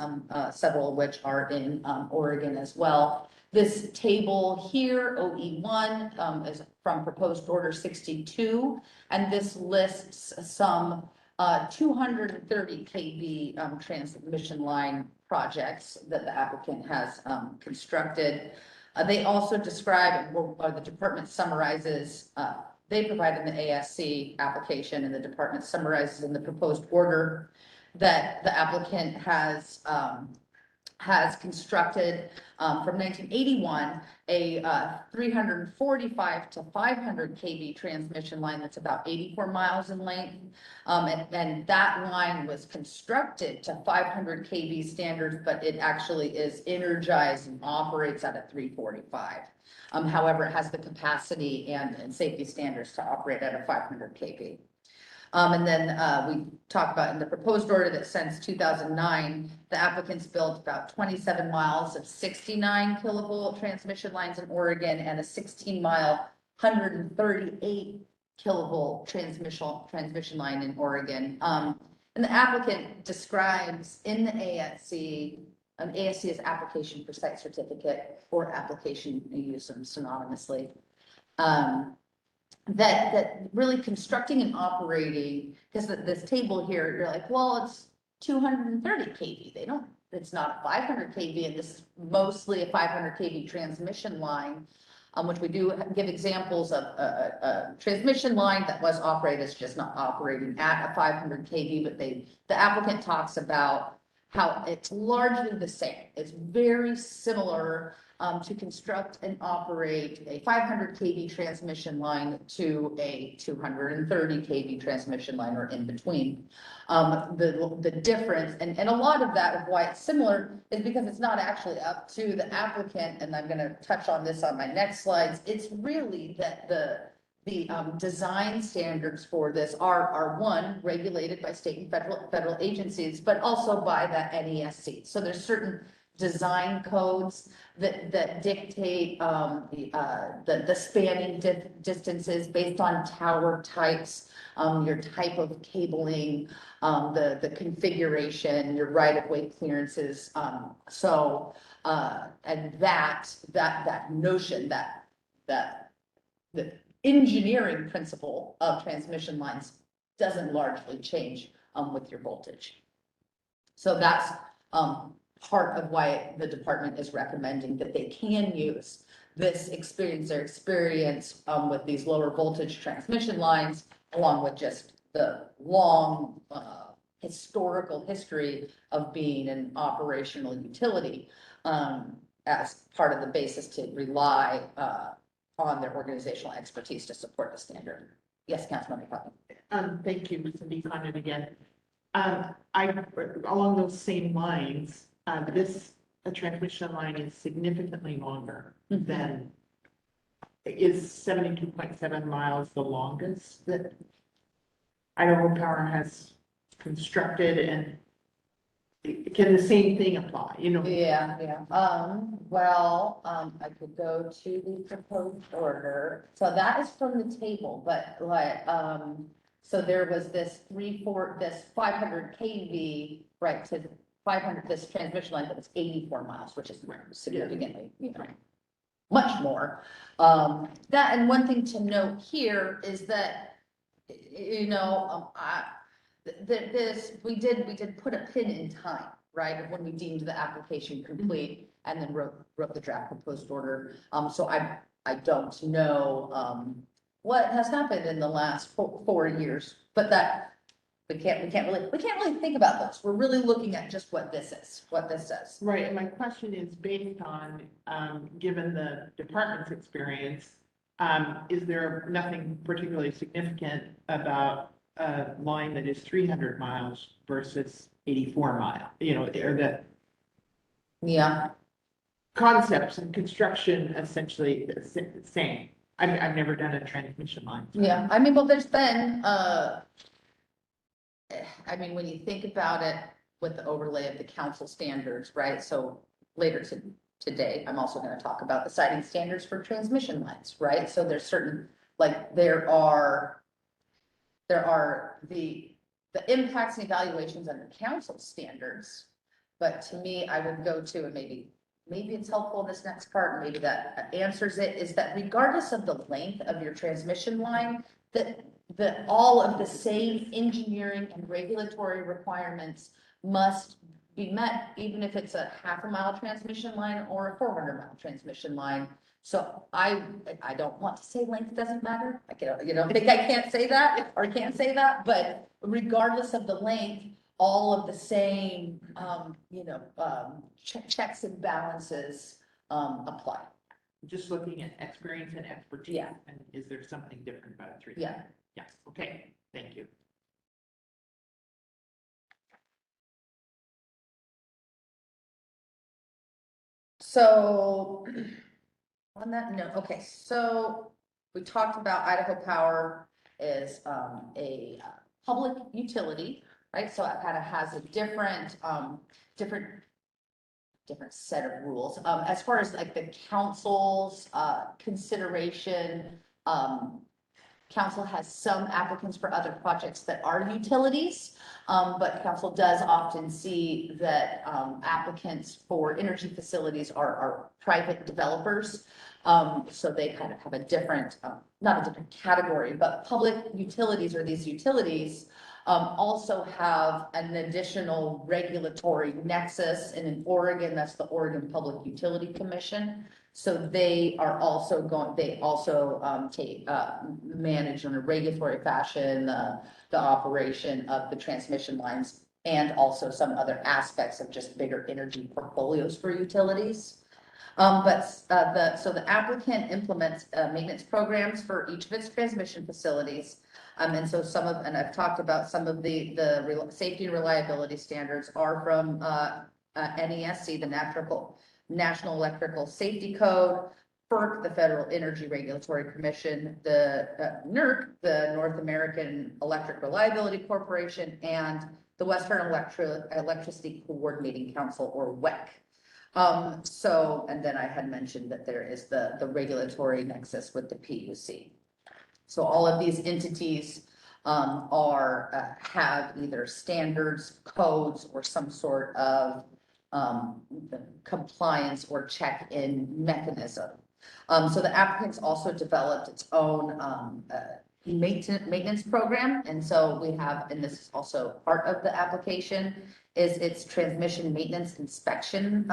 several of which are in Oregon as well. This table here, OE1, is from proposed order 62, and this lists some 230 kV transmission line projects that the applicant has constructed. They also describe, or the department summarizes, they provide in the ASC application, and the department summarizes in the proposed order that the applicant has constructed from 1981 a 345 to 500 kV transmission line that's about 84 miles in length. And that line was constructed to 500 kV standards, but it actually is energized and operates at a 345. However, it has the capacity and safety standards to operate at a 500 kV. And then we talk about in the proposed order that since 2009, the applicants built about 27 miles of 69 kilovolt transmission lines in Oregon and a 16-mile, 138 kilovolt transmission line in Oregon. And the applicant describes in the ASC, an ASC is application for site certificate, or application, you use them synonymously. That really constructing and operating, because this table here, you're like, well, it's 230 kV. It's not 500 kV, and this is mostly a 500 kV transmission line, which we do give examples of a transmission line that was operated, it's just not operating at a 500 kV, but the applicant talks about how it's largely the same. It's very similar to construct and operate a 500 kV transmission line to a 230 kV transmission line, or in between. The difference, and a lot of that of why it's similar, is because it's not actually up to the applicant, and I'm going to touch on this on my next slides. It's really that the design standards for this are one, regulated by state and federal agencies, but also by the NESC. So there's certain design codes that dictate the spanning distances based on tower types, your type of cabling, the configuration, your right-of-way clearances. And that notion that the engineering principle of transmission lines doesn't largely change with your voltage. So that's part of why the department is recommending that they can use this experience with these lower voltage transmission lines, along with just the long historical history of being an operational utility, as part of the basis to rely on their organizational expertise to support the standard. Yes, Councilmember Putnam. Thank you, Cindy Condon again. Along those same lines, this transmission line is significantly longer than, is 72.7 miles the longest that Idaho Power has constructed, and can the same thing apply, Yeah. I could go to the proposed order. So that is from the table, but so there was this 500 kV, right, to 500, this transmission line that was 84 miles, which is significantly, much more. That, and one thing to note here is that, we did put a pin in time, right, of when we deemed the application complete, and then wrote the draft proposed order. So I don't know what has happened in the last 4 years, but that we can't really think about those. We're really looking at just what this says. Right, and my question is based on, given the department's experience, is there nothing particularly significant about a line that is 300 miles versus 84 mile, or that Yeah. concepts and construction essentially the same. I've never done a transmission line. Yeah, I mean, well, there's been, I mean, when you think about it with the overlay of the council standards, right? So later today, I'm also gonna talk about the siting standards for transmission lines, right? So there's certain, like, there are the impacts and evaluations under council standards. But to me, I would go to, and maybe it's helpful in this next part, maybe that answers it, is that regardless of the length of your transmission line, that all of the same engineering and regulatory requirements must be met, even if it's a half-a-mile transmission line or a 400-mile transmission line. So I don't want to say length doesn't matter. I think I can't say that or can't say that, but regardless of the length, all of the same, checks and balances, apply. Just looking at experience and expertise. Yeah. And is there something different about a tree? Yeah. Yes, okay, thank you. So on that note, okay, so we talked about Idaho Power is a public utility, right? So it kind of has a different set of rules. As far as like the council's consideration, council has some applicants for other projects that are utilities, but council does often see that applicants for energy facilities are private developers. So they kind of have a different, not a different category, but public utilities, or these utilities also have an additional regulatory nexus. And in Oregon, that's the Oregon Public Utility Commission. So they are also manage in a regulatory fashion, the operation of the transmission lines, and also some other aspects of just bigger energy portfolios for utilities. So the applicant implements maintenance programs for each of its transmission facilities. And so and I've talked about some of the safety and reliability standards are from NESC, the National Electrical Safety Code, FERC, the Federal Energy Regulatory Commission, the NERC, the North American Electric Reliability Corporation, and the Western Electricity Coordinating Council, or WEC. And then I had mentioned that there is the regulatory nexus with the PUC. So all of these entities have either standards, codes, or some sort of compliance or check-in mechanism. So the applicants also developed its own maintenance program. And so we have, and this is also part of the application, is its transmission maintenance inspection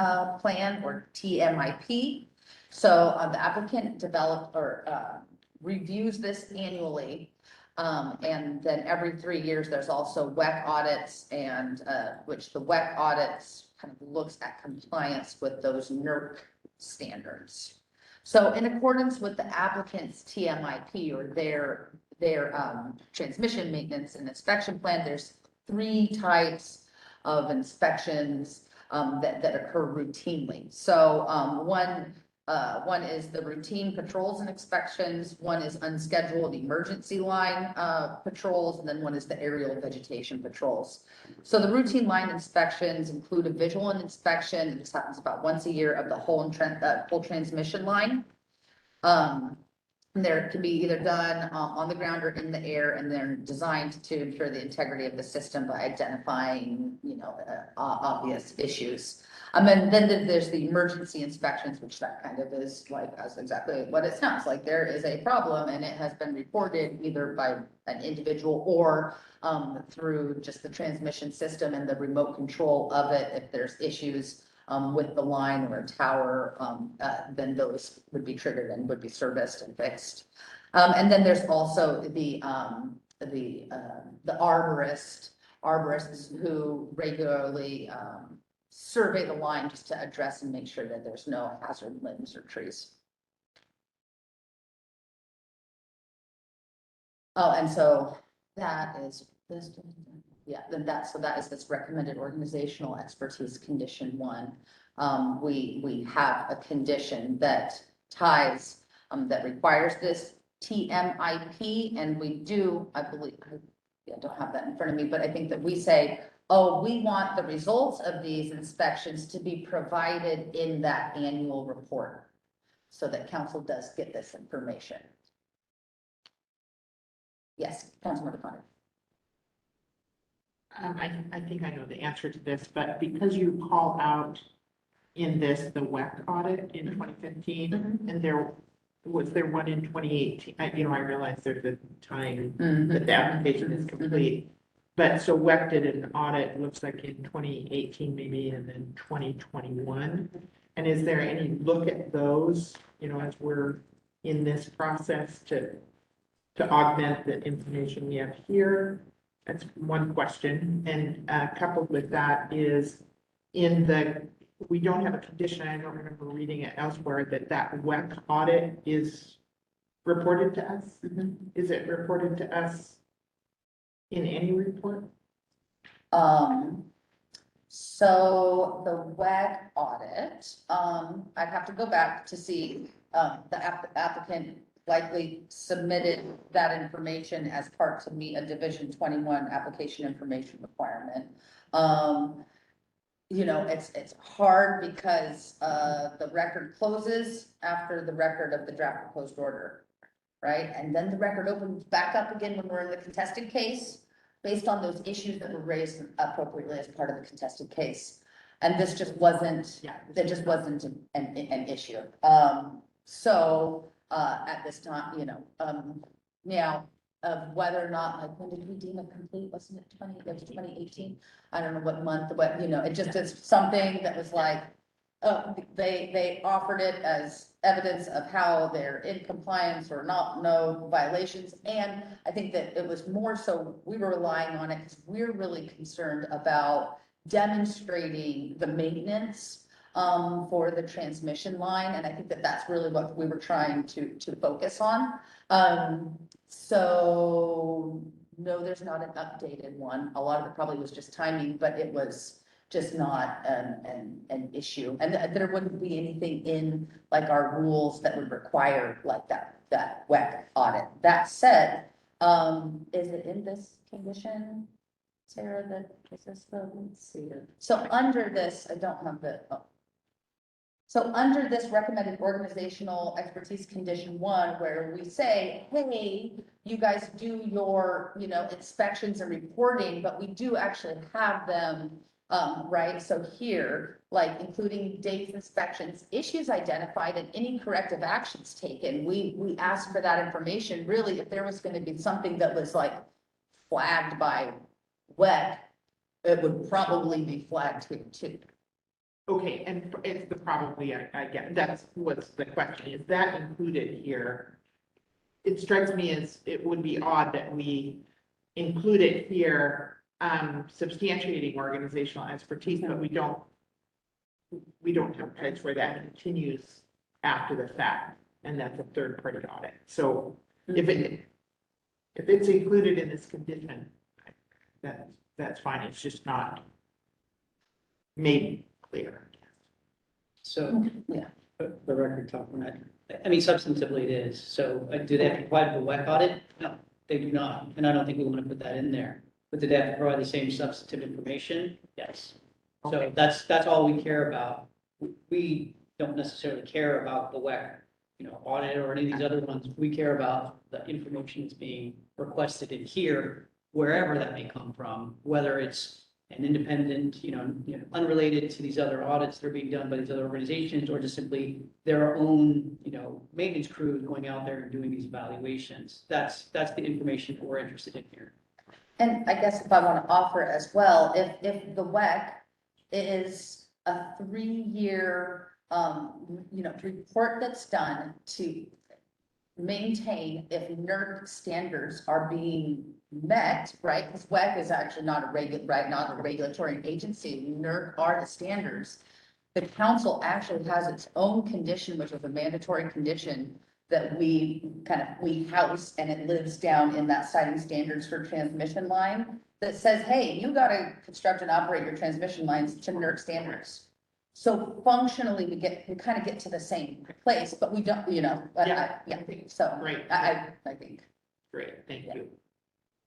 plan, or TMIP. So the applicant developed or reviews this annually. And then every 3 years, there's also WEC audits, and which the WEC audits kind of looks at compliance with those NERC standards. So in accordance with the applicant's TMIP, or their transmission maintenance and inspection plan, there's 3 types of inspections that occur routinely. So one is the routine patrols and inspections, one is unscheduled emergency line patrols, and then one is the aerial vegetation patrols. So the routine line inspections include a visual inspection, and this happens about once a year, of the whole transmission line. There can be either done on the ground or in the air, and they're designed to ensure the integrity of the system by identifying, obvious issues. And then there's the emergency inspections, which that kind of is like, as exactly what it sounds like. There is a problem and it has been reported either by an individual or through just the transmission system and the remote control of it. If there's issues with the line or a tower, then those would be triggered and would be serviced and fixed. And then there's also the arborists who regularly survey the line just to address and make sure that there's no hazard limbs or trees. Oh, and so that is this. Yeah, then that is this recommended organizational expertise condition 1. We have a condition that ties that requires this TMIP, and we do, I believe, I don't have that in front of me, but I think that we say, oh, we want the results of these inspections to be provided in that annual report, so that council does get this information. Yes, Councilmember Connor. I think I know the answer to this, but because you call out in this, the WEC audit in 2015, and was there one in 2018? I realize there's a time that the application is complete. But so WEC did an audit, looks like in 2018 maybe, and then 2021. And is there any look at those, as we're in this process to augment the information we have here? That's one question. And coupled with that is we don't have a condition, I don't remember reading it elsewhere, that WEC audit is reported to us? Is it reported to us in any report? So the WEC audit, I'd have to go back to see, the applicant likely submitted that information as part to meet a Division 21 application information requirement. It's hard because, the record closes after the record of the draft proposed order, right? And then the record opens back up again when we're in the contested case, based on those issues that were raised appropriately as part of the contested case. And this just wasn't, an issue. At this time, now, of whether or not, like, when did we deem it complete? Wasn't it 2018? I don't know what month, it just is something that was like, they offered it as evidence of how they're in compliance or not, no violations. And I think that it was more so we were relying on it because we're really concerned about demonstrating the maintenance for the transmission line. And I think that that's really what we were trying to focus on. So no, there's not an updated one. A lot of it probably was just timing, but it was just not an issue. And there wouldn't be anything in like our rules that would require like that WEC audit. That said, is it in this condition, Sarah, that is this the, let's see it. So under this, I don't have the, So under this recommended organizational expertise condition 1, where we say, hey, you guys do your, inspections and reporting, but we do actually have them, right? So here, like including dates, inspections, issues identified, and any corrective actions taken, we asked for that information. Really, if there was going to be something that was like flagged by WEC, it would probably be flagged here too. Okay, and it's the probably, I get, that's what's the question, is that included here? It strikes me as it would be odd that we include it here, substantiating organizational expertise, but we don't have place where that continues after the fact, and that's a third-party audit. So if it's included in this condition, that's fine, it's just not made clear. So, the record talk on that, substantively it is. So do they have to provide the WEC audit? No, they do not. And I don't think we want to put that in there. But do they have to provide the same substantive information? Yes. So that's all we care about. We don't necessarily care about the WEC, audit or any of these other ones. We care about the information that's being requested in here, wherever that may come from, whether it's an independent, unrelated to these other audits that are being done by these other organizations, or just simply their own, maintenance crews going out there and doing these evaluations. That's the information that we're interested in here. And I guess if I want to offer as well, if the WEC is a 3-year, report that's done to maintain if NERC standards are being met, right? Because WEC is actually not a regulatory agency. NERC are the standards. The council actually has its own condition, which is a mandatory condition that we house, and it lives down in that citing standards for transmission line that says, hey, you got to construct and operate your transmission lines to NERC standards. So functionally, we kind of get to the same place, but we don't, you know, but Yeah. yeah, so. Great. I think. Great, thank you.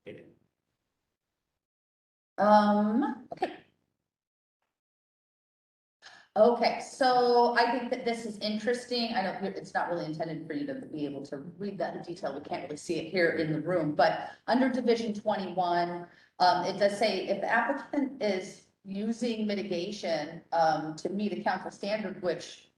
Okay. Okay. Okay, so I think that this is interesting. I don't, it's not really intended for you to be able to read that in detail. We can't really see it here in the room, but under Division 21, it does say if the applicant is using mitigation, to meet a council standard, which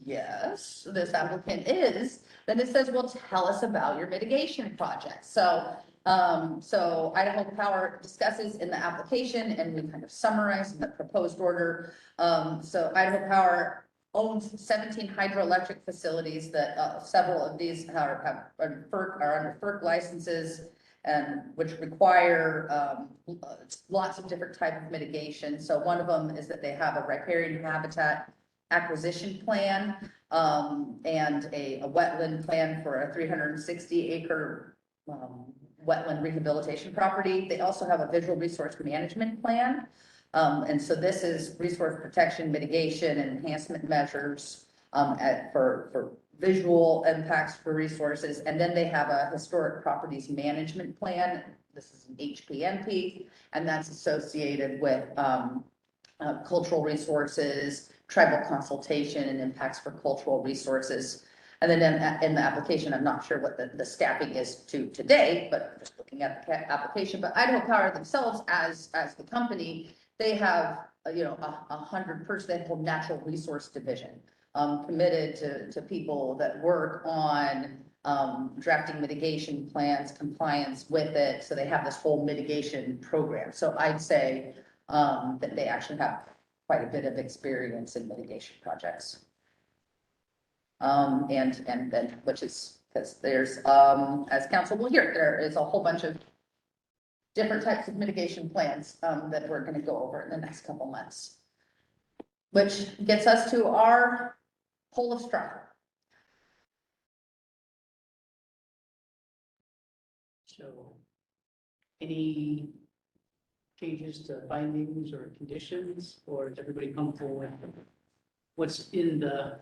yes, this applicant is, then it says, well, tell us about your mitigation project. So Idaho Power discusses in the application and we kind of summarize in the proposed order. So Idaho Power owns 17 hydroelectric facilities that, several of these are under FERC licenses and which require, lots of different type of mitigation. So one of them is that they have a riparian habitat acquisition plan, and a wetland plan for a 360 acre, wetland rehabilitation property. They also have a visual resource management plan. And so this is resource protection, mitigation, and enhancement measures, for visual impacts for resources. And then they have a historic properties management plan. This is an HPMP, and that's associated with, cultural resources, tribal consultation, and impacts for cultural resources. And then in the application, I'm not sure what the staffing is to today, but just looking at the application, but Idaho Power themselves as the company, they have, 100-person, they have a whole natural resource division, committed to people that work on, drafting mitigation plans, compliance with it. So they have this whole mitigation program. So I'd say, that they actually have quite a bit of experience in mitigation projects. And then, which is, because there's, as council will hear, there is a whole bunch of different types of mitigation plans, that we're gonna go over in the next couple months. Which gets us to our poll of straw. So any changes to findings or conditions, or is everybody comfortable with what's in the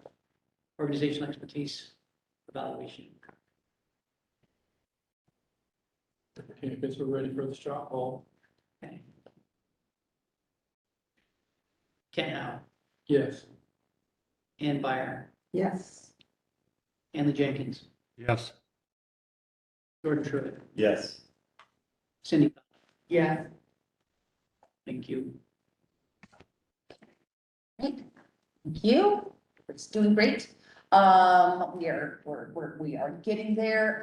organizational expertise evaluation? Okay, I guess we're ready for the straw poll. Okay. Ken Howe, Yes. Ann Byer, Yes. Anna Jenkins, Yes. Jordan Schroeder, Yes. Cindy. Yeah, Thank you. Great. Thank you. It's doing great. We are getting there.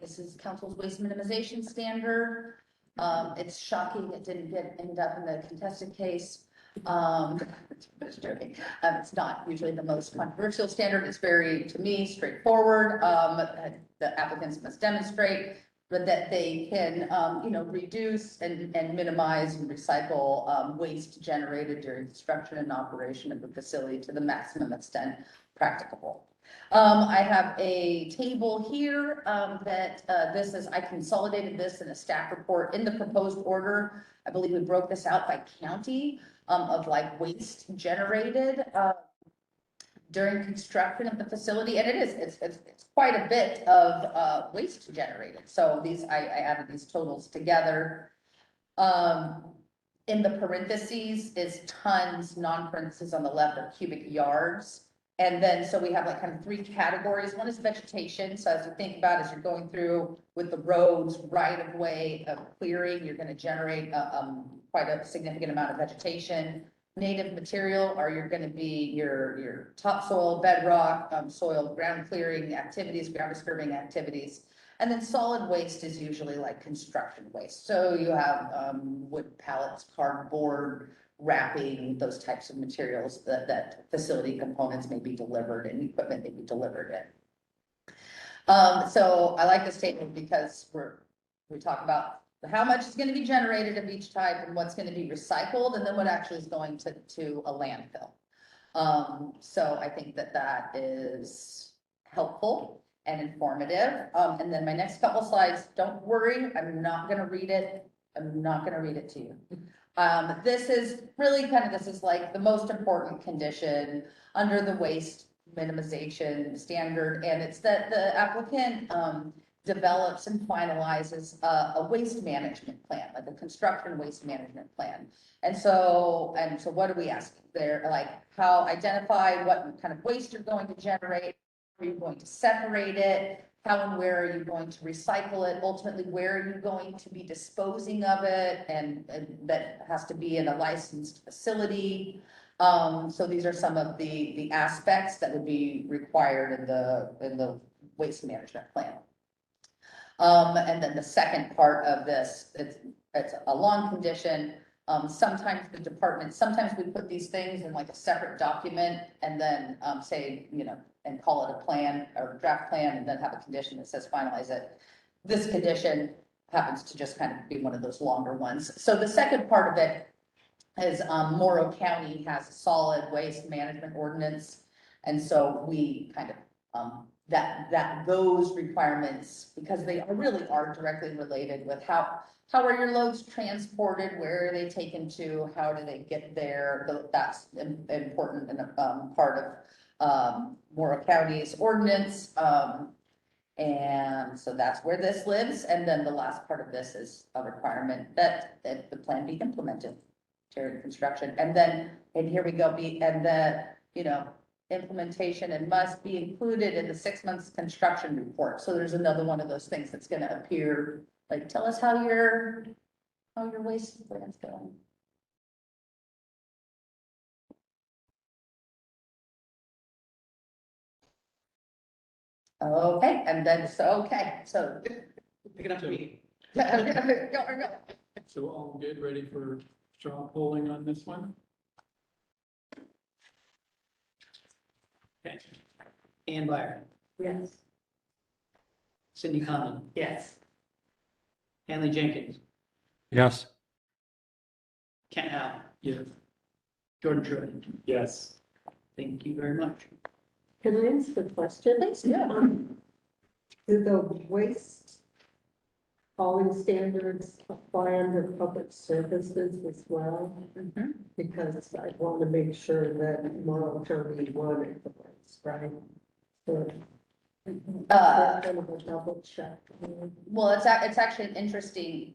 This is council's waste minimization standard. It's shocking it didn't end up in the contested case. Just joking. It's not usually the most controversial standard. It's very, to me, straightforward. The applicants must demonstrate but that they can, reduce and minimize and recycle waste generated during construction and operation of the facility to the maximum extent practicable. I have a table here that I consolidated this in a staff report in the proposed order. I believe we broke this out by county of like waste generated during construction of the facility, and it's quite a bit of waste generated. So I added these totals together. In the parentheses is tons, non-parentheses on the left are cubic yards. And then, so we have like kind of three categories. One is vegetation. So as you think about, as you're going through with the roads, right of way of clearing, you're going to generate quite a significant amount of vegetation. Native material are you're going to be your topsoil, bedrock, soil, ground clearing activities, ground disturbing activities. And then solid waste is usually like construction waste. So you have wood pallets, cardboard, wrapping, those types of materials that facility components may be delivered and equipment may be delivered in. So I like this statement because we talk about how much is going to be generated of each type and what's going to be recycled and then what actually is going to a landfill. So I think that is helpful and informative. And then my next couple slides, don't worry, I'm not going to read it. I'm not going to read it to you. This is really kind of, this is like the most important condition under the waste minimization standard, and it's that the applicant, develops and finalizes a waste management plan, like a construction waste management plan. And so what are we asking there? Like, how identify what kind of waste you're going to generate, how are you going to separate it, how and where are you going to recycle it, ultimately, where are you going to be disposing of it, and that has to be in a licensed facility. So these are some of the aspects that would be required in the waste management plan. And then the second part of this, it's a long condition. Sometimes the department, sometimes we put these things in like a separate document and then, say, and call it a plan or draft plan, and then have a condition that says finalize it. This condition happens to just kind of be one of those longer ones. So the second part of it is, Morrow County has a solid waste management ordinance. And so we kind of, those requirements, because they really are directly related with how are your loads transported, where are they taken to, how do they get there? That's important and part of Morrow County's ordinance. And so that's where this lives. And then the last part of this is a requirement that the plan be implemented during construction. And then, and here we go, implementation and must be included in the 6 months construction report. So there's another one of those things that's gonna appear, like, tell us how your waste plan's going. Okay, and then, so Pick it up to me. go. So all good, ready for straw polling on this one? Okay. Ann Byer, Yes. Cindy Conlon, Yes. Hanley Jenkins, Yes. Kent Howe, Yes. Jordan Troy. Yes. Thank you very much. Can I ask a question? Please, yeah. Do the waste hauling standards apply under public services as well? Mhm. Because I want to make sure that Morrow County wanted the place, right? So kind of a double check. Well, it's actually an interesting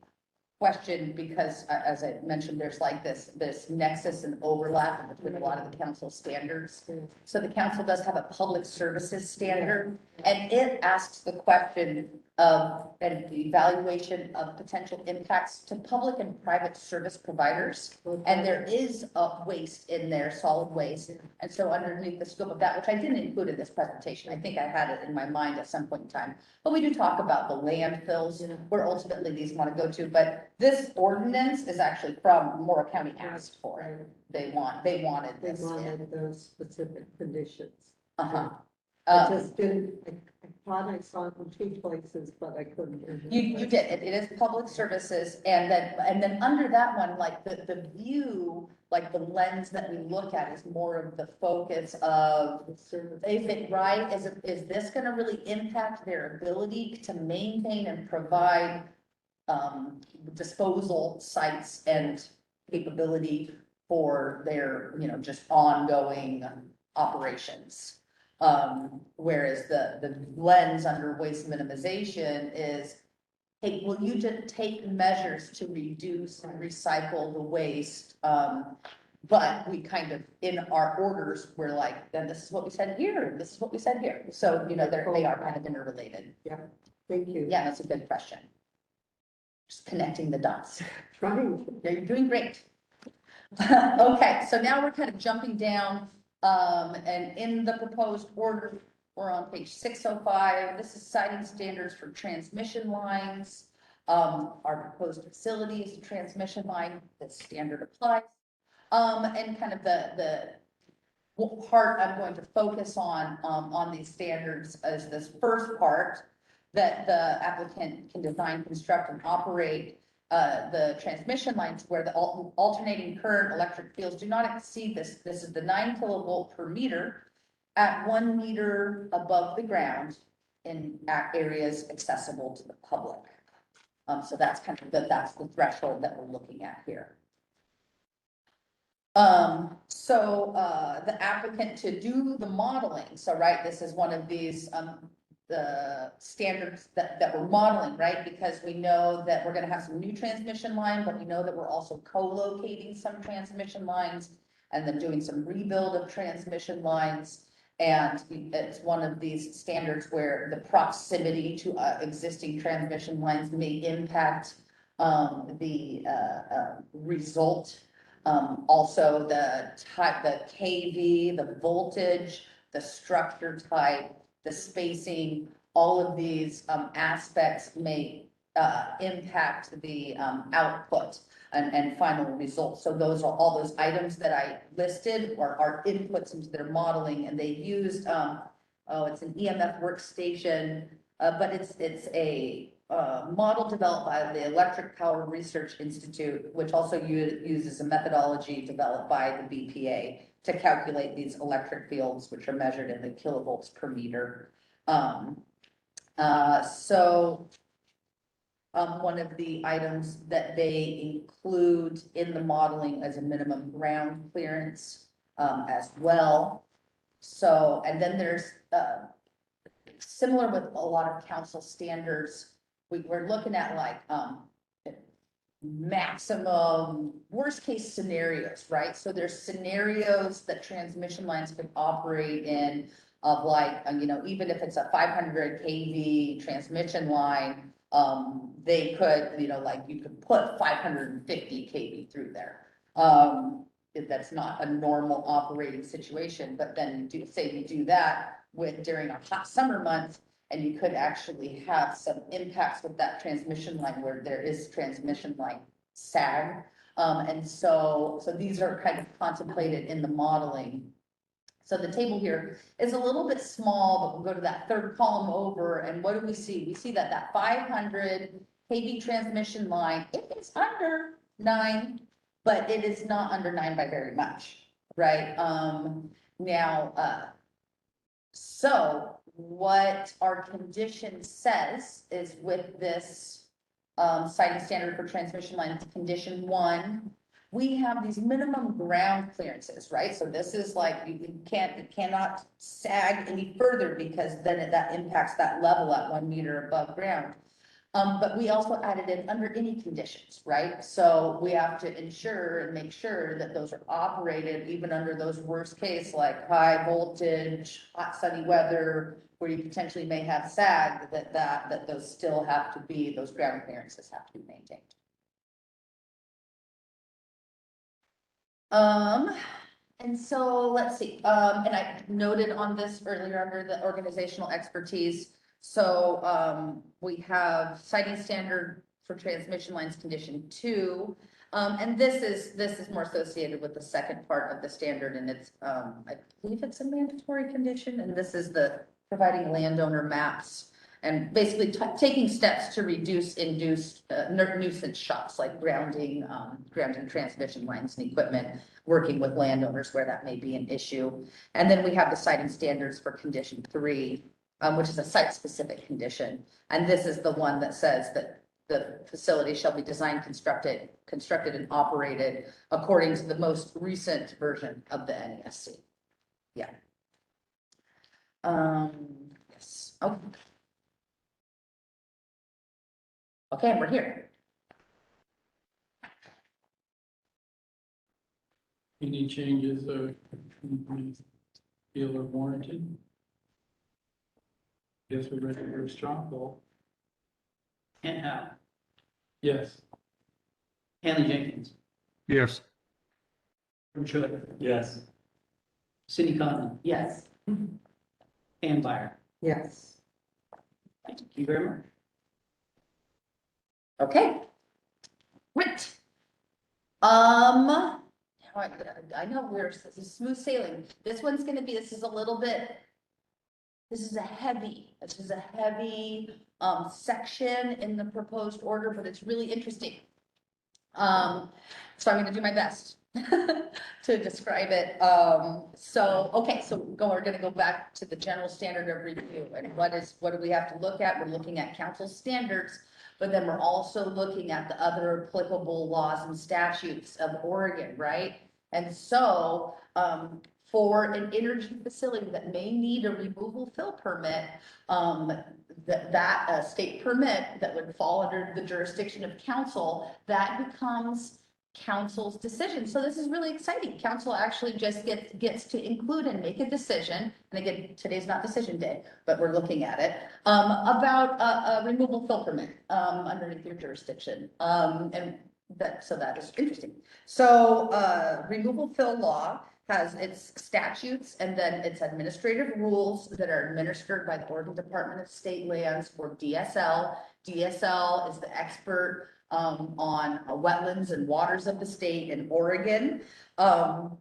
question because as I mentioned, there's like this nexus and overlap between a lot of the council standards. So the council does have a public services standard, and it asks the question of an evaluation of potential impacts to public and private service providers. And there is a waste in there, solid waste. And so underneath the scope of that, which I didn't include in this presentation, I think I had it in my mind at some point in time. But we do talk about the landfills where ultimately these want to go to. But this ordinance is actually from Morrow County asked for it. They wanted They this. wanted those specific conditions. Uh-huh. I just didn't, I thought I saw it in 2 places, but I couldn't. remember. You did, it is public services, and then under that one, like the view, like the lens that we look at is more of the focus of, The service. is it right, is this gonna really impact their ability to maintain and provide disposal sites and capability for their, just ongoing operations? Whereas the lens under waste minimization is, hey, will you just take measures to reduce and recycle the waste? But we kind of, in our orders, we're like, then this is what we said here, and this is what we said here. So, they are kind of interrelated. Thank you. Yeah, that's a good question. Just connecting the dots. Trying. Yeah, you're doing great. Okay, so now we're kind of jumping down, and in the proposed order, we're on page 605. This is citing standards for transmission lines. Our proposed facility is a transmission line, the standard applies. And kind of the part I'm going to focus on these standards is this first part, that the applicant can design, construct, and operate the transmission lines where the alternating current electric fields do not exceed this. This is the 9 kilovolt per meter at 1 meter above the ground in areas accessible to the public. So that's kind of that's the threshold that we're looking at here. The applicant to do the modeling, so right, this is one of these, the standards that we're modeling, right? Because we know that we're gonna have some new transmission line, but we know that we're also co-locating some transmission lines and then doing some rebuild of transmission lines. And it's one of these standards where the proximity to existing transmission lines may impact the result. Also the type, the KV, the voltage, the structure type, the spacing, all of these aspects may impact the output and final results. So those are all those items that I listed are inputs into their modeling, and they used, it's an EMF workstation, but it's a model developed by the Electric Power Research Institute, which also uses a methodology developed by the BPA to calculate these electric fields, which are measured in the kilovolts per meter. One of the items that they include in the modeling as a minimum ground clearance as well. So, and then there's similar with a lot of council standards, we're looking at like maximum worst case scenarios, right? So there's scenarios that transmission lines could operate in of like, even if it's a 500 kV transmission line, they could, like you could put 550 kV through there. That's not a normal operating situation, but then you do that during our hot summer months, and you could actually have some impacts with that transmission line where there is transmission line sag. So these are kind of contemplated in the modeling. So the table here is a little bit small, but we'll go to that third column over, and what do we see? We see that 500 kV transmission line, it is under 9, but it is not under 9 by very much, right? So what our condition says is with this citing standard for transmission lines, condition 1, we have these minimum ground clearances, right? So this is like, it cannot sag any further because then that impacts that level at 1 meter above ground. But we also added in under any conditions, right? So we have to ensure and make sure that those are operated even under those worst case, like high voltage, hot sunny weather, where you potentially may have sag, that those still have to be, those ground clearances have to be maintained. And so let's see, and I noted on this earlier under the organizational expertise. So, we have citing standard for transmission lines condition 2. And this is more associated with the second part of the standard, and it's, I believe it's a mandatory condition, and this is the providing landowner maps and basically taking steps to reduce induced nuisance shocks, like grounding transmission lines and equipment, working with landowners where that may be an issue. And then we have the citing standards for condition 3, which is a site-specific condition. And this is the one that says that the facility shall be designed, constructed, and operated according to the most recent version of the NESC. Yeah. Yes. Okay. Okay, we're here. Any changes feel are warranted? Guess we're ready for a strong poll. And Howe, Yes. Hanley Jenkins, Yes. Troy, Yes. Cindy Conlon, Yes. Ann Byer. Yes. Thank you very much. Okay. Great. Now I know this is smooth sailing. This one's gonna be, this is a heavy section in the proposed order, but it's really interesting. So I'm gonna do my best to describe it. We're gonna go back to the general standard of review, and what do we have to look at? We're looking at council standards, but then we're also looking at the other applicable laws and statutes of Oregon, right? And so, for an energy facility that may need a removal fill permit, that state permit that would fall under the jurisdiction of council, that becomes council's decision. So this is really exciting. Council actually just gets to include and make a decision. And again, today's not decision day, but we're looking at it, about a removal fill permit, underneath your jurisdiction. So that is interesting. So, removal fill law has its statutes and then its administrative rules that are administered by the Oregon Department of State Lands, or DSL. DSL is the expert on wetlands and waters of the state in Oregon. And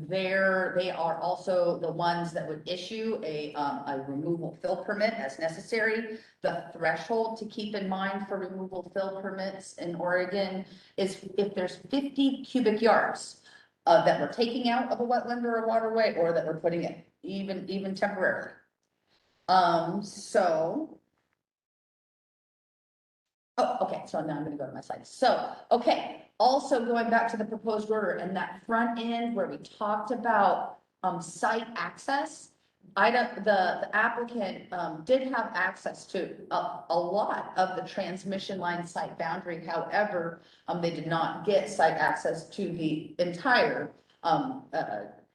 they are also the ones that would issue a removal fill permit as necessary. The threshold to keep in mind for removal fill permits in Oregon is if there's 50 cubic yards that we're taking out of a wetland or a waterway, or that we're putting in, even temporarily. Okay, so now I'm gonna go to my slides. So, okay, also going back to the proposed order and that front end where we talked about site access. The applicant did have access to a lot of the transmission line site boundary. However, they did not get site access to the entire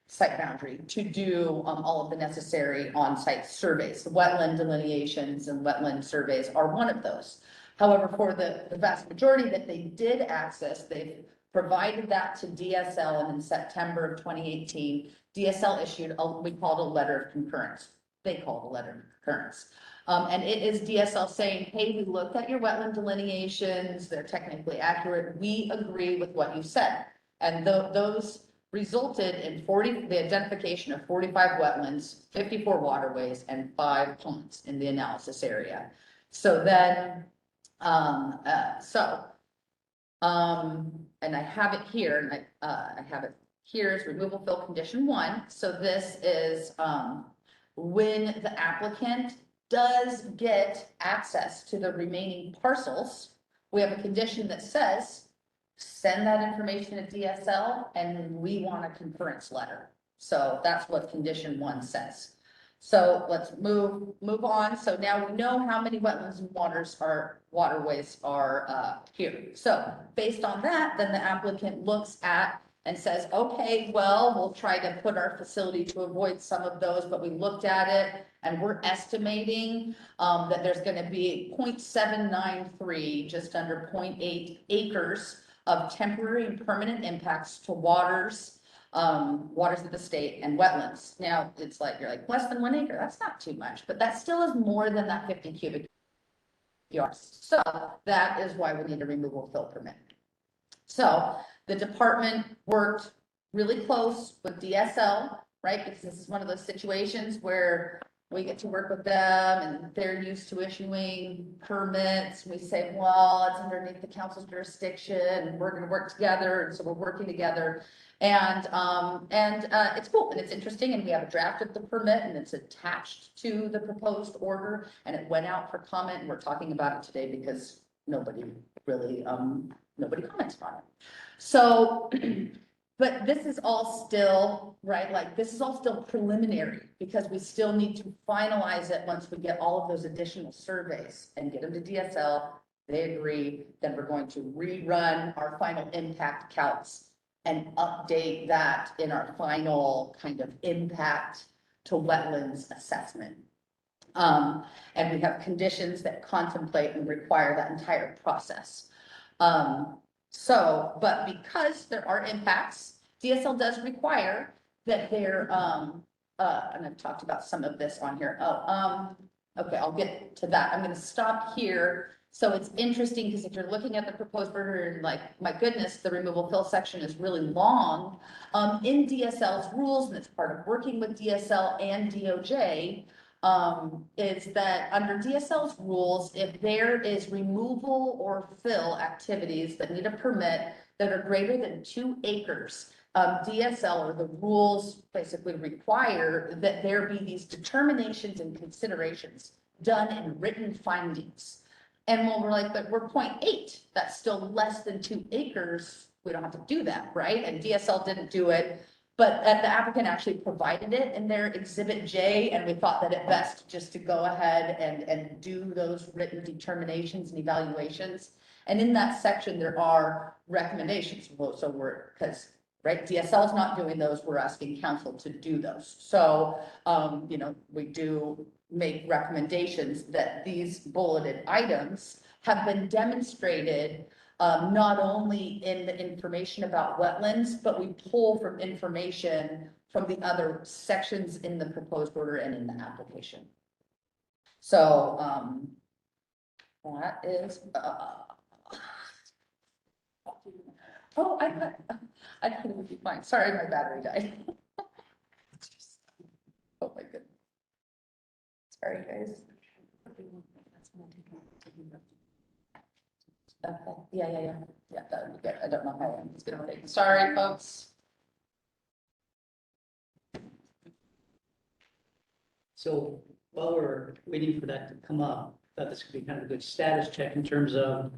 site boundary to do all of the necessary on-site surveys. The wetland delineations and wetland surveys are one of those. However, for the vast majority that they did access, they've provided that to DSL, and in September of 2018, DSL issued we called a letter of concurrence. They called a letter of concurrence. And it is DSL saying, hey, we looked at your wetland delineations, they're technically accurate, we agree with what you said. And those resulted in the identification of 45 wetlands, 54 waterways, and 5 ponds in the analysis area. So then, and I have it here, and I have it here is removal fill condition 1. So this is when the applicant does get access to the remaining parcels, we have a condition that says, send that information to DSL and we want a concurrence letter. So that's what condition 1 says. So let's move on. So now we know how many wetlands and waterways are here. So based on that, then the applicant looks at and says, okay, well, we'll try to put our facility to avoid some of those, but we looked at it and we're estimating that there's going to be 0.793, just under 0.8 acres of temporary and permanent impacts to waters of the state and wetlands. Now, it's like, you're like, less than 1 acre, that's not too much, but that still is more than that 50 cubic yards. So that is why we need a removal fill permit. So the department worked really close with DSL, right? Because this is one of those situations where we get to work with them and they're used to issuing permits. We say, well, it's underneath the council's jurisdiction and we're gonna work together. And so we're working together. And it's cool and it's interesting, and we have a draft of the permit and it's attached to the proposed order, and it went out for comment, and we're talking about it today because nobody commented on it. So, but this is all still, right, like this is all still preliminary because we still need to finalize it once we get all of those additional surveys and get them to DSL. They agree, then we're going to rerun our final impact counts and update that in our final kind of impact to wetlands assessment. And we have conditions that contemplate and require that entire process. But because there are impacts, DSL does require that there, and I've talked about some of this on here. Okay, I'll get to that. I'm gonna stop here. So it's interesting because if you're looking at the proposed order and like, my goodness, the removal fill section is really long. In DSL's rules, and it's part of working with DSL and DOJ, is that under DSL's rules, if there is removal or fill activities that need a permit that are greater than 2 acres, DSL or the rules basically require that there be these determinations and considerations done in written findings. And when we're like, but we're 0.8, that's still less than 2 acres, we don't have to do that, right? And DSL didn't do it, but the applicant actually provided it in their Exhibit J, and we thought that it best just to go ahead and do those written determinations and evaluations. And in that section, there are recommendations, so because, right, DSL is not doing those, we're asking council to do those. So, you know, we do make recommendations that these bulleted items have been demonstrated, not only in the information about wetlands, but we pull from information from the other sections in the proposed order and in the application. So, that is, oh, I couldn't be fine. Sorry, my battery died. Oh my goodness. Sorry, guys. Okay, yeah, that would be good. I don't know how long it's gonna take. Sorry, folks. So while we're waiting for that to come up, I thought this could be kind of a good status check in terms of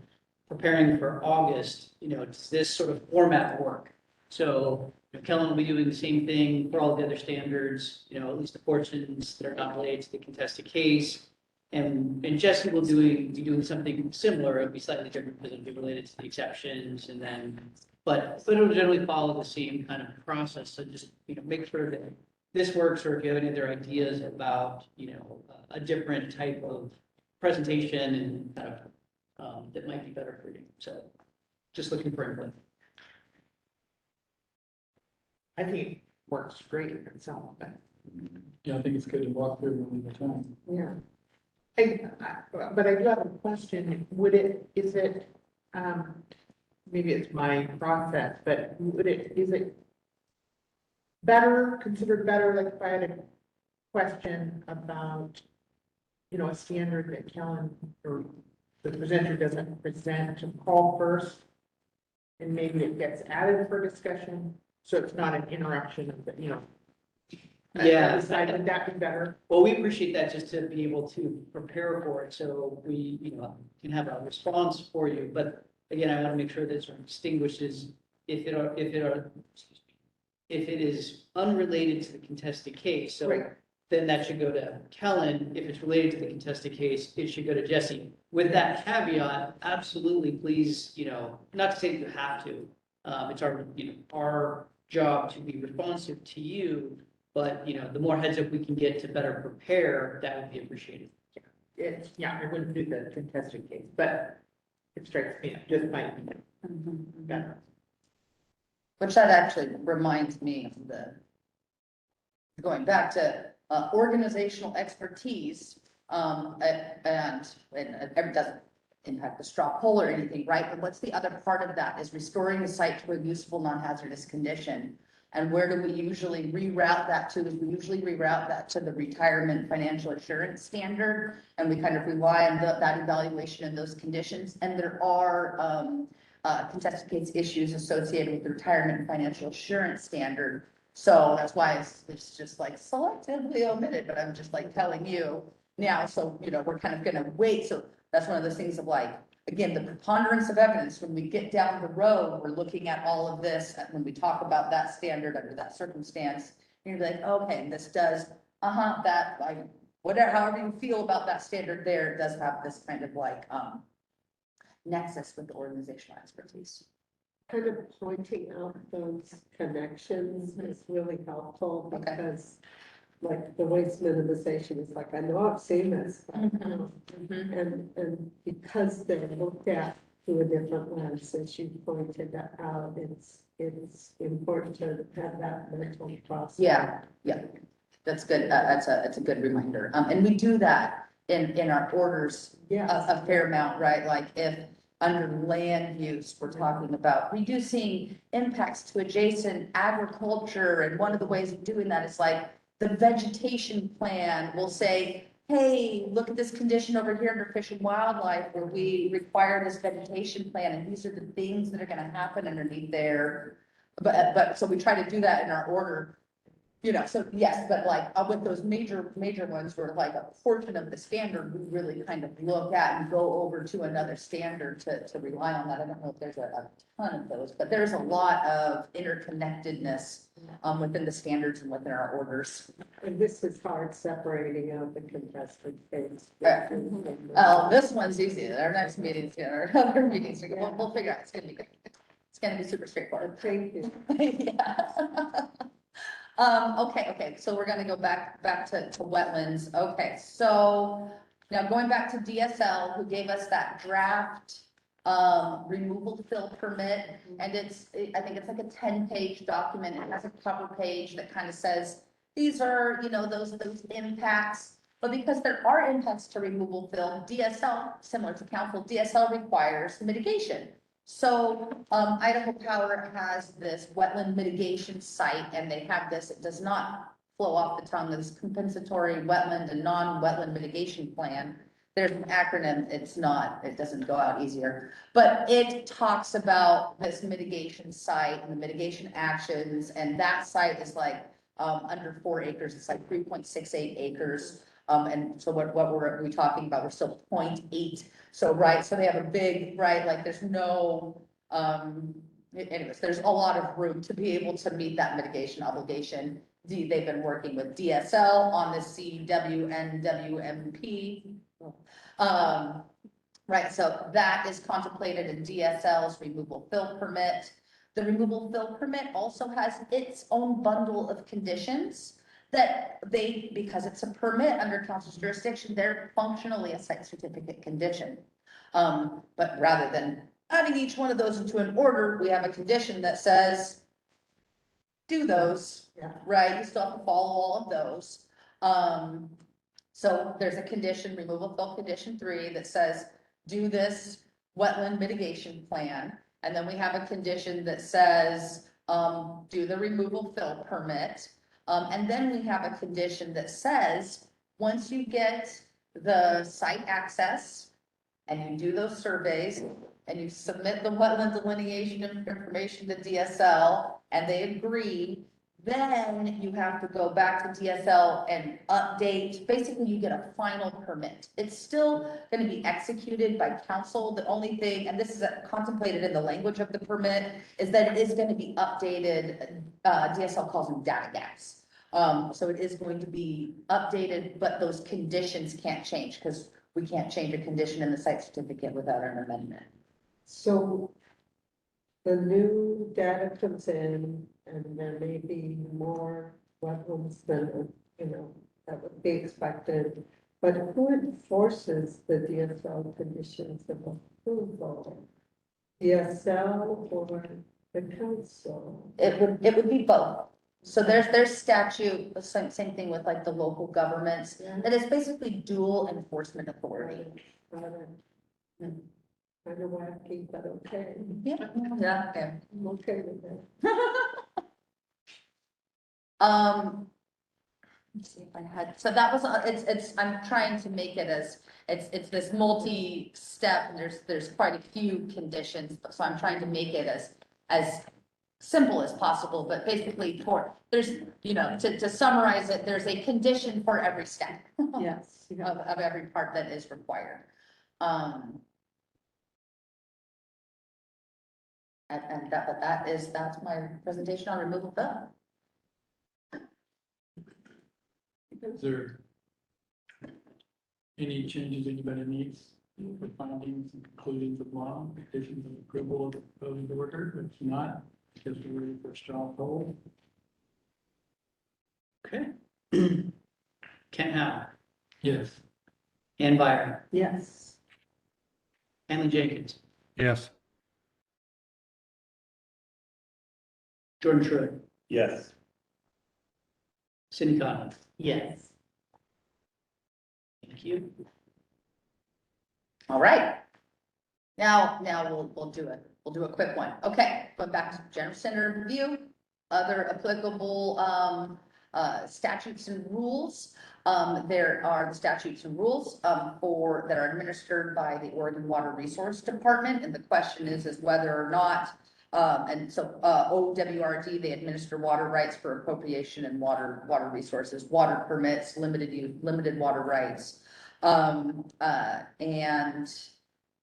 preparing for August, you know, does this sort of format work? So you know, Kellen will be doing the same thing for all the other standards, you know, at least the portions that are not related to the contested case. And Jesse will be doing something similar. It'll be slightly different because it'll be related to the exceptions and then, but it'll generally follow the same kind of process. So just, you know, make sure that this works, or if you have any other ideas about, you know, a different type of presentation and kind of, that might be better for you. So just looking for input. I think it works great in itself, but. Yeah, I think it's good to walk through one at a time. Yeah. But I do have a question. Is it, maybe it's my process, but is it considered better, like if I had a question about, you know, a standard that Kellen or the presenter doesn't present, to call first, and maybe it gets added for discussion, so it's not an interruption of the, you know. Yeah. Would that be better? Well, we appreciate that just to be able to prepare for it, so we, you know, can have a response for you. But again, I want to make sure that it sort of distinguishes if it is unrelated to the contested case. So Right. then that should go to Kellen. If it's related to the contested case, it should go to Jesse. With that caveat, absolutely, please, you know, not to say that you have to. It's our, you know, our job to be responsive to you. But, you know, the more heads up we can get to better prepare, that would be appreciated. Yeah, I wouldn't do the contested case, but it strikes me, it just might be better. Which that actually reminds me of going back to organizational expertise, and it doesn't impact the straw poll or anything, right? But what's the other part of that is restoring the site to a useful non-hazardous condition. And where do we usually reroute that to? Is we usually reroute that to the retirement financial assurance standard. And we kind of rely on that evaluation and those conditions. And there are contested case issues associated with the retirement financial assurance standard. So that's why it's just like selectively omitted, but I'm just like telling you now. So, you know, we're kind of going to wait. So that's one of those things of like, again, the preponderance of evidence, when we get down the road, we're looking at all of this, and when we talk about that standard under that circumstance, you're like, okay, this does, that, like, whatever, however you feel about that standard there, it does have this kind of like, nexus with the organizational expertise. Kind of pointing out those connections is really helpful Okay. because like the waste minimization is like, I know I've seen this. And because they're looked at through a different lens, as you pointed out, it's important to have that mental process. Yeah, that's good. That's a good reminder. And we do that in our orders a fair amount, right? Like if under land use, we're talking about reducing impacts to adjacent agriculture. And one of the ways of doing that is like the vegetation plan will say, hey, look at this condition over here under Fish and Wildlife where we require this vegetation plan. And these are the things that are going to happen underneath there. But so we try to do that in our order. So yes, but like with those major ones where like a portion of the standard, we really kind of look at and go over to another standard to rely on that. I don't know if there's a ton of those, but there's a lot of interconnectedness within the standards and within our orders. And this is hard separating out the contested case. Oh, this one's easy. Our next meeting's our other meetings, we'll figure out. It's gonna be good. It's gonna be super straightforward. Thank you. Yeah. Okay, so we're gonna go back to wetlands. Okay, so now going back to DSL, who gave us that draft removal fill permit, and I think it's like a 10-page document. It has a cover page that kind of says, these are, those impacts. But because there are impacts to removal fill, DSL, similar to council, DSL requires mitigation. So Idaho Power has this wetland mitigation site, and they have this, it does not flow off the tongue, this compensatory wetland and non-wetland mitigation plan. There's an acronym, it doesn't go out easier, but it talks about this mitigation site and the mitigation actions, and that site is like under 4 acres, it's like 3.68 acres. And so what were we talking about? We're still 0.8. So, right, so they have a big, right, like there's no, anyways, there's a lot of room to be able to meet that mitigation obligation. They've been working with DSL on the CWNWMP. Right, so that is contemplated in DSL's removal fill permit. The removal fill permit also has its own bundle of conditions that because it's a permit under council's jurisdiction, they're functionally a site certificate condition. But rather than adding each one of those into an order, we have a condition that says, do those, right? You still have to follow all of those. So there's a condition, removal fill condition 3, that says, do this wetland mitigation plan. And then we have a condition that says, do the removal fill permit. And then we have a condition that says, once you get the site access and you do those surveys and you submit the wetland delineation information to DSL and they agree, then you have to go back to DSL and update. Basically, you get a final permit. It's still going to be executed by council. The only thing, and this is contemplated in the language of the permit, is that it is going to be updated. DSL calls them data gaps. So it is going to be updated, but those conditions can't change because we can't change a condition in the site certificate without an amendment. So the new data comes in and there may be more wetlands than, that would be expected. But who enforces the DSL conditions of approval? DSL or the council? It would be both. So there's statute, same thing with like the local governments, that is basically dual enforcement authority. Kind of wacky, but okay. Yeah, okay. I'm okay with that. Let's see if I had, so that was, I'm trying to make it as, it's this multi-step, and there's quite a few conditions, so I'm trying to make it as simple as possible, but basically there's, to summarize it, there's a condition for every step. Yes. Of every part that is required. And that's my presentation on removal fill. Is there any changes anybody needs for findings and conclusions of law, conditions of approval of the proposed order? If not, because we're ready for a straw poll. Okay. Kent Howe, Yes. Ann Byron, Yes. Hanley Jenkins, Yes. Jordan Schroeder, Yes. Cindy Conlon. Yes. Thank you. All right. Now we'll do a quick one. Okay, going back to general center review, other applicable statutes and rules. There are the statutes and rules that are administered by the Oregon Water Resource Department, and the question is whether or not And so, OWRD, they administer water rights for appropriation and water resources, water permits, limited water rights. And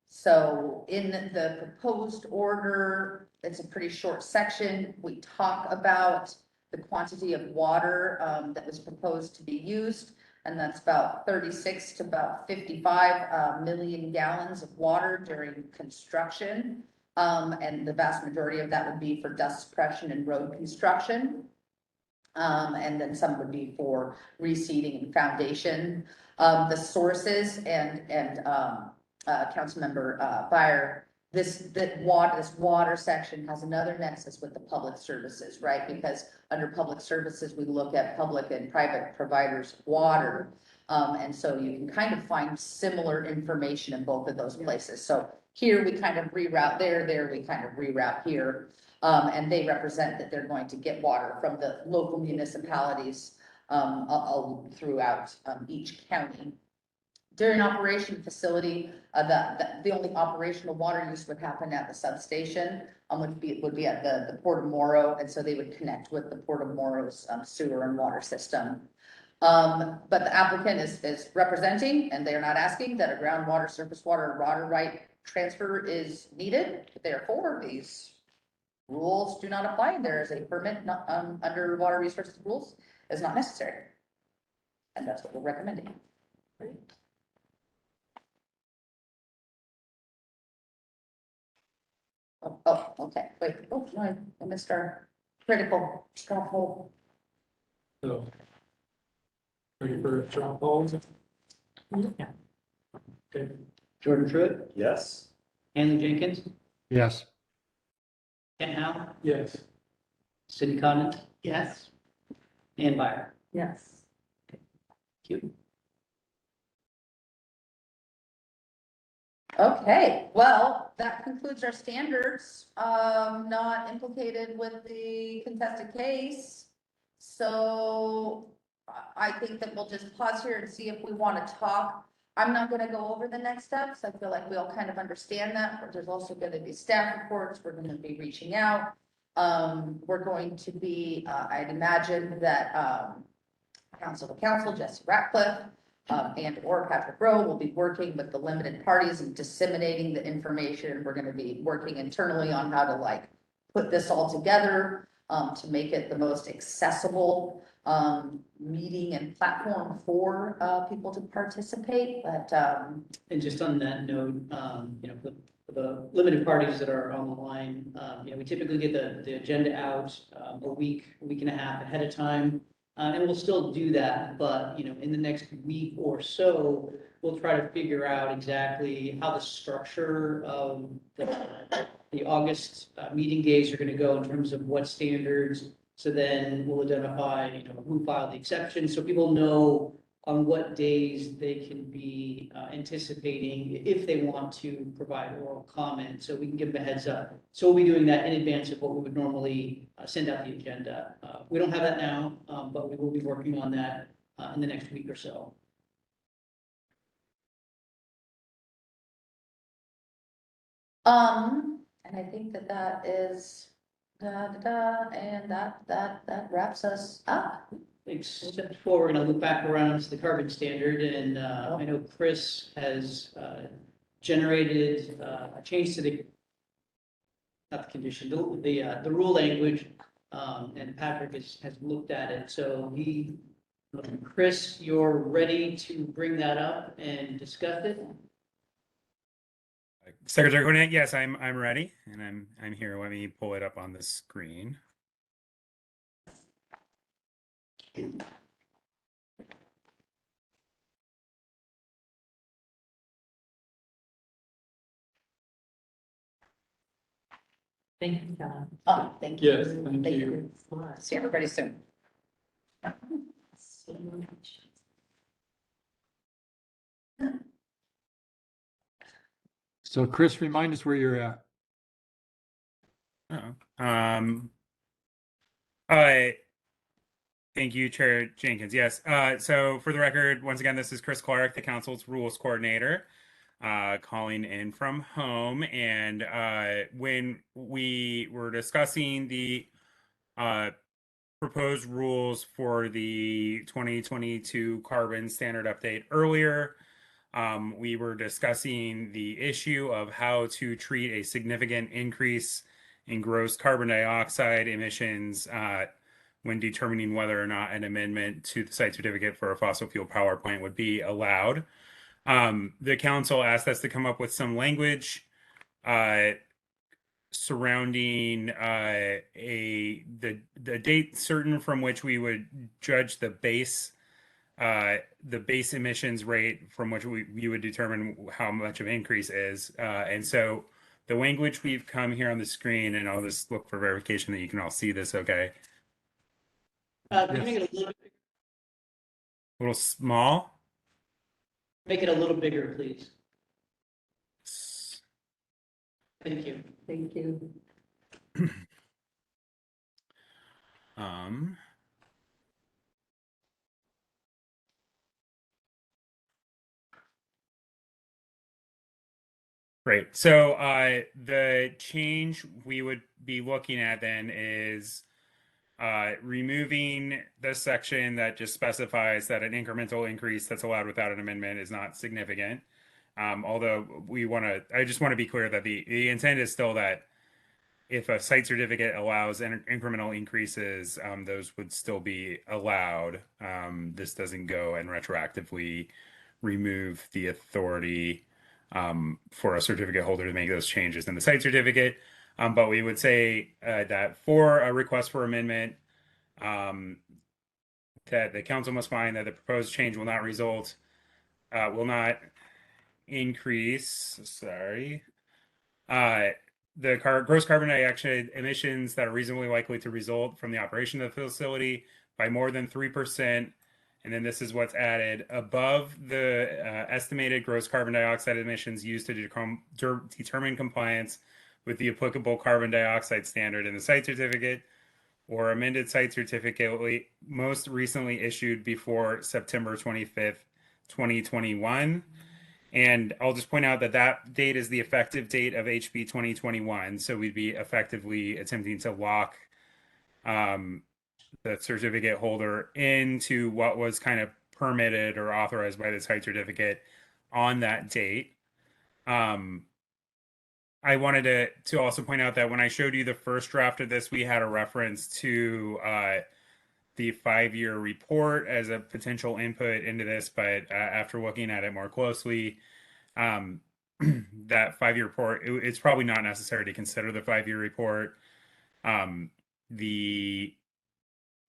so in the proposed order, it's a pretty short section. We talk about the quantity of water, that was proposed to be used. And that's about 36 to about 55 million gallons of water during construction. And the vast majority of that would be for dust suppression and road construction. And then some would be for reseeding and foundation. The sources and Councilmember Byer, this water section has another nexus with the public services, right? Because under public services, we look at public and private providers of water. And so you can kind of find similar information in both of those places. So here we kind of reroute there we kind of reroute here. And they represent that they're going to get water from the local municipalities throughout each county. During operation facility, the only operational water use would happen at the substation, would be at the Port of Morrow, and so they would connect with the Port of Morrow's sewer and water system. But the applicant is representing, and they are not asking that a groundwater, surface water right transfer is needed. Therefore, these rules do not apply. There is a permit under water resources rules is not necessary. And that's what we're recommending. Oh, okay, wait, oh, no, I missed our critical straw poll. So. Ready for straw polls? Yeah. Okay. Jordan Truitt, Yes. Hanley Jenkins, Yes. Kent Howe, Yes. Cindy Condon, Yes. and Byer. Yes. Thank you. Okay, well, that concludes our standards, not implicated with the contested case. So I think that we'll just pause here and see if we want to talk. I'm not going to go over the next steps. I feel like we all kind of understand that, but there's also going to be staff reports. We're going to be reaching out. We're going to be, I'd imagine that council to council, Jesse Ratcliffe, and or Patrick Rowe will be working with the limited parties and disseminating the information. We're going to be working internally on how to put this all together to make it the most accessible meeting and platform for people to participate. But And just on that note, for the limited parties that are on the line, we typically get the agenda out a week and a half ahead of time. And we'll still do that, but, in the next week or so, we'll try to figure out exactly how the structure of the August meeting days are going to go in terms of what standards. So then we'll identify, who filed the exception, so people know on what days they can be anticipating if they want to provide oral comment, so we can give them a heads up. So we'll be doing that in advance of what we would normally send out the agenda. We don't have that now, but we will be working on that in the next week or so. and I think that is and that wraps us up. Except for, we're gonna look back around to the carbon standard, and I know Chris has generated a change to not the condition, the rule language, and Patrick has looked at it, so Chris, you're ready to bring that up and discuss it? Secretary Cornett, yes, I'm ready, and I'm here. Let me pull it up on the screen. Thank you, John. Oh, thank you. Yes, thank you. See everybody soon. So Chris, remind us where you're at. Thank you, Chair Jenkins. Yes. So for the record, once again, this is Chris Clark, the council's rules coordinator. calling in from home. And when we were discussing the proposed rules for the 2022 carbon standard update earlier, we were discussing the issue of how to treat a significant increase in gross carbon dioxide emissions when determining whether or not an amendment to the site certificate for a fossil fuel power plant would be allowed. The council asked us to come up with some language surrounding the date certain from which we would judge the base emissions rate from which we would determine how much of an increase is. And so the language we've come here on the screen, and I'll just look for verification that you can all see this okay. Can you make it a little, A little small. make it a little bigger, please? Thank you. Thank you. Um, Great. So the change we would be looking at then is removing the section that just specifies that an incremental increase that's allowed without an amendment is not significant. Although I just want to be clear that the intent is still that if a site certificate allows incremental increases, those would still be allowed. This doesn't go and retroactively remove the authority for a certificate holder to make those changes in the site certificate. But we would say that for a request for amendment, that the council must find that the proposed change will not increase, the gross carbon dioxide emissions that are reasonably likely to result from the operation of the facility by more than 3%. And then this is what's added above the estimated gross carbon dioxide emissions used to determine compliance with the applicable carbon dioxide standard in the site certificate or amended site certificate most recently issued before September 25th, 2021. And I'll just point out that that date is the effective date of HB 2021. So we'd be effectively attempting to lock the certificate holder into what was kind of permitted or authorized by the site certificate on that date. I wanted to also point out that when I showed you the first draft of this, we had a reference to the 5-year report as a potential input into this, but after looking at it more closely, that 5-year report, it's probably not necessary to consider the 5-year report. The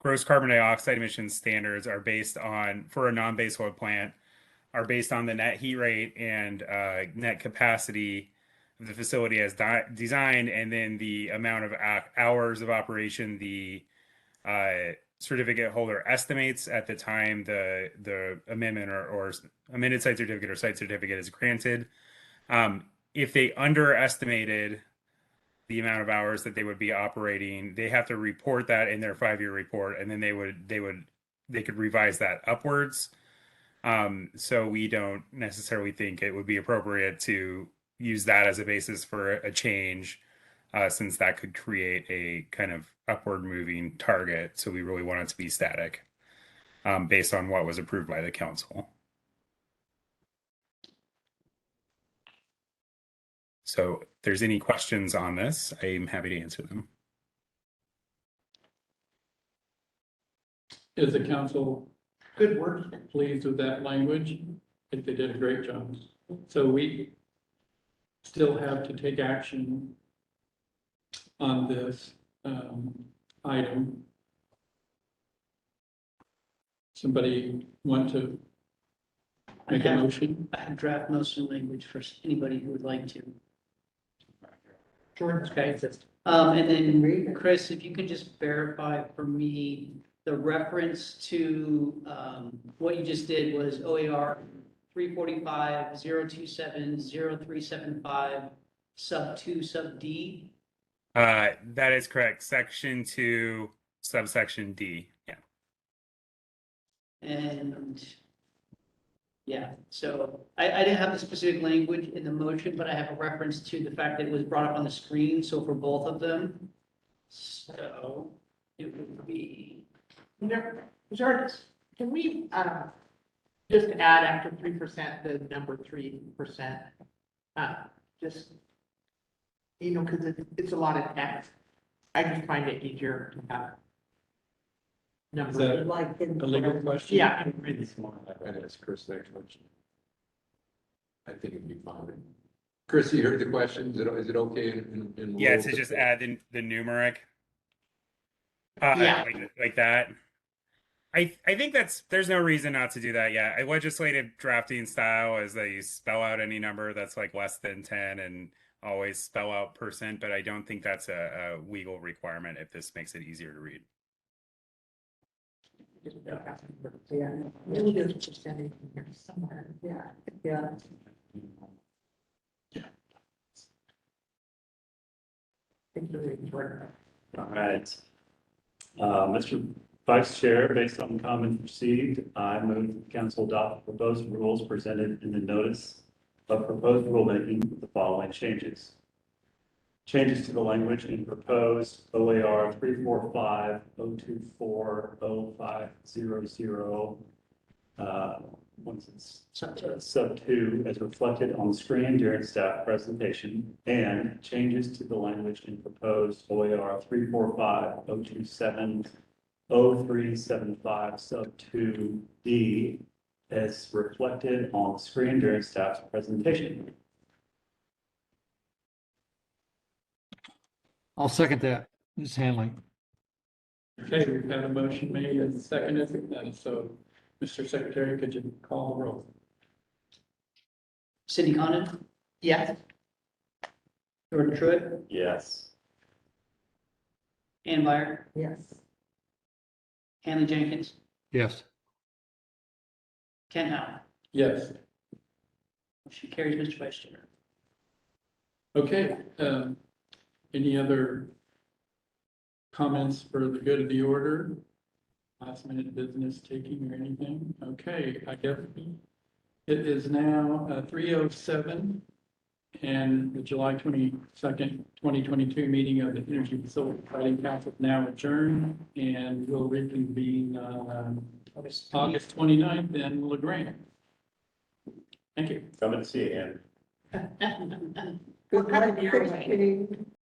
gross carbon dioxide emission standards are based on, for a non-base load plant, are based on the net heat rate and net capacity of the facility as designed, and then the amount of hours of operation the certificate holder estimates at the time the amendment or amended site certificate or site certificate is granted. If they underestimated the amount of hours that they would be operating, they have to report that in their 5-year report, and then they could revise that upwards. So we don't necessarily think it would be appropriate to use that as a basis for a change, since that could create a kind of upward moving target. So we really want it to be static, based on what was approved by the council. So if there's any questions on this, I'm happy to answer them. Is the council good work pleased with that language? I think they did a great job. So we still have to take action on this item. Somebody want to make a motion? I have draft motion language for anybody who would like to. Sure. Okay. And then Chris, if you could just verify for me, the reference to what you just did was OAR 345-027-0375 sub 2 sub D. That is correct. Section 2, subsection D. Yeah. And Yeah, so I didn't have the specific language in the motion, but I have a reference to the fact that it was brought up on the screen, so for both of them. So it would be, Can we, just add after 3%, the number 3%? Just, because it's a lot of text. I just find it easier to have. Is Numbers. that Like in. a legal question? Yeah. And it's Chris next question. I think it'd be fine. Chris, you heard the question. Is it okay in? Yeah, rules to to- just add the numeric. Yeah. Like that. I think there's no reason not to do that. Yeah, a legislative drafting style is that you spell out any number that's like less than 10 and always spell out percent, but I don't think that's a legal requirement if this makes it easier to read. Yeah, maybe there's a percentage in here somewhere, yeah. All right. Mr. Vice Chair, based on comments received, I move the council adopt the proposed rules presented in the notice of proposed rulemaking with the following changes. Changes to the language in proposed OAR 345-024-0500, once it's sub 2, as reflected on the screen during staff presentation, and changes to the language in proposed OAR 345-027-0375 sub 2D, as reflected on the screen during staff's presentation. I'll second that, Ms. Handling. Okay, we've had a motion made and seconded, and so, Mr. Secretary, could you call the roll? Cindy Condon, Yes. Jordan Truitt, Yes. Ann Meyer, Yes. Hanley Jenkins, Yes. Ken Howe. Yes. Motion carries, Mr. Vice Chair. Okay, any other comments for the good of the order? Last minute business taking or anything? Okay, I guess it is now 3:07 and the July 22nd, 2022 meeting of the Energy Facility Planning Council is now adjourned and will reconvene August 29th in LaGrange. Thank you. Coming to see you, Ann. Good night, Christine.